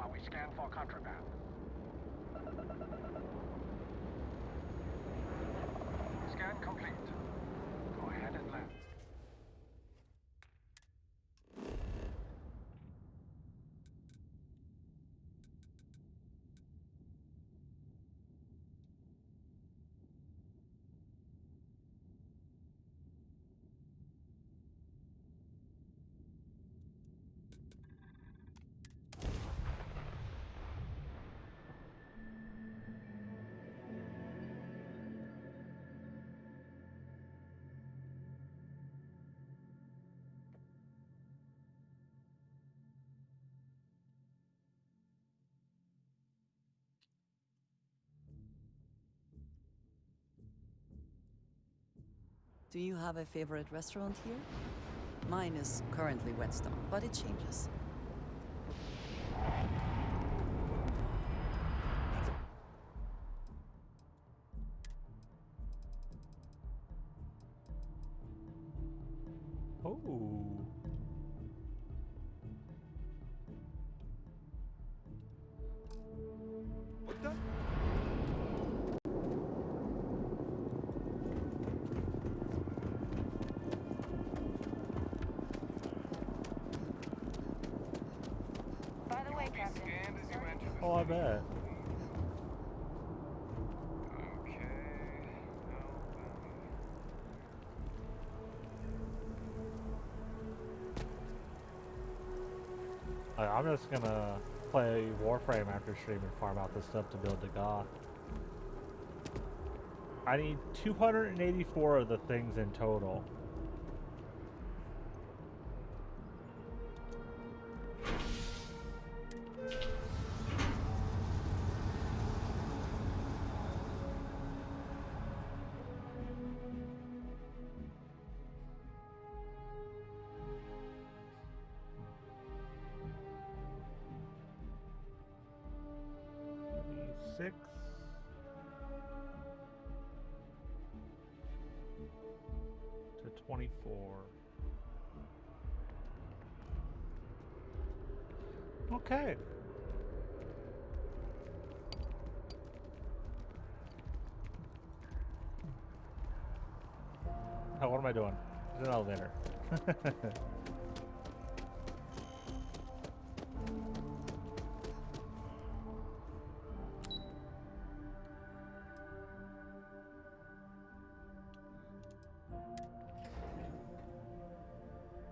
while we scan for contraband. Scan complete. Go ahead and land. Do you have a favorite restaurant here? Mine is currently Whetstone, but it changes. Oh. By the way, Captain. Oh, I bet. I'm just gonna play Warframe after stream and farm out this stuff to build the Goth. I need 284 of the things in total. Six. To 24. Okay. Oh, what am I doing? There's an elevator.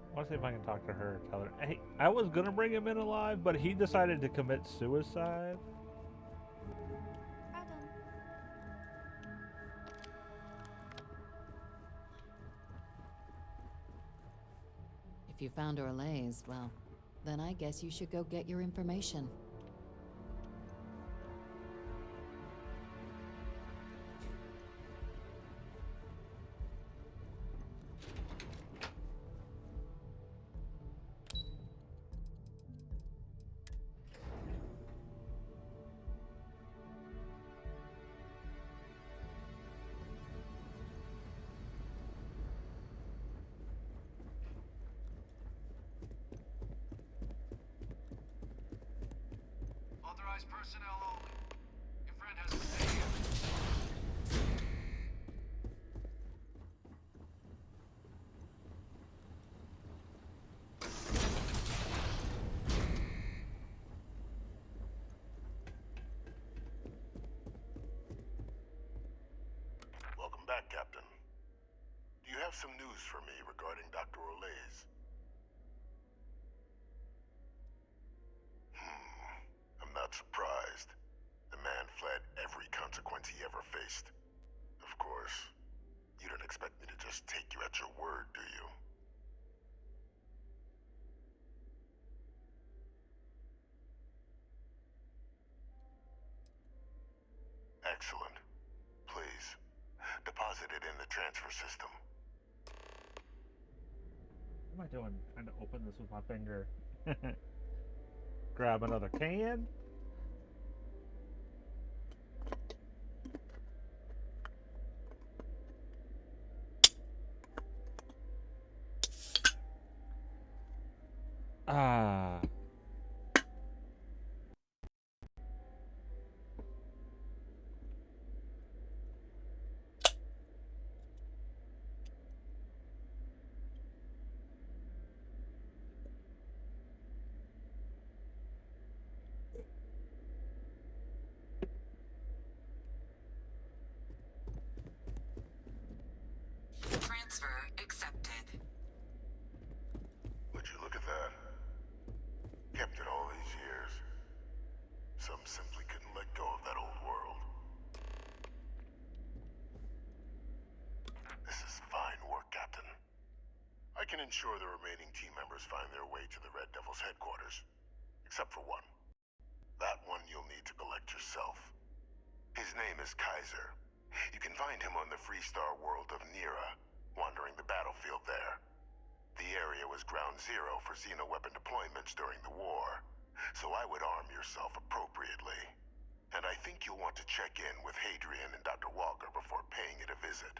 I want to see if I can talk to her. Tell her, hey, I was gonna bring him in alive, but he decided to commit suicide. If you found Orlays, well, then I guess you should go get your information. Authorized personnel only. Your friend has to stay here. Welcome back, Captain. Do you have some news for me regarding Dr. Orlays? I'm not surprised. The man fled every consequence he ever faced. Of course, you don't expect me to just take you at your word, do you? Excellent. Please, deposit it in the transfer system. What am I doing? Trying to open this with my finger. Grab another can. Ah. ensure the remaining team members find their way to the Red Devil's headquarters. Except for one. That one you'll need to collect yourself. His name is Kaiser. You can find him on the Freestar world of Nira, wandering the battlefield there. The area was ground zero for xeno-weapon deployments during the war, so I would arm yourself appropriately. And I think you'll want to check in with Hadrian and Dr. Walker before paying it a visit.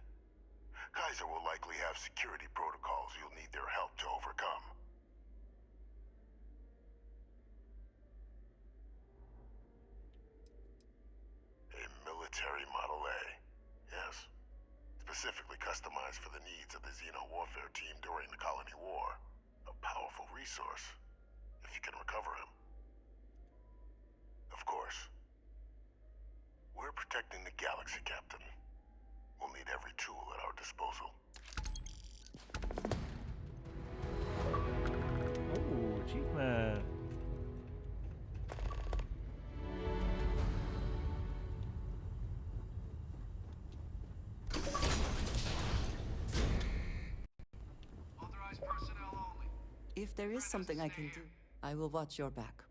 Kaiser will likely have security protocols you'll need their help to overcome. A military Model A. Yes. Specifically customized for the needs of the Xeno warfare team during the Colony War. A powerful resource, if you can recover him. Of course. We're protecting the galaxy, Captain. We'll need every tool at our disposal. Ooh, achievement. Authorized personnel only. If there is something I can do, I will watch your back.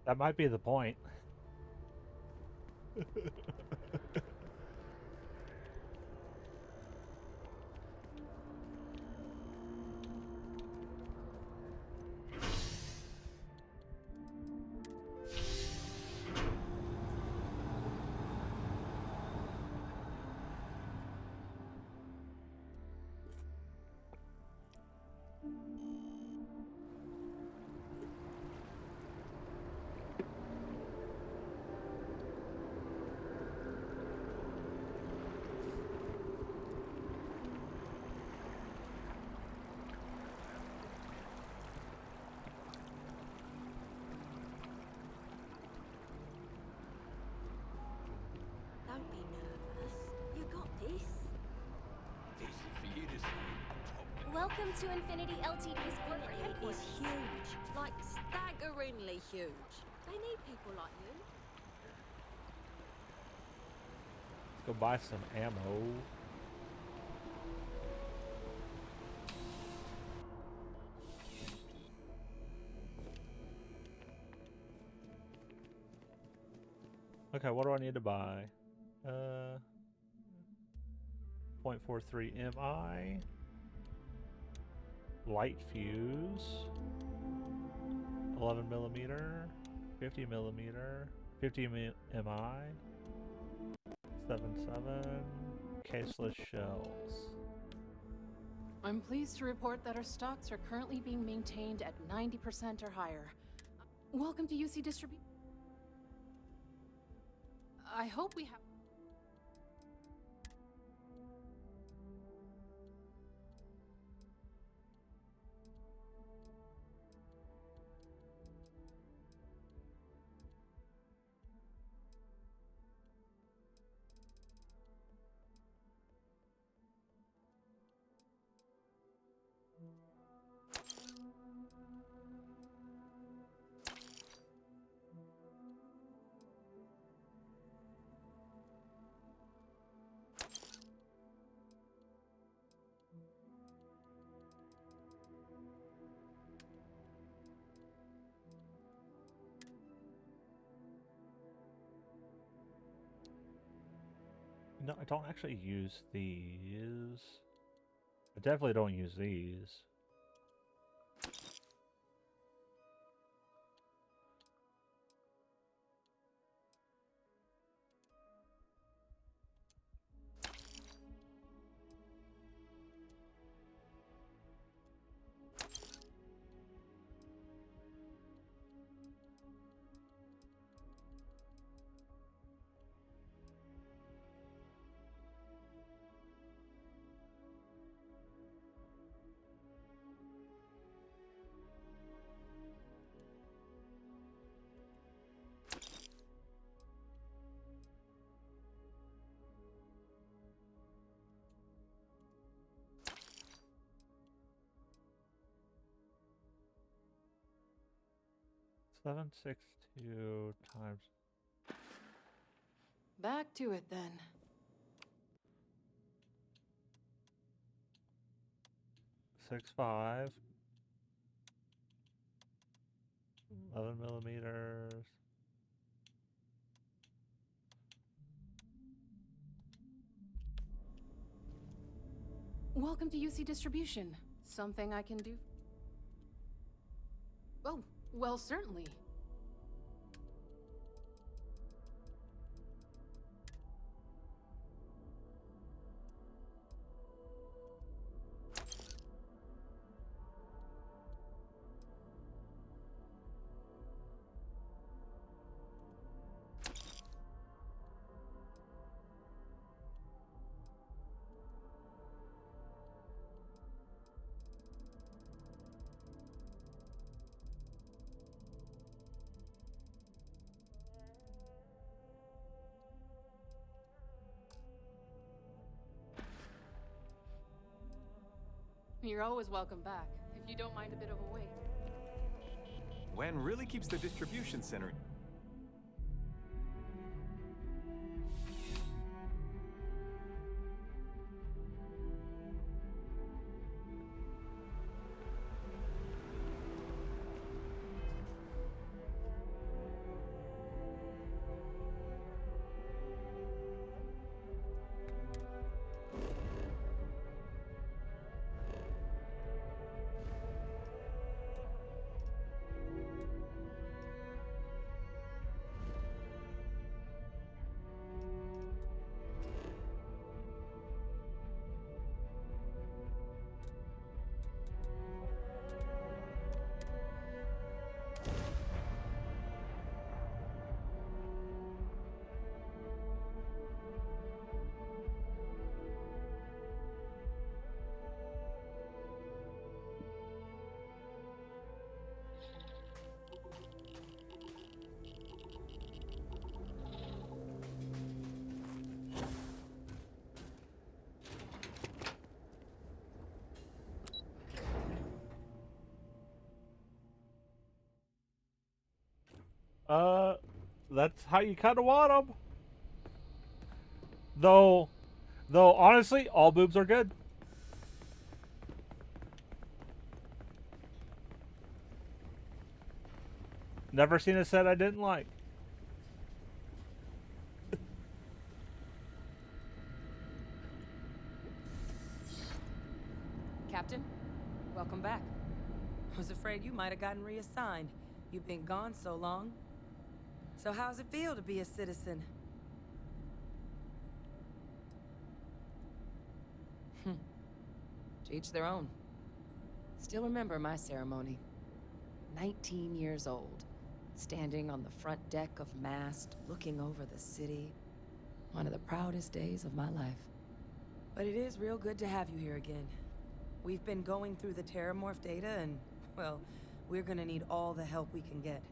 That might be the point. Don't be nervous. You got this. Easy for you to say. Welcome to Infinity Ltd's corporate headquarters. It's huge. Like, staggeringly huge. They need people like you. Let's go buy some ammo. Okay, what do I need to buy? 0.43 MI. Light fuse. 11 millimeter. 50 millimeter. 50 MI. 77. Caseless shells. I'm pleased to report that our stocks are currently being maintained at 90% or higher. Welcome to UC Distribution. I hope we have... No, I don't actually use these. I definitely don't use these. 762 times. Back to it then. 6.5. 11 millimeters. Welcome to UC Distribution. Something I can do? Oh, well, certainly. You're always welcome back, if you don't mind a bit of a wait. Wen really keeps the distribution center. That's how you kind of want them. Though honestly, all boobs are good. Never seen a set I didn't like. Captain, welcome back. I was afraid you might have gotten reassigned. You've been gone so long. So how's it feel to be a citizen? To each their own. Still remember my ceremony. 19 years old, standing on the front deck of Mast, looking over the city. One of the proudest days of my life. But it is real good to have you here again. We've been going through the Terramorph data and, well, we're gonna need all the help we can get.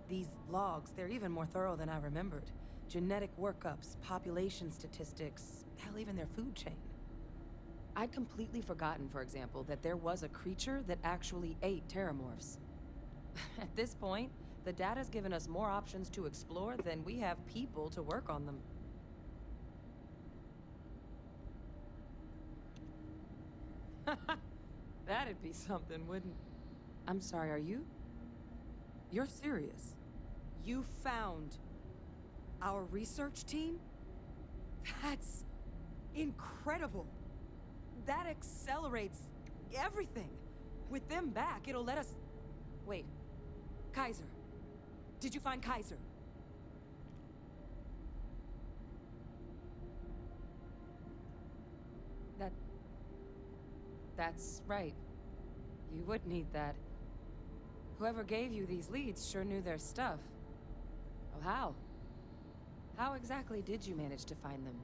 These logs, they're even more thorough than I remembered. Genetic workups, population statistics, hell, even their food chain. I'd completely forgotten, for example, that there was a creature that actually ate Terramorphs. At this point, the data's given us more options to explore than we have people to work on them. That'd be something, wouldn't... I'm sorry, are you? You're serious? You found our research team? That's incredible. That accelerates everything. With them back, it'll let us... Wait. Kaiser. Did you find Kaiser? That's right. You would need that. Whoever gave you these leads sure knew their stuff. Oh, how? How exactly did you manage to find them?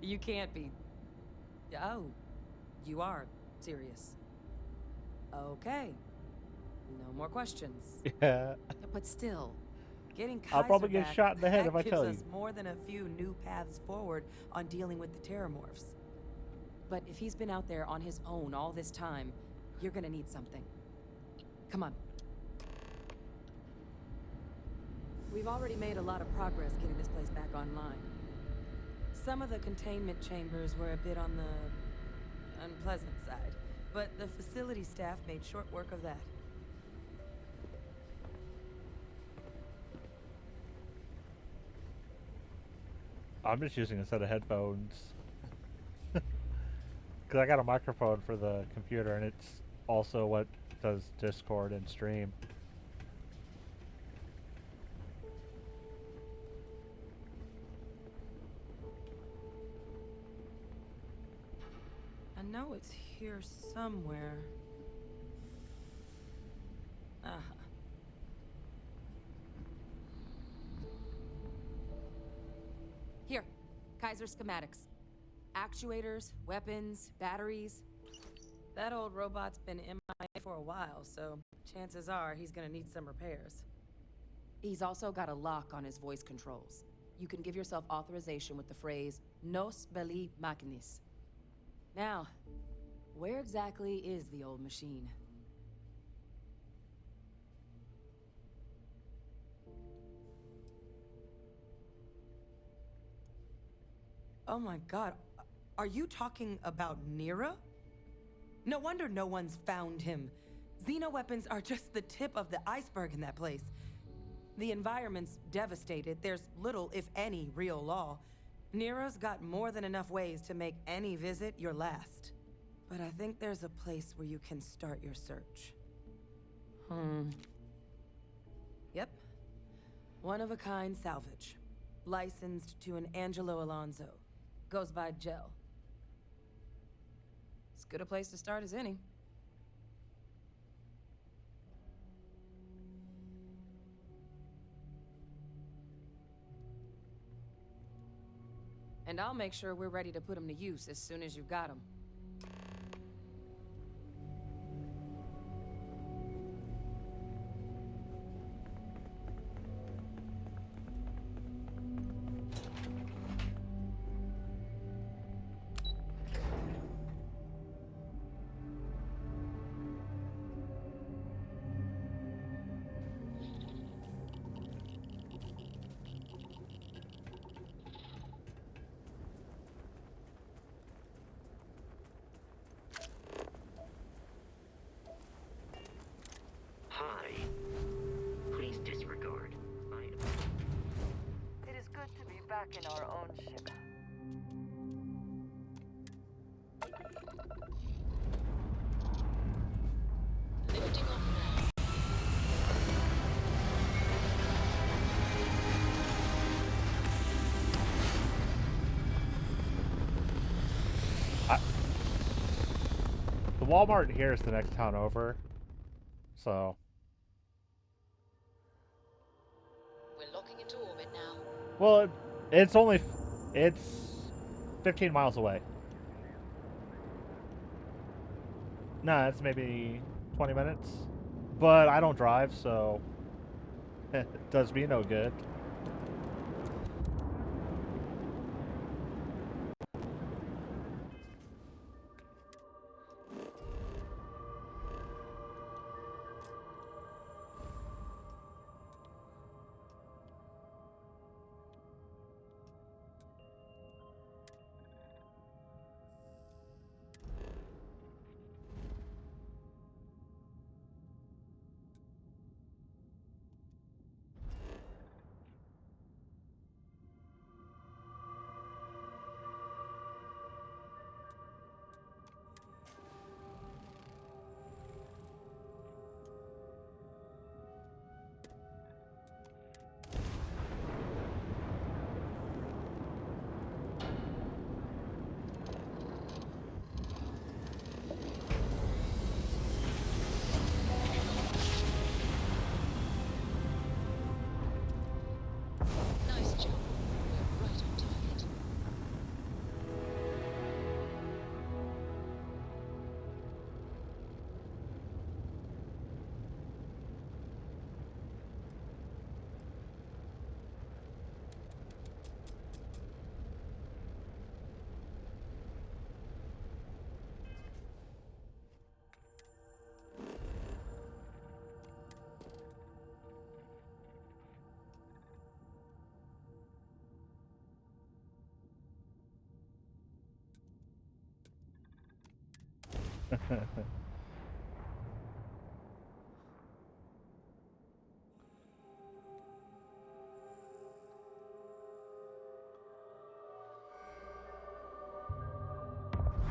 You can't be... Oh, you are serious. Okay. No more questions. Yeah. But still, Getting Kaiser I'll probably get back, shot in the head that if I gives tell us you. more than a few new paths forward on dealing with the Terramorphs. But if he's been out there on his own all this time, you're gonna need something. Come on. We've already made a lot of progress getting this place back online. Some of the containment chambers were a bit on the unpleasant side, but the facility staff made short work of that. I'm just using a set of headphones. Because I got a microphone for the computer, and it's also what does Discord and stream. I know it's here somewhere. Uh-huh. Here, Kaiser schematics. Actuators, weapons, batteries. That old robot's been MIA for a while, so chances are he's gonna need some repairs. He's also got a lock on his voice controls. You can give yourself authorization with the phrase, Nos belli machinis. Now, where exactly is the old machine? Oh my god, are you talking about Nira? No wonder no one's found him. Xenoweapons are just the tip of the iceberg in that place. The environment's devastated. There's little, if any, real law. Nira's got more than enough ways to make any visit your last. But I think there's a place where you can start your search. Yep. One-of-a-kind salvage. Licensed to an Angelo Alonso. Goes by Gel. As good a place to start as any. And I'll make sure we're ready to put them to use as soon as you've got them. Hi. Please disregard. It is good to be back in our own ship. Lifting off now. The Walmart here is the next town over, so. We're locking into orbit now. Well, it's 15 miles away. No, it's maybe 20 minutes. But I don't drive, so it does me no good.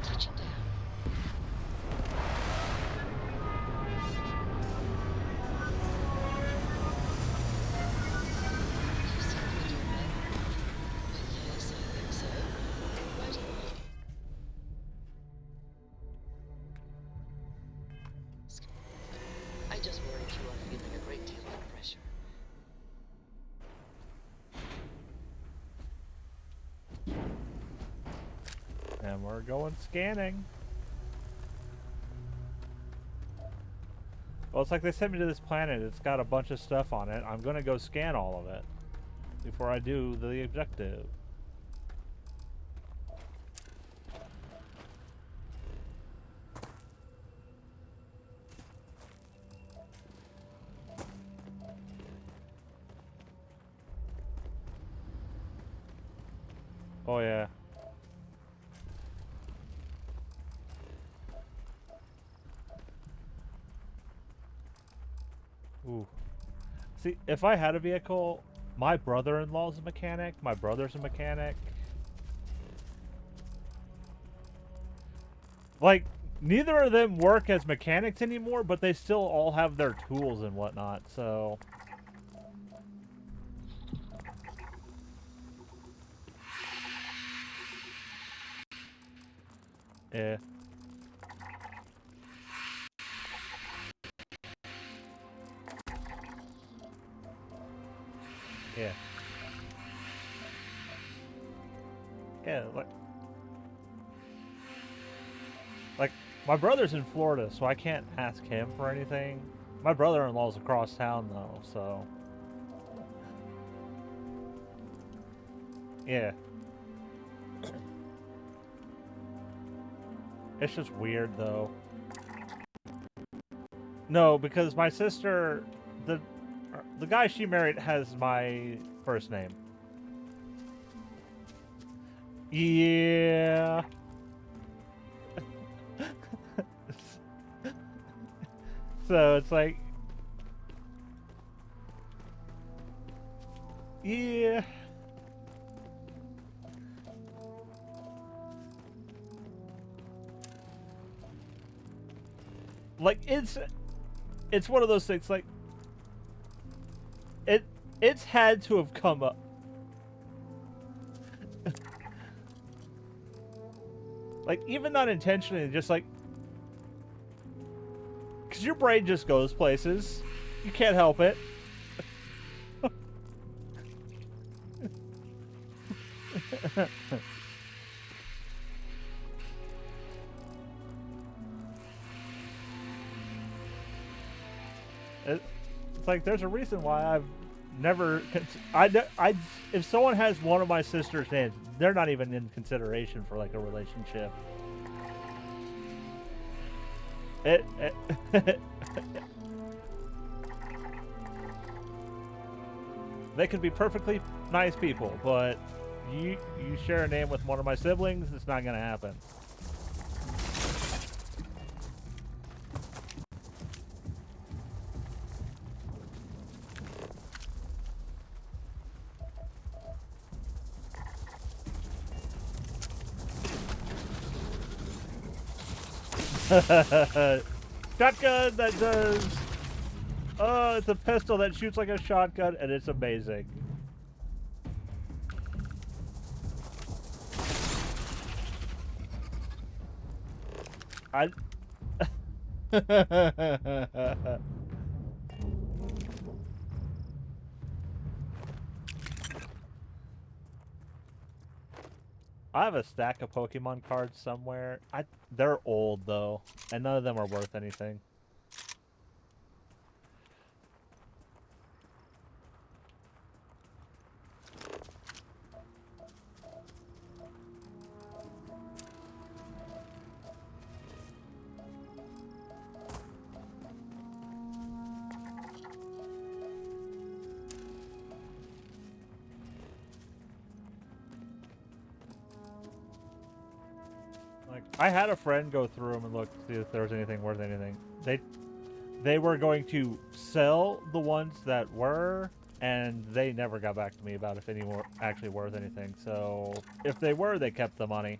Touching down. You said we don't know. Well, yes, I think so. Right on. I just worried you are feeling a great deal of pressure. And we're going scanning. Well, it's like they sent me to this planet. It's got a bunch of stuff on it. I'm going to go scan all of it before I do the objective. Oh, yeah. Ooh. See, if I had a vehicle, my brother-in-law's a mechanic, my brother's a mechanic. Like, neither of them work as mechanics anymore, but they still all have their tools and whatnot, so... Yeah. Yeah. Yeah, like, my brother's in Florida, so I can't ask him for anything. My brother-in-law's across town, though, so... Yeah. It's just weird, though. No, because my sister... The guy she married has my first name. Yeah. So it's like... Yeah. Like, it's one of those things, like... It's had to have come up. Like, even not intentionally, just like... Because your brain just goes places. You can't help it. It's like, there's a reason why I've never... if someone has one of my sister's names, they're not even in consideration for, like, a relationship. They could be perfectly nice people, but you share a name with one of my siblings, it's not gonna happen. Shotgun that does... Oh, it's a pistol that shoots like a shotgun, and it's amazing. I have a stack of Pokemon cards somewhere. They're old, though, and none of them are worth anything. I had a friend go through them and look to see if there was anything worth anything. They were going to sell the ones that were, and they never got back to me about if any were actually worth anything. So if they were, they kept the money.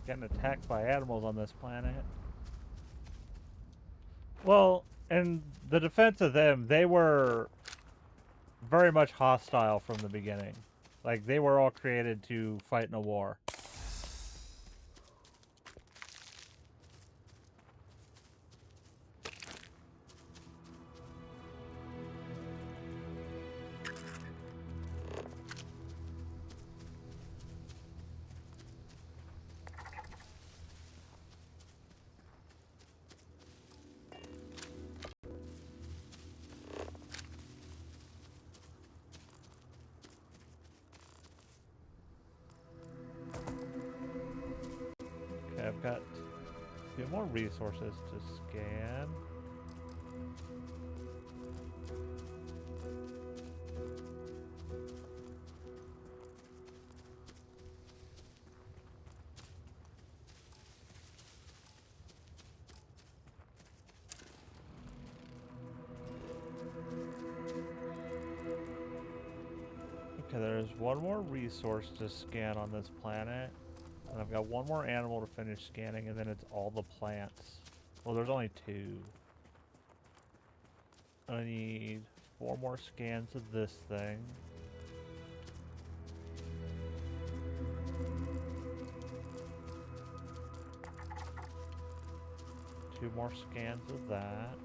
Getting attacked by animals on this planet. Well, in the defense of them, they were very much hostile from the beginning. Like, they were all created to fight in a war. Okay, I've got a few more resources to scan. Okay, there's one more resource to scan on this planet. And I've got one more animal to finish scanning, and then it's all the plants. Well, there's only 2. I need 4 more scans of this thing. Two more scans of that.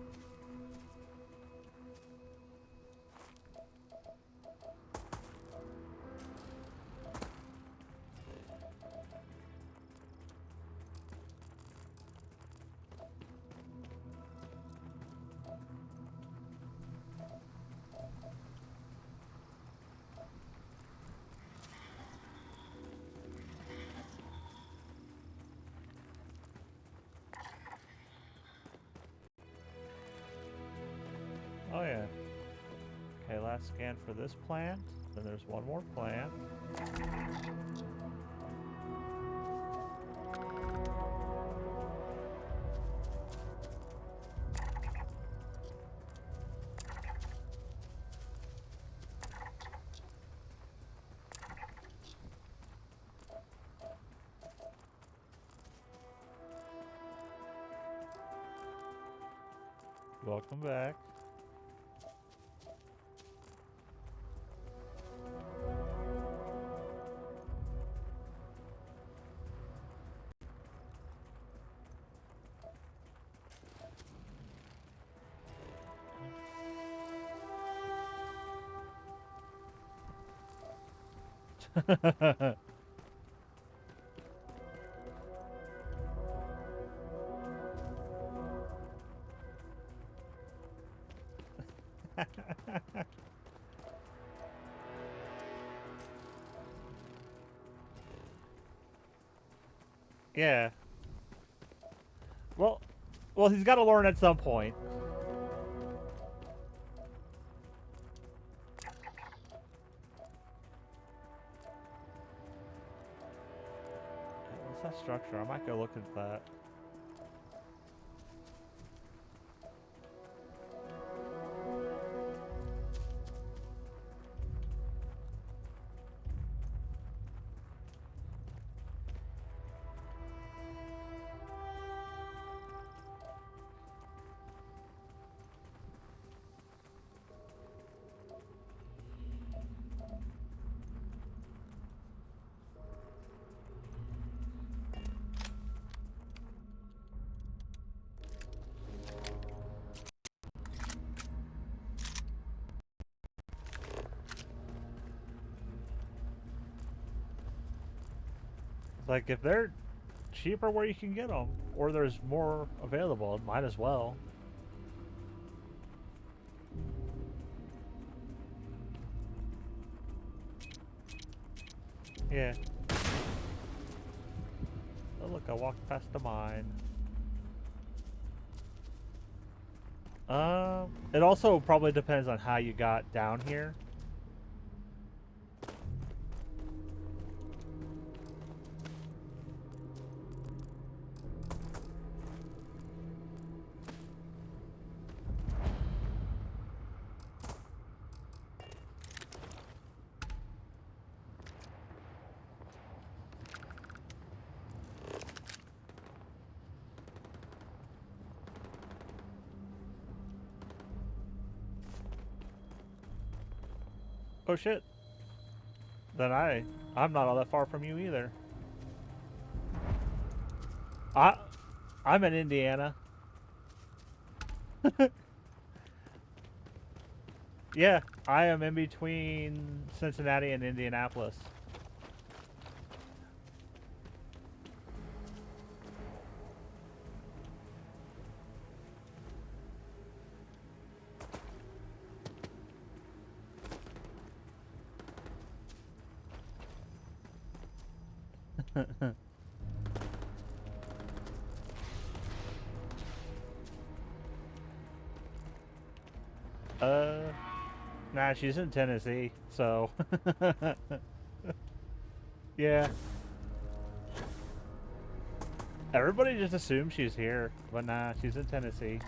Oh yeah. Okay, last scan for this plant. Then there's one more plant. welcome back. Yeah. Well, he's got to learn at some point. What's that structure? I might go look at that. Like, if they're cheaper where you can get them, or there's more available, might as well. Yeah. Oh, look, I walked past a mine. It also probably depends on how you got down here. Oh shit. Then I'm not all that far from you either. I'm in Indiana. Yeah, I am in between Cincinnati and Indianapolis. Nah, she's in Tennessee, so. Yeah. Everybody just assumes she's here, but nah, she's in Tennessee.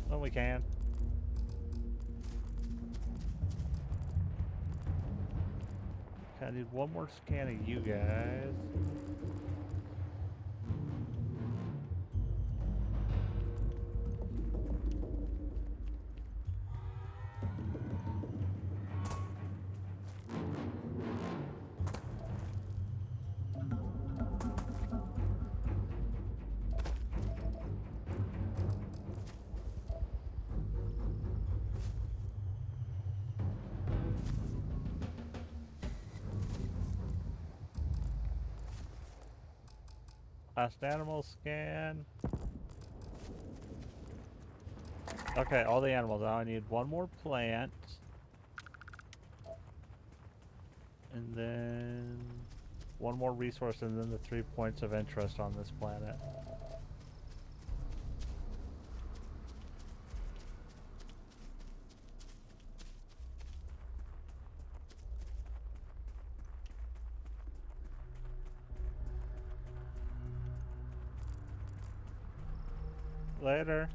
When we can. Okay, I need one more scan of you guys. Last animal scan. Okay, all the animals. Now I need one more plant. And then one more resource, and then the 3 points of interest on this planet. Later.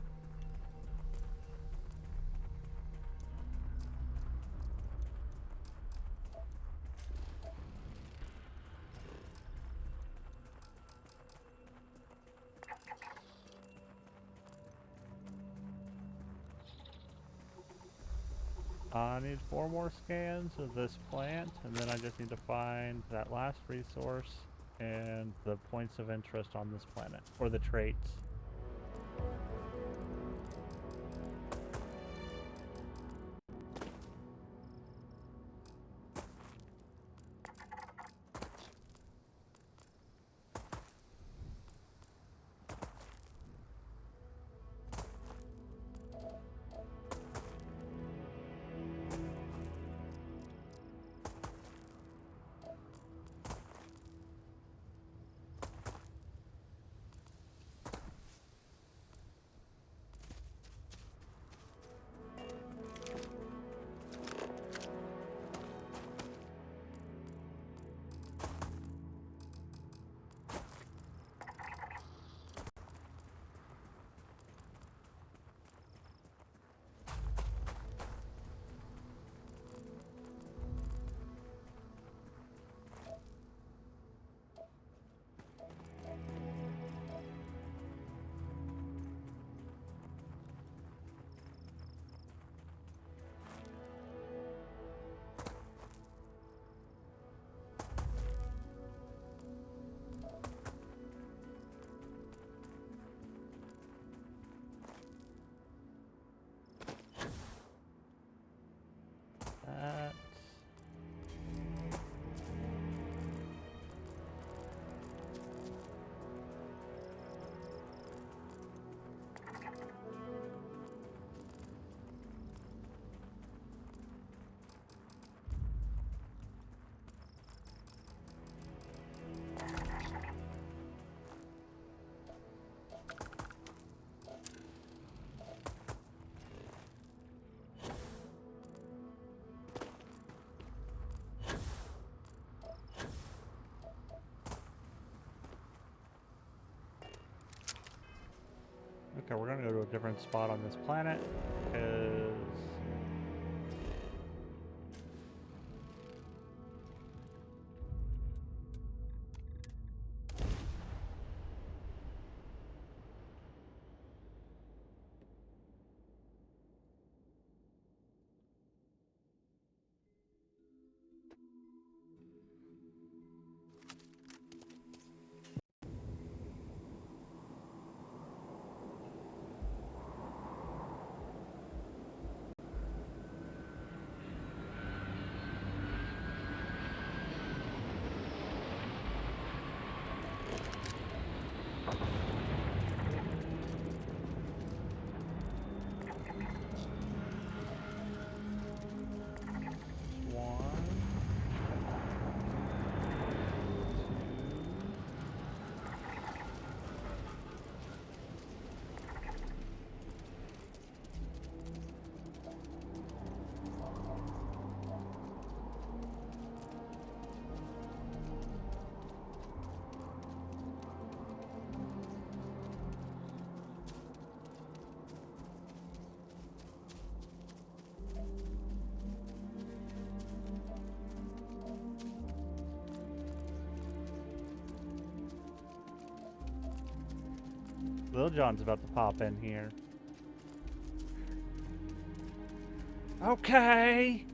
I need 4 more scans of this plant, and then I just need to find that last resource and the points of interest on this planet, or the traits. That. Okay, we're gonna go to a different spot on this planet, because Lil John's about to pop in here. Okay.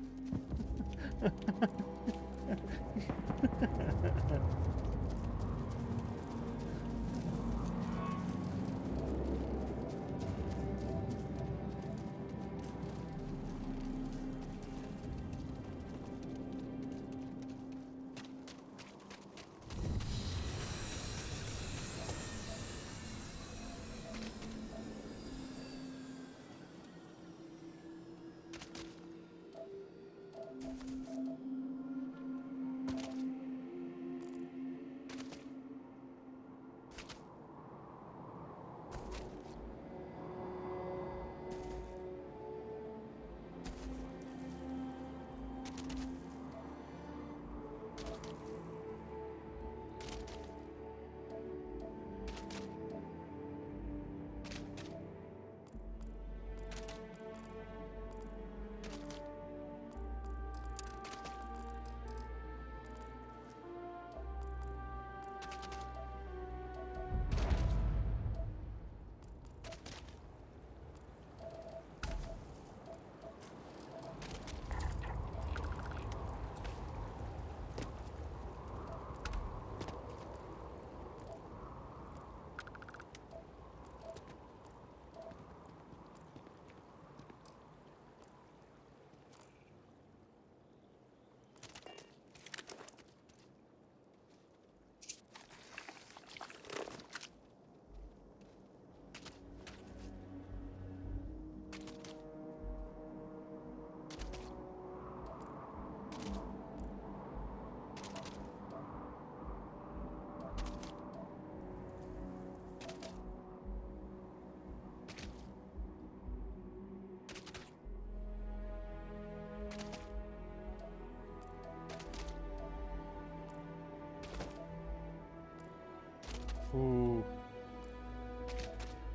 Ooh.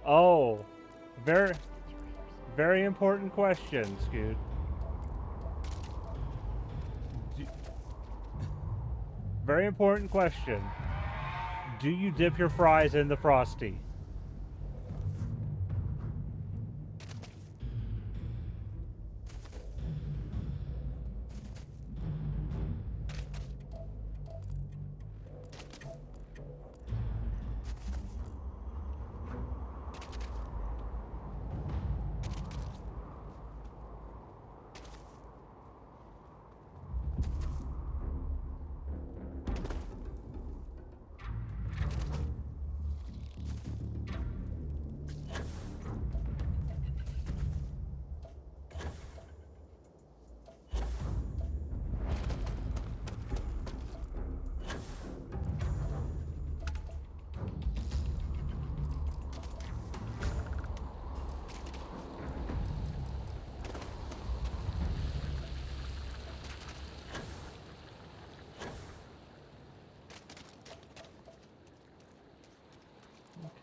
Oh, very, very important question, Scoot. Very important question. Do you dip your fries in the Frosty?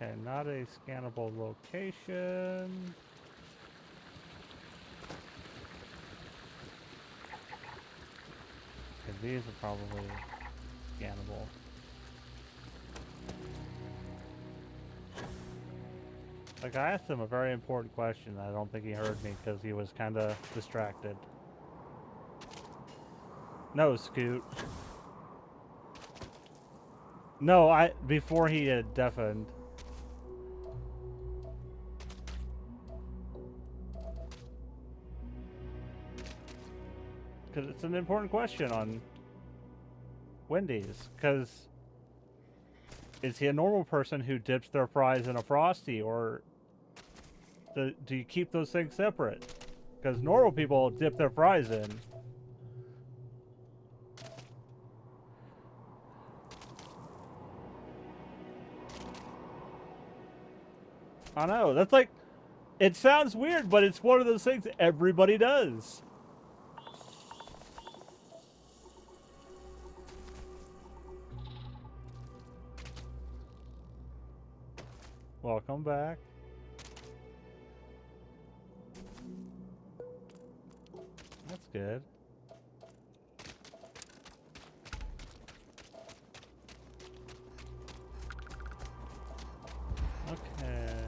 Okay, not a scannable location. Okay, these are probably scannable. Like, I asked him a very important question. I don't think he heard me because he was kind of distracted. No, Scoot. No, before he had deafened. Because it's an important question on Wendy's. Because is he a normal person who dips their fries in a Frosty, or do you keep those things separate? Because normal people dip their fries in. I know, that's like, it sounds weird, but it's one of those things everybody does. Welcome back. That's good. Okay.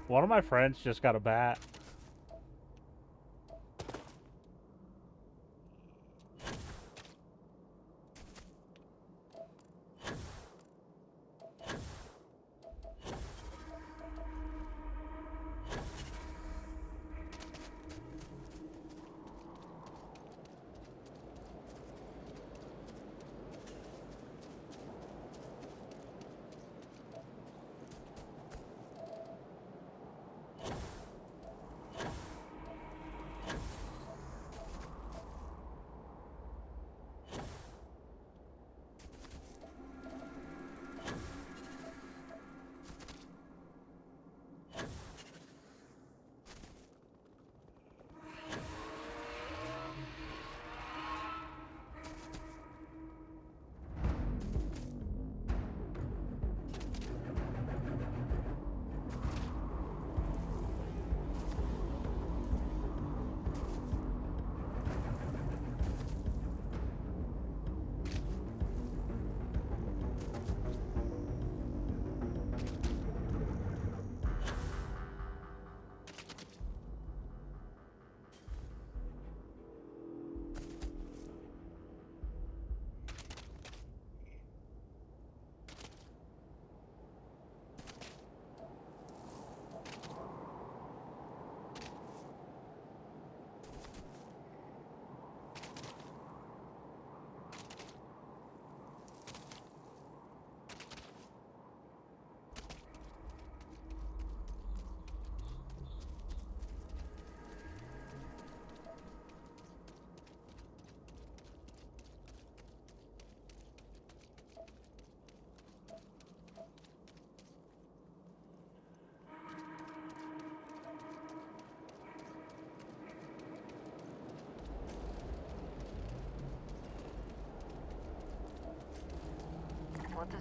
One of my friends just got a bat.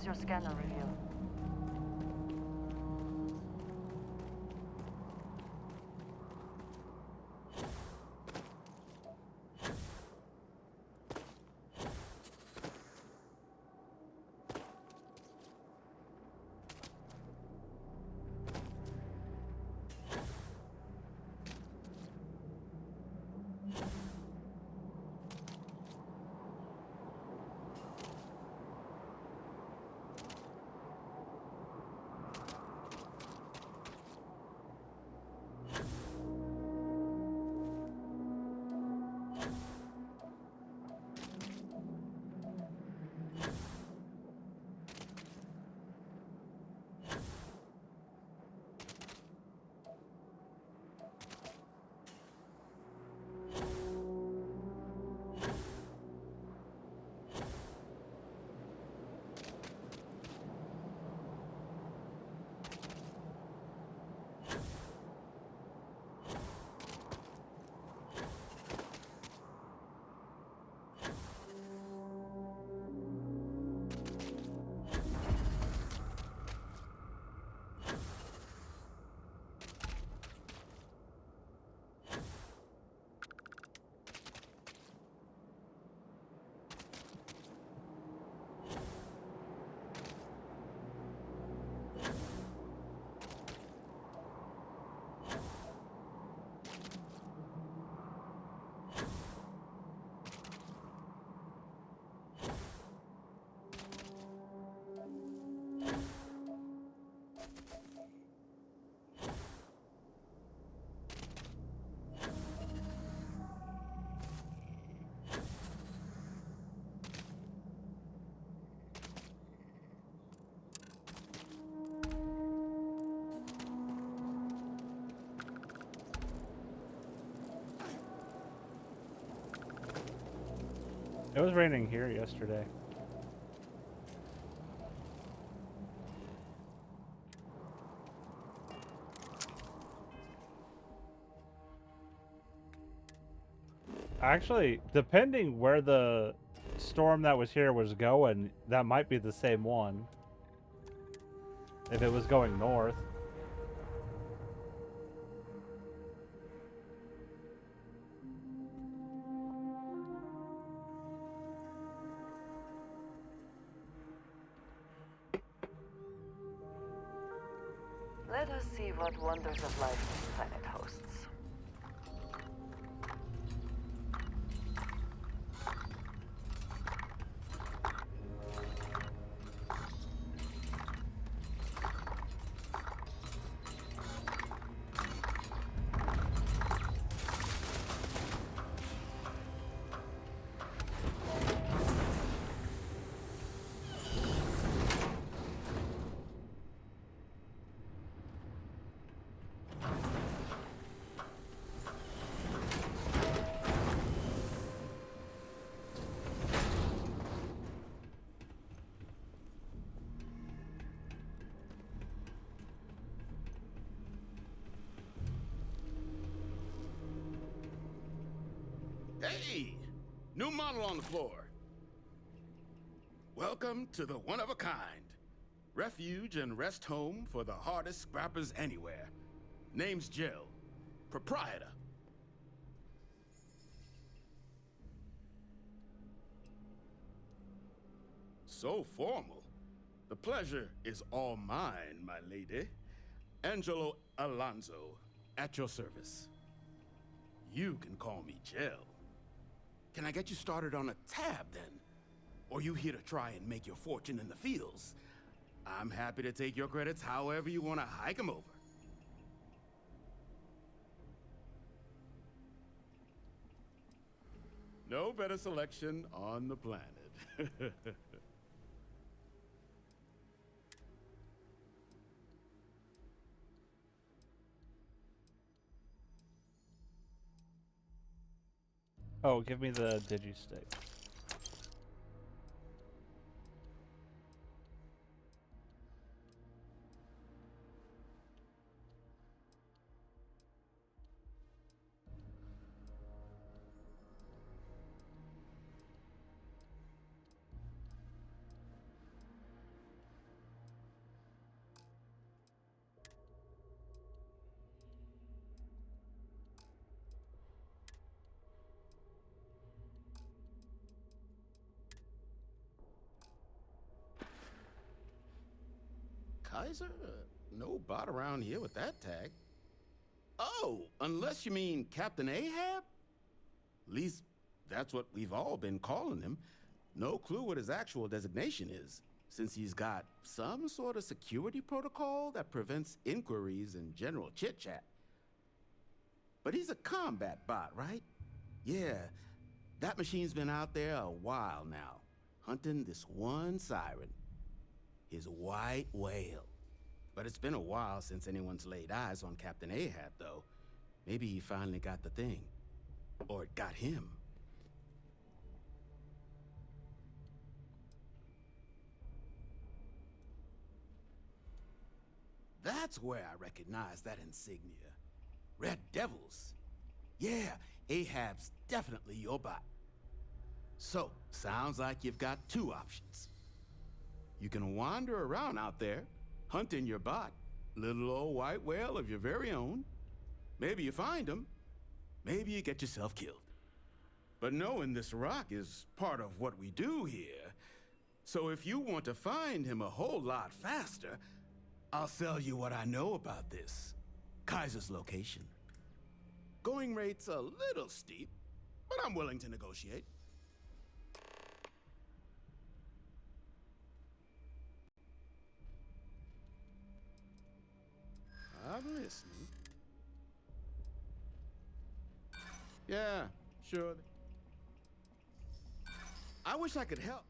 does your scanner reveal? It was raining here yesterday. Actually, depending where the storm that was here was going, that might be the same one. If it was going north. Let us see what wonders of life this planet hosts. Hey! New model on the floor. Welcome to the one-of-a-kind. Refuge and rest home for the hardest scrappers anywhere. Name's Jill. Proprietor. So formal. The pleasure is all mine, my lady. Angelo Alonso, at your service. You can call me Jill. Can I get you started on a tab, then? Or you here to try and make your fortune in the fields? I'm happy to take your credits however you want to hike them over. No better selection on the planet. Oh, give me the digi-stick. Kaiser? No bot around here with that tag. Oh, unless you mean Captain Ahab? At least that's what we've all been calling him. No clue what his actual designation is, since he's got some sort of security protocol that prevents inquiries and general chit-chat. But he's a combat bot, right? Yeah, that machine's been out there a while now, hunting this one siren, his white whale. But it's been a while since anyone's laid eyes on Captain Ahab, though. Maybe he finally got the thing. Or it got him. That's where I recognize that insignia. Red Devils. Yeah, Ahab's definitely your bot. So, sounds like you've got two options. You can wander around out there, hunting your bot, little old white whale of your very own. Maybe you find him, maybe you get yourself killed. But knowing this rock is part of what we do here. So if you want to find him a whole lot faster, I'll sell you what I know about this. Kaiser's location. Going rate's a little steep, but I'm willing to negotiate. I'm listening. Yeah, sure. I wish I could help.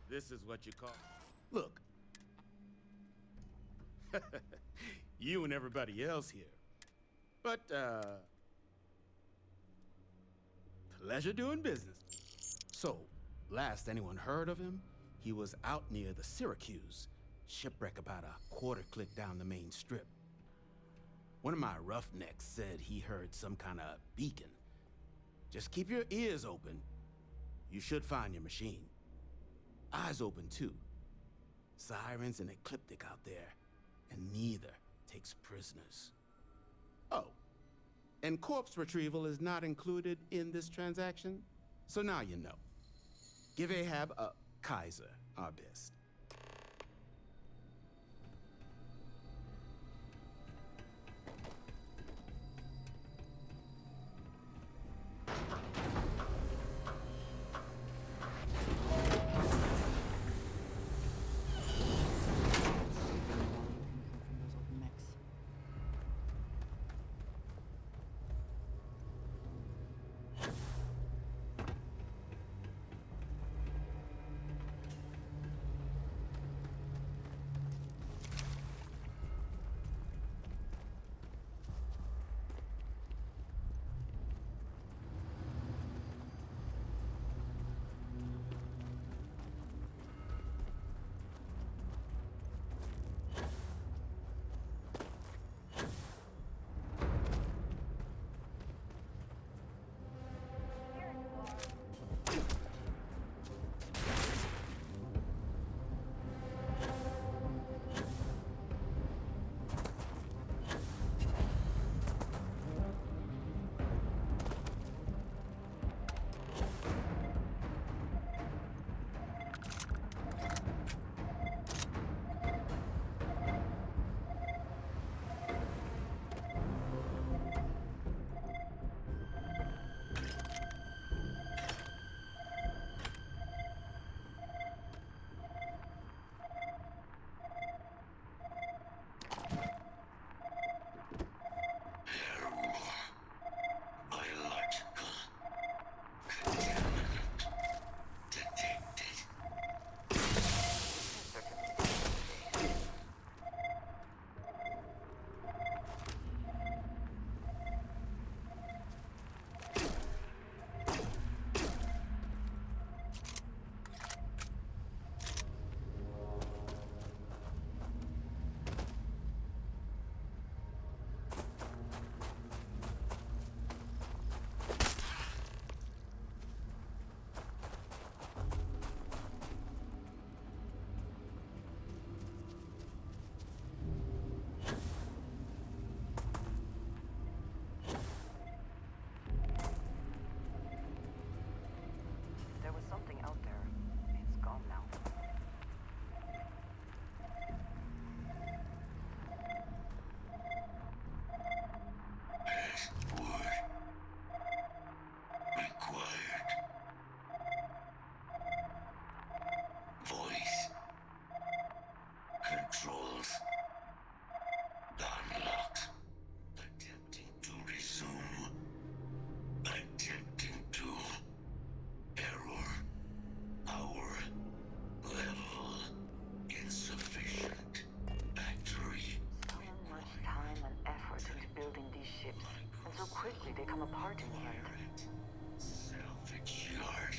This is what you call... Look. You and everybody else here. But, pleasure doing business. So, last anyone heard of him, he was out near the Syracuse. Shipwreck about a quarter click down the main strip. One of my roughnecks said he heard some kind of beacon. Just keep your ears open. You should find your machine. Eyes open too. Sirens and Ecliptic out there, and neither takes prisoners. Oh, and corpse retrieval is not included in this transaction, so now you know. Give Ahab a Kaiser our best. come apart in here. Salvage yard.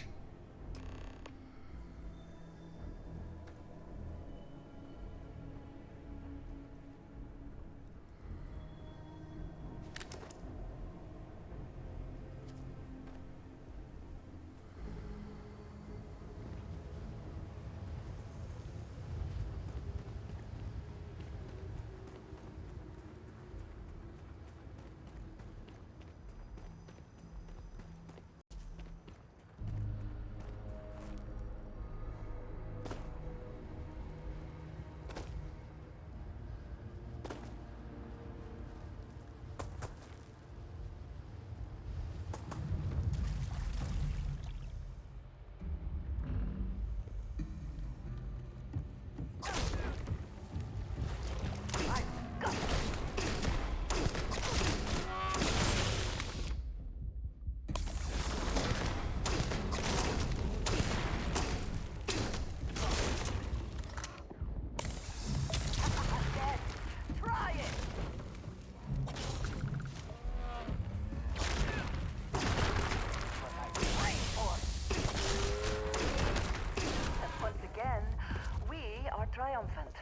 Triumphant.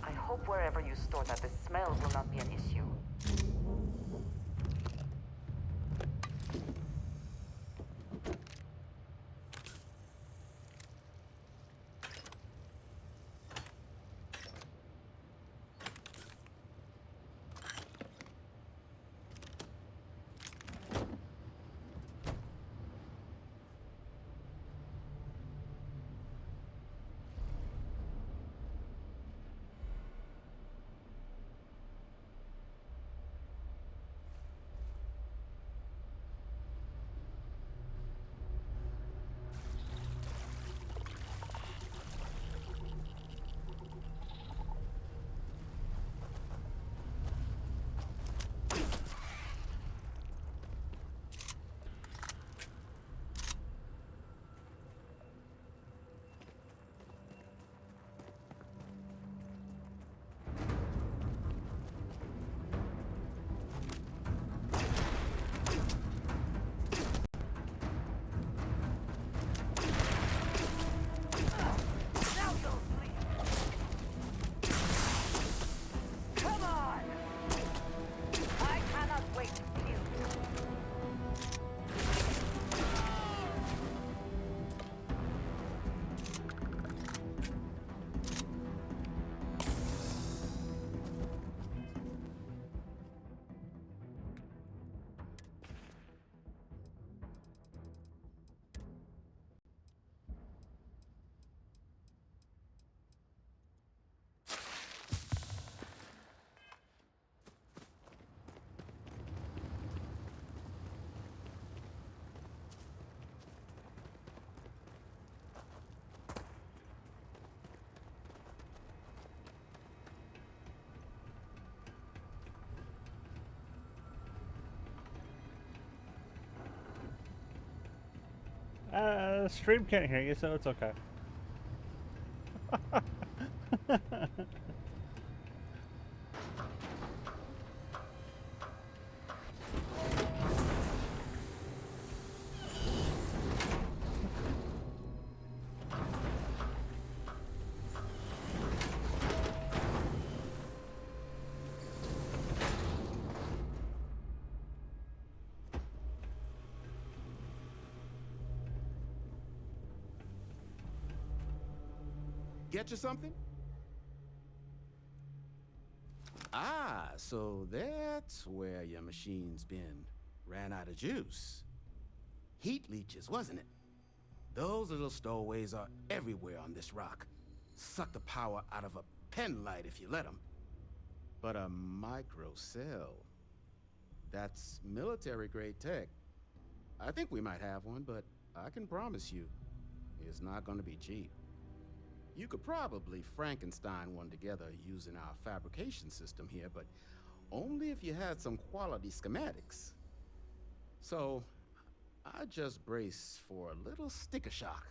I hope wherever you store that, the smell will not be an issue. Stream can't hear you, so it's okay. Get you something? Ah, so that's where your machine's been. Ran out of juice. Heat leeches, wasn't it? Those little stowaways are everywhere on this rock. Suck the power out of a pen light if you let them. But a microcell, that's military-grade tech. I think we might have one, but I can promise you, it's not gonna be cheap. You could probably Frankenstein one together using our fabrication system here, but only if you had some quality schematics. So, I just brace for a little sticker shock.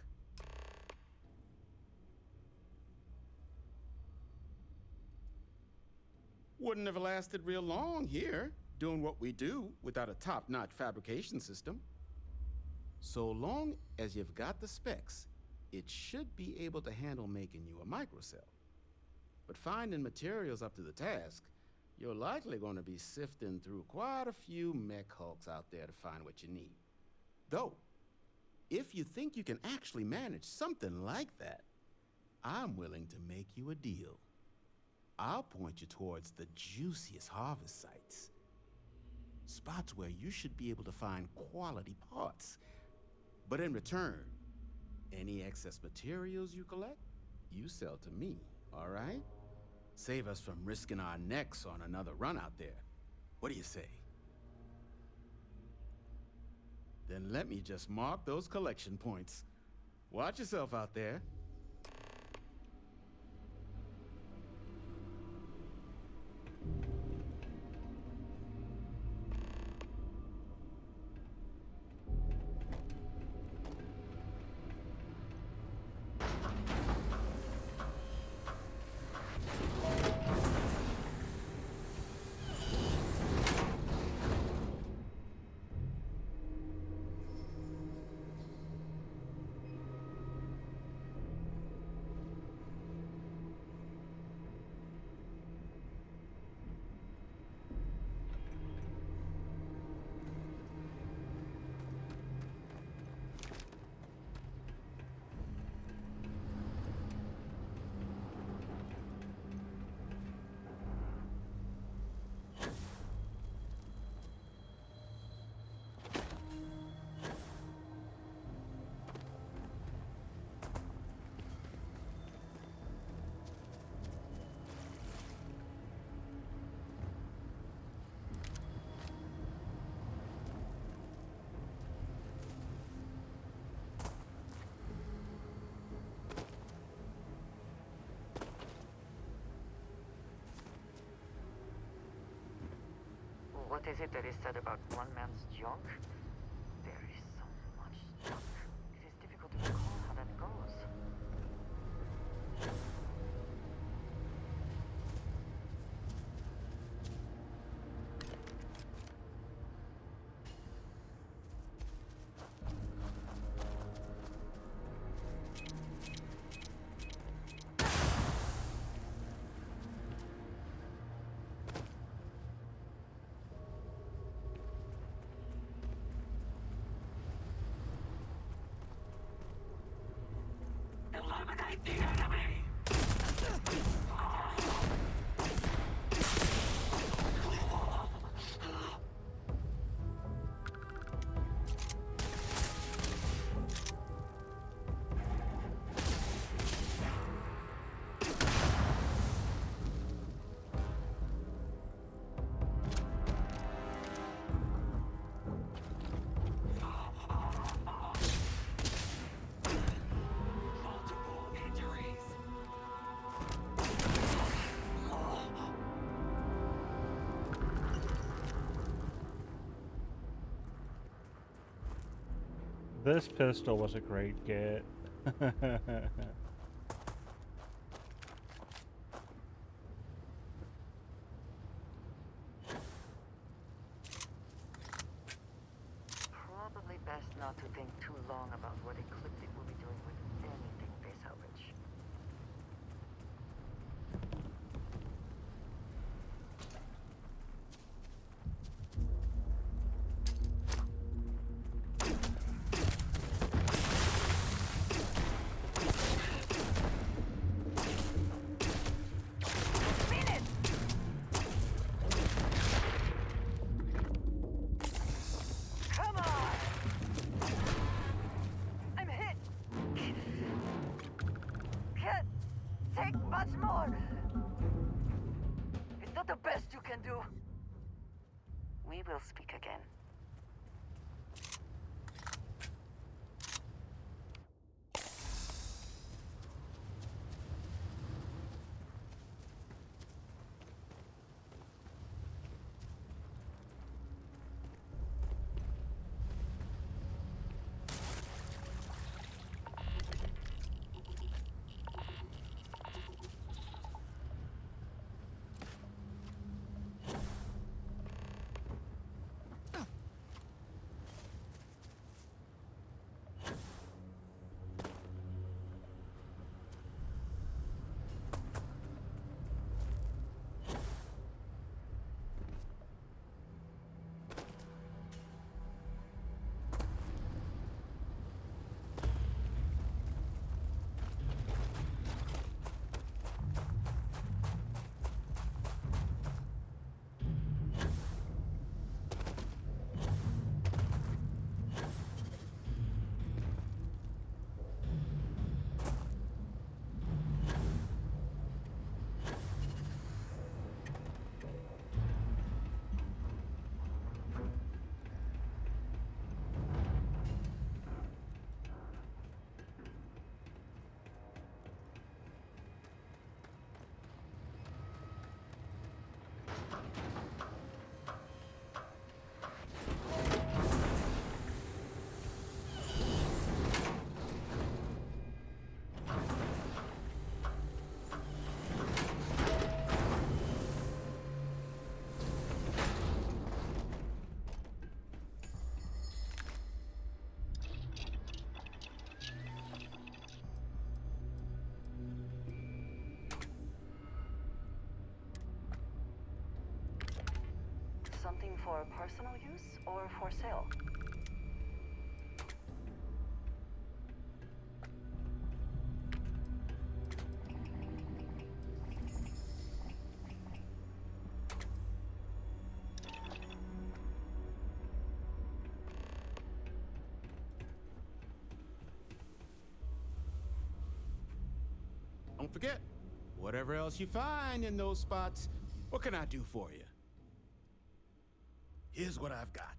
Wouldn't have lasted real long here. doing what we do without a top-notch fabrication system. So long as you've got the specs, it should be able to handle making you a microcell. But finding materials up to the task, you're likely going to be sifting through quite a few mech hulks out there to find what you need. Though, if you think you can actually manage something like that, I'm willing to make you a deal. I'll point you towards the juiciest harvest sites. Spots where you should be able to find quality parts. But in return, any excess materials you collect, you sell to me, all right? Save us from risking our necks on another run out there. What do you say? Then let me just mark those collection points. Watch yourself out there. What is it that is said about one man's junk? There is so much junk. It is difficult to recall how that goes. Eliminate the enemy! This pistol was a great get. Probably best not to think too long about what Ecliptic will be doing with anything they salvage. Come on! I'm hit! Can't take much more! Is that the best you can do? We will speak again. looking for personal use or for sale? Don't forget, whatever else you find in those spots, what can I do for you? Here's what I've got.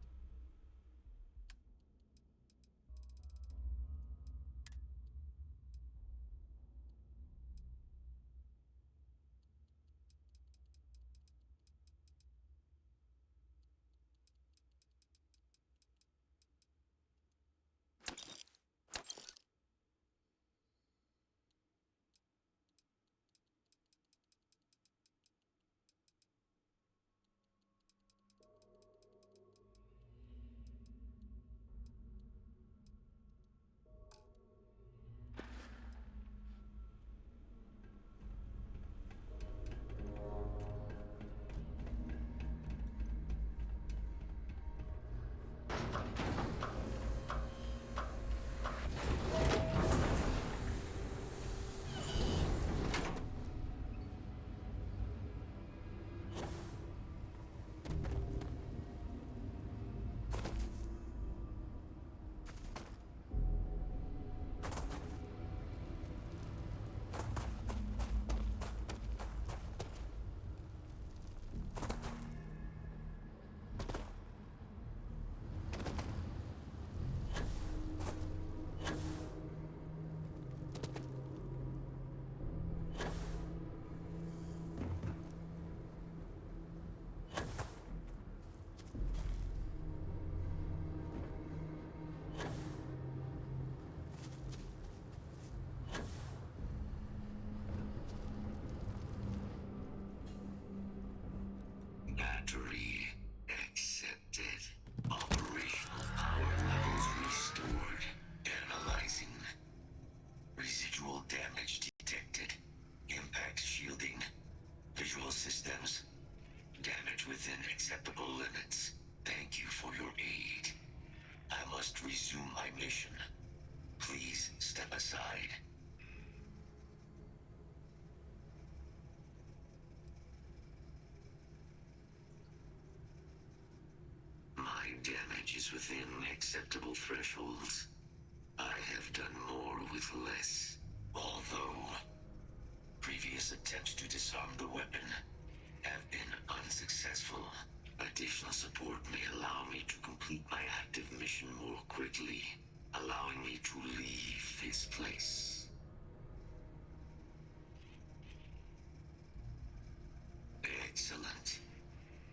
Battery accepted. Operational power levels restored. Analyzing. Residual damage detected. Impact shielding. Visual systems. Damage within acceptable limits. Thank you for your aid. I must resume my mission. Please step aside. My damage is within acceptable thresholds. I have done more with less. Although previous attempts to disarm the weapon have been unsuccessful. Additional support may allow me to complete my active mission more quickly, allowing me to leave this place. Excellent.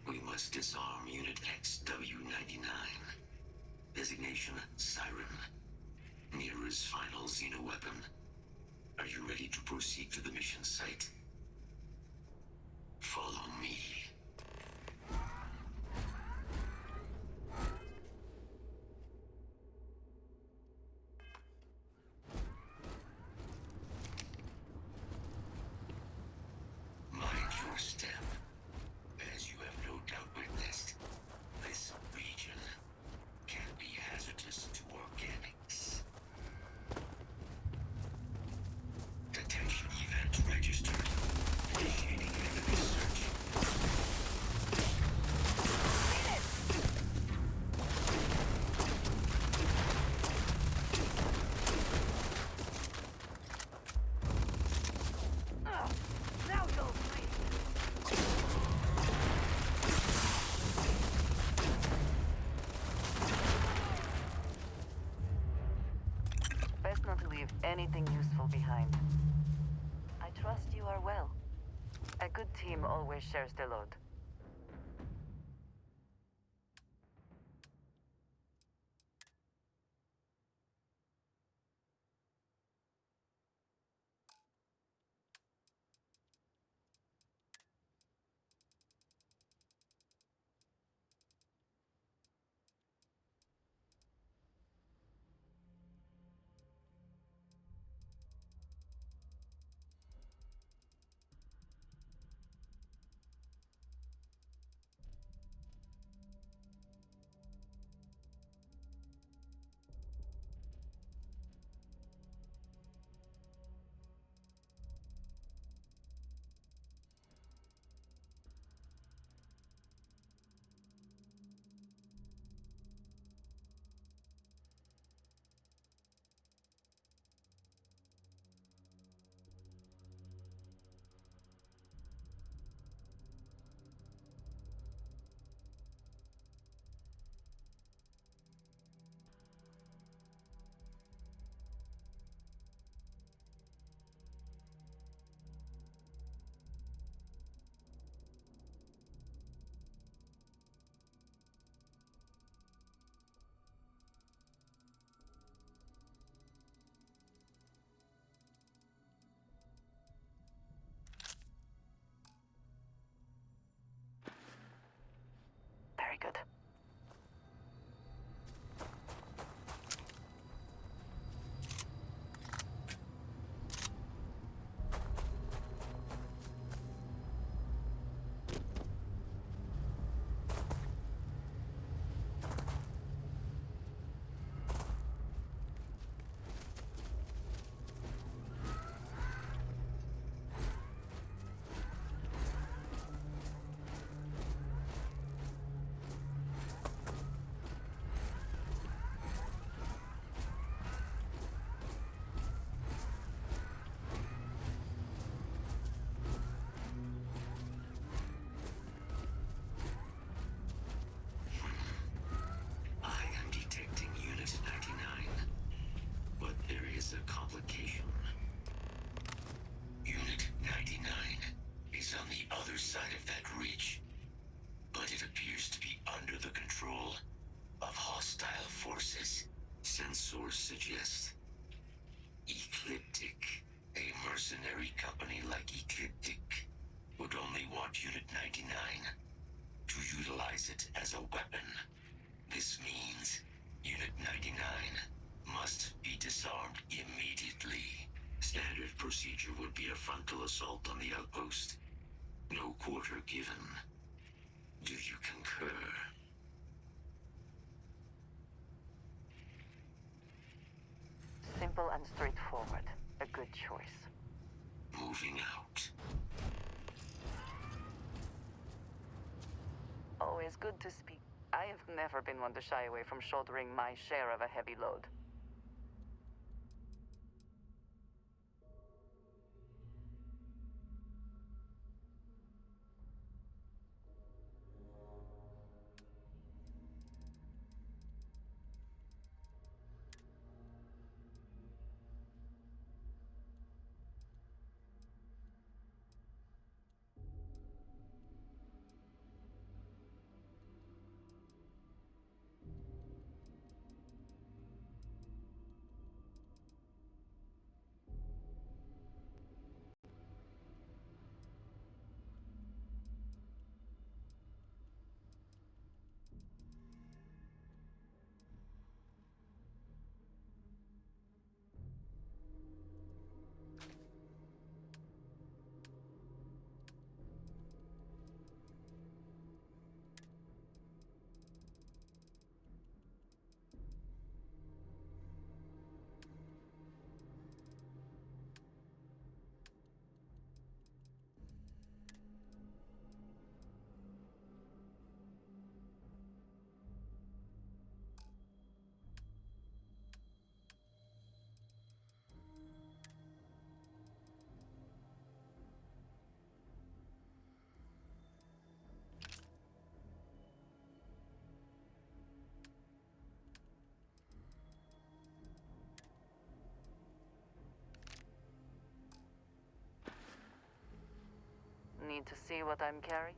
We must disarm Unit XW-99. Designation Siren. Mira's final xeno-weapon. Are you ready to proceed to the mission site? Follow me. Mind your step. As you have no doubt witnessed, this region can be hazardous to organics. Detection event registered. Initiating enemy search. Now you'll bleed. Best not to leave anything useful behind. I trust you are well. A good team always shares the load. side of that ridge, but it appears to be under the control of hostile forces. Sensors suggest Ecliptic, a mercenary company like Ecliptic, would only want Unit 99 to utilize it as a weapon. This means Unit 99 must be disarmed immediately. Standard procedure would be a frontal assault on the outpost. No quarter given. Do you concur? Simple and straightforward. A good choice. Moving out. Always good to speak. I have never been one to shy away from shouldering my share of a heavy load. Need to see what I'm carrying?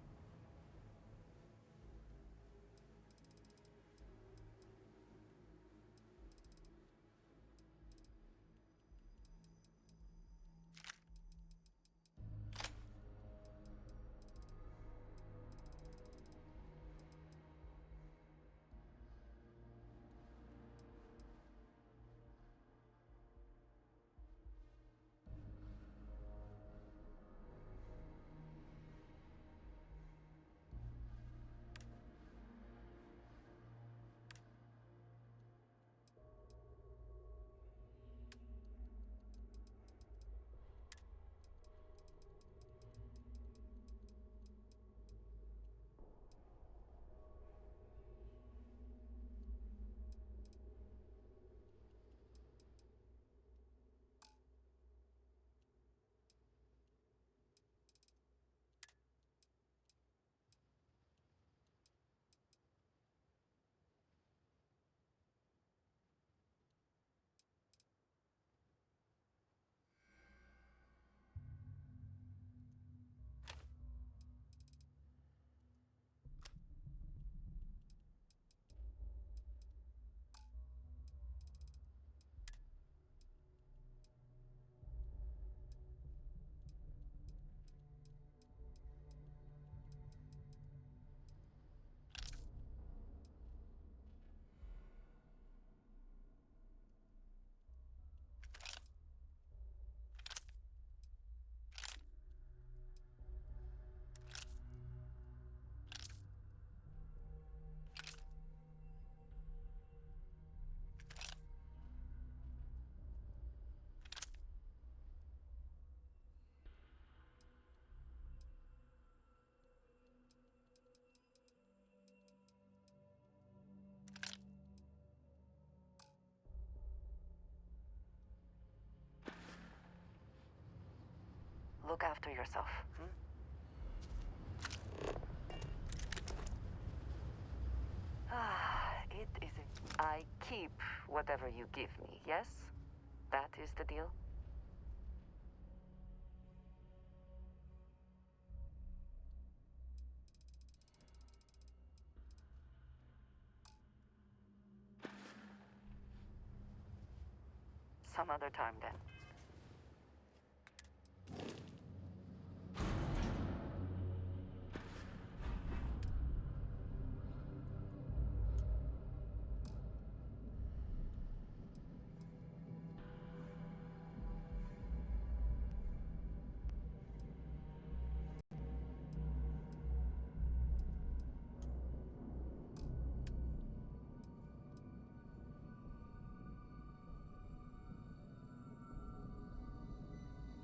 Look after yourself. It is. I keep whatever you give me, yes? That is the deal? Some other time then.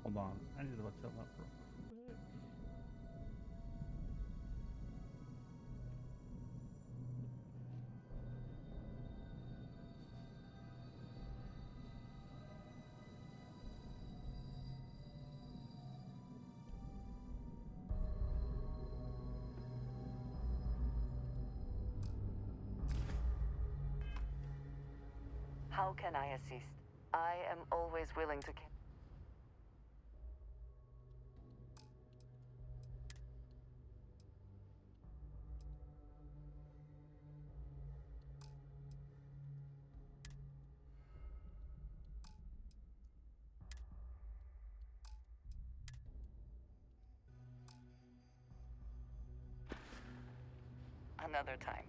Hold on, I need to look something up real quick. How can I assist? I am always willing to. Another time.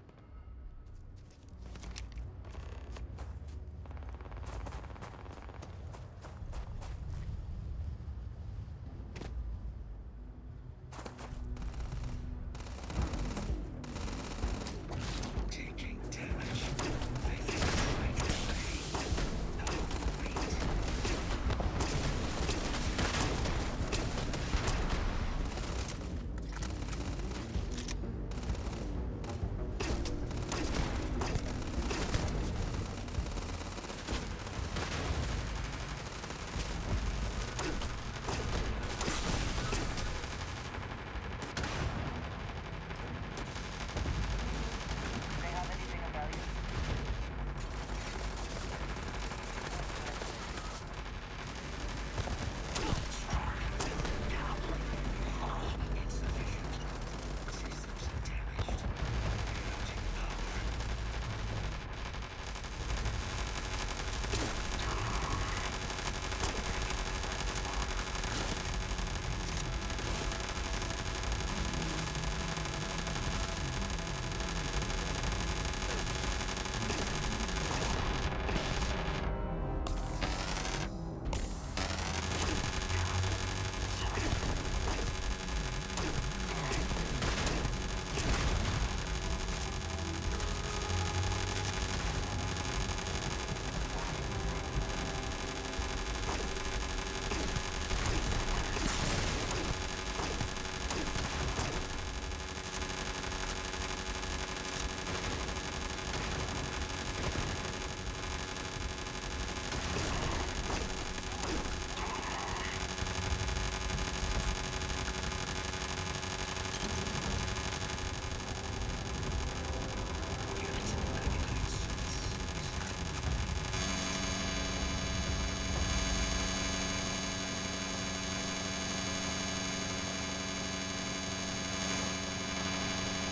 Taking damage. I think I might delay. No, wait. They have anything of value?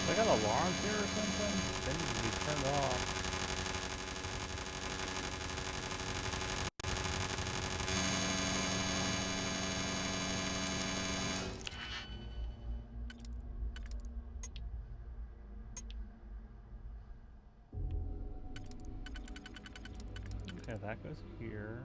They got alarms here or something? They need to be turned off. Okay, that goes here.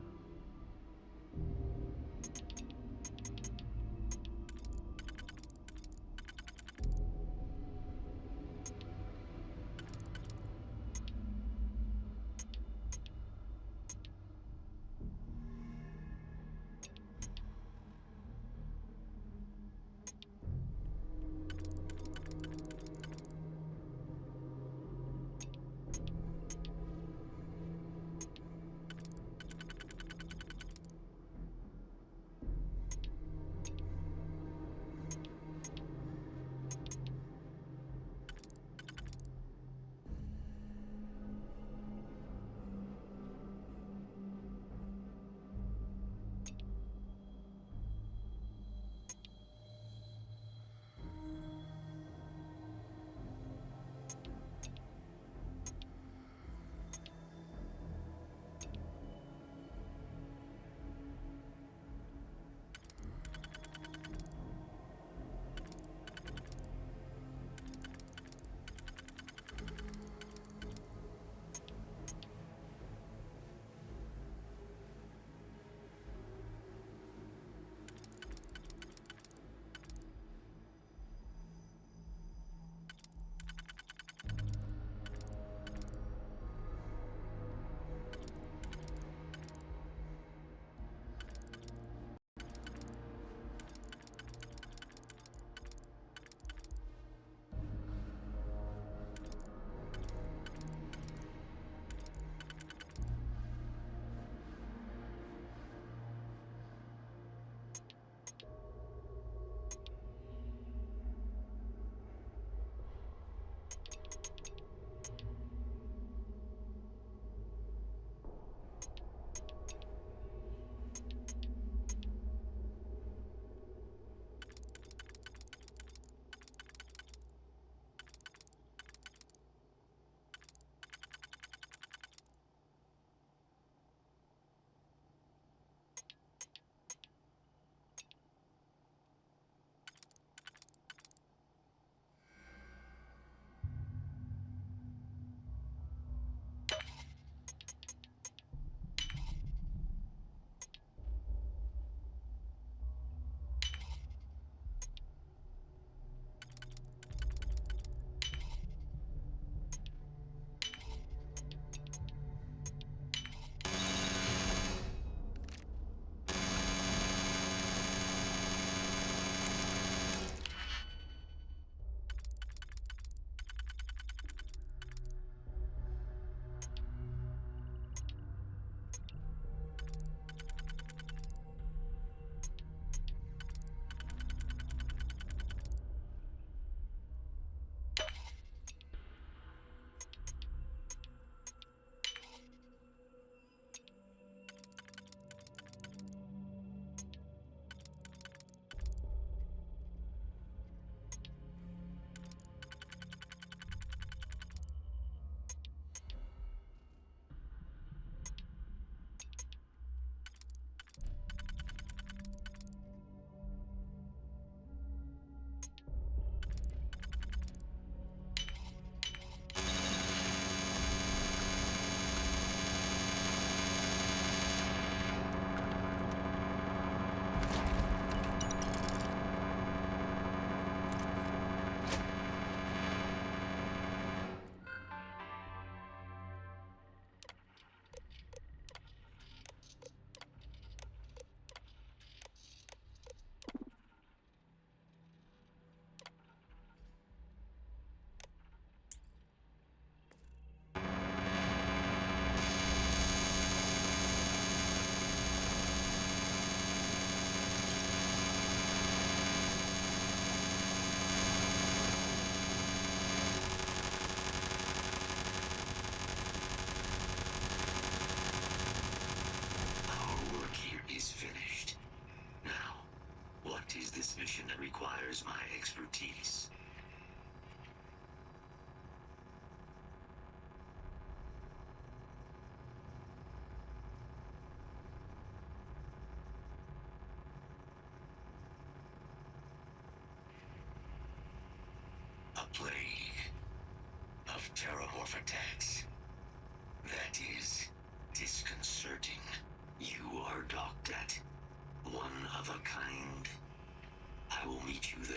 use my expertise. A plague of terramorph attacks. That is disconcerting. You are docked at one of a kind. I will meet you there.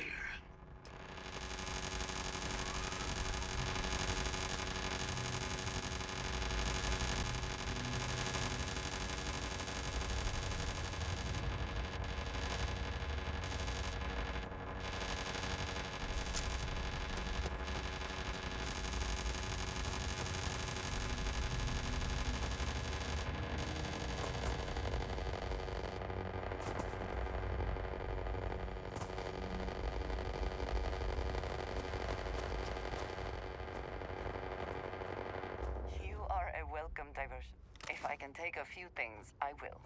You are a welcome diversion. If I can take a few things, I will.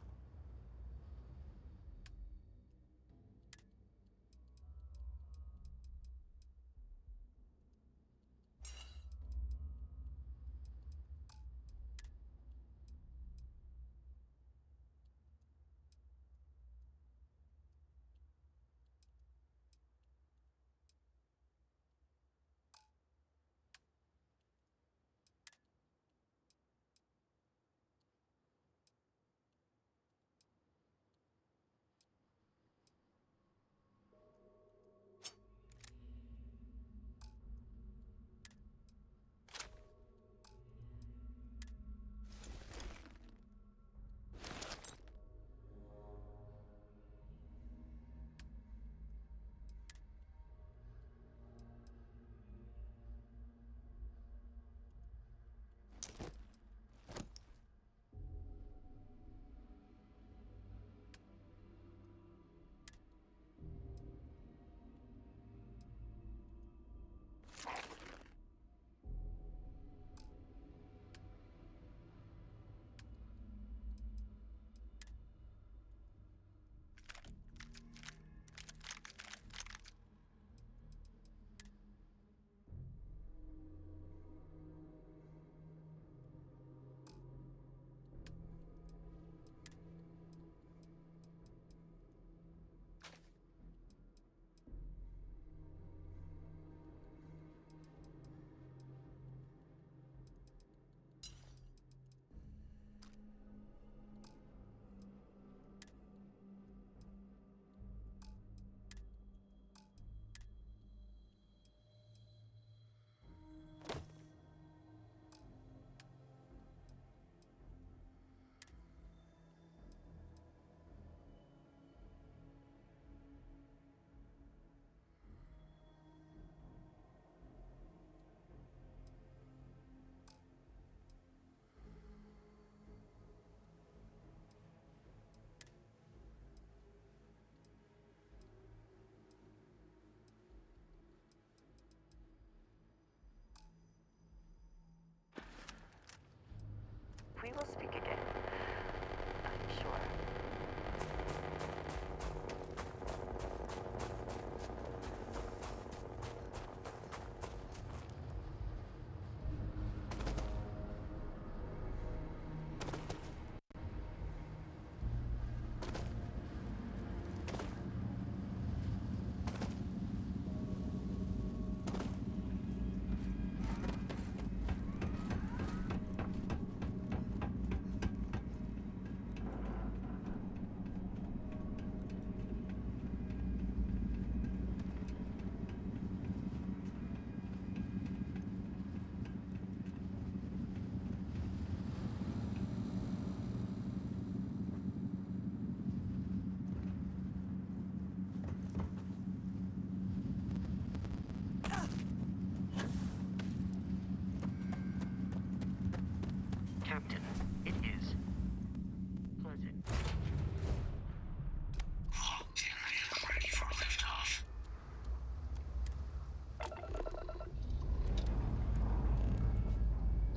We will speak again, I'm sure. Captain, it is pleasant. Locked in and ready for liftoff.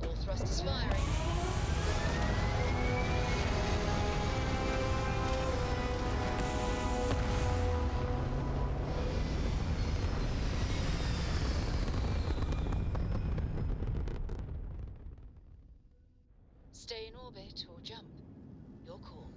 All thrusters firing. your call.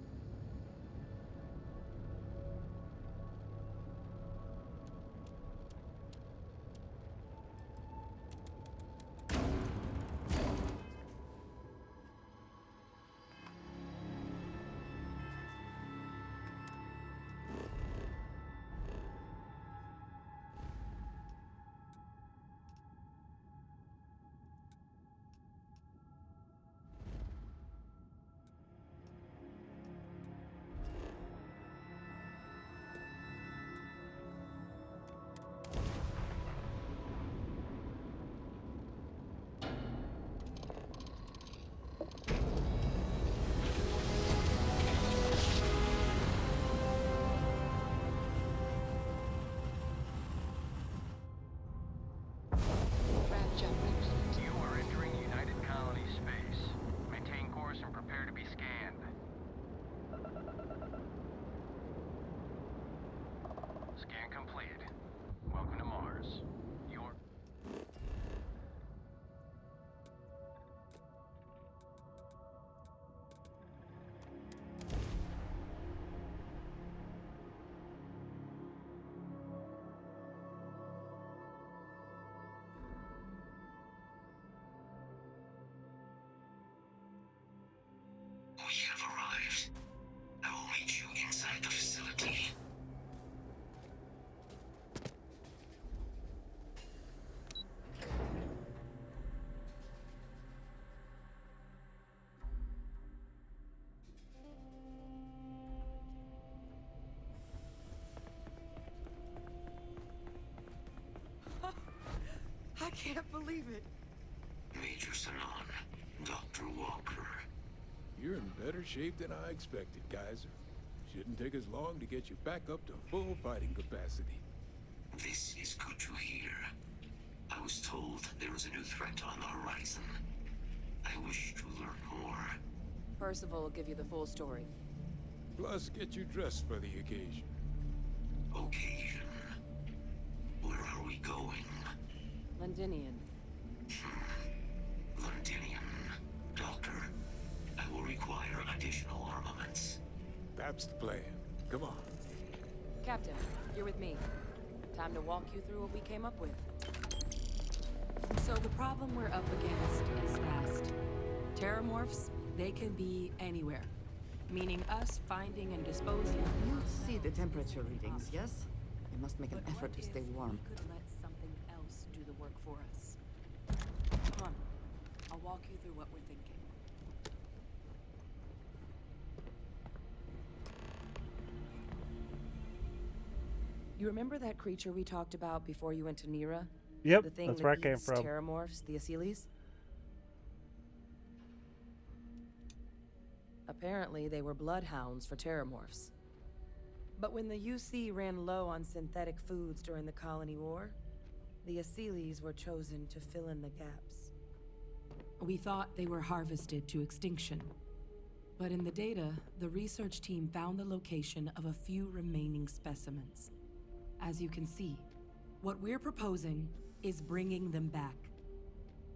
You are entering United Colony space. Maintain course and prepare to be scanned. Scan completed. Welcome to Mars. Your... We have arrived. I will meet you inside the facility. I can't believe it. Major Sanon, Dr. Walker. You're in better shape than I expected, Kaiser. Shouldn't take us long to get you back up to full fighting capacity. This is good to hear. I was told there is a new threat on the horizon. I wish to learn more. Percival will give you the full story. Plus, get you dressed for the occasion. Occasion. Where are we going? Londinian. Londinium. Doctor, I will require additional armaments. That's the plan. Come on. Captain, you're with me. Time to walk you through what we came up with. So the problem we're up against is vast. Terramorphs, they can be anywhere. Meaning us finding and disposing of You them. see the temperature readings, yes? You must make an But effort what to stay if warm. We could let something else do the work for us. Come on. I'll walk you through what we're thinking. You remember that creature we talked about before you went to Nira? Yep, The thing that's that where I came eats from. Terramorphs, the Asylees? Apparently, they were bloodhounds for Terramorphs. But when the UC ran low on synthetic foods during the Colony War, the Asylees were chosen to fill in the gaps. We thought they were harvested to extinction. But in the data, the research team found the location of a few remaining specimens. As you can see, what we're proposing is bringing them back.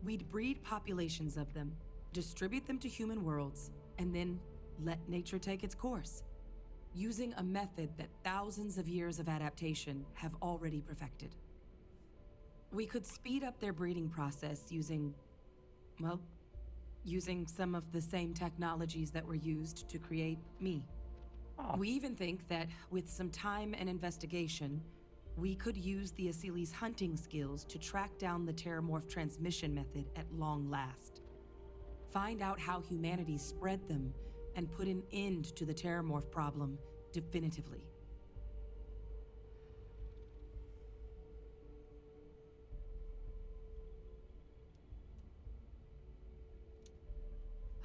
We'd breed populations of them, distribute them to human worlds, and then let nature take its course, using a method that thousands of years of adaptation have already perfected. We could speed up their breeding process using some of the same technologies that were used to create me. We even think that with some time and investigation, we could use the Asylees' hunting skills to track down the Terramorph transmission method at long last. Find out how humanity spread them and put an end to the Terramorph problem definitively.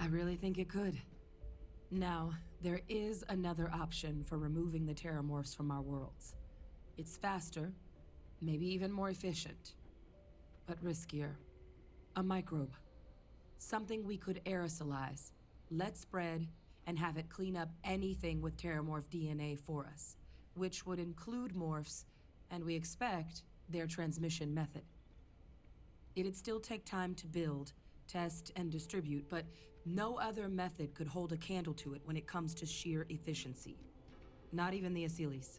I really think it could. Now, there is another option for removing the Terramorphs from our worlds. It's faster, maybe even more efficient, but riskier. A microbe. Something we could aerosolize, let spread, and have it clean up anything with Terramorph DNA for us, which would include morphs, and we expect their transmission method. It'd still take time to build, test, and distribute, but No other method could hold a candle to it when it comes to sheer efficiency. Not even the Asylees.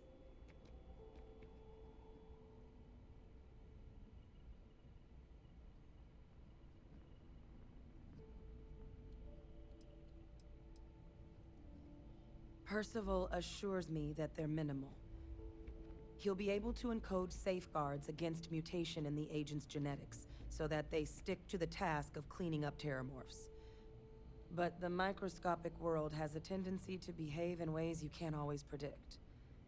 Percival assures me that they're minimal. He'll be able to encode safeguards against mutation in the agent's genetics, so that they stick to the task of cleaning up terramorphs. But the microscopic world has a tendency to behave in ways you can't always predict.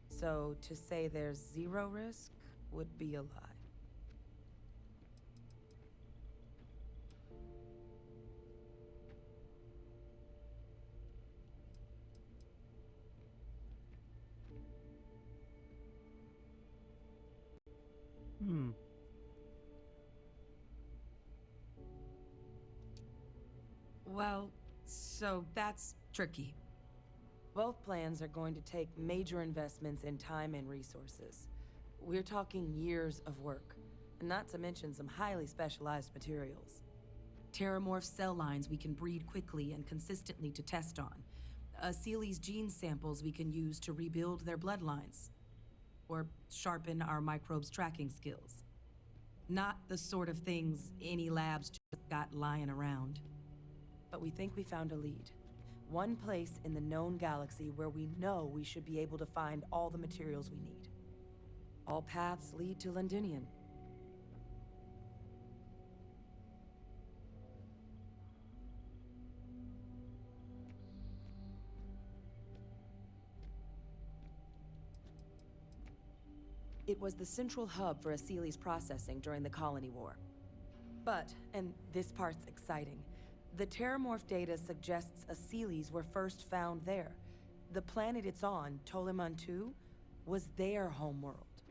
So to say there's zero risk would be a lie. Hmm. Well, so that's tricky. Both plans are going to take major investments in time and resources. We're talking years of work, and not to mention some highly specialized materials. Terramorph cell lines we can breed quickly and consistently to test on. Asylees gene samples we can use to rebuild their bloodlines. Or sharpen our microbes tracking skills. Not the sort of things any labs just got lying around. But we think we found a lead. One place in the known galaxy where we know we should be able to find all the materials we need. All paths lead to Londinian. It was the central hub for Asylees processing during the Colony War. But, and this part's exciting, the terramorph data suggests Asylees were first found there. The planet it's on, Toliman II, was their homeworld.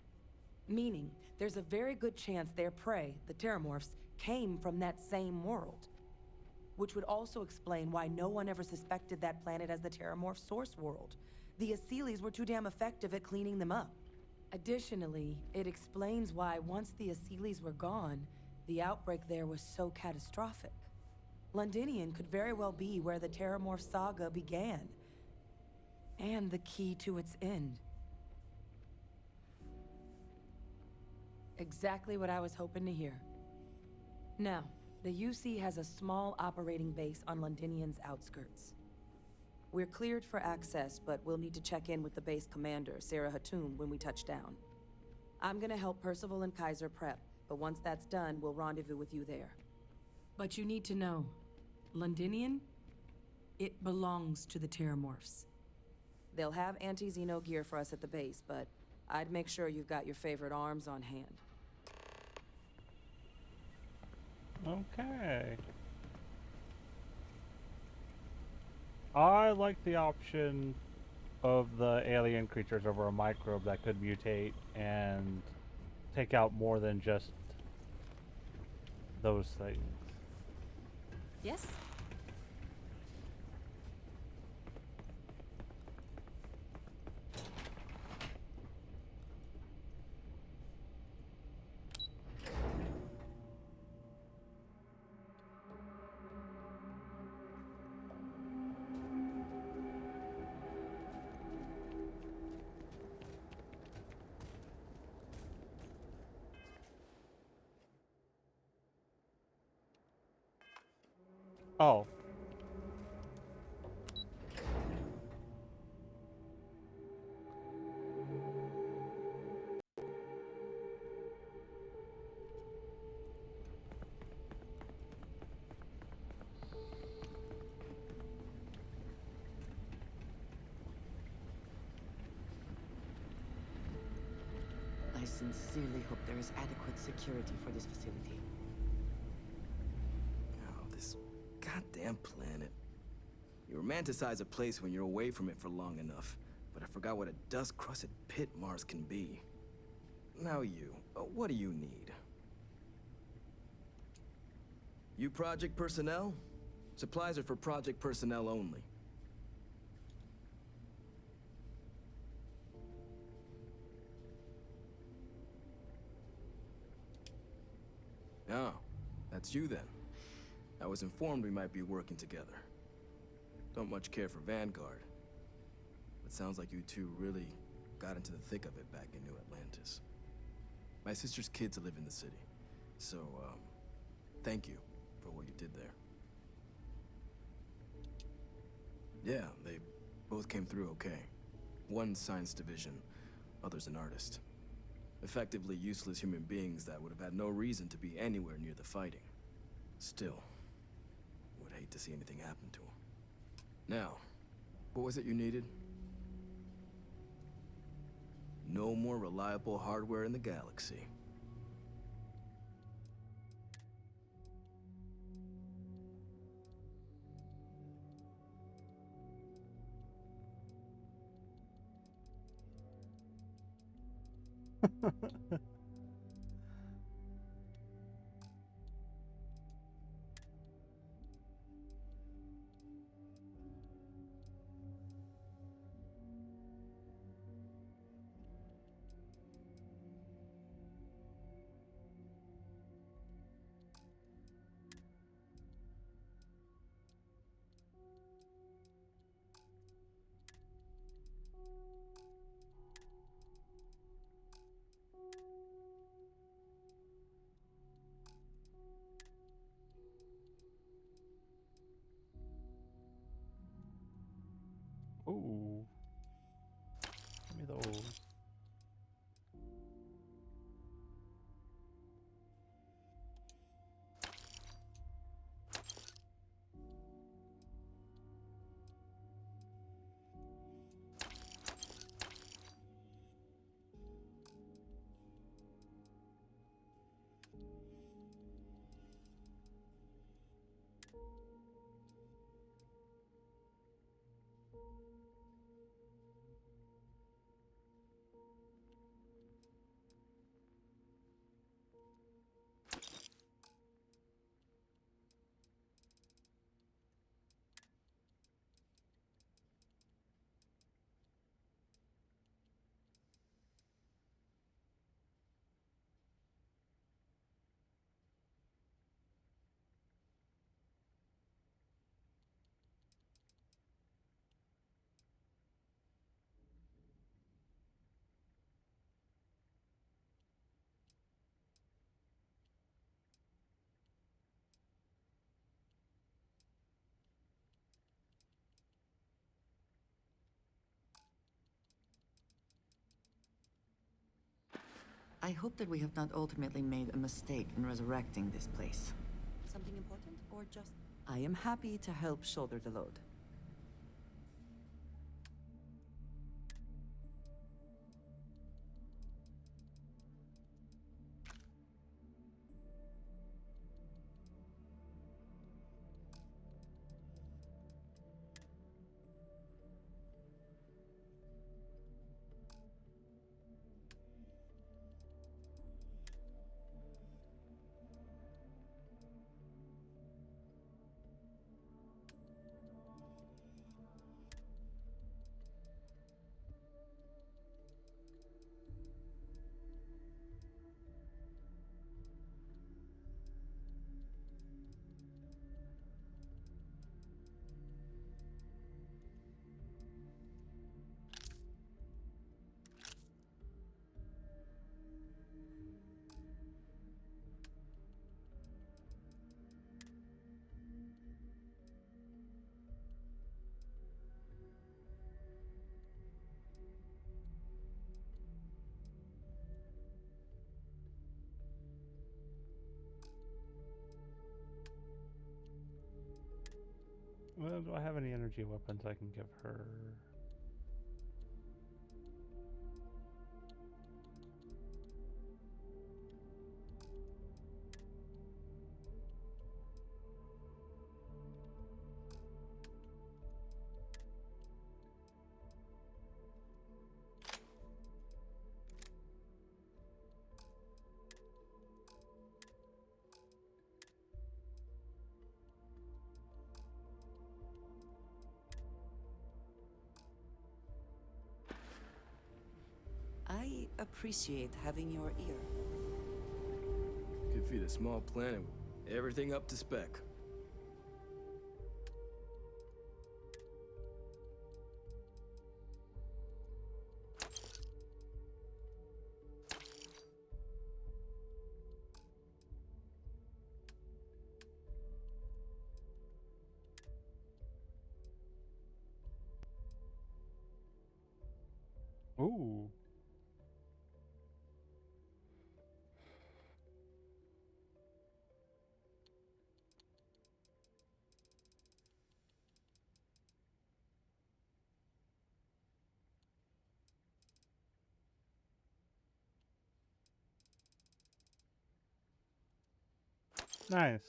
Meaning, there's a very good chance their prey, the terramorphs, came from that same world. Which would also explain why no one ever suspected that planet as the terramorph source world. The Asylees were too damn effective at cleaning them up. Additionally, it explains why once the Asylees were gone, the outbreak there was so catastrophic. Londinian could very well be where the Terramorph saga began. And the key to its end. Exactly what I was hoping to hear. Now, the UC has a small operating base on Londinian's outskirts. We're cleared for access, but we'll need to check in with the base commander, Sarah Hatum, when we touch down. I'm gonna help Percival and Kaiser prep, but once that's done, we'll rendezvous with you there. But you need to know, Londinian, it belongs to the Terramorphs. They'll have anti-Xeno gear for us at the base, but I'd make sure you've got your favorite arms on hand. Okay. I like the option of the alien creatures over a microbe that could mutate and take out more than just those things. Yes? Oh. I sincerely hope there is adequate security for this facility. Oh, this goddamn planet. You romanticize a place when you're away from it for long enough, but I forgot what a dust-crusted pit Mars can be. Now what do you need? You project personnel? Supplies are for project personnel only. Oh, that's you then. I was informed we might be working together. don't much care for Vanguard. But sounds like you two really got into the thick of it back in New Atlantis. My sister's kids live in the city, so, thank you for what you did there. Yeah, they both came through okay. One science division, other's an artist. Effectively useless human beings that would have had no reason to be anywhere near the fighting. Still, would hate to see anything happen to them. Now, what was it you needed? No more reliable hardware in the galaxy. Ooh. Give me those. I hope that we have not ultimately made a mistake in resurrecting this place. Something important, or just... I am happy to help shoulder the load. Well, do I have any energy weapons I can give her? I appreciate having your ear. Could feed a small planet with everything up to spec. Ooh. Nice.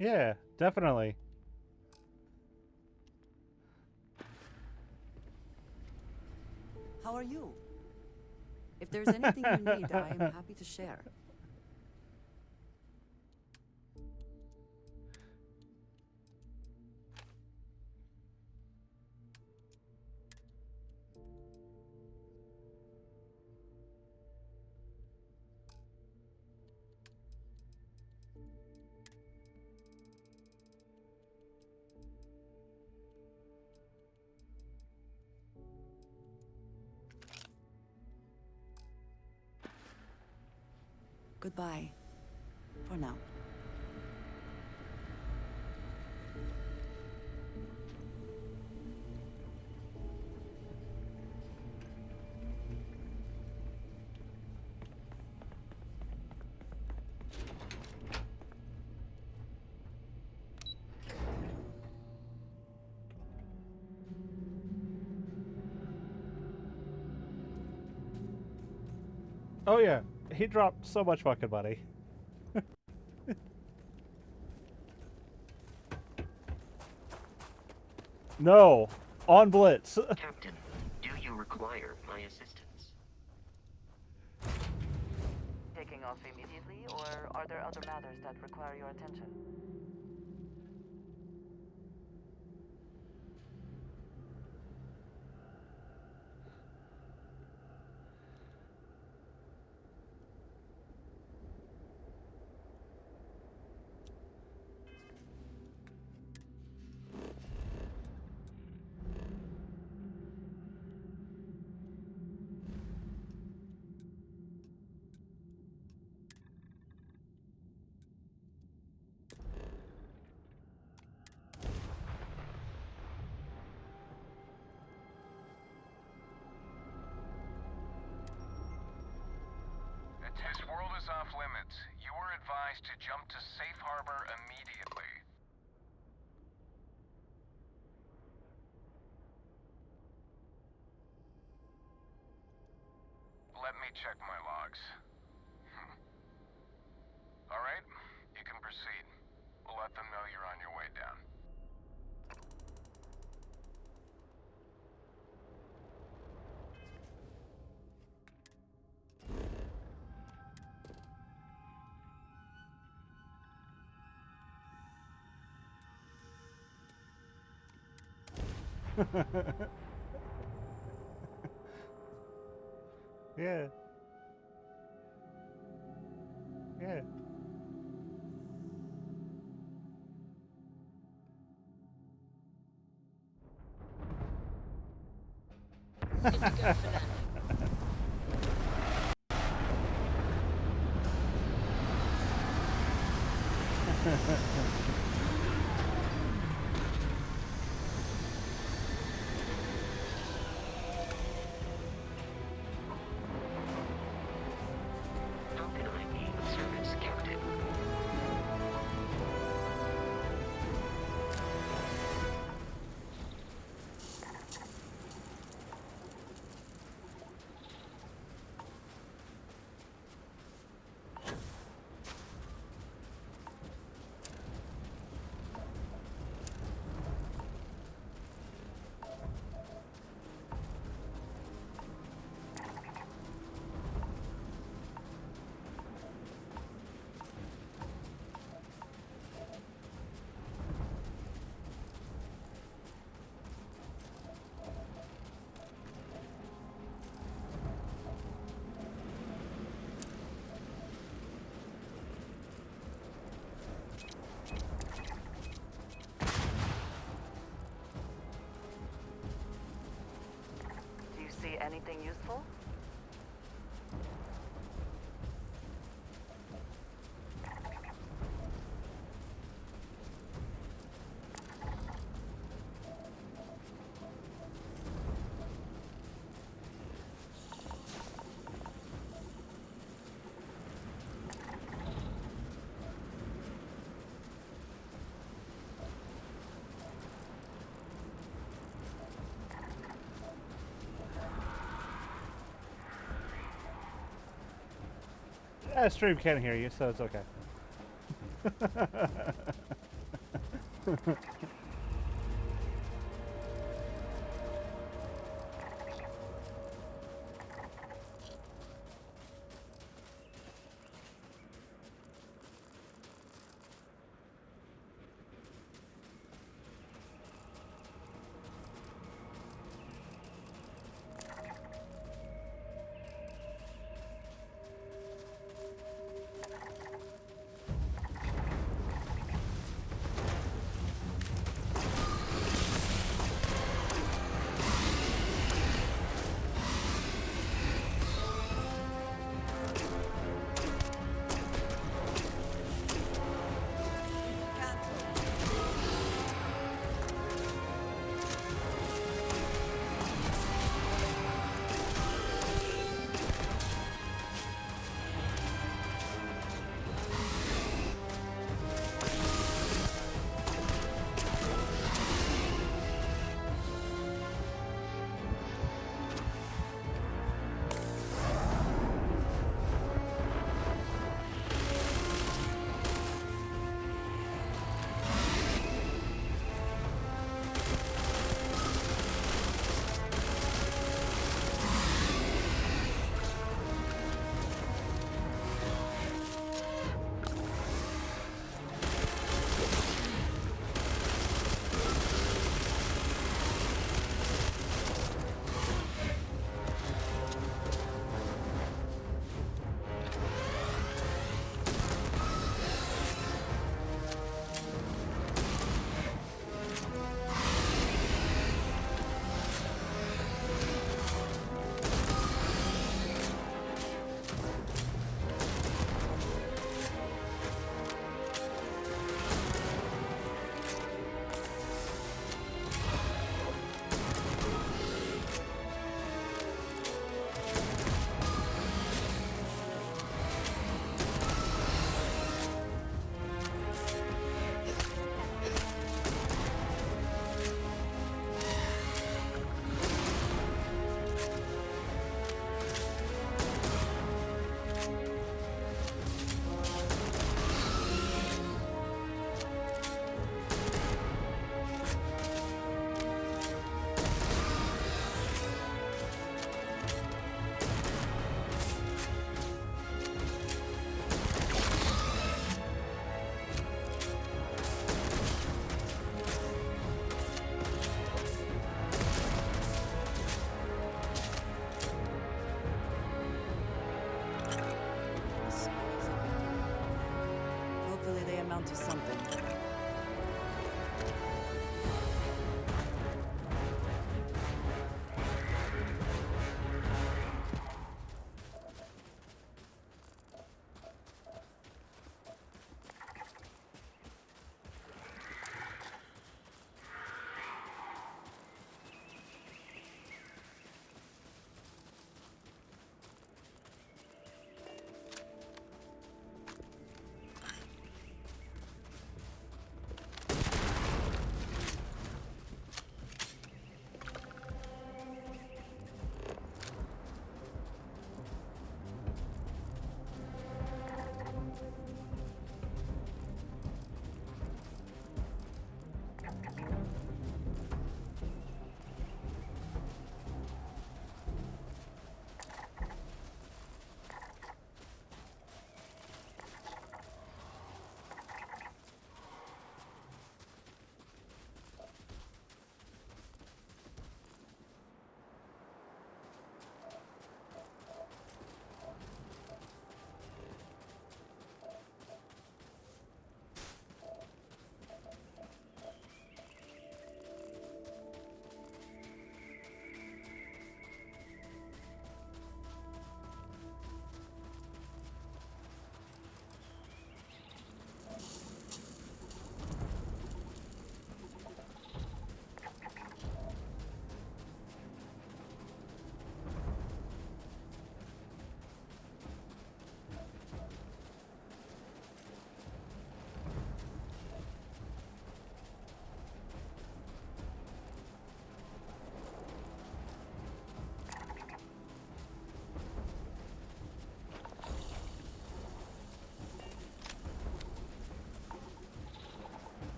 Yeah, definitely. How are you? If there's anything you need, I am happy to share. Goodbye. For now. Oh yeah, he dropped so much fucking money. No, on Blitz. Captain, do you require my assistance? Taking off immediately, or are there other matters that require your attention? This world is off limits. You are advised to jump to safe harbor immediately. Let me check my logs. All right, you can proceed. We'll let them know you're on your way down. Yeah. Yeah. Good to go for landing. How can I be of service, Captain? Anything useful? Stream can't hear you, so it's okay.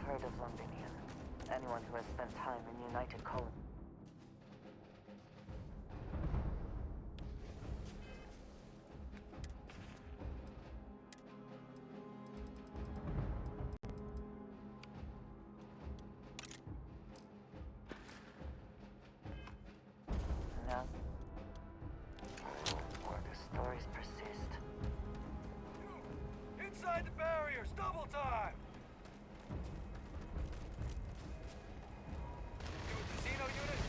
heard of Londonian. Anyone who has spent time in United Colony. No. Where the stories persist. Inside the barriers, double time! You a casino unit?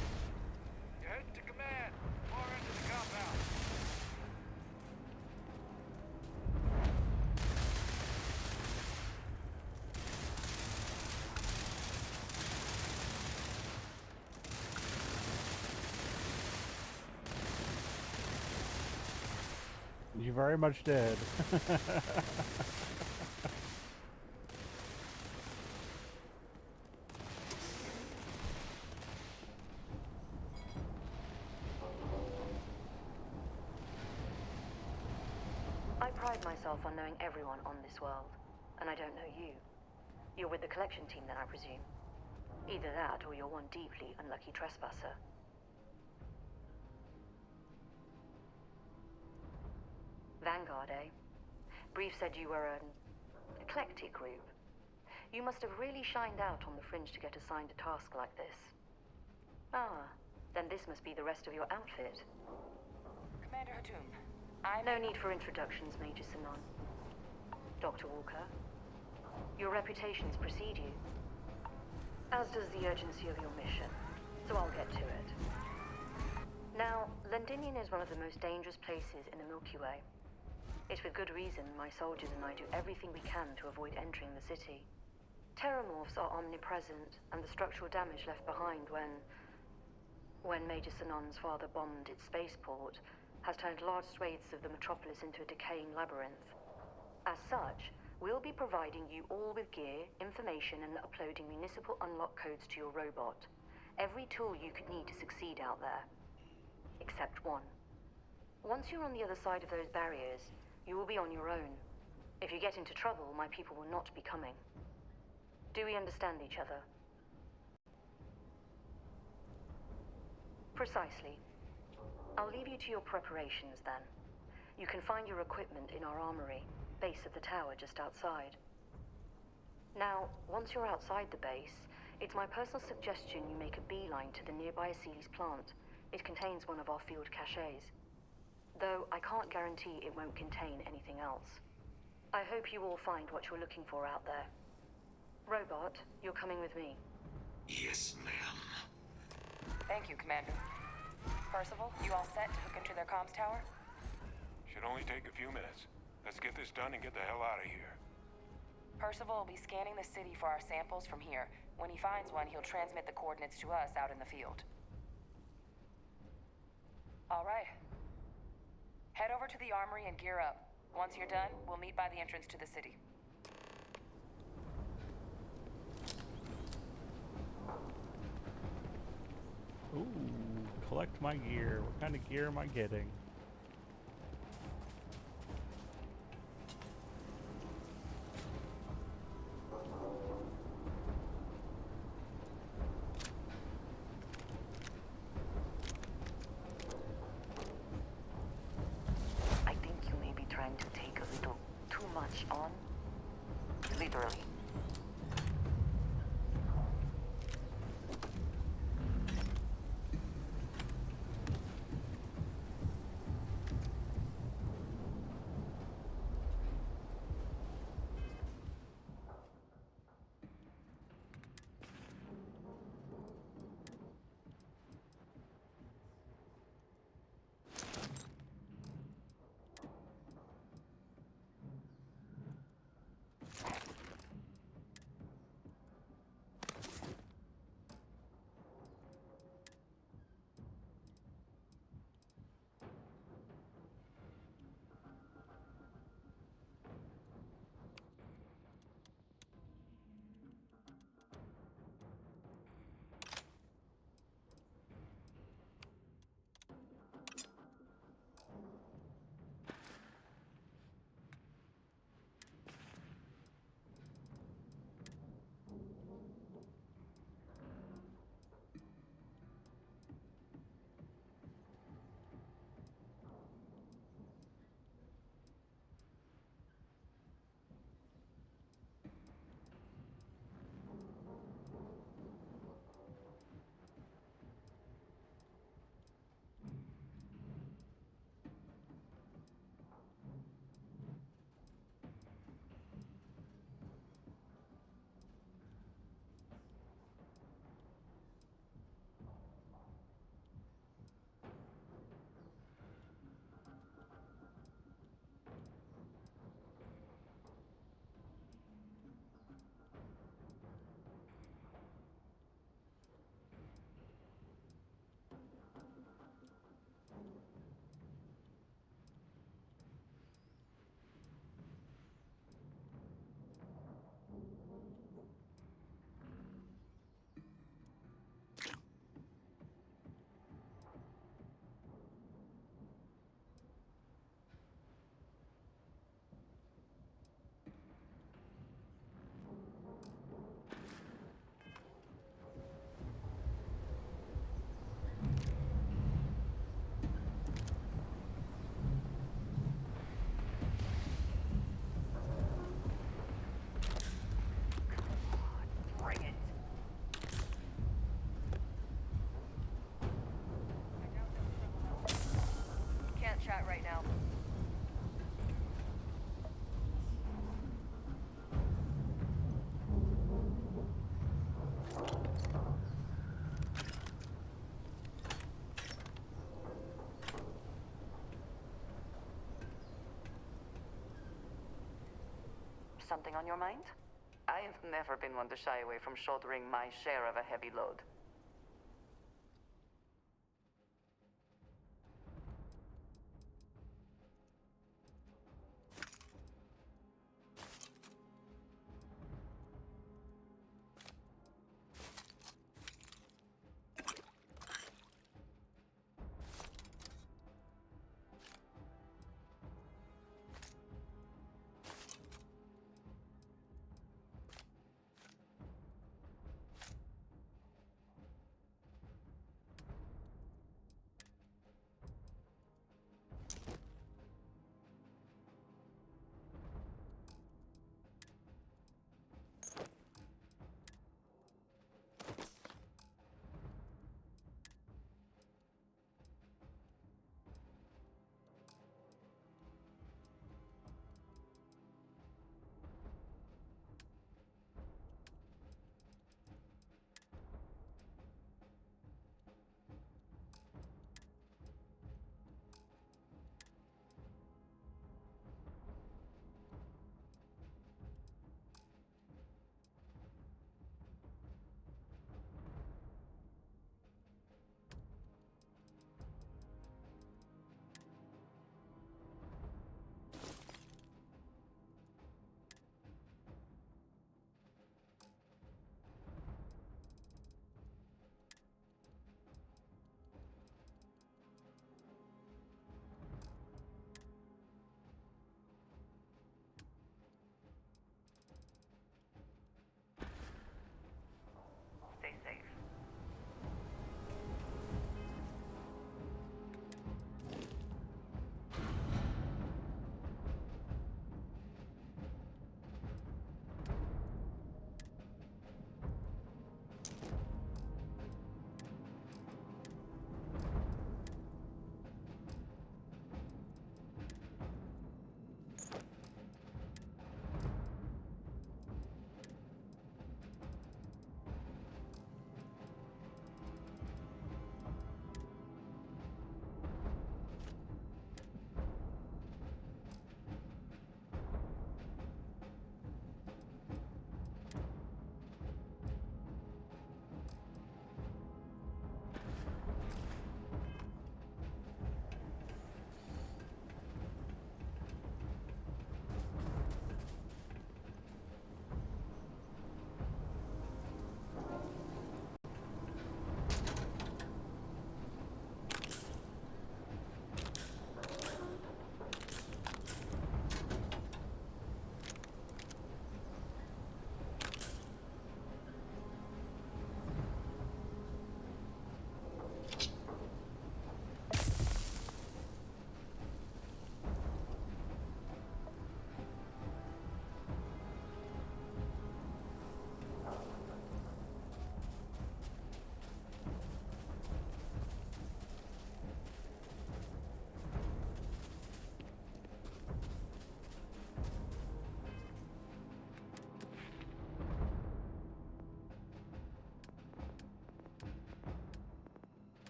You're heading to command. Far end of the compound. You very much did. I pride myself on knowing everyone on this world, and I don't know you. You're with the collection team then, I presume. Either that, or you're one deeply unlucky trespasser. Vanguard, eh? Brief said you were an eclectic group. You must have really shined out on the fringe to get assigned a task like this. Ah, then this must be the rest of your outfit. Commander Hatum, No need for introductions, Major Sanon. Dr. Walker, your reputations precede you, as does the urgency of your mission, so I'll get to it. Now, Londinian is one of the most dangerous places in the Milky Way. It's with good reason my soldiers and I do everything we can to avoid entering the city. Terramorphs are omnipresent, and the structural damage left behind when Major Sanon's father bombed its spaceport has turned large swathes of the metropolis into a decaying labyrinth. As such, we'll be providing you all with gear, information, and uploading municipal unlock codes to your robot. Every tool you could need to succeed out there. Except one. Once you're on the other side of those barriers, you will be on your own. If you get into trouble, my people will not be coming. Do we understand each other? Precisely. I'll leave you to your preparations then. You can find your equipment in our armory, base of the tower just outside. Now, once you're outside the base, it's my personal suggestion you make a beeline to the nearby Aceles plant. It contains one of our field caches. Though I can't guarantee it won't contain anything else. I hope you all find what you're looking for out there. Robot, you're coming with me. Yes, ma'am. Thank you, Commander. Percival, you all set to hook into their comms tower? Should only take a few minutes. Let's get this done and get the hell out of here. Percival will be scanning the city for our samples from here. When he finds one, he'll transmit the coordinates to us out in the field. All right. Head over to the armory and gear up. Once you're done, we'll meet by the entrance to the city. Ooh, collect my gear. What kind of gear am I getting? I think you may be trying to take a little too much on. Literally. Something on your mind? I have never been one to shy away from shouldering my share of a heavy load.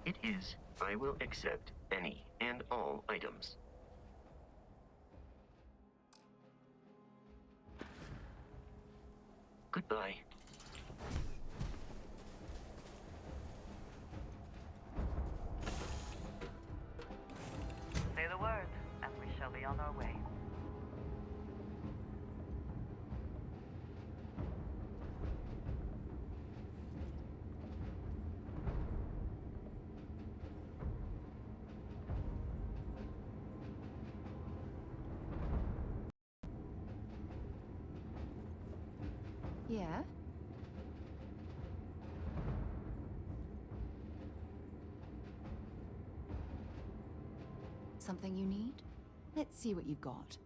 It is. I will accept any and all items. Goodbye. Say the word, and we shall be on our way. Yeah? Something you need? Let's see what you've got.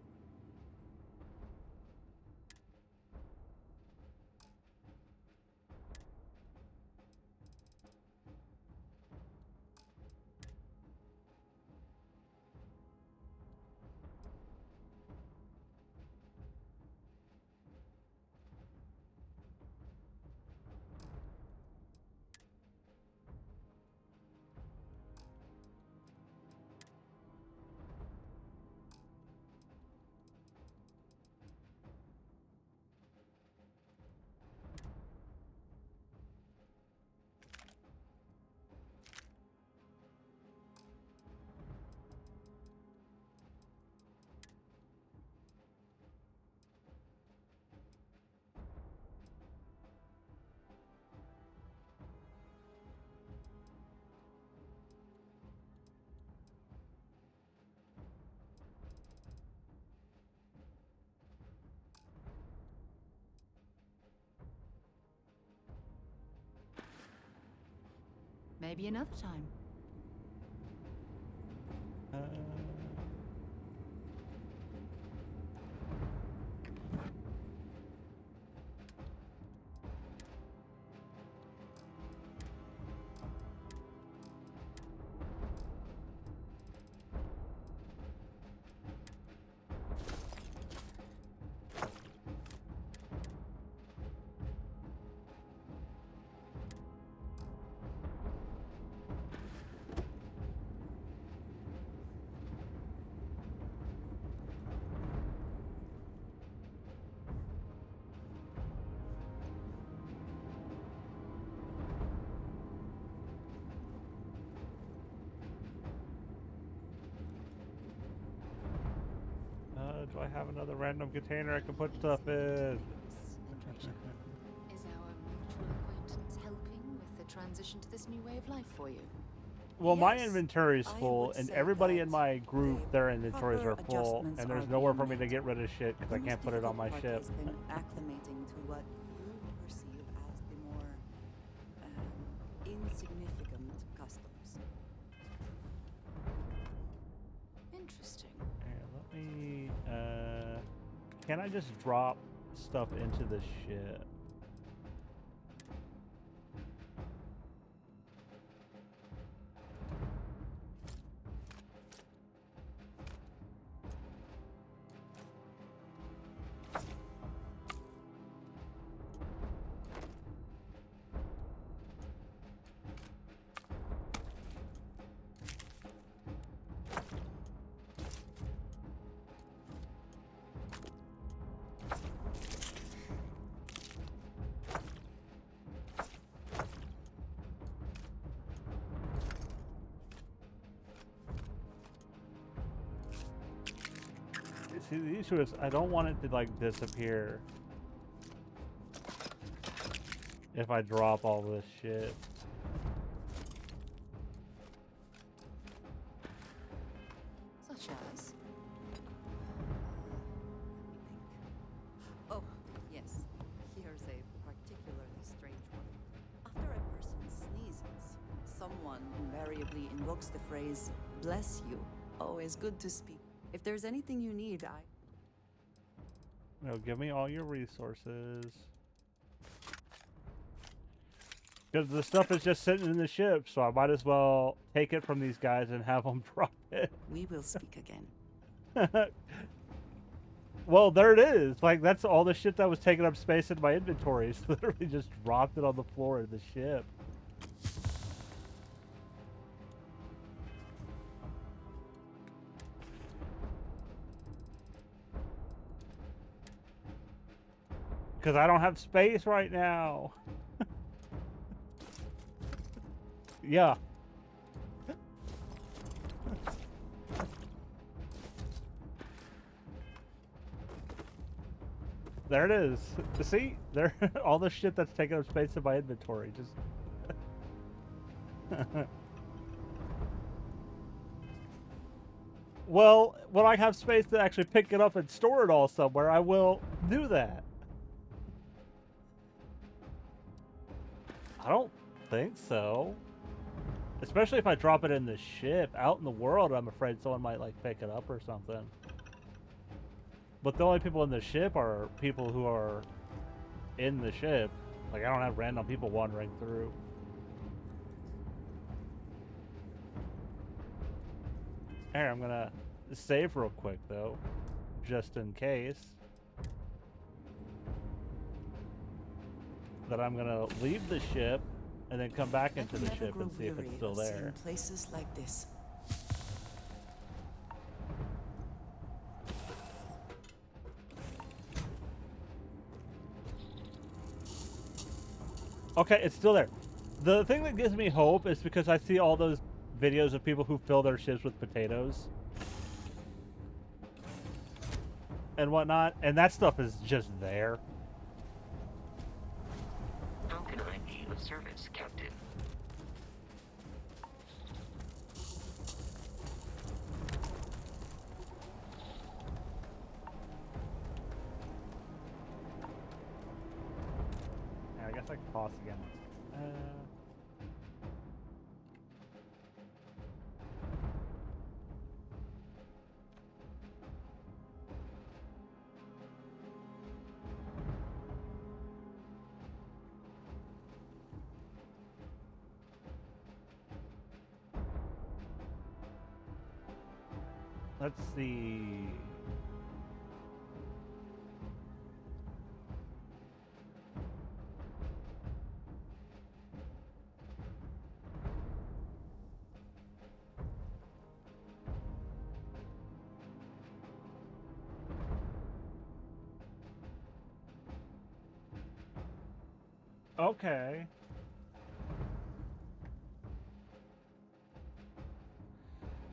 Maybe another time. Do I have another random container I can put stuff in? Is our mutual acquaintance helping with the transition to this new way of life for you? Well, my inventory is full, and everybody in my group, their inventories are full, and there's nowhere for me to get rid of shit because I can't put it on my ship. Has been acclimating to what you perceive as the more insignificant customs. Interesting. Here, let me. Can I just drop stuff into the ship? See, the issue is I don't want it to like disappear if I drop all this shit. Such as? Oh, yes. Here's a particularly strange one. After a person sneezes, someone invariably invokes the phrase, "Bless you." Always good to speak. If there's anything you need, No, give me all your resources. Because the stuff is just sitting in the ship, so I might as well take it from these guys and have them drop it. We will speak again. Well, there it is. Like, that's all the shit that was taking up space in my inventory. It's literally just dropped it on the floor of the ship. Because I don't have space right now. Yeah. There it is. See? There all the shit that's taking up space in my inventory just Well, when I have space to actually pick it up and store it all somewhere, I will do that. I don't think so. Especially if I drop it in the ship. Out in the world, I'm afraid someone might, like, pick it up or something. But the only people in the ship are people who are in the ship. Like, I don't have random people wandering through. Here, I'm gonna save real quick, though. Just in case. That I'm gonna leave the ship and then come back into the ship and see if it's still there. Places like this. Okay, it's still there. The thing that gives me hope is because I see all those videos of people who fill their ships with potatoes and whatnot, and that stuff is just there. How can I be of service, Captain? Yeah, I guess I can pause again. Let's see. Okay.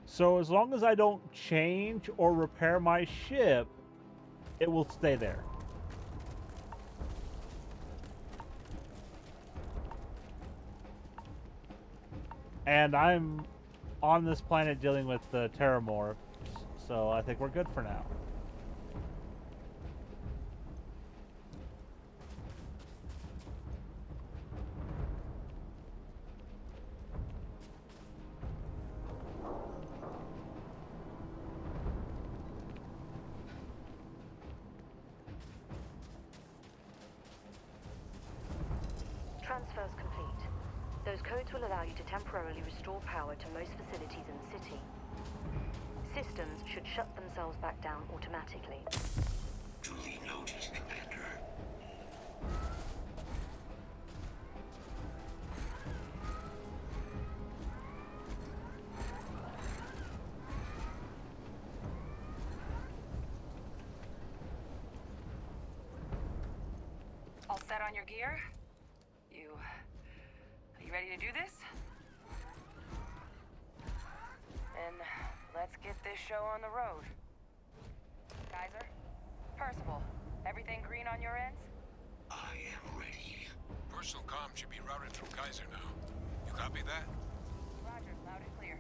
So as long as I don't change or repair my ship, it will stay there. And I'm on this planet dealing with the Terramorphs, so I think we're good for now. Transfers complete. Those codes will allow you to temporarily restore power to most facilities in the city. Systems should shut themselves back down automatically. Duly noted, Commander. All set on your gear? Are you ready to do this? Then let's get this show on the road. Kaiser? Percival, everything green on your ends? I am ready. Personal comm should be routed through Kaiser now. You copy that? Roger, loud and clear.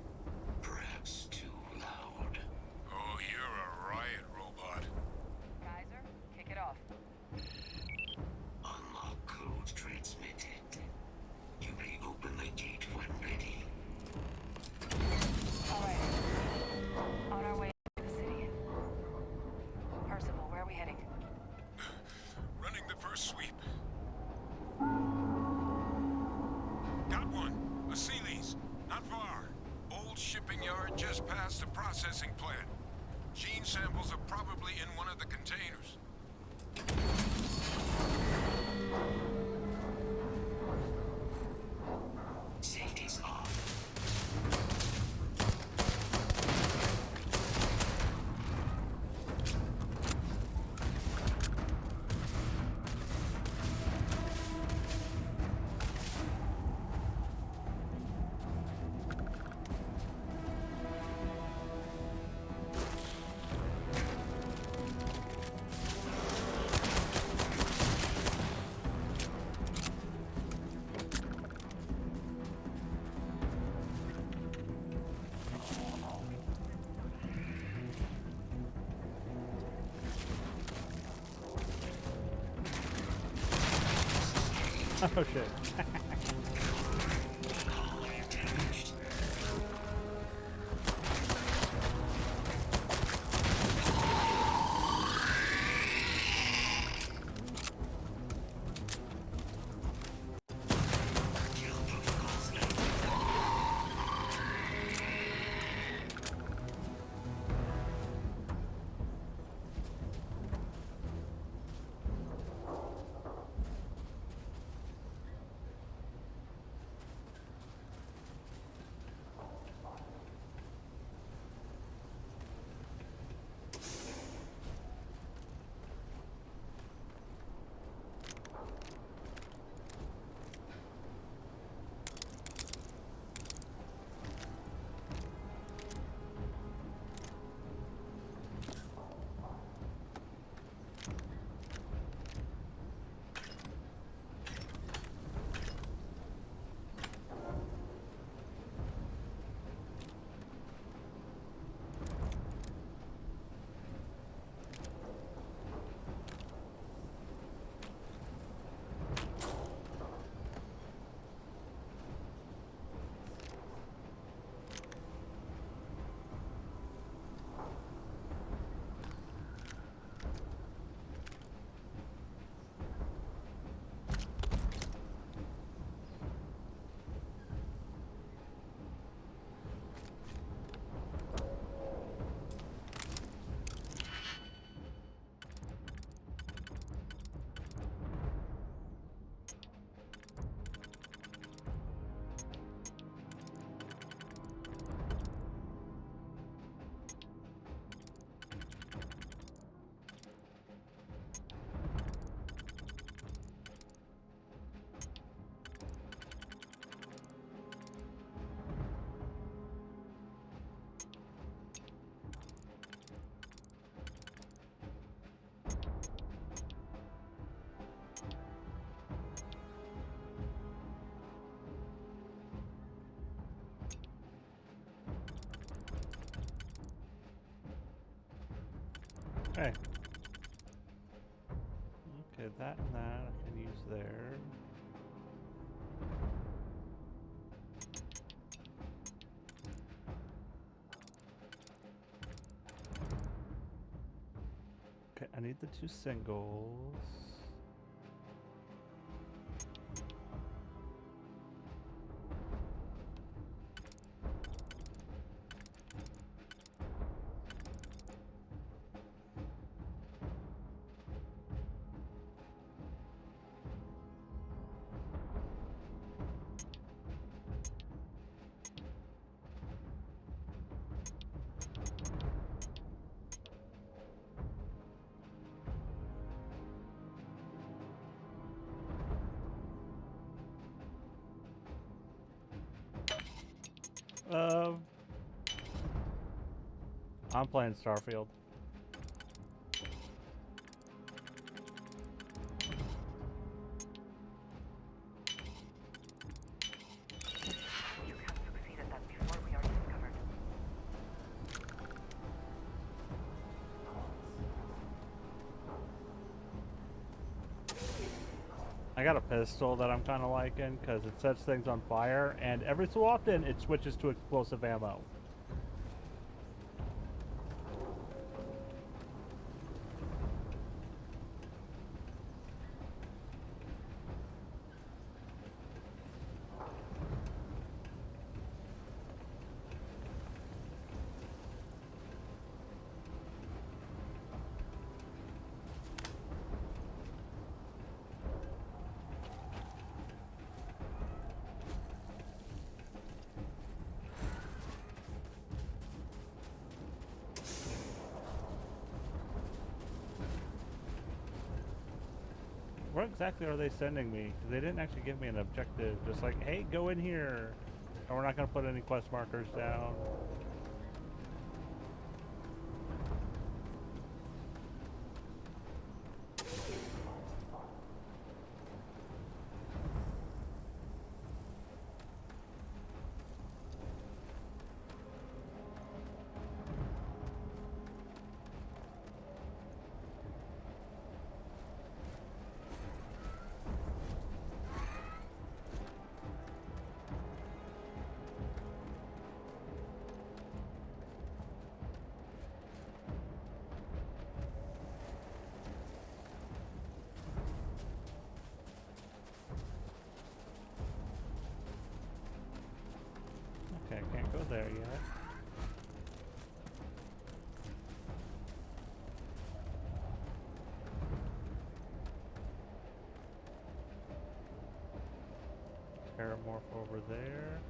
Perhaps too loud. Oh, you're a riot robot. Kaiser, kick it off. Unlock code transmitted. You may open the gate when ready. All right. On our way to the city. Percival, where are we heading? Running the first sweep. Got one. A Sealy's. Not far. Old shipping yard just past the processing plant. Gene samples are probably in one of the containers. Safety's off. Oh shit. Okay. Okay, that and that I can use there. Okay, I need the 2 singles. I'm playing Starfield. You can't succeed at that before we are discovered. I got a pistol that I'm kind of liking because it sets things on fire, and every so often it switches to explosive ammo. Where exactly are they sending me? 'Cause they didn't actually give me an objective. Just like, hey, go in here. And we're not going to put any quest markers down. there yet. Terramorph over there.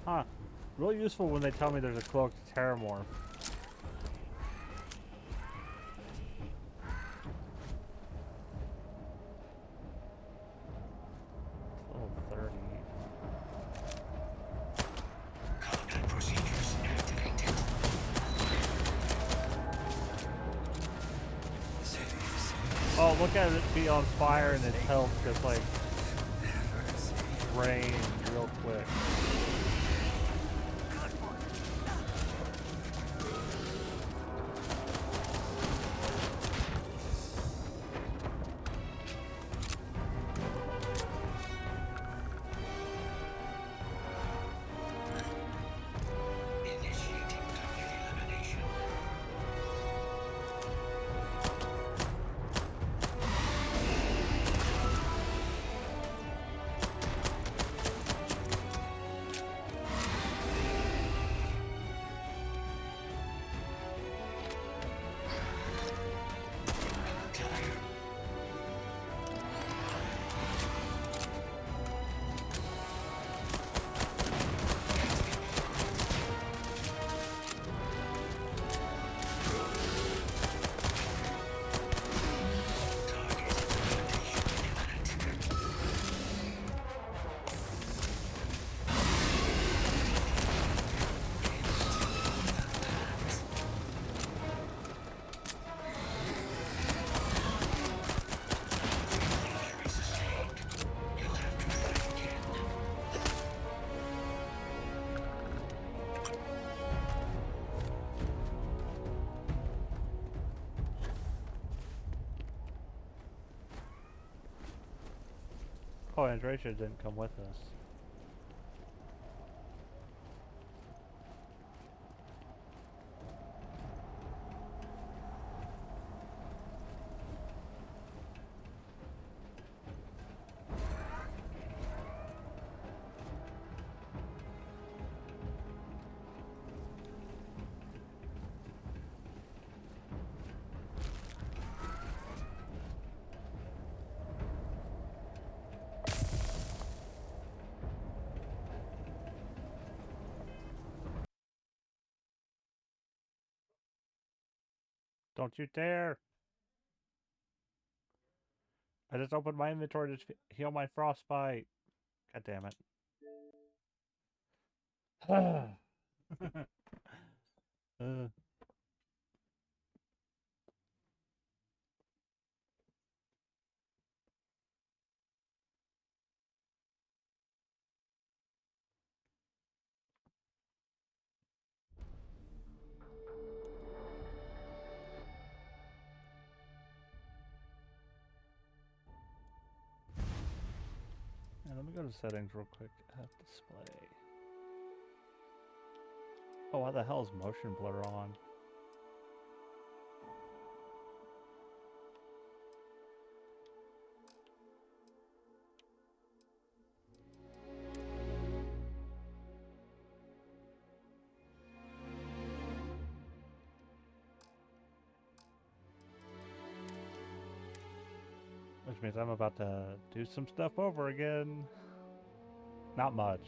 Huh. Really useful when they tell me there's a cloaked Terramorph. Level 30. Combat procedures activated. Oh, look at it be on fire and its health just like drain real quick. Initiating target elimination. Retire. Injury sustained. You'll have to try again. Oh, Andrea didn't come with us. Don't you dare! I just opened my inventory to heal my frostbite. God damn it. And let me go to settings real quick. Display. Oh, why the hell is motion blur on? Which means I'm about to do some stuff over again. Not much.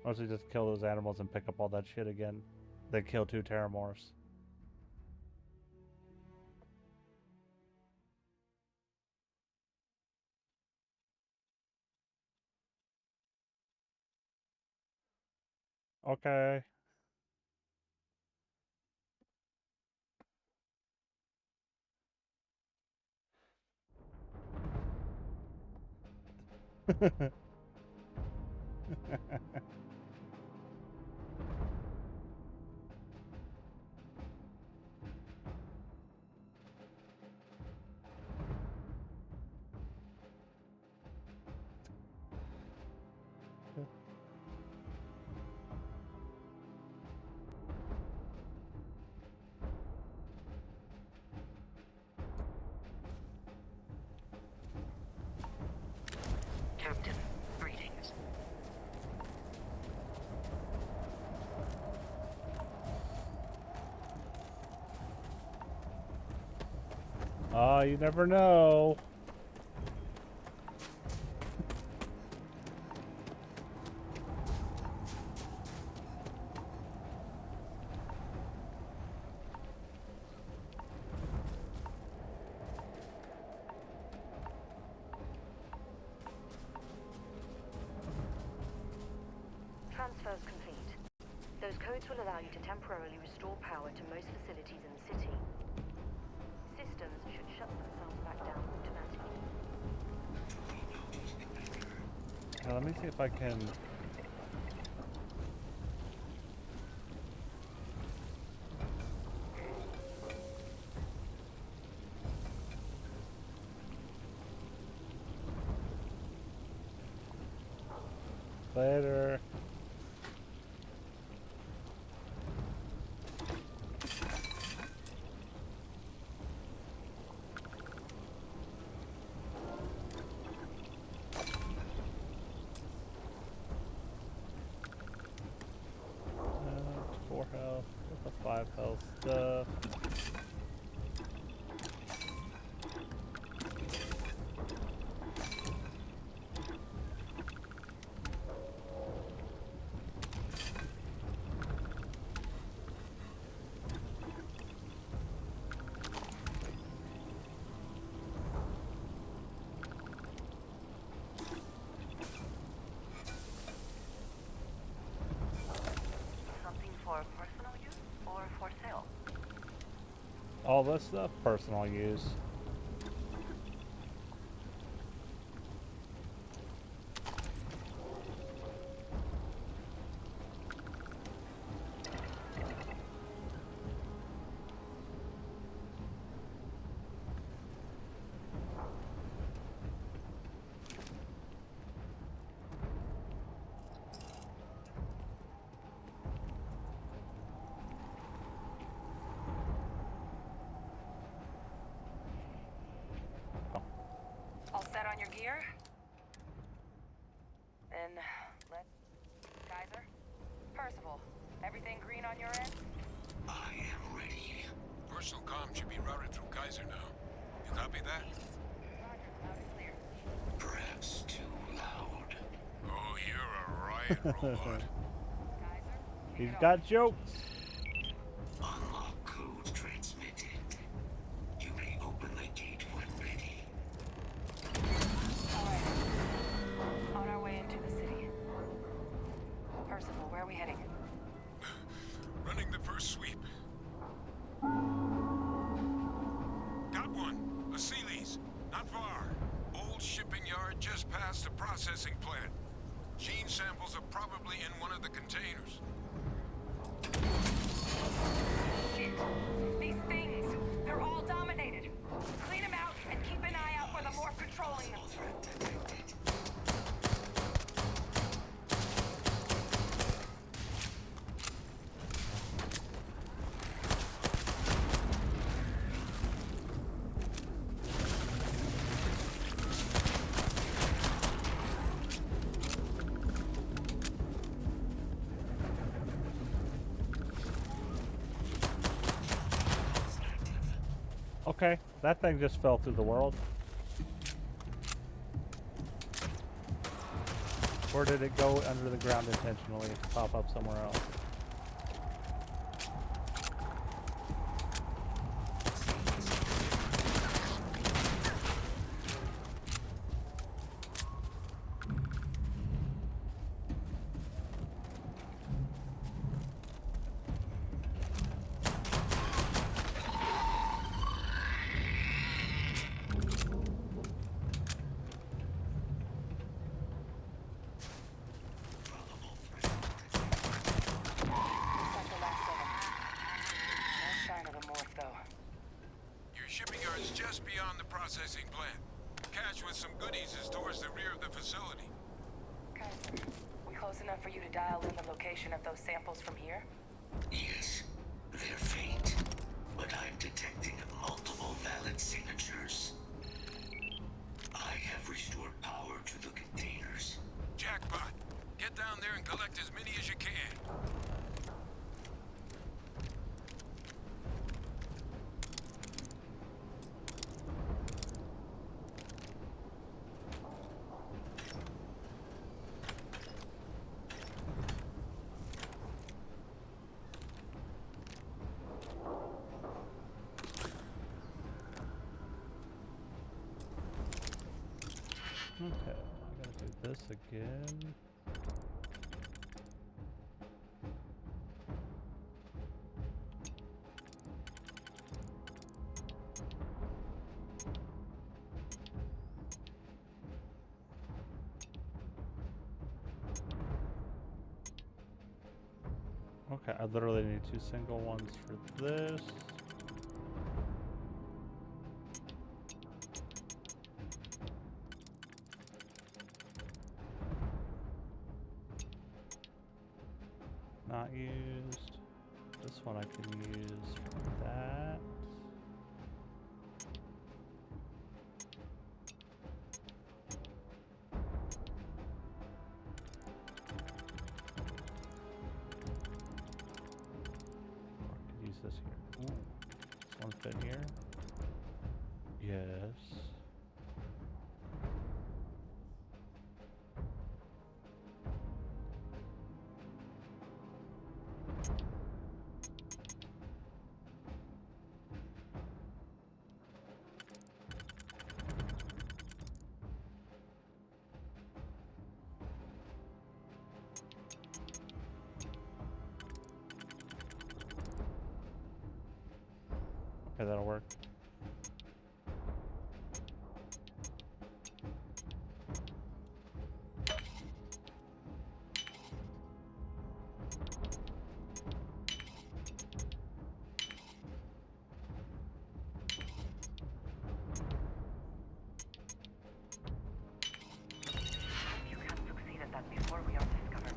Mostly just kill those animals and pick up all that shit again. Then kill 2 Terramorphs. Okay. Captain, greetings. Oh, you never know. Transfers complete. Those codes will allow you to temporarily restore power to most facilities in the city. Systems should shut themselves back down automatically. Now, let me see if I can... Later. Four health, with the 5 health stuff. Something for personal use or for sale? All this stuff, personal use. All set on your gear? Then let's... Kaiser? Percival, everything green on your end? I am ready. Personal comm should be routed through Kaiser now. You copy that? Roger, loud and clear. Perhaps too loud. Oh, you're a riot robot. Kaiser? He's got jokes. Unlock code transmitted. You may open the gate when ready. All right. On our way into the city. Percival, where are we heading? Running the first sweep. Got one. A Sealy's. Not far. Old shipping yard just past the processing plant. Gene samples are probably in one of the containers. Shit. These things, they're all dominated. Clean them out and keep an eye out for the more patrolling them. Threat detected. Okay, that thing just fell through the world. Or did it go under the ground intentionally to pop up somewhere else? Your shipping yard is just beyond the processing plant. Cache with some goodies is towards the rear of the facility. Kaiser, we close enough for you to dial in the location of those samples from here? Yes, they're faint, but I'm detecting multiple valid signatures. I have restored power to the containers. Jackpot. Get down there and collect as many as you can. again. Okay, I literally need 2 single ones for this. Not used. This one I can use for that. Use this here. Ooh. This one fit here? Yes. Okay, that'll work. You can't succeed at that before we are discovered.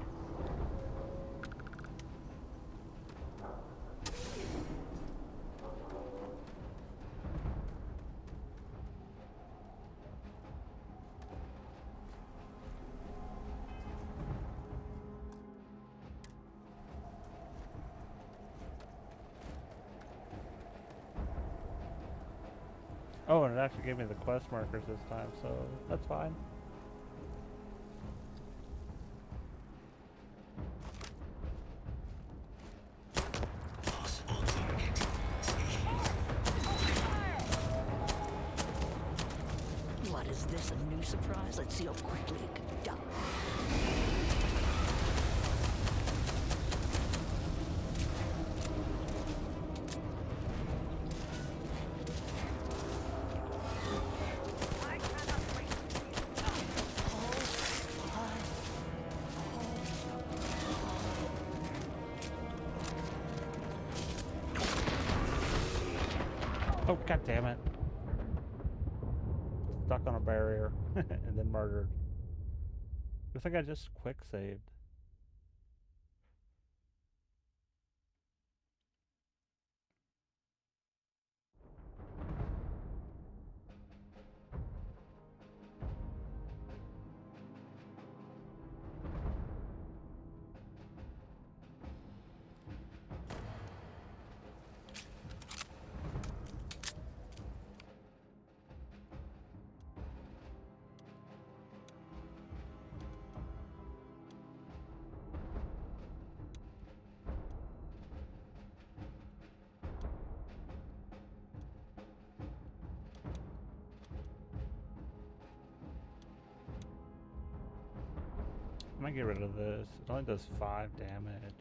Oh, and it actually gave me the quest markers this time, so that's fine. What is this, a new surprise? Let's see how quickly it can be done. Oh, god damn it. Stuck on a barrier and then murdered. Looks like I just quick saved. I might get rid of this. It only does 5 damage.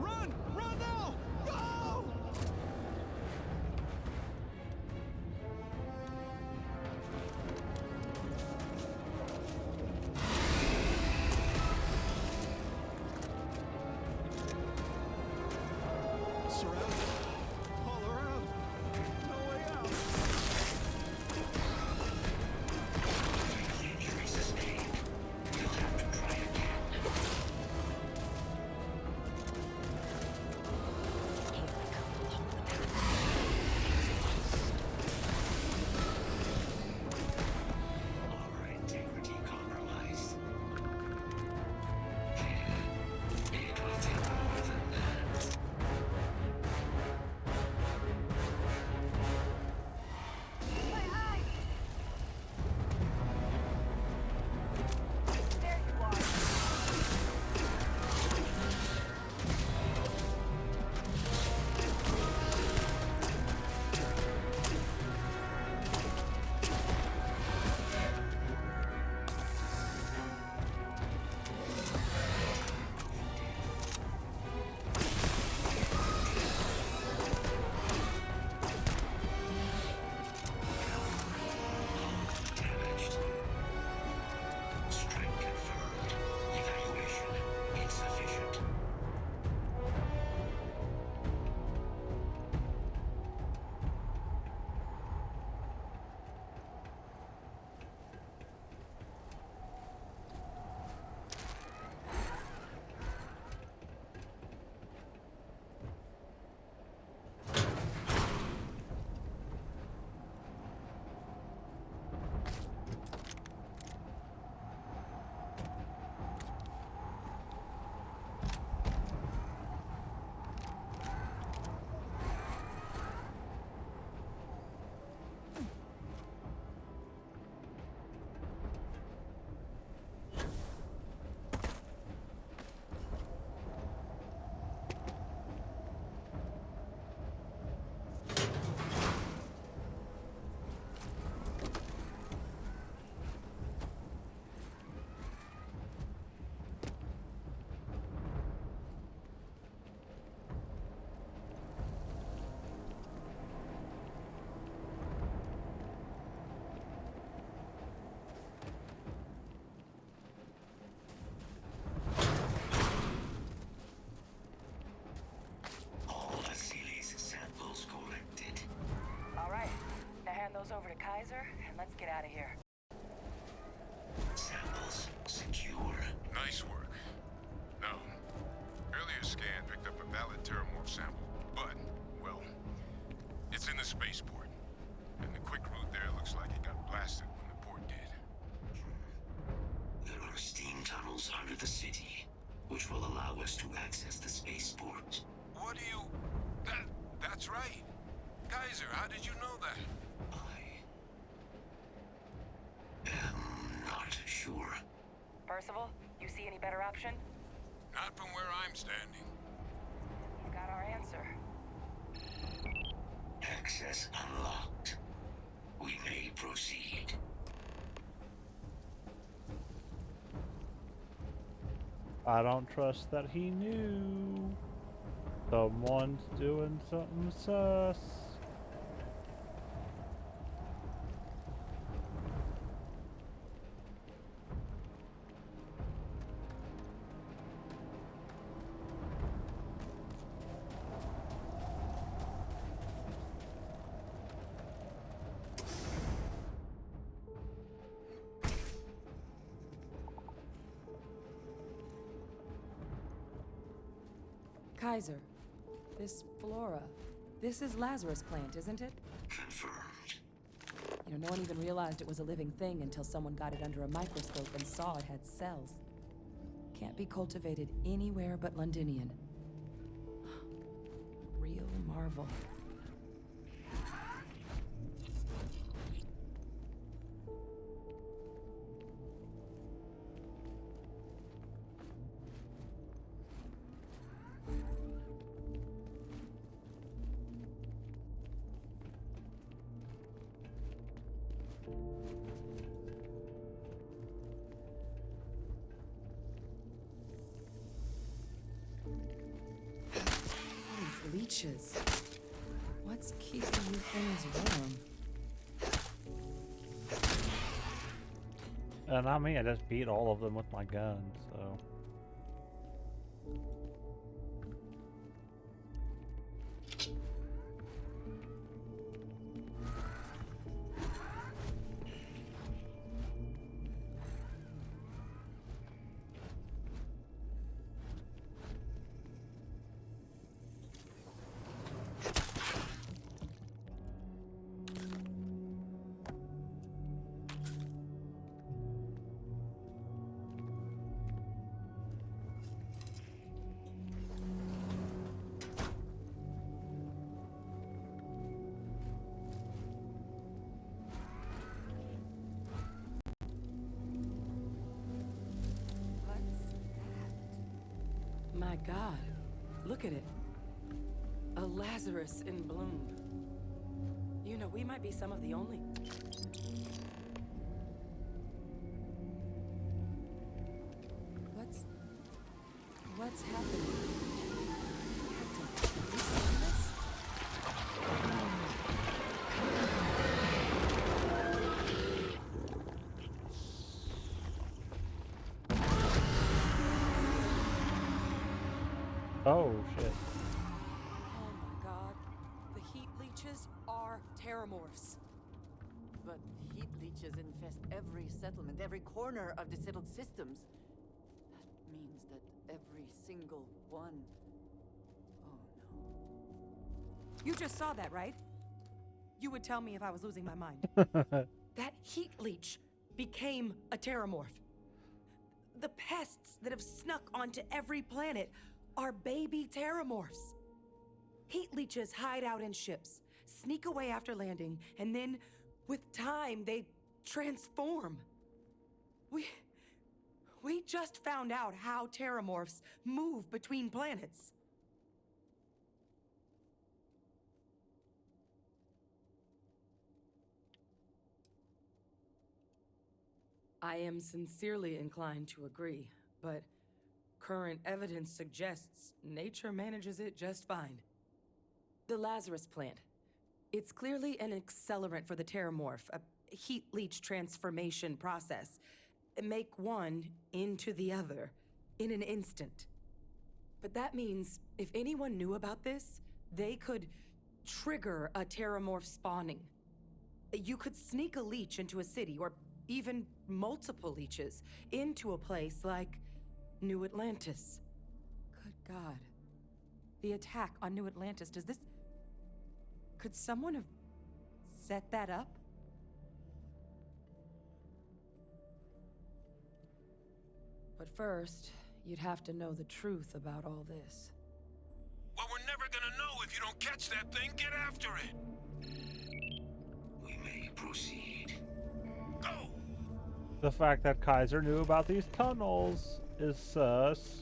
Run! Run now! Go! Kaiser, and let's get out of here. Samples secure. Nice work. No. Earlier scan picked up a valid Terramorph sample, but, well, it's in the spaceport. And the quick route there looks like it got blasted when the port did. There are steam tunnels under the city, which will allow us to access the spaceport. What do you... That's right. Kaiser, how did you know that? Am not sure. Percival, you see any better option? Not from where I'm standing. You got our answer. Access unlocked. We may proceed. I don't trust that he knew. Someone's doing something sus. Kaiser, this flora, this is Lazarus plant, isn't it? Confirmed. You know, no one even realized it was a living thing until someone got it under a microscope and saw it had cells. Can't be cultivated anywhere but Londinian. Real marvel. These leeches. What's keeping you things warm? Not me, I just beat all of them with my gun, so... My God, look at it. A Lazarus in bloom. You know, we might be some of the only... What's happening? Captain, have you seen this? Oh, shit. Oh my God. The heat leeches are terramorphs. But heat leeches infest every settlement, every corner of the settled systems. That means that every single one... Oh no. You just saw that, right? You would tell me if I was losing my mind. That heat leech became a terramorph. The pests that have snuck onto every planet are baby terramorphs. Heat leeches hide out in ships, sneak away after landing, and then, with time, they transform. We just found out how terramorphs move between planets. I am sincerely inclined to agree, but current evidence suggests nature manages it just fine. The Lazarus plant. It's clearly an accelerant for the terramorph, a heat leech transformation process. Make one into the other in an instant. But that means if anyone knew about this, they could trigger a terramorph spawning. You could sneak a leech into a city, or even multiple leeches, into a place like New Atlantis. Good God. The attack on New Atlantis, could someone have set that up? But first, you'd have to know the truth about all this. Well, we're never gonna know if you don't catch that thing. Get after it. We may proceed. Go! The fact that Kaiser knew about these tunnels is sus.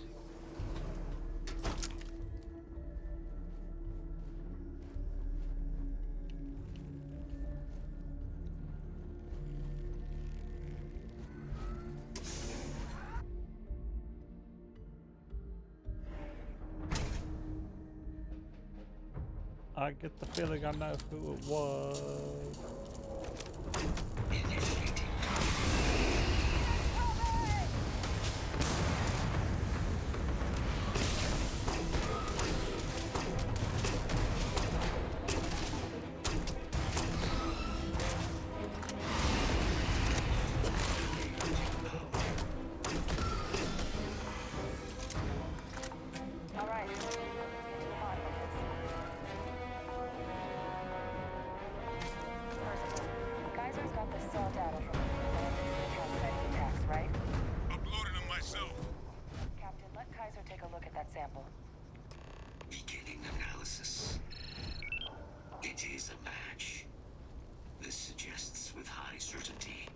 I get the feeling I know who it was. All right, let's get to the bottom of this. First of all, Kaiser's got the cell data from the City attacks, right? Uploaded them myself. Captain, let Kaiser take a look at that sample. Beginning analysis. It is a match. This suggests with high certainty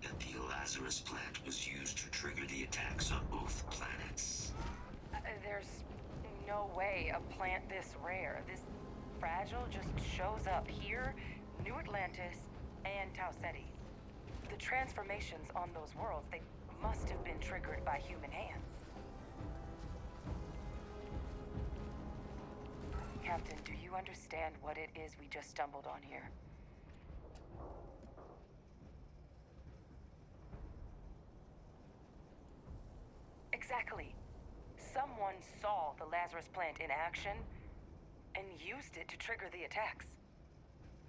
that the Lazarus plant was used to trigger the attacks on both planets. There's no way a plant this rare, this fragile, just shows up here, New Atlantis, and Tau Ceti. The transformations on those worlds, they must have been triggered by human hands. Captain, do you understand what it is we just stumbled on here? Exactly. Someone saw the Lazarus plant in action and used it to trigger the attacks.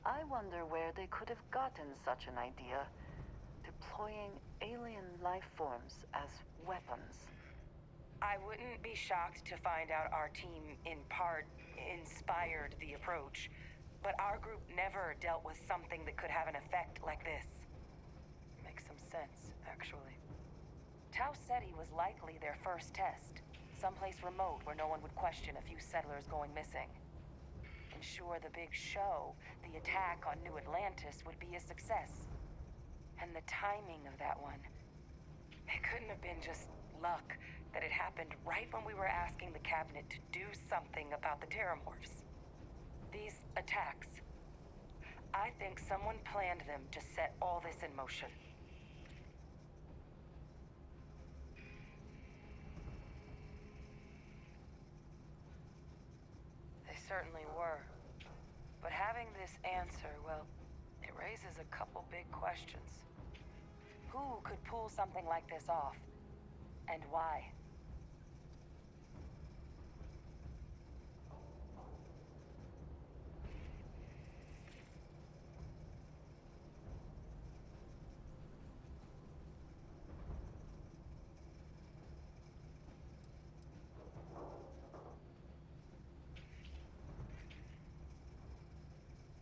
I wonder where they could have gotten such an idea, deploying alien life forms as weapons. I wouldn't be shocked to find out our team, in part, inspired the approach, but our group never dealt with something that could have an effect like this. Makes some sense, actually. Tau Ceti was likely their first test, someplace remote where no one would question a few settlers going missing. Ensure the big show, the attack on New Atlantis, would be a success. And the timing of that one, it couldn't have been just luck that it happened right when we were asking the cabinet to do something about the Terramorphs. These attacks, I think someone planned them to set all this in motion. They certainly were. But having this answer, well, it raises a couple big questions. Who could pull something like this off? And why?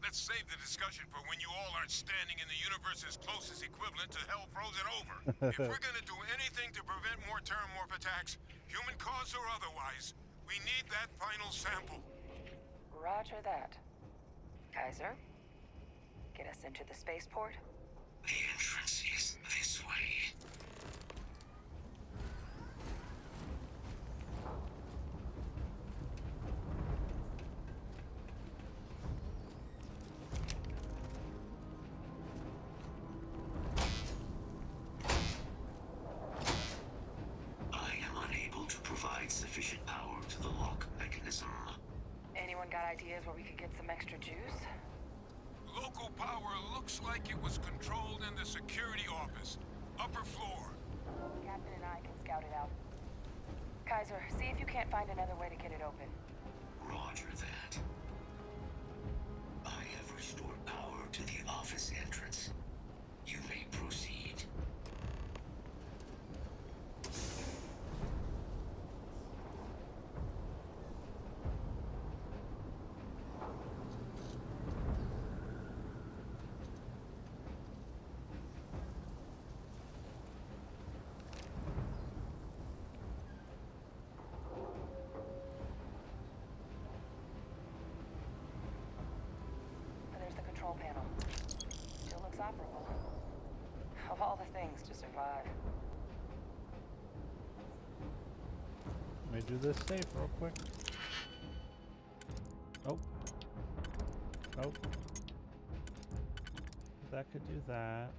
Let's save the discussion for when you all aren't standing in the universe's closest equivalent to hell frozen over. If we're gonna do anything to prevent more Terramorph attacks, human cause or otherwise, we need that final sample. Roger that. Kaiser, get us into the spaceport? The entrance is this way. I am unable to provide sufficient power to the lock mechanism. Anyone got ideas where we could get some extra juice? Local power looks like it was controlled in the security office. Upper floor. Captain and I can scout it out. Kaiser, see if you can't find another way to get it open. Roger that. I have restored power to the office entrance. You may proceed. There's the control panel. Still looks operable. Of all the things to survive. Let me do this safe real quick. Oh. Oh. That could do that.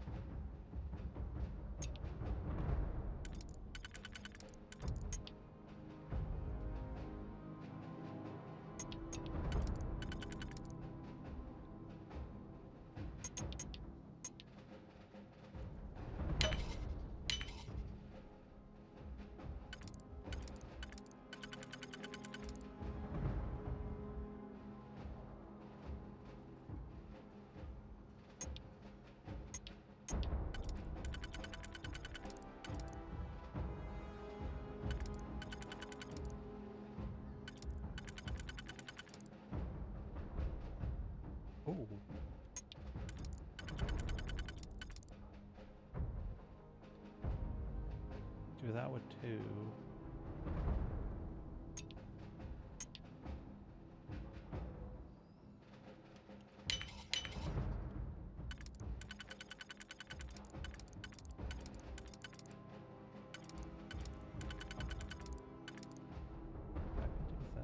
Ooh. Do that with 2. I can do that.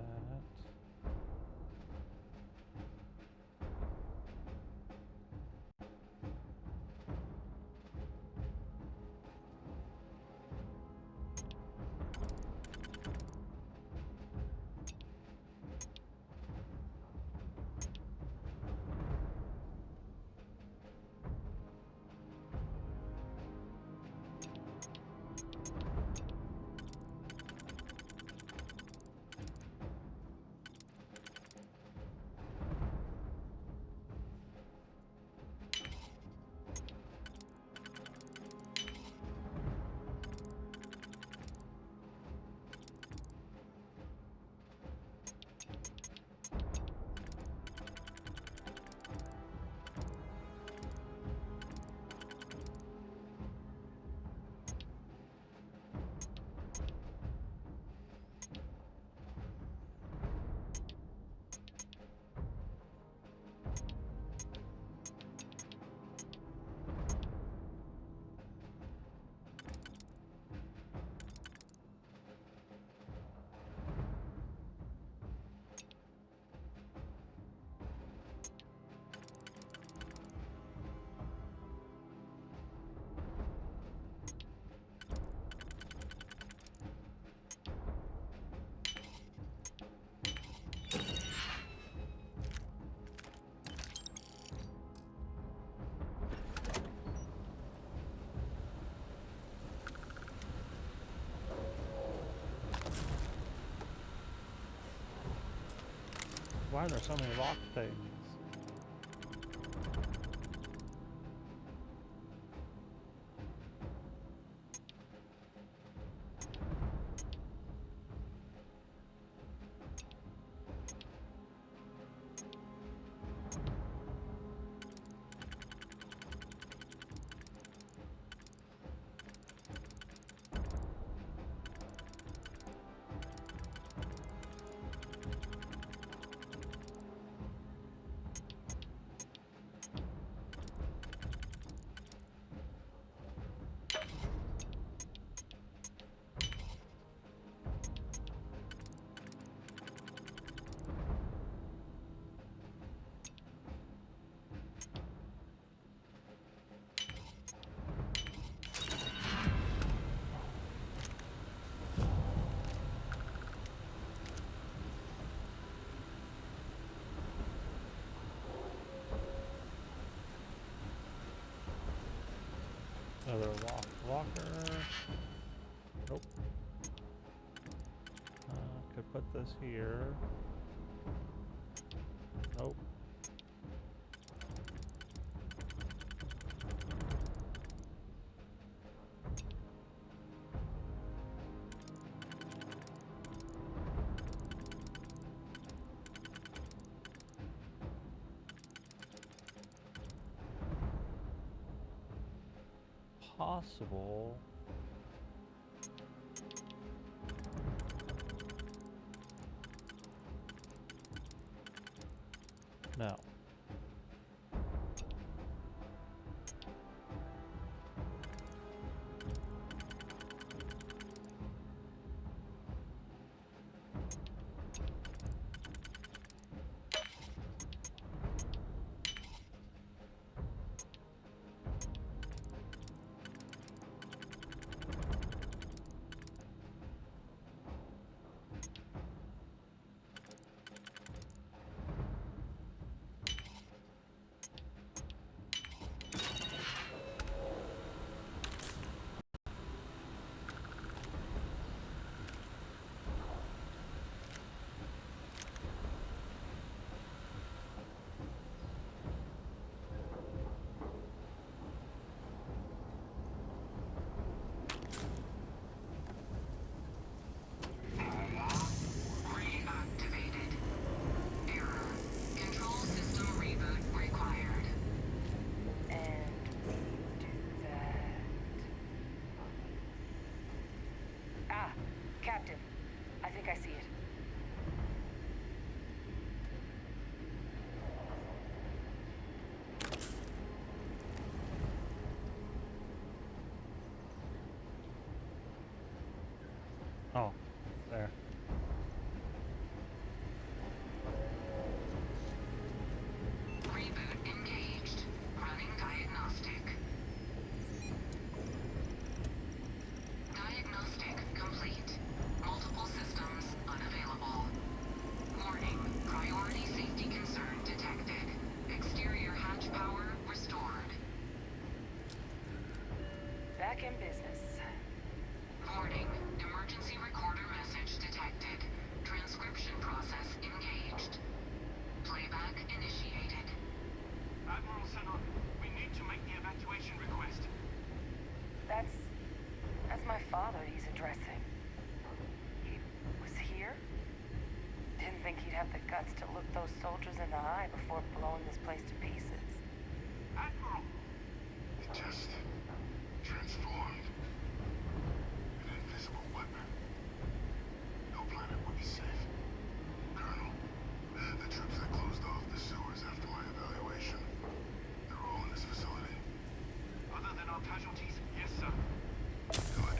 Why are there so many lock things? Another locker. Nope. Could put this here. Nope. possible. No. Reactivated. Error. Control system reboot required. And we do that. Ah, Captain. I think I see it. Oh, there. Reboot engaged. Running diagnostic. Diagnostic complete. Multiple systems unavailable. Warning. Priority safety concern detected. Exterior hatch power restored. Back in business. Warning. Emergency recorder message detected. Transcription process engaged. Playback initiated. Admiral Senon, we need to make the evacuation request. That's my father he's addressing. He was here? Didn't think he'd have the guts to look those soldiers in the eye before blowing this place to pieces. Admiral! It just transformed. An invisible weapon. No planet would be safe. Colonel, the troops that closed off the sewers after my evaluation, they're all in this facility. Other than our casualties, yes, sir. Good.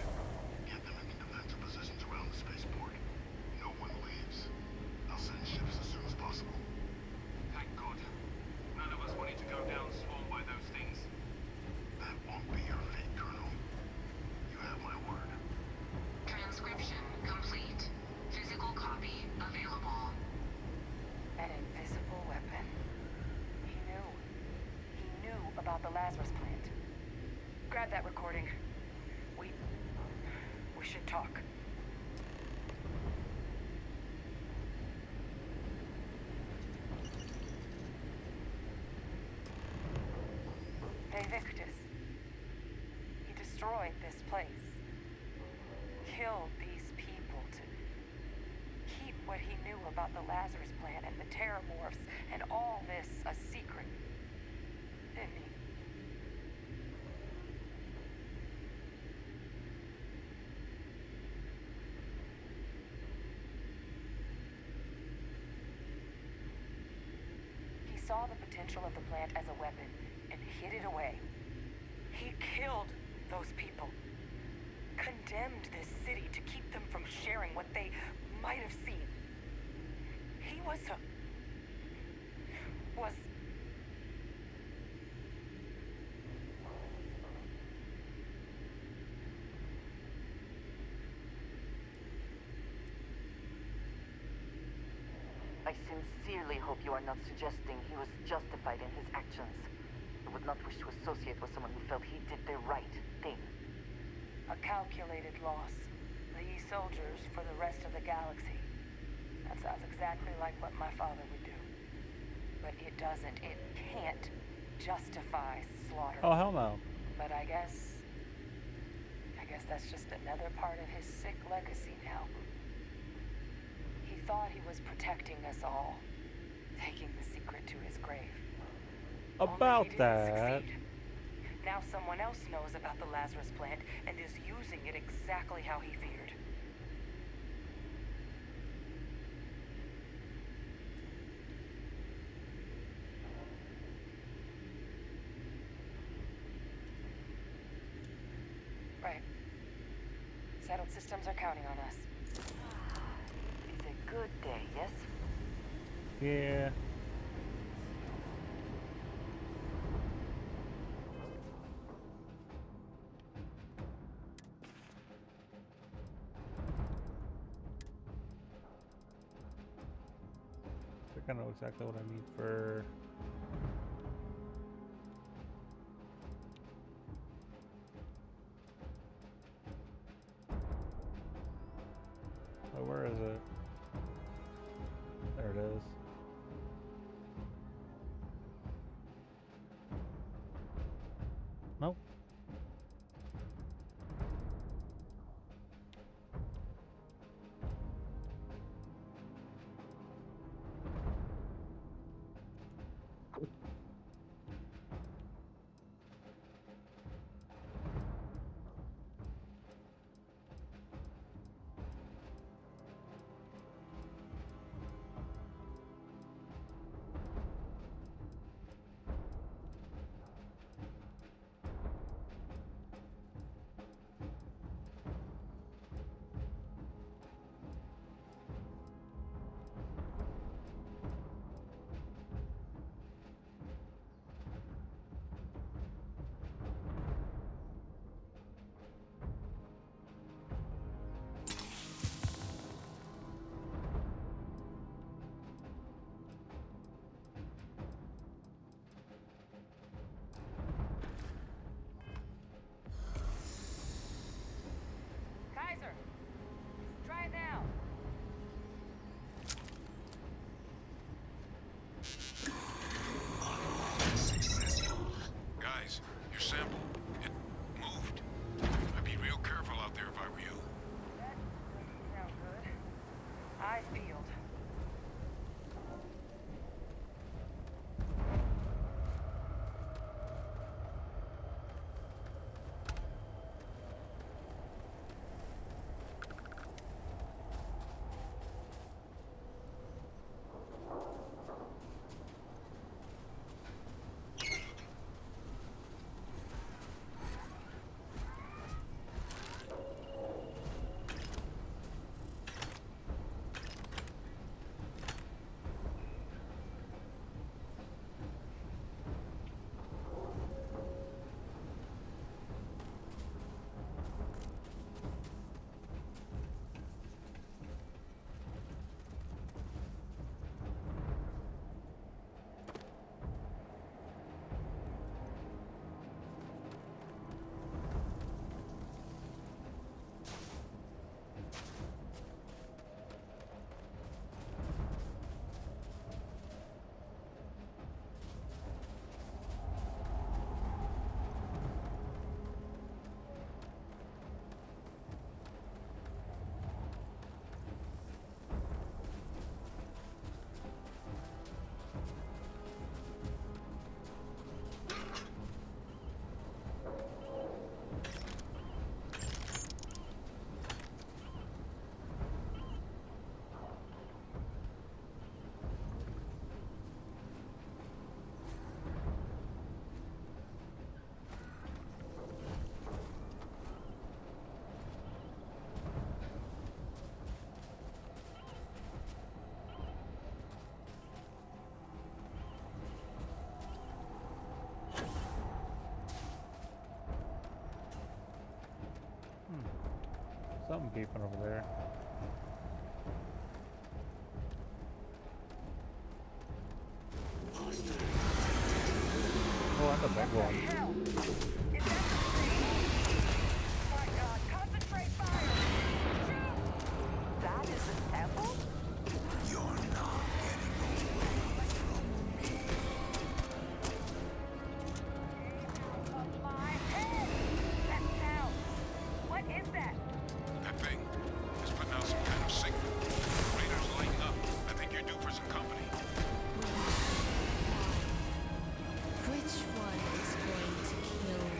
Get them into defensive positions around the spaceport. No one leaves. I'll send ships as soon as possible. Thank God. None of us wanted to go down swarmed by those things. That won't be your fate, Colonel. You have my word. Transcription complete. Physical copy available. An invisible weapon. He knew. He knew about the Lazarus plant. Grab that recording. We should talk. Victus. He destroyed this place. Killed these people to keep what he knew about the Lazarus plant and the Terramorphs and all this a secret. Didn't he? He saw the potential of the plant as a weapon and hid it away. He killed those people. Condemned this city to keep them from sharing what they might have seen. He was I sincerely hope you are not suggesting he was justified in his actions. I would not wish to associate with someone who felt he did the right thing. A calculated loss. These soldiers for the rest of the galaxy. That sounds exactly like what my father would do. But it doesn't, it can't justify slaughter. Oh, hell no. But I guess that's just another part of his sick legacy now. He thought he was protecting us all, taking the secret to his grave. About Only he didn't that. succeed. Now someone else knows about the Lazarus plant and is using it exactly how he feared. Right. Settled systems are counting on us. It's a good day, yes? Yeah. I think I know exactly what I need for... Oh, where is it? There it is. Nope. Kaiser! Try it now! Guys, your sample, it moved. I'd be real careful out there if I were you. That doesn't sound good. Eyes peeled. Something beeping over there. Oh, that's a big one. That is the sample? You're not getting away from me. That sound! What is that? That thing is putting out some kind of signal. Radar's lighting up. I think you're due for some company. Which one is going to kill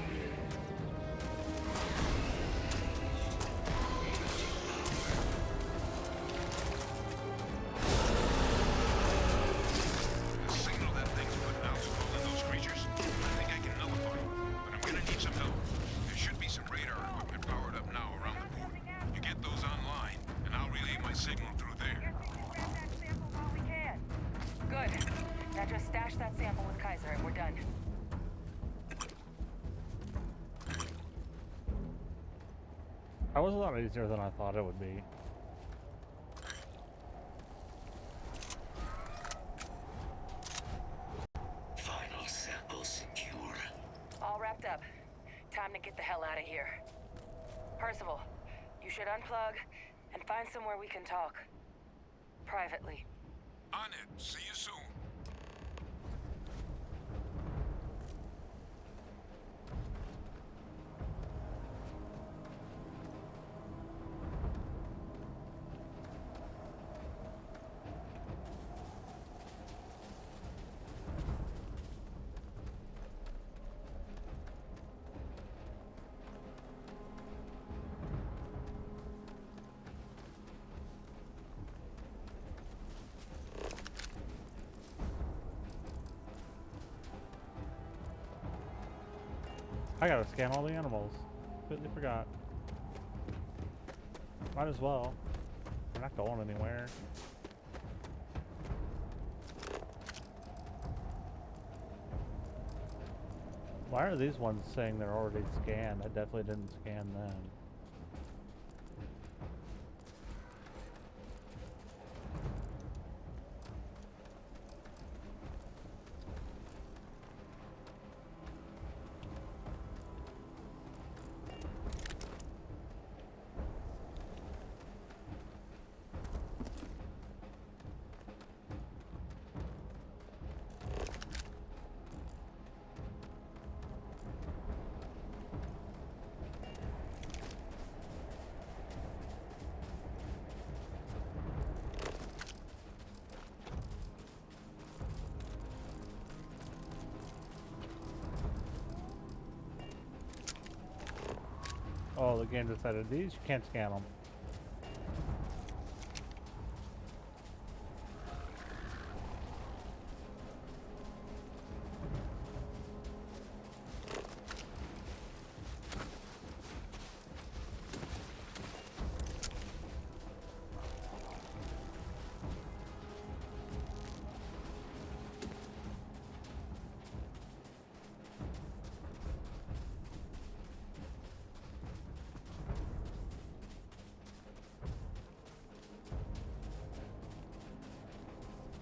Just stash that sample with Kaiser and we're done. That was a lot easier than I thought it would be. Final sample secure. All wrapped up. Time to get the hell out of here. Percival, you should unplug and find somewhere we can talk. Privately. On it. See you soon. I gotta scan all the animals. Completely forgot. Might as well. We're not going anywhere. Why are these ones saying they're already scanned? I definitely didn't scan them. Oh, the game decided these, you can't scan them.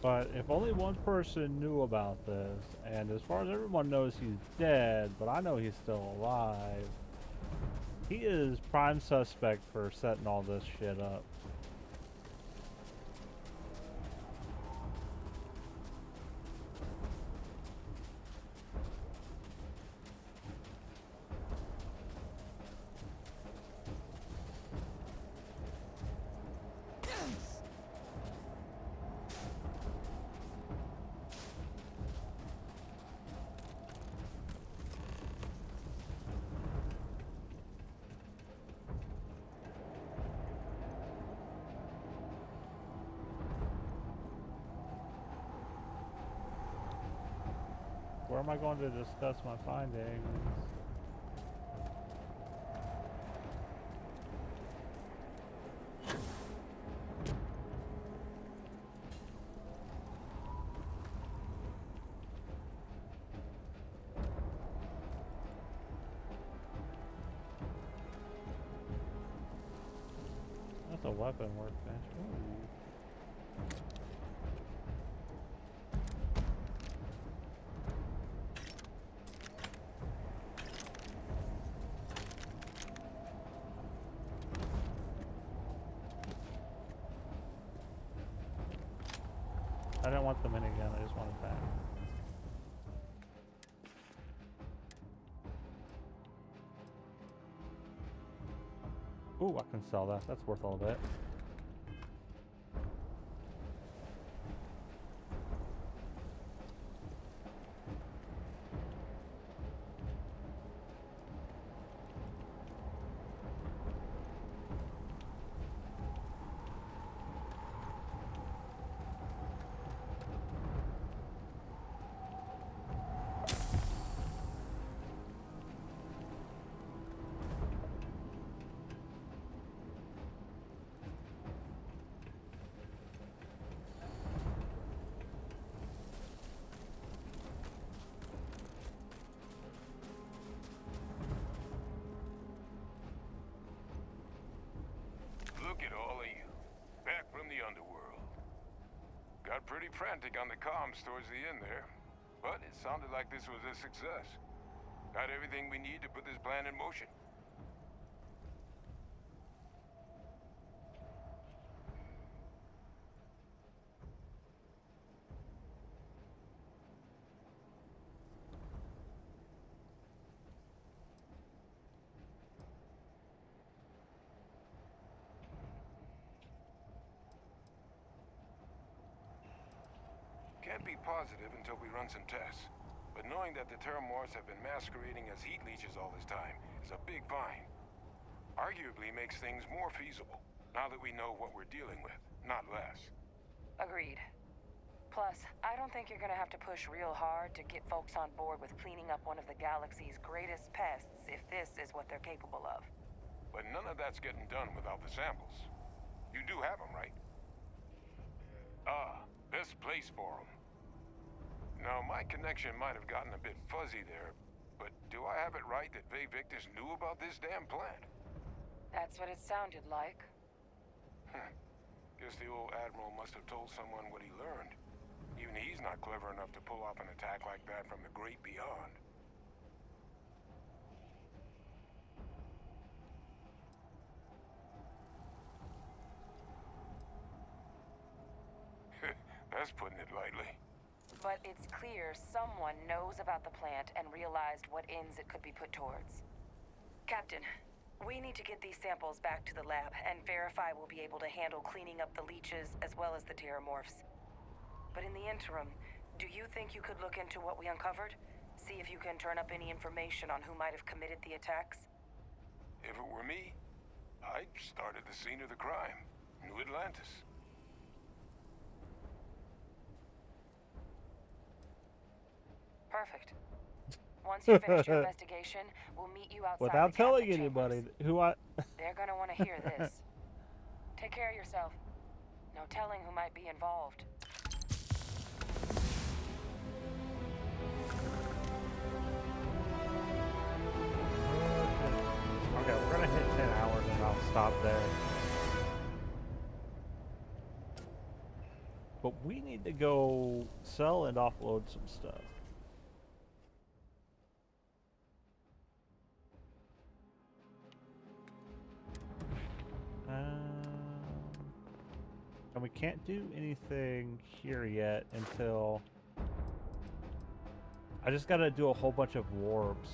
But if only one person knew about this, and as far as everyone knows he's dead, but I know he's still alive, he is prime suspect for setting all this shit up. Where am I going to discuss my findings? That's a weapon workbench. Ooh. I didn't want the minigun, I just wanted that. Ooh, I can sell that. That's worth a little bit. pretty frantic on the comms towards the end there, but it sounded like this was a success. Got everything we need to put this plan in motion. Can't be positive until we run some tests. But knowing that the Terramorphs have been masquerading as heat leeches all this time is a big find. Arguably makes things more feasible, now that we know what we're dealing with, not less. Agreed. Plus, I don't think you're gonna have to push real hard to get folks on board with cleaning up one of the galaxy's greatest pests if this is what they're capable of. But none of that's getting done without the samples. You do have them, right? Ah, best place for them. Now, my connection might have gotten a bit fuzzy there, but do I have it right that Vay Victus knew about this damn plant? That's what it sounded like. Guess the old Admiral must have told someone what he learned. Even he's not clever enough to pull off an attack like that from the great beyond. That's putting it lightly. But it's clear someone knows about the plant and realized what ends it could be put towards. Captain, we need to get these samples back to the lab and verify we'll be able to handle cleaning up the leeches as well as the Terramorphs. But in the interim, do you think you could look into what we uncovered? See if you can turn up any information on who might have committed the attacks? If it were me, I'd start at the scene of the crime, New Atlantis. Perfect. Once you finish your investigation, we'll meet you outside Without the telling captain anybody chambers. who I. They're gonna want to hear this. Take care of yourself. No telling who might be involved. Okay, we're gonna hit 10 hours and I'll stop there. But we need to go sell and offload some stuff. And we can't do anything here yet until... I just gotta do a whole bunch of warps.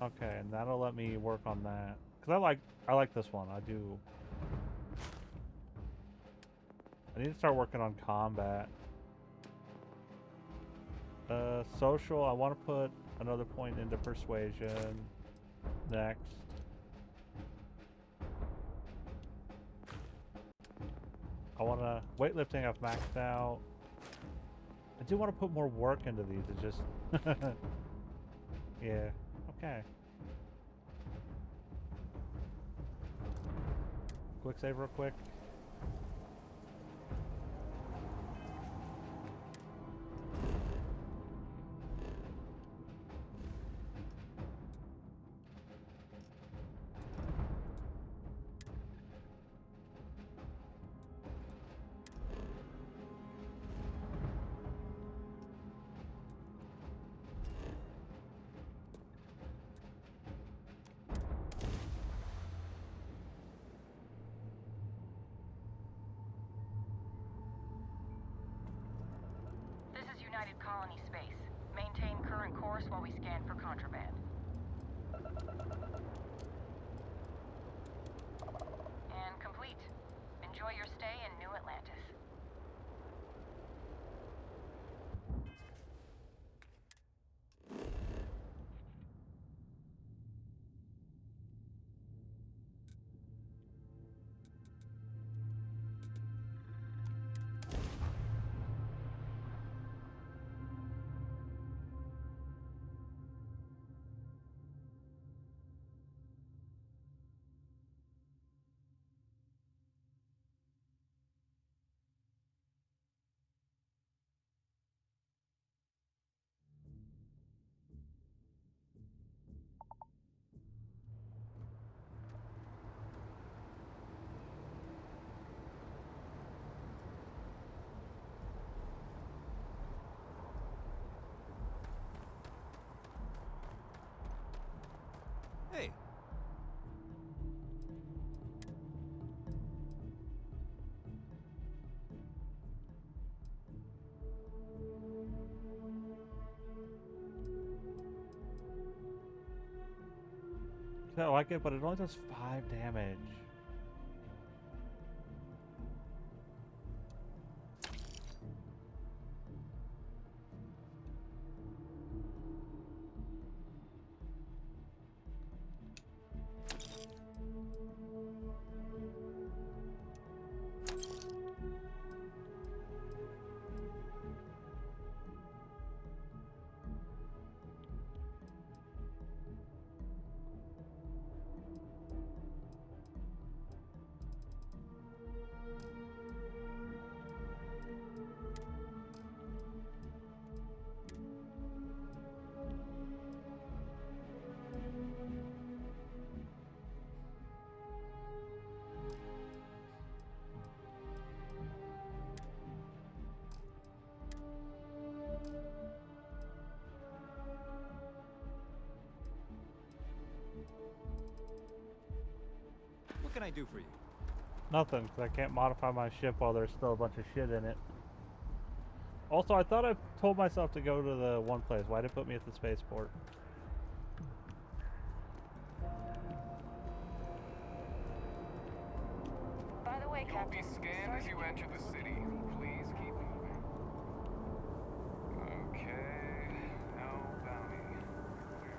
Okay, and that'll let me work on that. Cause I like this one. I do. I need to start working on combat. Social. I want to put another point into persuasion next. I want to weightlifting. I've maxed out. I do want to put more work into these. It's just yeah. Okay. Quick save real quick. United Colony space. Maintain current course while we scan for contraband. And complete. Enjoy your stay in New Atlantis. Hey. I like it, but it only does 5 damage. What can I do for you? Nothing, 'cause I can't modify my ship while there's still a bunch of shit in it. Also, I thought I told myself to go to the one place. Why did it put me at the spaceport? By the way, You'll Captain, be scanned as you enter the city. Please keep moving. Okay. No bounty. Clear.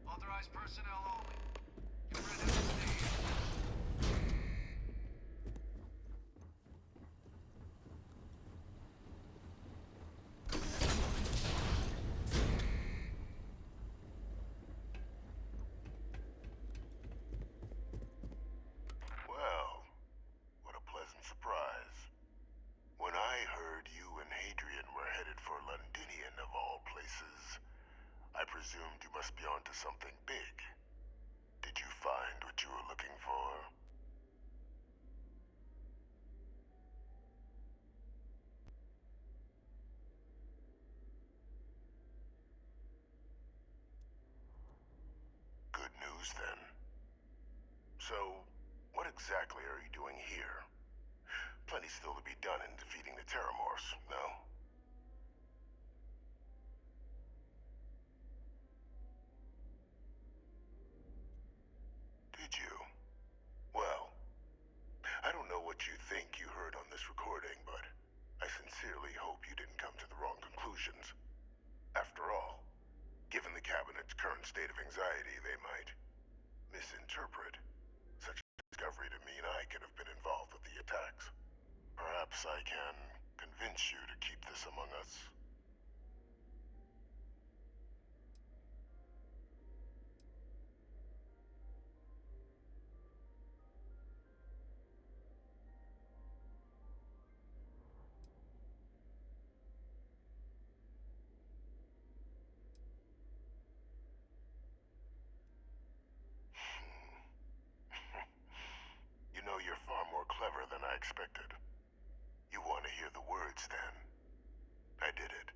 Authorized personnel only. Get ready to proceed. Well, what a pleasant surprise. When I heard you and Hadrian were headed for Londinian of all places, I presumed you must be onto something big. Did you find what you were looking for? Good news, then. So, what exactly are you doing here? Plenty still to be done in defeating the Terramorphs, no? Did you? Well, I don't know what you think you heard on this recording, but I sincerely hope you didn't come to the wrong conclusions. After all, given the Cabinet's current state of anxiety, they might misinterpret such a discovery to mean I could have been involved with the attacks. Perhaps I can convince you to keep this among us. You know, you're far more clever than I expected. You want to hear the words, then? I did it.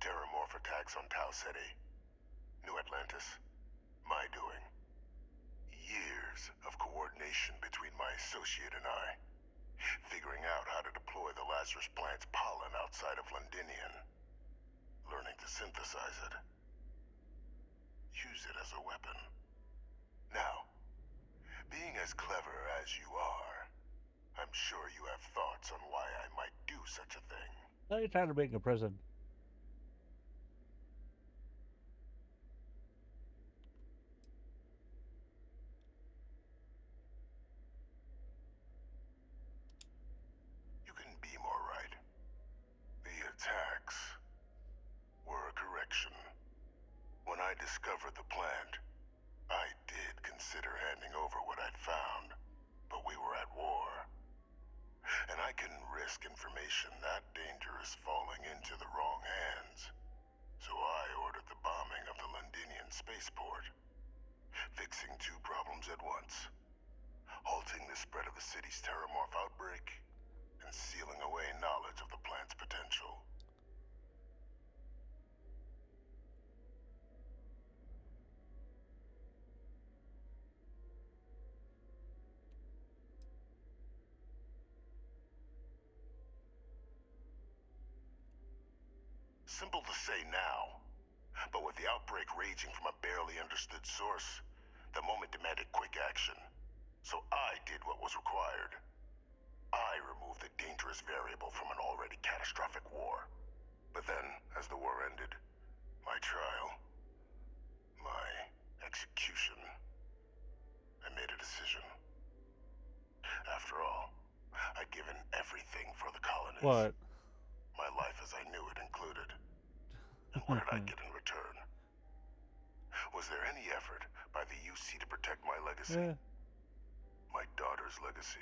Terramorph attacks on Tau Ceti. New Atlantis. My doing. Years of coordination between my associate and I. Figuring out how to deploy the Lazarus plant's pollen outside of Londinian. Learning to synthesize it. Use it as a weapon. Now, being as clever as you are, I'm sure you have thoughts on why I might do such a thing. Now you're tired of being in prison. You couldn't be more right. The attacks were a correction. When I discovered the plant, I did consider handing over what I'd found, but we were at war. And I couldn't risk information that dangerous falling into the wrong hands. So I ordered the bombing of the Londinian spaceport, fixing two problems at once. Halting the spread of the city's Terramorph outbreak, and sealing away knowledge of the plant's potential. Simple to say now, but with the outbreak raging from a barely understood source, the moment demanded quick action. So I did what was required. I removed the dangerous variable from an already catastrophic war. But then, as the war ended, my trial, my execution, I made a decision. After all, I'd given everything for the colonies. What? My life as I knew it included. And what did I get in return? Was there any effort by the UC to protect my legacy? Yeah. My daughter's legacy?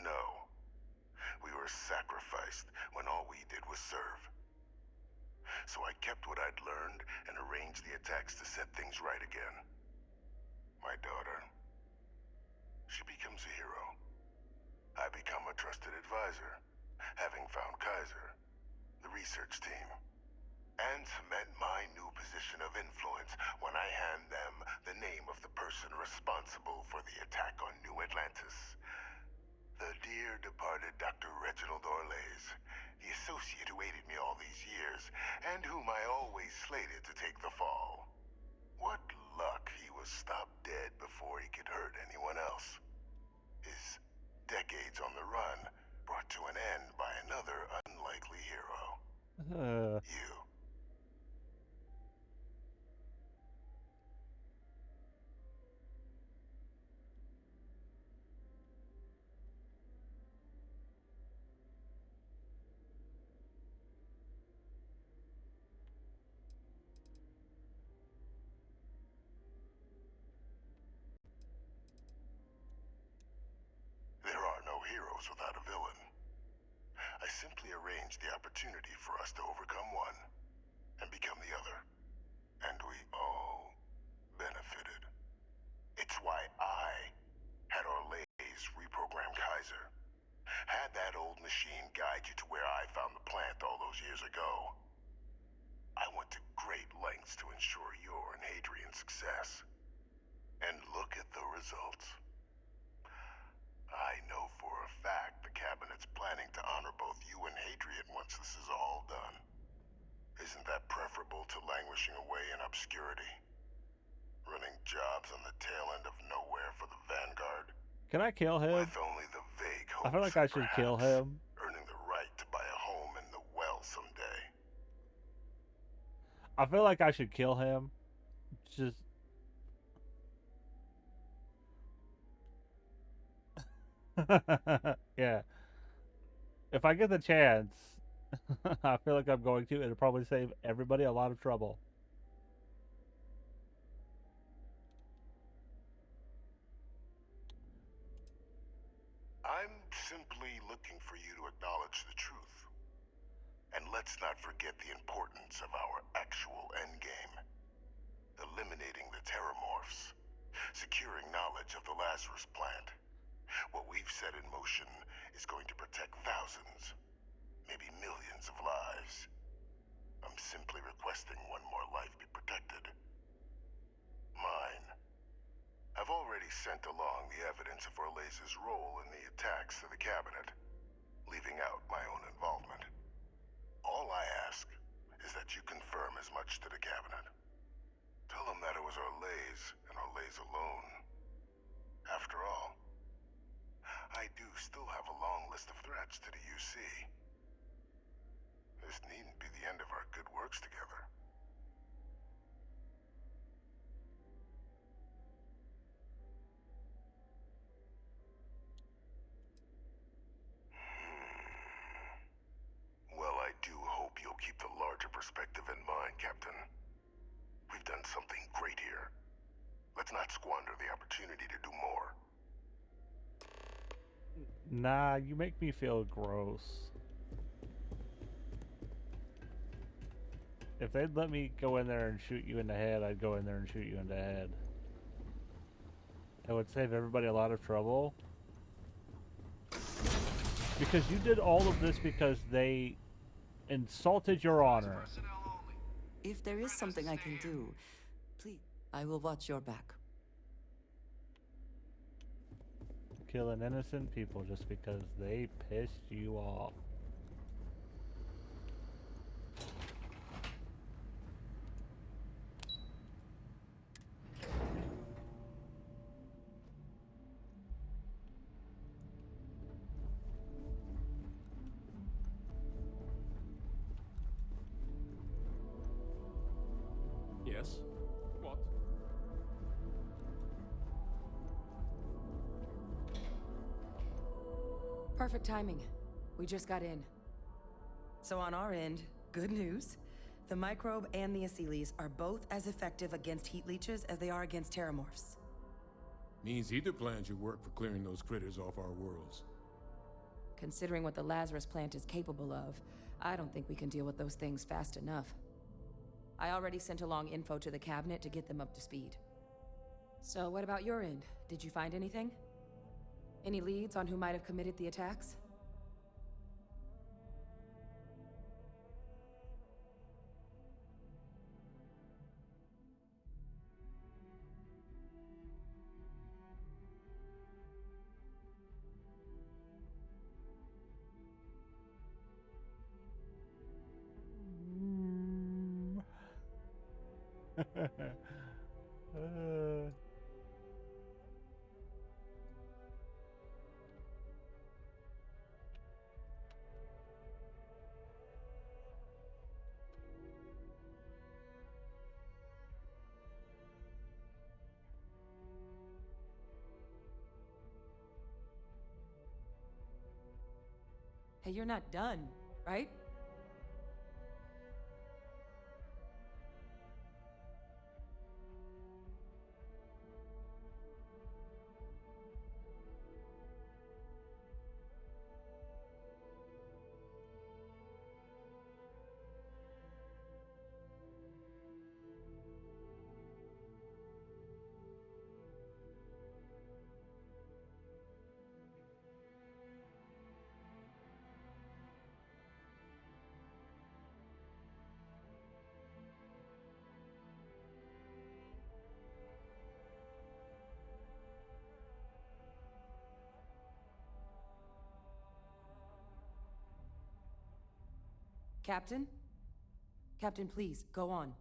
No. We were sacrificed when all we did was serve. So I kept what I'd learned and arranged the attacks to set things right again. My daughter. She becomes a hero. I become a trusted advisor, having found Kaiser, the research team, and cement my new position of influence when I hand them the name of the person responsible for the attack on New Atlantis. The dear departed Dr. Reginald Orlays, the associate who aided me all these years, and whom I always slated to take the fall. What luck he was stopped dead before he could hurt anyone else. His decades on the run brought to an end by another unlikely hero. You. There are no heroes without a villain. I simply arranged the opportunity for us to overcome one and become the other. And we all benefited. It's why I had Orlays reprogram Kaiser. Had that old machine guide you to where I found the plant all those years ago. I went to great lengths to ensure your and Hadrian's success. And look at the results. I know for a fact the Cabinet's planning to honor both you and Hadrian once this is all done. Isn't that preferable to languishing away in obscurity? Running jobs on the tail end of nowhere for the Vanguard? Can I kill him? With only the vague I feel like I should kill him. Earning the right to buy a home in the well someday. I feel like I should kill him. Just... yeah. If I get the chance, I feel like I'm going to. It'll probably save everybody a lot of trouble. I'm simply looking for you to acknowledge the truth. And let's not forget the importance of our actual endgame. Eliminating the Terramorphs. Securing knowledge of the Lazarus plant. What we've set in motion is going to protect thousands, maybe millions of lives. A sent along the evidence of Orleza's role in the attacks to the cabinet, leaving out my own involvement. All I ask is that you confirm as much to the cabinet. Tell them that it was Orlez and Orlez alone. After all, I do still have a long list of threats to the UC. This needn't be the end of our good works together. Well, I do hope you'll keep the larger perspective in mind, Captain. We've done something great here. Let's not squander the opportunity to do more. Nah, you make me feel gross. If they'd let me go in there and shoot you in the head, I'd go in there and shoot you in the head. It would save everybody a lot of trouble. Because you did all of this because they insulted your honor. If there is something I can do, please, I will watch your back. Killing innocent people just because they pissed you off. Yes? What? Perfect timing. We just got in. So on our end, good news. The microbe and the Asylees are both as effective against heat leeches as they are against terramorphs. Means either plan should work for clearing those critters off our worlds. Considering what the Lazarus plant is capable of, I don't think we can deal with those things fast enough. I already sent along info to the cabinet to get them up to speed. So what about your end? Did you find anything? Any leads on who might have committed the attacks? Hey, you're not done, right? Captain? Captain, please, go on.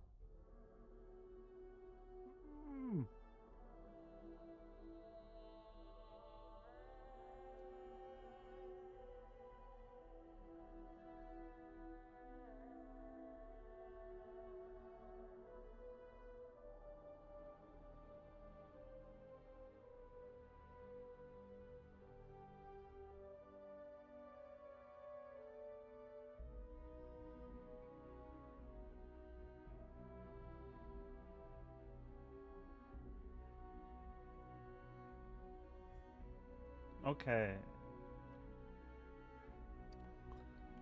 Okay.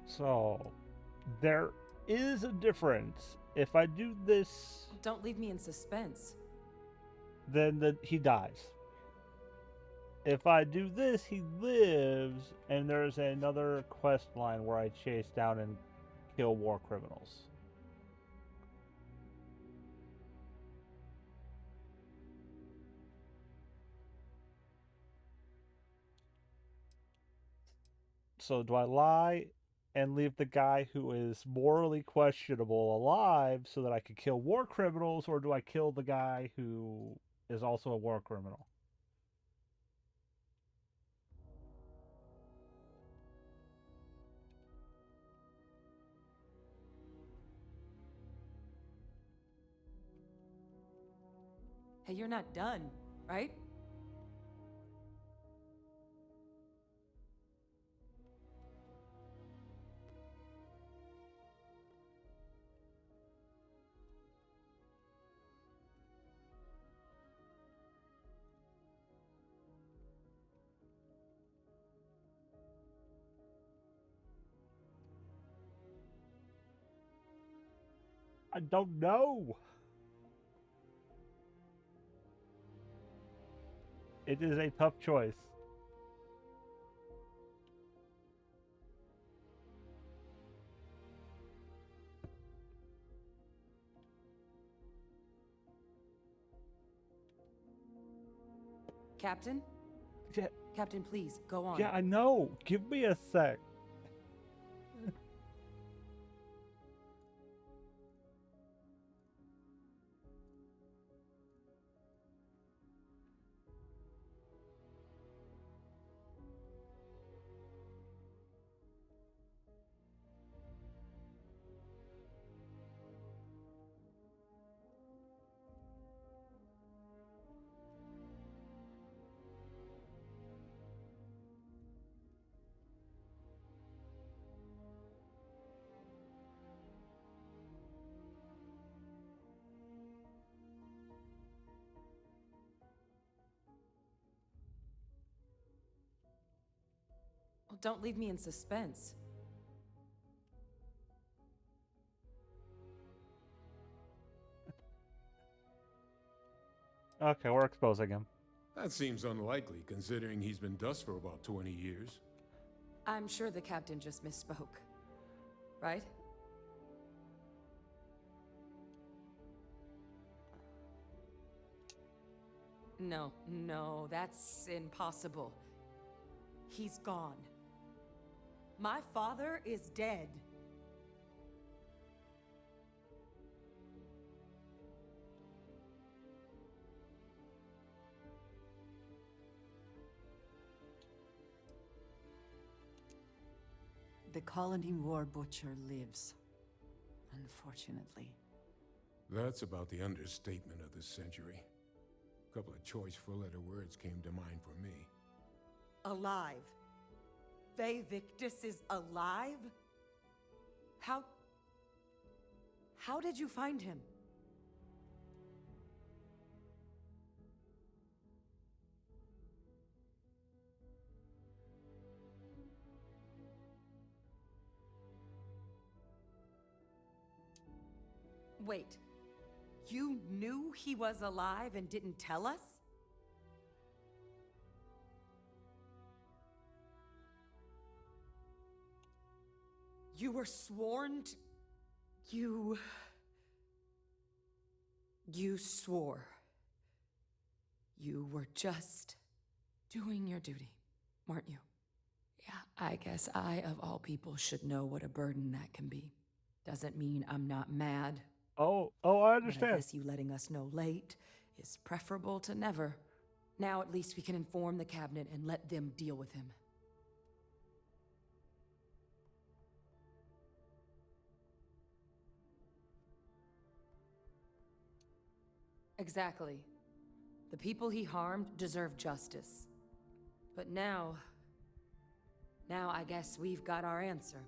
So, there is a difference. If I do this... Don't leave me in suspense. Then he dies. If I do this, he lives, and there's another quest line where I chase down and kill war criminals. So do I lie and leave the guy who is morally questionable alive so that I can kill war criminals, or do I kill the guy who is also a war criminal? Hey, you're not done, right? I don't know. It is a tough choice. Captain? Yeah, Captain, please, go on. yeah, I know. Give me a sec. Well, don't leave me in suspense. Okay, we're exposing him. That seems unlikely, considering he's been dust for about 20 years. I'm sure the captain just misspoke. Right? No, that's impossible. He's gone. My father is dead. The colony war butcher lives, unfortunately. That's about the understatement of the century. A couple of choice four-letter words came to mind for me. Alive. Ve Victus is alive? How did you find him? Wait. You knew he was alive and didn't tell us? You were sworn to... You swore. You were just doing your duty, weren't you? Yeah, I guess I, of all people, should know what a burden that can be. Doesn't mean I'm not mad. I But I understand. guess you letting us know late is preferable to never. Now at least we can inform the cabinet and let them deal with him. Exactly. The people he harmed deserve justice. But now I guess we've got our answer.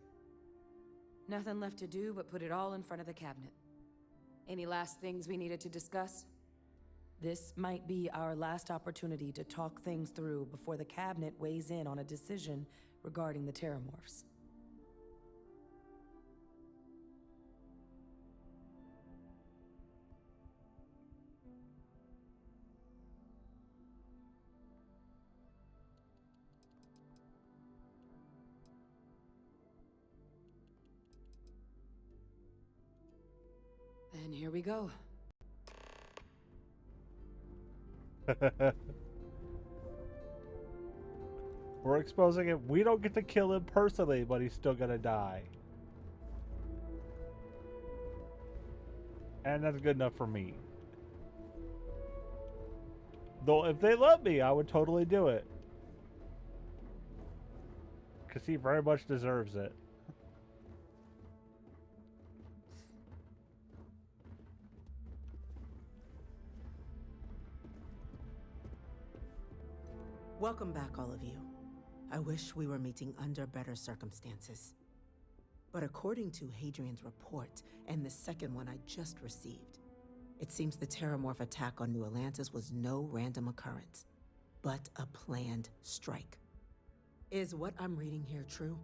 Nothing left to do but put it all in front of the cabinet. Any last things we needed to discuss? This might be our last opportunity to talk things through before the cabinet weighs in on a decision regarding the Terramorphs. And here we go. We're exposing him. We don't get to kill him personally, but he's still gonna die. And that's good enough for me. Though if they let me, I would totally do it. Because he very much deserves it. Welcome back, all of you. I wish we were meeting under better circumstances. But according to Hadrian's report, and the second one I just received, it seems the Terramorph attack on New Atlantis was no random occurrence, but a planned strike. Is what I'm reading here true?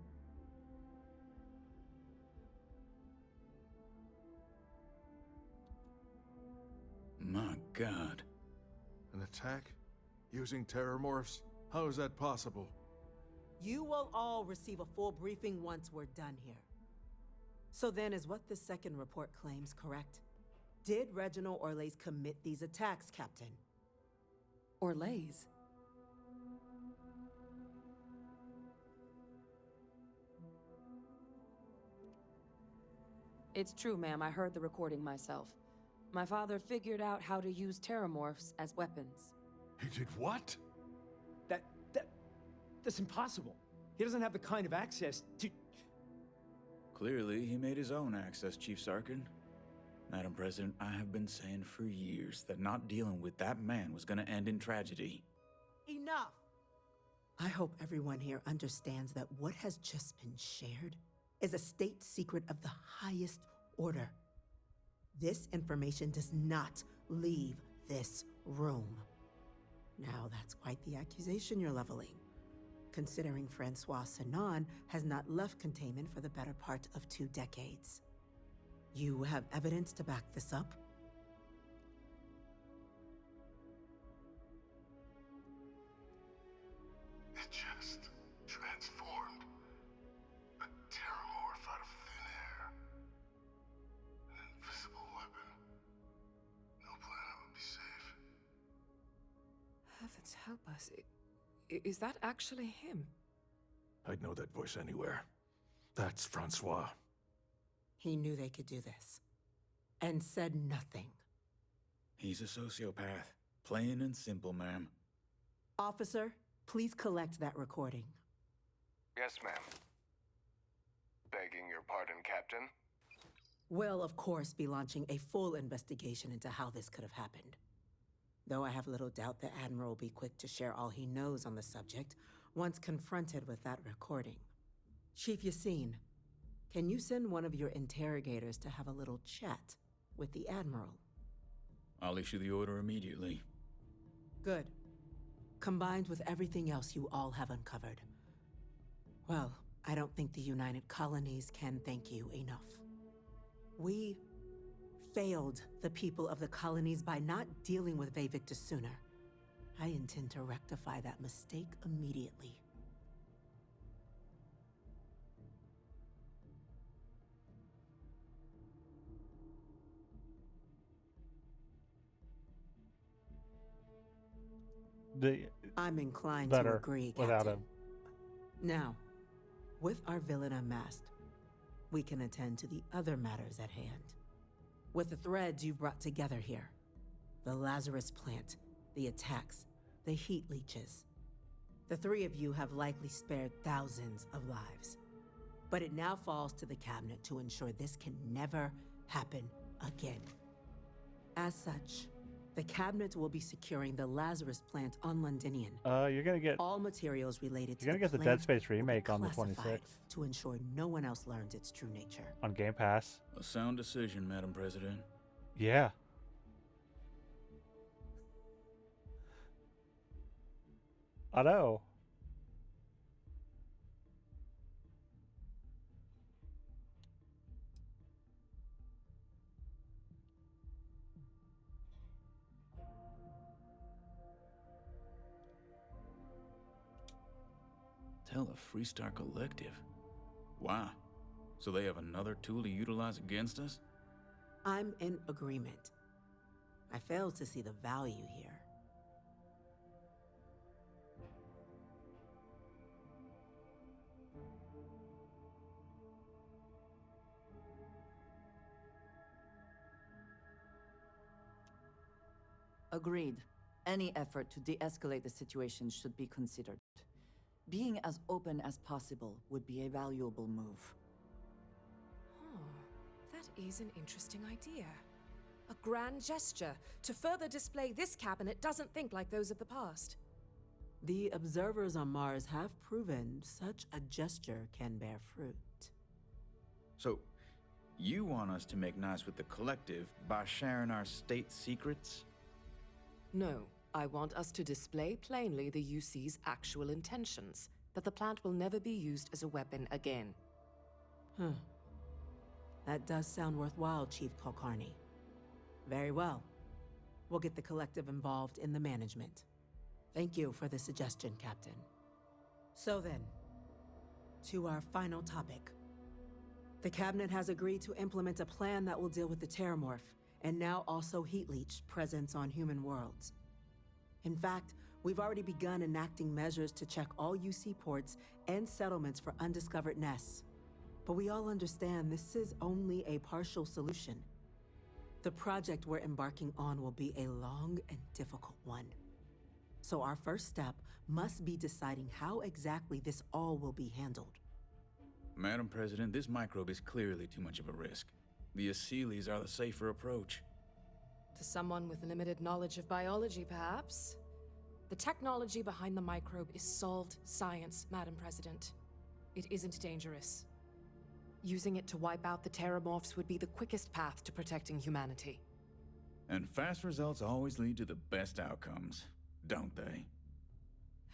My God. An attack? Using terramorphs? How is that possible? You will all receive a full briefing once we're done here. So then, is what the second report claims correct? Did Reginald Orlays commit these attacks, Captain? Orlays? It's true, ma'am. I heard the recording myself. My father figured out how to use terramorphs as weapons. He did what? That's impossible. He doesn't have the kind of access to... Clearly, he made his own access, Chief Sarkin. Madam President, I have been saying for years that not dealing with that man was gonna end in tragedy. Enough! I hope everyone here understands that what has just been shared is a state secret of the highest order. This information does not leave this room. Now, that's quite the accusation you're leveling, considering Francois Sinon has not left containment for the better part of 2 decades. You have evidence to back this up? It just transformed. A terramorph out of thin air. An invisible weapon. No planet would be safe. Heavens help us. Is that actually him? I'd know that voice anywhere. That's Francois. He knew they could do this, and said nothing. He's a sociopath. Plain and simple, ma'am. Officer, please collect that recording. Yes, ma'am. Begging your pardon, Captain. We'll, of course, be launching a full investigation into how this could have happened. Though I have little doubt the Admiral will be quick to share all he knows on the subject once confronted with that recording. Chief Yassine, can you send one of your interrogators to have a little chat with the Admiral? I'll issue the order immediately. Good. Combined with everything else you all have uncovered. Well, I don't think the United Colonies can thank you enough. We failed the people of the colonies by not dealing with Vavictus sooner. I intend to rectify that mistake immediately. I'm inclined to agree, without Captain. him. Now, with our villain unmasked, we can attend to the other matters at hand. With the threads you've brought together here, the Lazarus plant, the attacks, the heat leeches, the 3 of you have likely spared thousands of lives. But it now falls to the Cabinet to ensure this can never happen again. As such, the Cabinet will be securing the Lazarus plant on Londinian. You're gonna get all materials related to You're gonna get the plant Dead Space remake will on be the classified 26th to ensure no one else learns its true nature. on Game Pass. A sound decision, Madam President. Yeah. I know. Tell a Freestar Collective. Wow. So they have another tool to utilize against us? I'm in agreement. I fail to see the value here. Agreed. Any effort to de-escalate the situation should be considered. Being as open as possible would be a valuable move. That is an interesting idea. A grand gesture to further display this cabinet doesn't think like those of the past. The observers on Mars have proven such a gesture can bear fruit. So, you want us to make nice with the collective by sharing our state secrets? No, I want us to display plainly the UC's actual intentions, that the plant will never be used as a weapon again. Huh. That does sound worthwhile, Chief Kulkarni. Very well. We'll get the collective involved in the management. Thank you for the suggestion, Captain. So then, to our final topic. The Cabinet has agreed to implement a plan that will deal with the Terramorph, and now also Heat Leech presence on human worlds. In fact, we've already begun enacting measures to check all UC ports and settlements for undiscovered nests. But we all understand this is only a partial solution. The project we're embarking on will be a long and difficult one. So our first step must be deciding how exactly this all will be handled. Madam President, this microbe is clearly too much of a risk. The Aseles are the safer approach. To someone with limited knowledge of biology, perhaps? The technology behind the microbe is solved science, Madam President. It isn't dangerous. Using it to wipe out the Terramorphs would be the quickest path to protecting humanity. And fast results always lead to the best outcomes, don't they?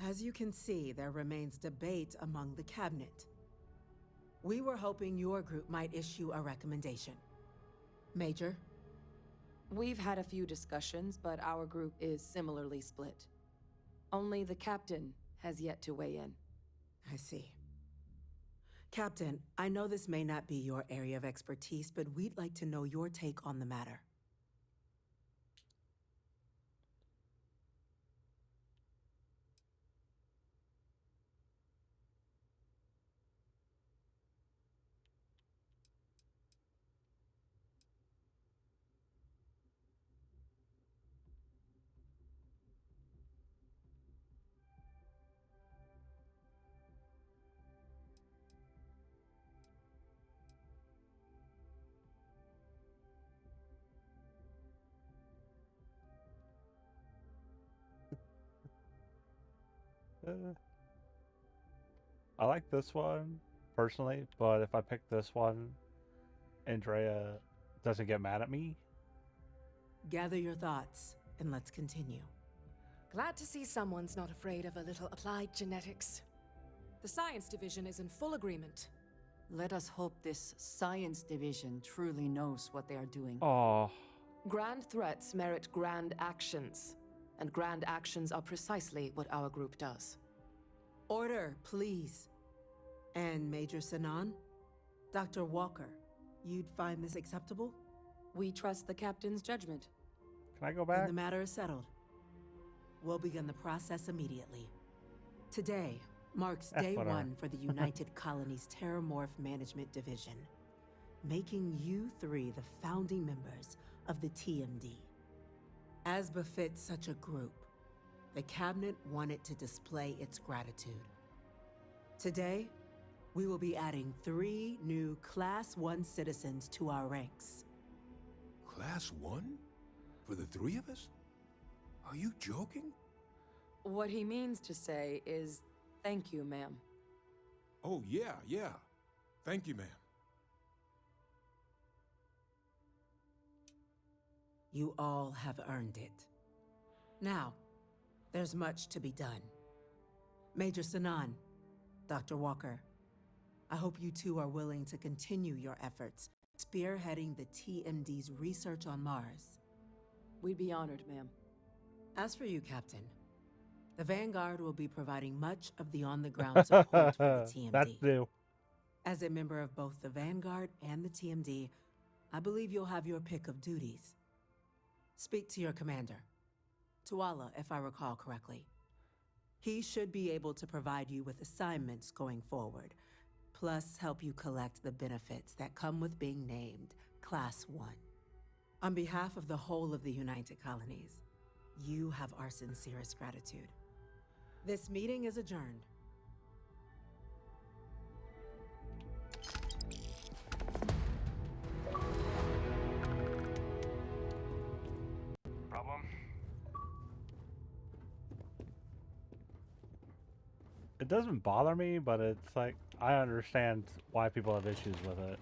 As you can see, there remains debate among the Cabinet. We were hoping your group might issue a recommendation. Major? We've had a few discussions, but our group is similarly split. Only the captain has yet to weigh in. I see. Captain, I know this may not be your area of expertise, but we'd like to know your take on the matter. I like this one, personally, but if I pick this one, Andrea doesn't get mad at me. Gather your thoughts, and let's continue. Glad to see someone's not afraid of a little applied genetics. The science division is in full agreement. Let us hope this science division truly knows what they are doing. Oh. Grand threats merit grand actions, and grand actions are precisely what our group does. Order, please. And Major Sinan? Dr. Walker, you'd find this acceptable? We trust the captain's judgment. Can I go back? Then the matter is settled. We'll begin the process immediately. Today marks day one for the United Colonies Terramorph Management Division, making you three the founding members of the TMD. As befits such a group, the Cabinet wanted to display its gratitude. Today, we will be adding 3 new Class 1 citizens to our ranks. Class 1? For the 3 of us? Are you joking? What he means to say is, thank you, ma'am. Oh, yeah. Thank you, ma'am. You all have earned it. Now, there's much to be done. Major Sinan, Dr. Walker, I hope you two are willing to continue your efforts, spearheading the TMD's research on Mars. We'd be honored, ma'am. As for you, Captain, the Vanguard will be providing much of the on-the-ground support for the TMD. That's new. As a member of both the Vanguard and the TMD, I believe you'll have your pick of duties. Speak to your commander, Tuala, if I recall correctly. He should be able to provide you with assignments going forward, plus help you collect the benefits that come with being named Class 1. On behalf of the whole of the United Colonies, You have our sincerest gratitude. This meeting is adjourned. Problem? It doesn't bother me, but it's like, I understand why people have issues with it.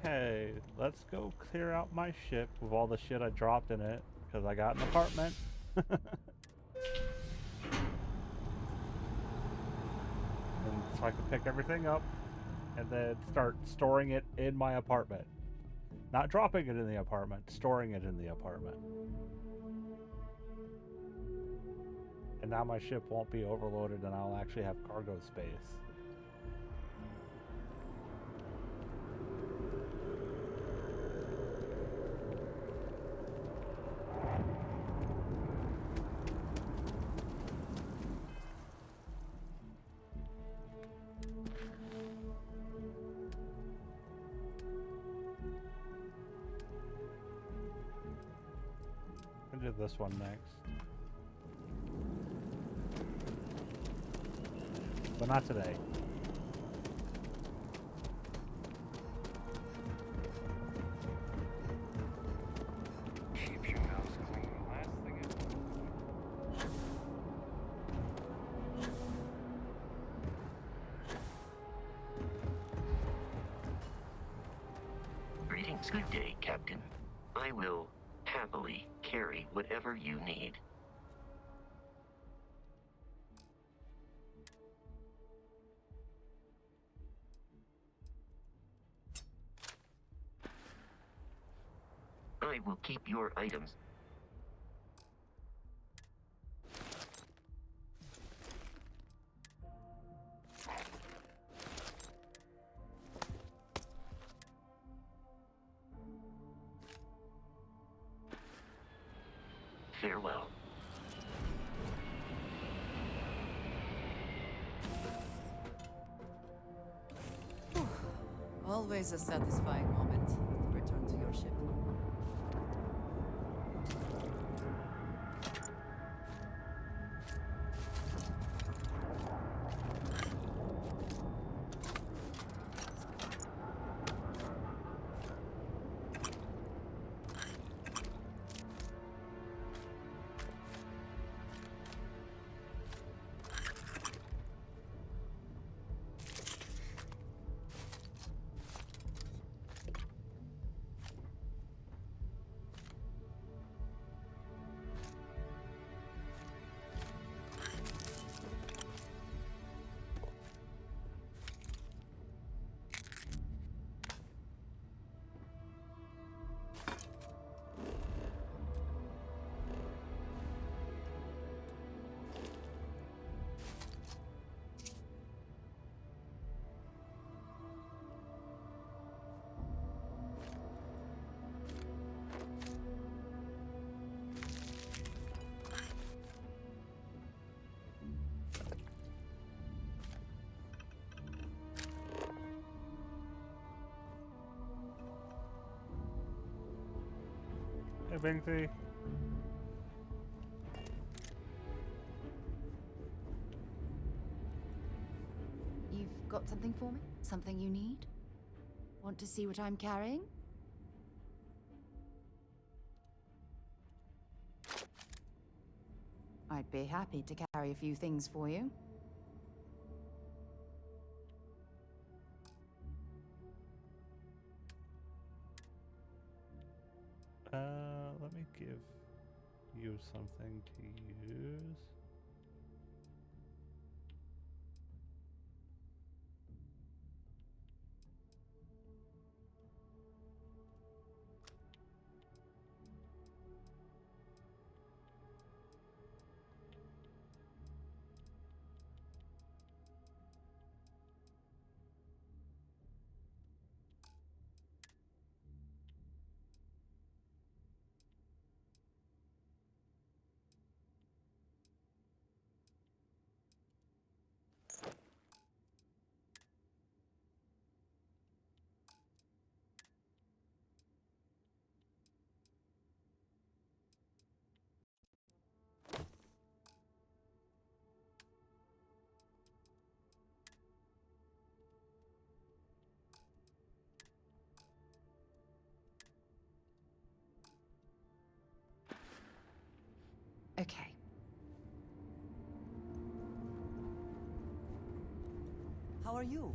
Okay, let's go clear out my ship with all the shit I dropped in it, because I got an apartment. And so I can pick everything up and then start storing it in my apartment. Not dropping it in the apartment, storing it in the apartment. And now my ship won't be overloaded and I'll actually have cargo space. I'll do this one next. But not today. Keep your nose clean. Last thing Greetings, good day, Captain. I will happily carry whatever you need. I will keep your items. Farewell. Always a satisfying moment to return to your ship. Hey, Bingsy. You've got something for me? Something you need? Want to see what I'm carrying? I'd be happy to carry a few things for you. Let me give you something to use. Okay. How are you?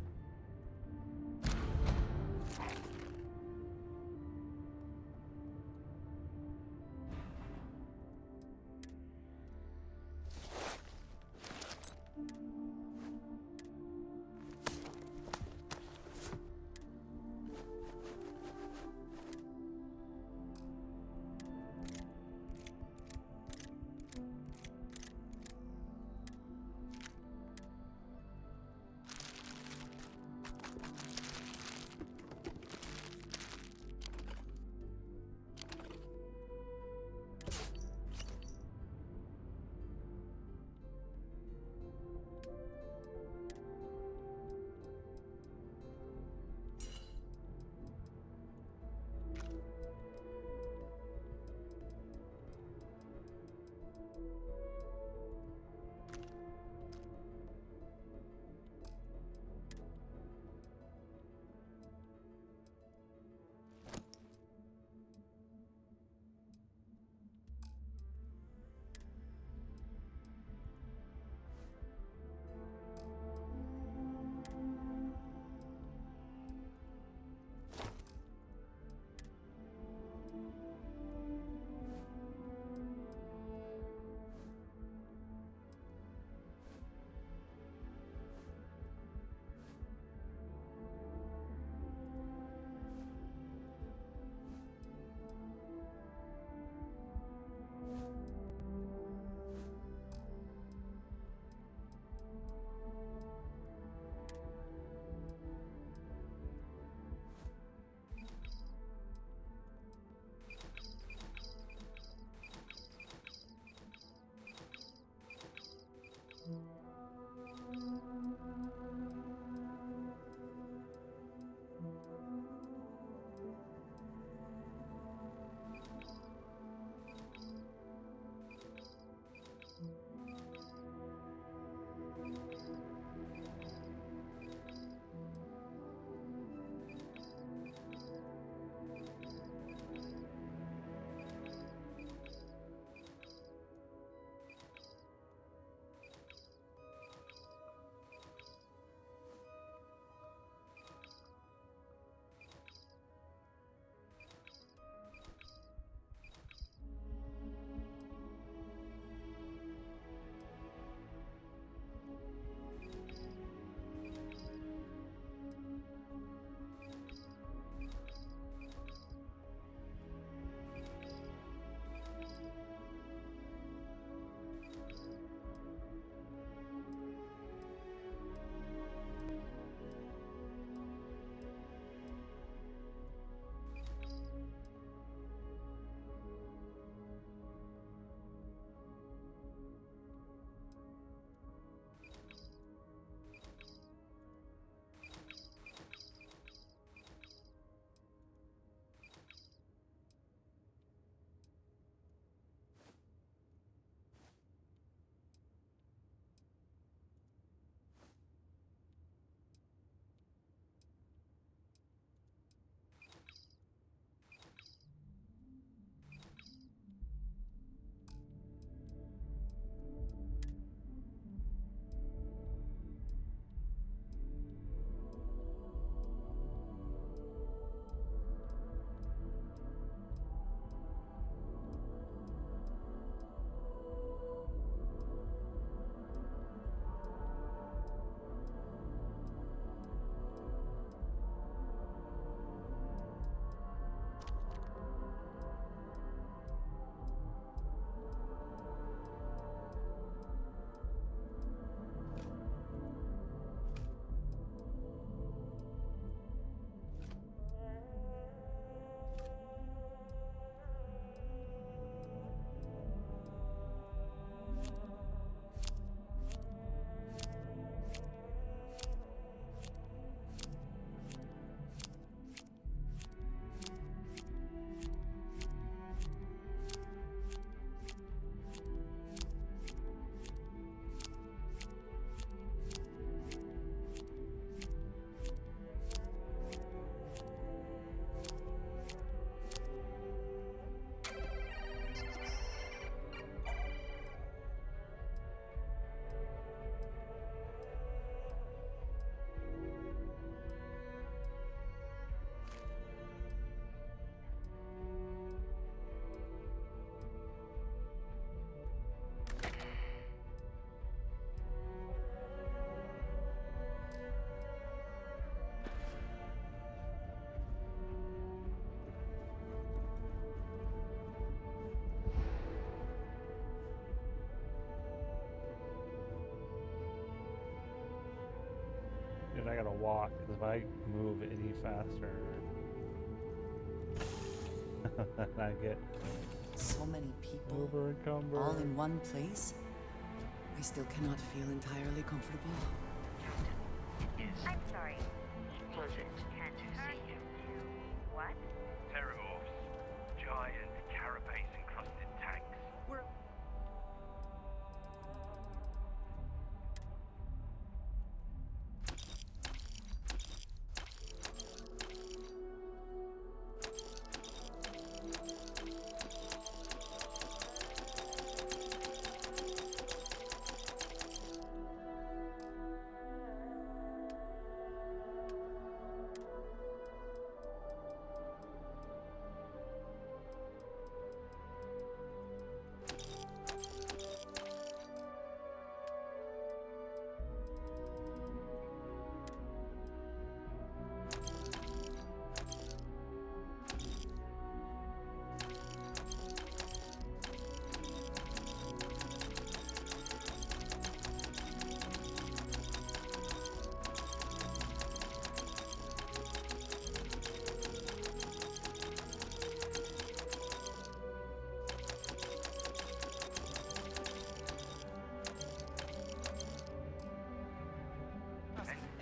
I gotta walk, because if I move any faster, I get So many people, over encumbered. all in one place. I still cannot feel entirely comfortable. I'm sorry. Pleasant to see you. What? Terramorphs. Giant, carapace-encrusted tanks. We're...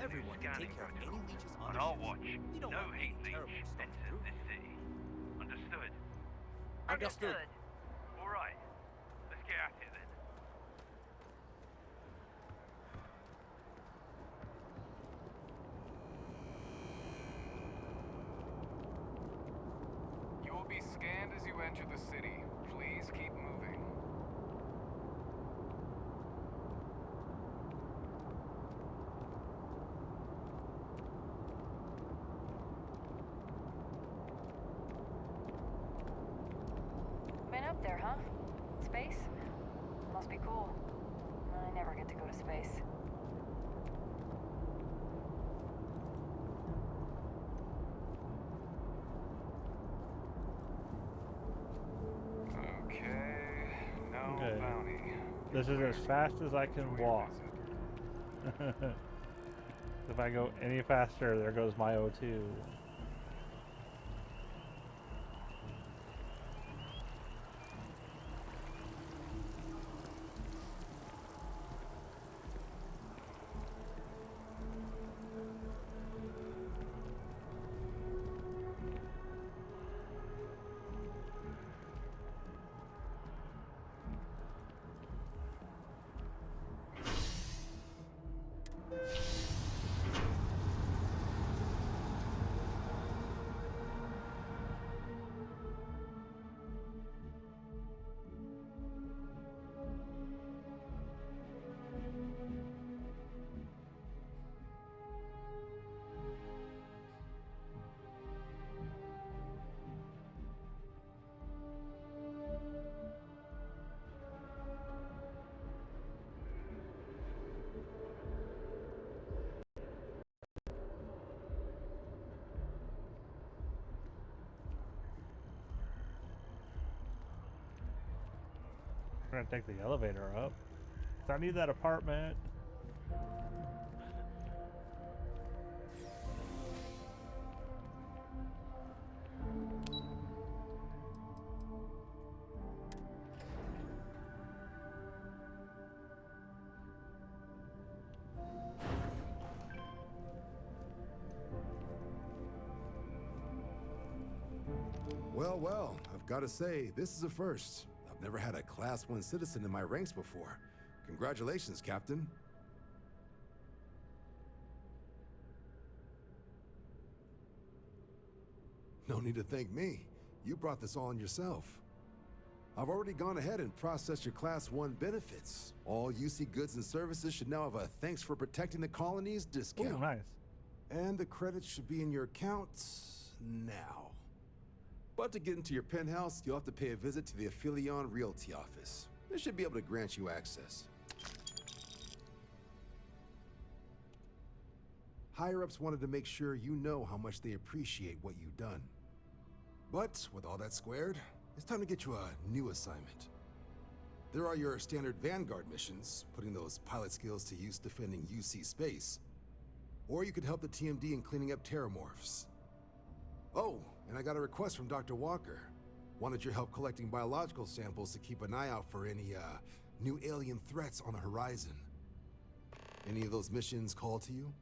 Everyone take care of any leeches on our watch. No heat leech enters this city. Understood? Understood. All right. Let's get at it then. You will be scanned as you enter the city. Please keep moving. Been up there, huh? Space? Must be cool. I never get to go to space. Okay, no Okay. bounty. This is as fast as I can walk. If I go any faster, there goes my O2. I'm gonna take the elevator up. 'Cause I need that apartment. Well, well, I've got to say, this is a first. I've never had a Class 1 citizen in my ranks before. Congratulations, Captain. No need to thank me. You brought this all on yourself. I've already gone ahead and processed your Class 1 benefits. All UC goods and services should now have a thanks for protecting the colonies discount. Ooh, nice. And the credits should be in your account now. But to get into your penthouse, you'll have to pay a visit to the Aphelion Realty office. They should be able to grant you access. Higher-ups wanted to make sure you know how much they appreciate what you've done. But with all that squared, it's time to get you a new assignment. There are your standard Vanguard missions, putting those pilot skills to use defending UC space. Or you could help the TMD in cleaning up terramorphs. Oh, and I got a request from Dr. Walker. Wanted your help collecting biological samples to keep an eye out for any, new alien threats on the horizon. Any of those missions call to you?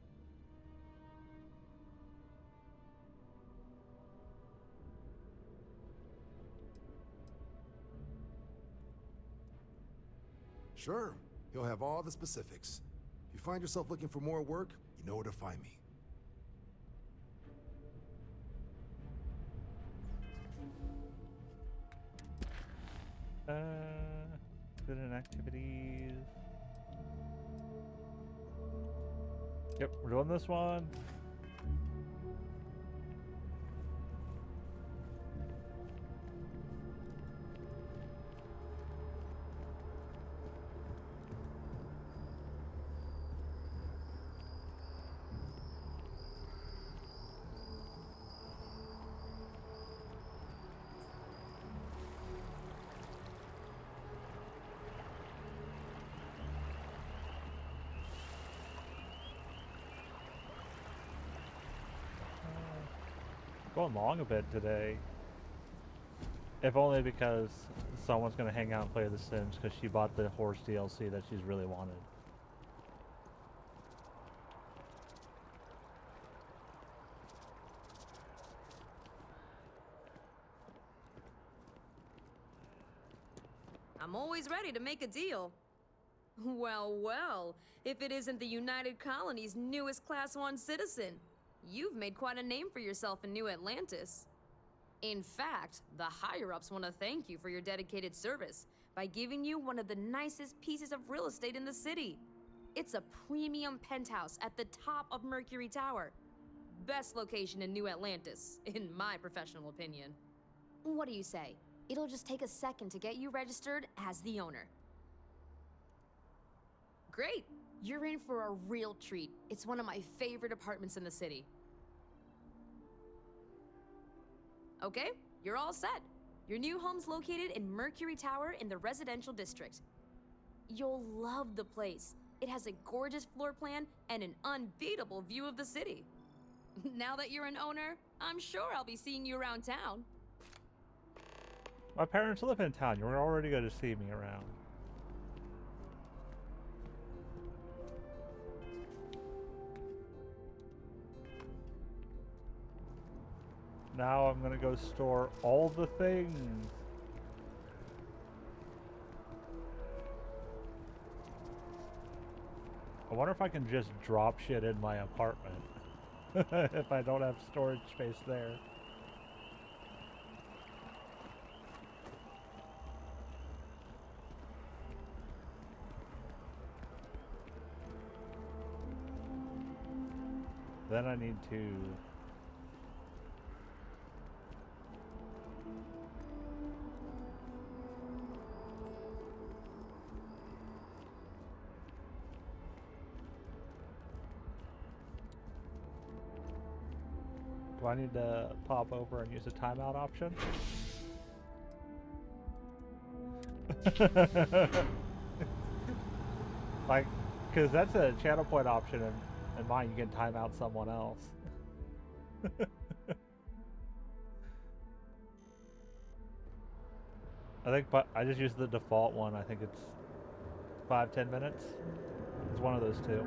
Sure, he'll have all the specifics. If you find yourself looking for more work, you know where to find me. Student activities. Yep, we're doing this one. Going long a bit today. If only because someone's gonna hang out and play The Sims because she bought the horse DLC that she's really wanted. I'm always ready to make a deal. Well, well, if it isn't the United Colony's newest Class 1 citizen. You've made quite a name for yourself in New Atlantis. In fact, the higher-ups want to thank you for your dedicated service by giving you one of the nicest pieces of real estate in the city. It's a premium penthouse at the top of Mercury Tower. Best location in New Atlantis, in my professional opinion. What do you say? It'll just take a second to get you registered as the owner. Great! You're in for a real treat. It's one of my favorite apartments in the city. Okay, you're all set. Your new home's located in Mercury Tower in the residential district. You'll love the place. It has a gorgeous floor plan and an unbeatable view of the city. Now that you're an owner, I'm sure I'll be seeing you around town. My parents live in town. You're already going to see me around. Now I'm gonna go store all the things. I wonder if I can just drop shit in my apartment if I don't have storage space there. Then I need to do I need to pop over and use a timeout option? Like, because that's a channel point option in mine, you can time out someone else. I think, but I just use the default one. I think it's 5-10 minutes. It's one of those two.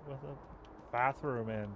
with a bathroom in.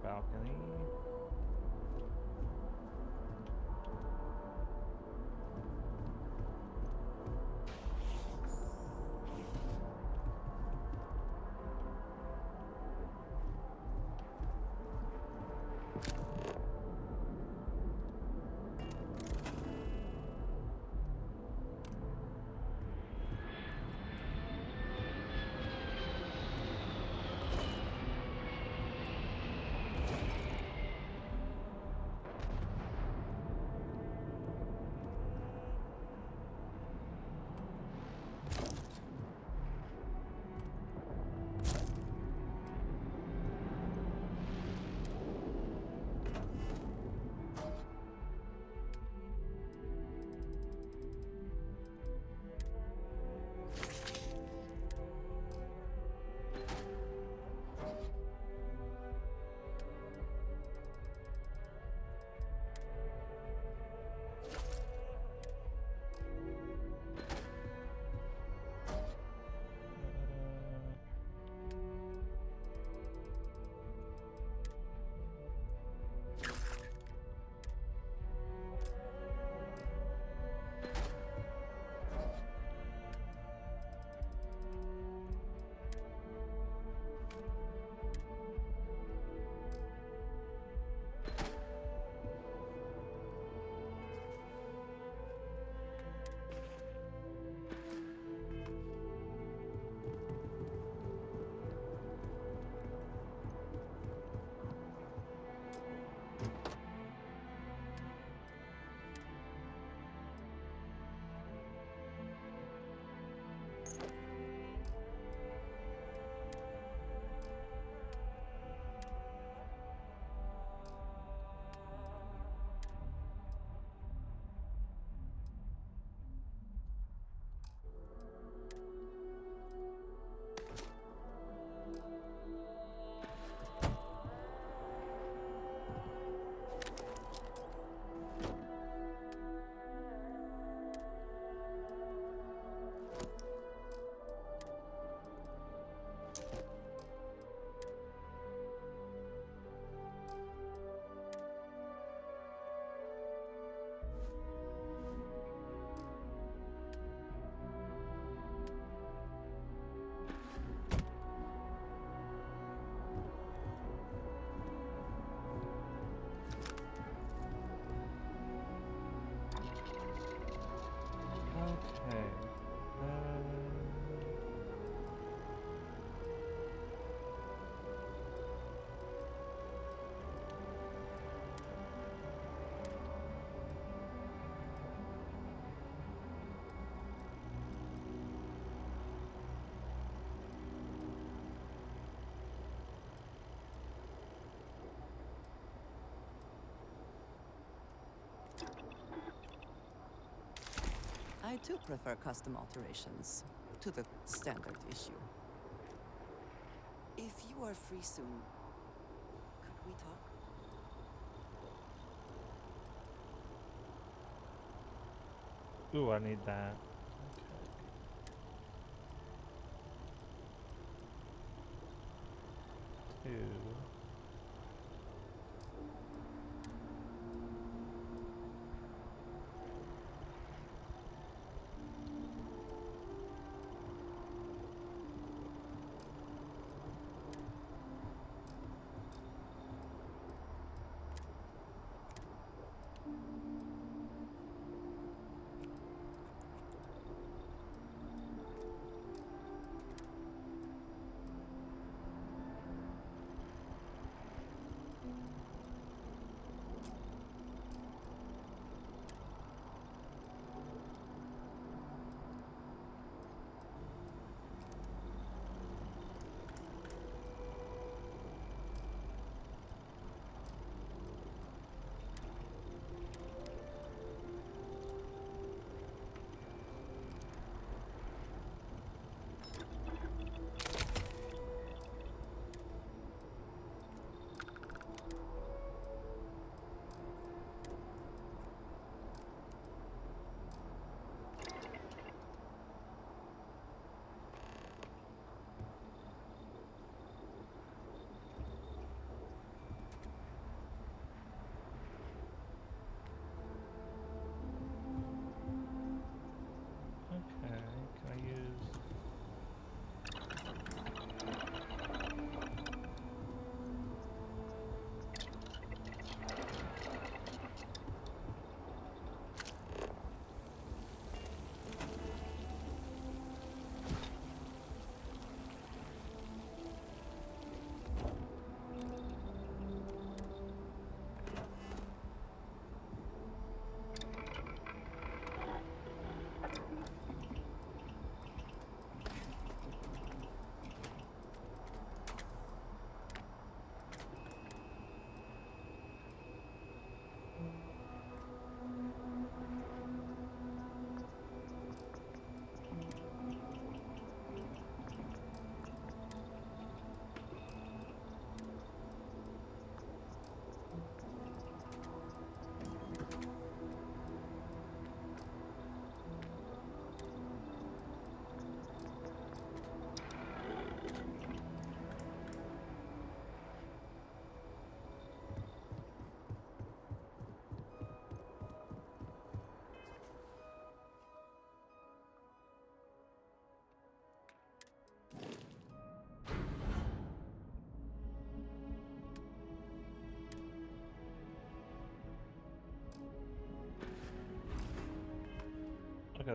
balcony. Okay. I too prefer custom alterations to the standard issue. If you are free soon, could we talk? Ooh, I need that. Okay. Two.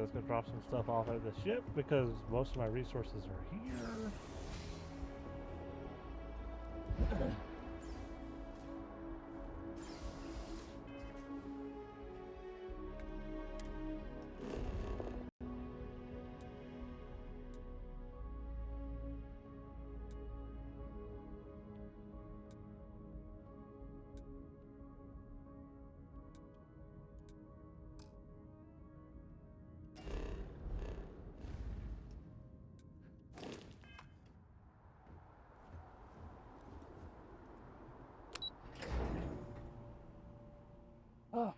let's go drop some stuff off at the ship because most of my resources are here. Oh.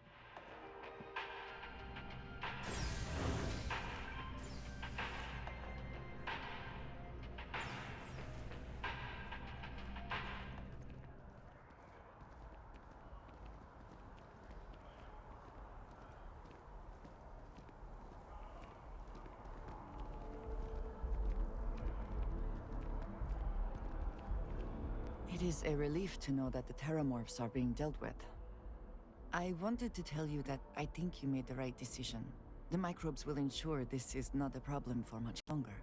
It is a relief to know that the Terramorphs are being dealt with. I wanted to tell you that I think you made the right decision. The microbes will ensure this is not a problem for much longer.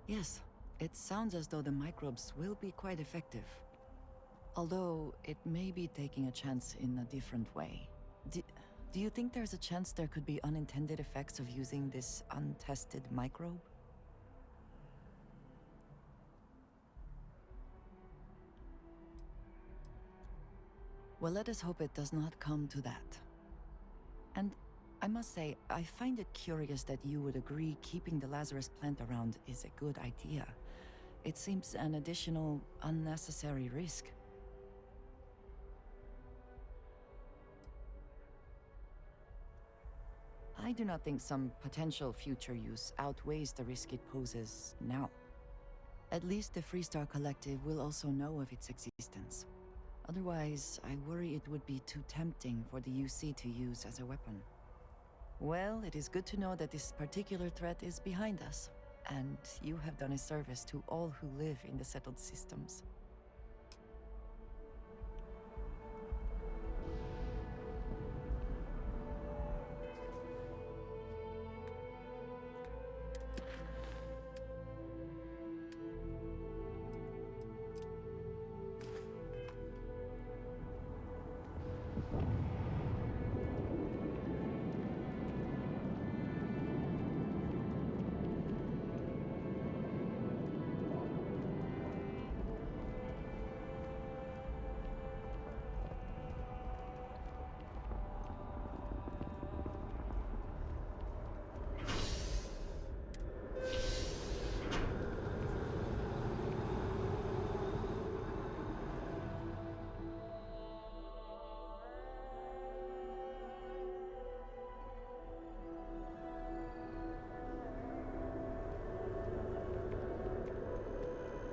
Yes, it sounds as though the microbes will be quite effective. Although, it may be taking a chance in a different way. Do you think there's a chance there could be unintended effects of using this untested microbe? Well, let us hope it does not come to that. And I must say, I find it curious that you would agree keeping the Lazarus plant around is a good idea. It seems an additional, unnecessary risk. I do not think some potential future use outweighs the risk it poses now. At least the Freestar Collective will also know of its existence. Otherwise, I worry it would be too tempting for the UC to use as a weapon. Well, it is good to know that this particular threat is behind us, and you have done a service to all who live in the settled systems.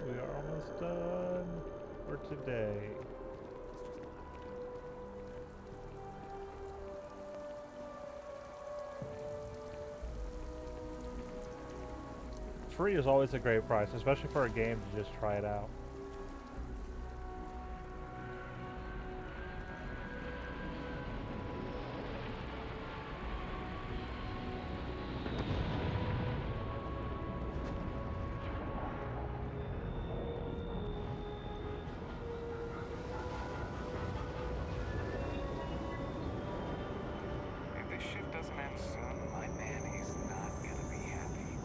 We are almost done for today. Free is always a great price, especially for a game to just try it out. If this shift doesn't end soon, my man is not gonna be happy.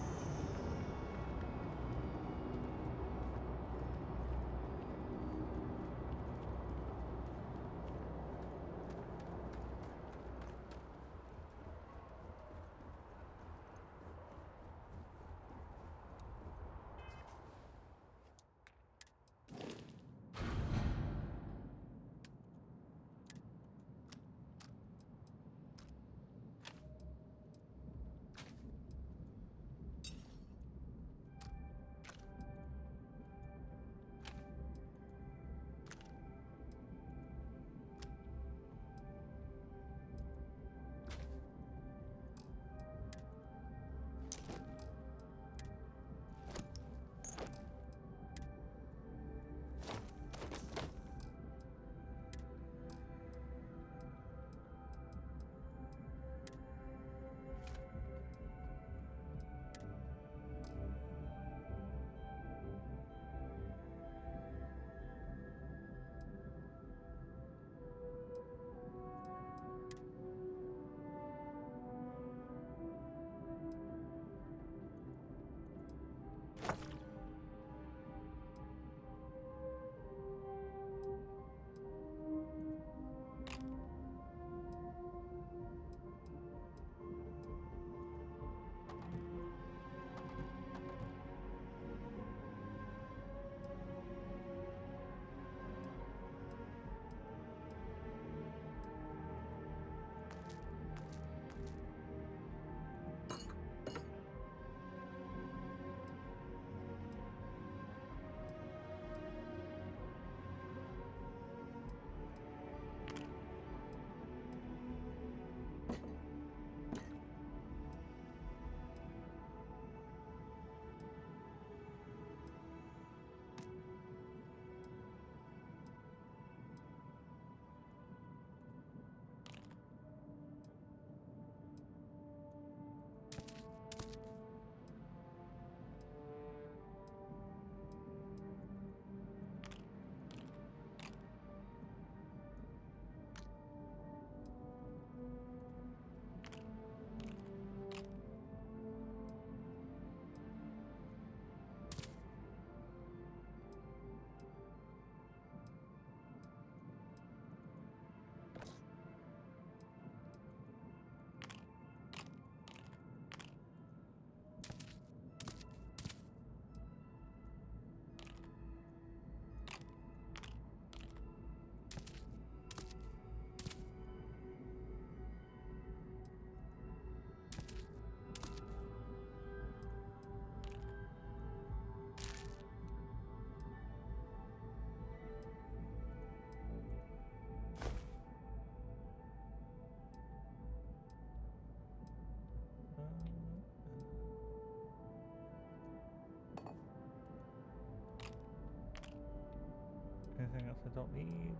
Anything else I don't need?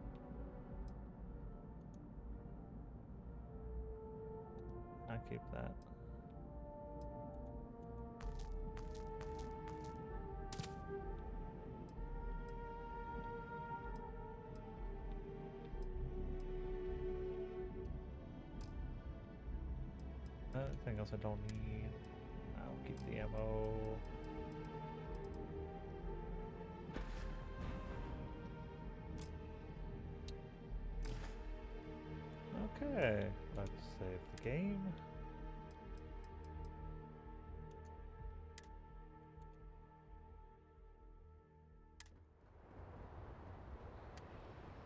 I keep that. Anything else I don't need? I'll keep the ammo. Okay, let's save the game.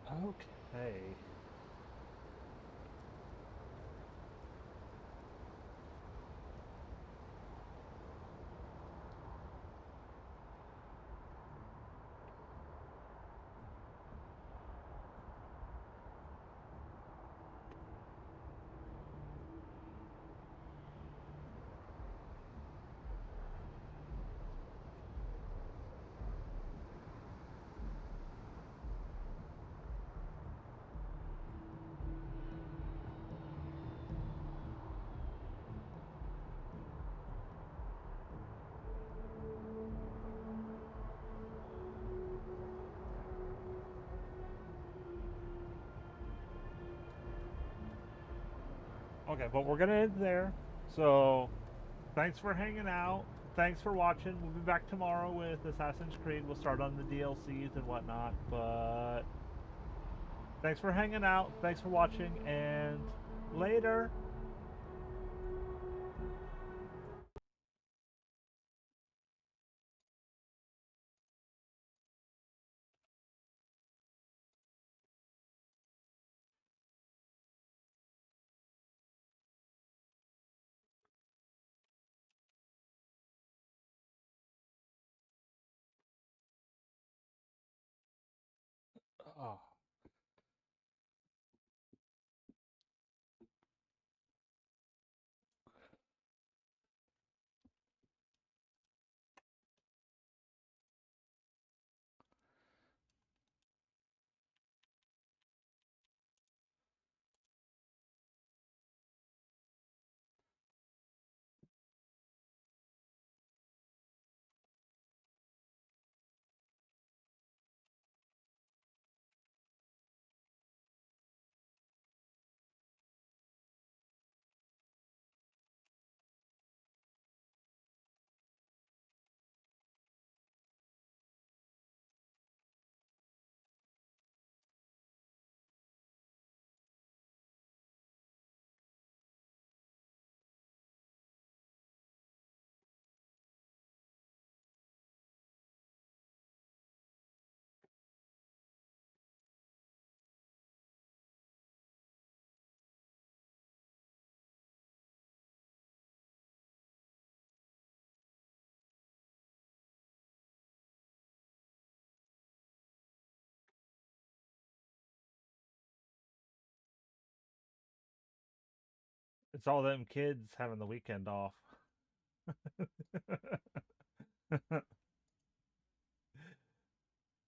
Okay. Okay, but we're gonna end there. So, thanks for hanging out. Thanks for watching. We'll be back tomorrow with Assassin's Creed. We'll start on the DLCs and whatnot. But thanks for hanging out. Thanks for watching, and later. Oh. It's all them kids having the weekend off.